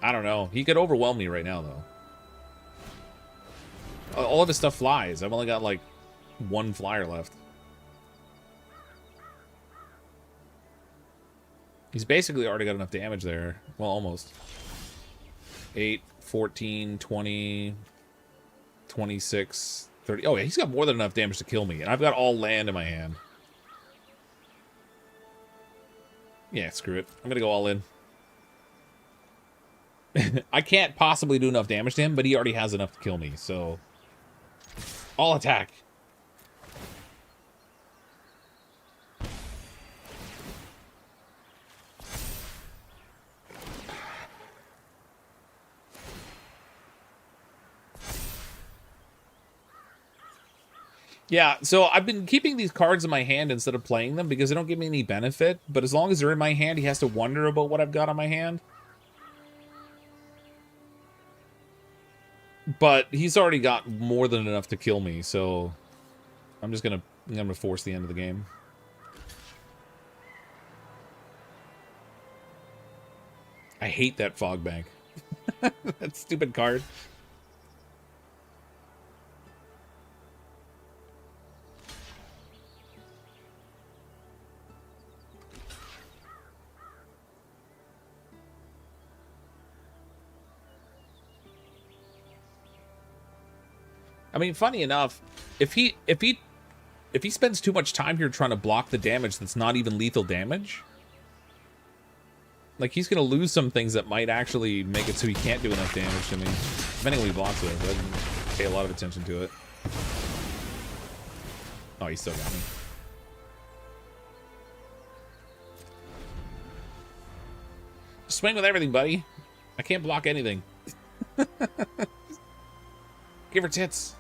I don't know. He could overwhelm me right now though. All of his stuff flies. I've only got like 1 flyer left. He's basically already got enough damage there. Well, almost. 8, 14, 20, 26, 30. Oh, yeah, he's got more than enough damage to kill me. And I've got all land in my hand. Yeah, screw it. I'm going to go all in. I can't possibly do enough damage to him, but he already has enough to kill me, so... I'll attack. Yeah, so I've been keeping these cards in my hand instead of playing them because they don't give me any benefit. But as long as they're in my hand, he has to wonder about what I've got on my hand. But he's already got more than enough to kill me, so I'm gonna force the end of the game. I hate that fog bank. That stupid card. I mean, funny enough, if he spends too much time here trying to block the damage that's not even lethal damage, like, he's gonna lose some things that might actually make it so he can't do enough damage to me, depending on what he blocks with. I didn't pay a lot of attention to it. Oh, he still got me. Swing with everything, buddy. I can't block anything. Give her tits.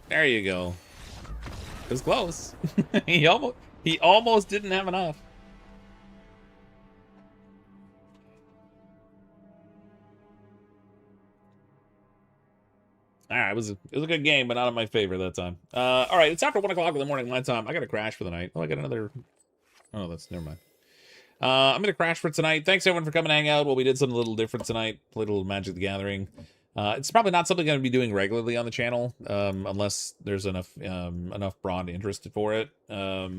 There you go. It was close. he almost didn't have enough. All right, it was a good game, but not in my favor that time. All right, it's after 1 o'clock in the morning my time. I got to crash for the night. Oh, I got another. Oh, that's never mind. I'm gonna crash for tonight. Thanks everyone for coming to hang out. Well, we did something a little different tonight. Played a little Magic the Gathering. It's probably not something I'm going to be doing regularly on the channel, unless there's enough broad interest for it. But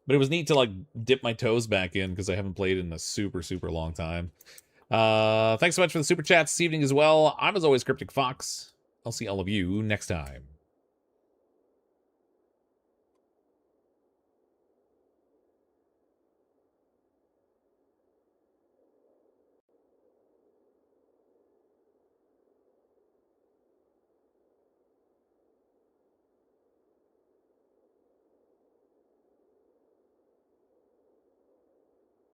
it was neat to, like, dip my toes back in, because I haven't played in a super, super long time. Thanks so much for the super chats this evening as well. I'm, as always, CrypticFox. I'll see all of you next time.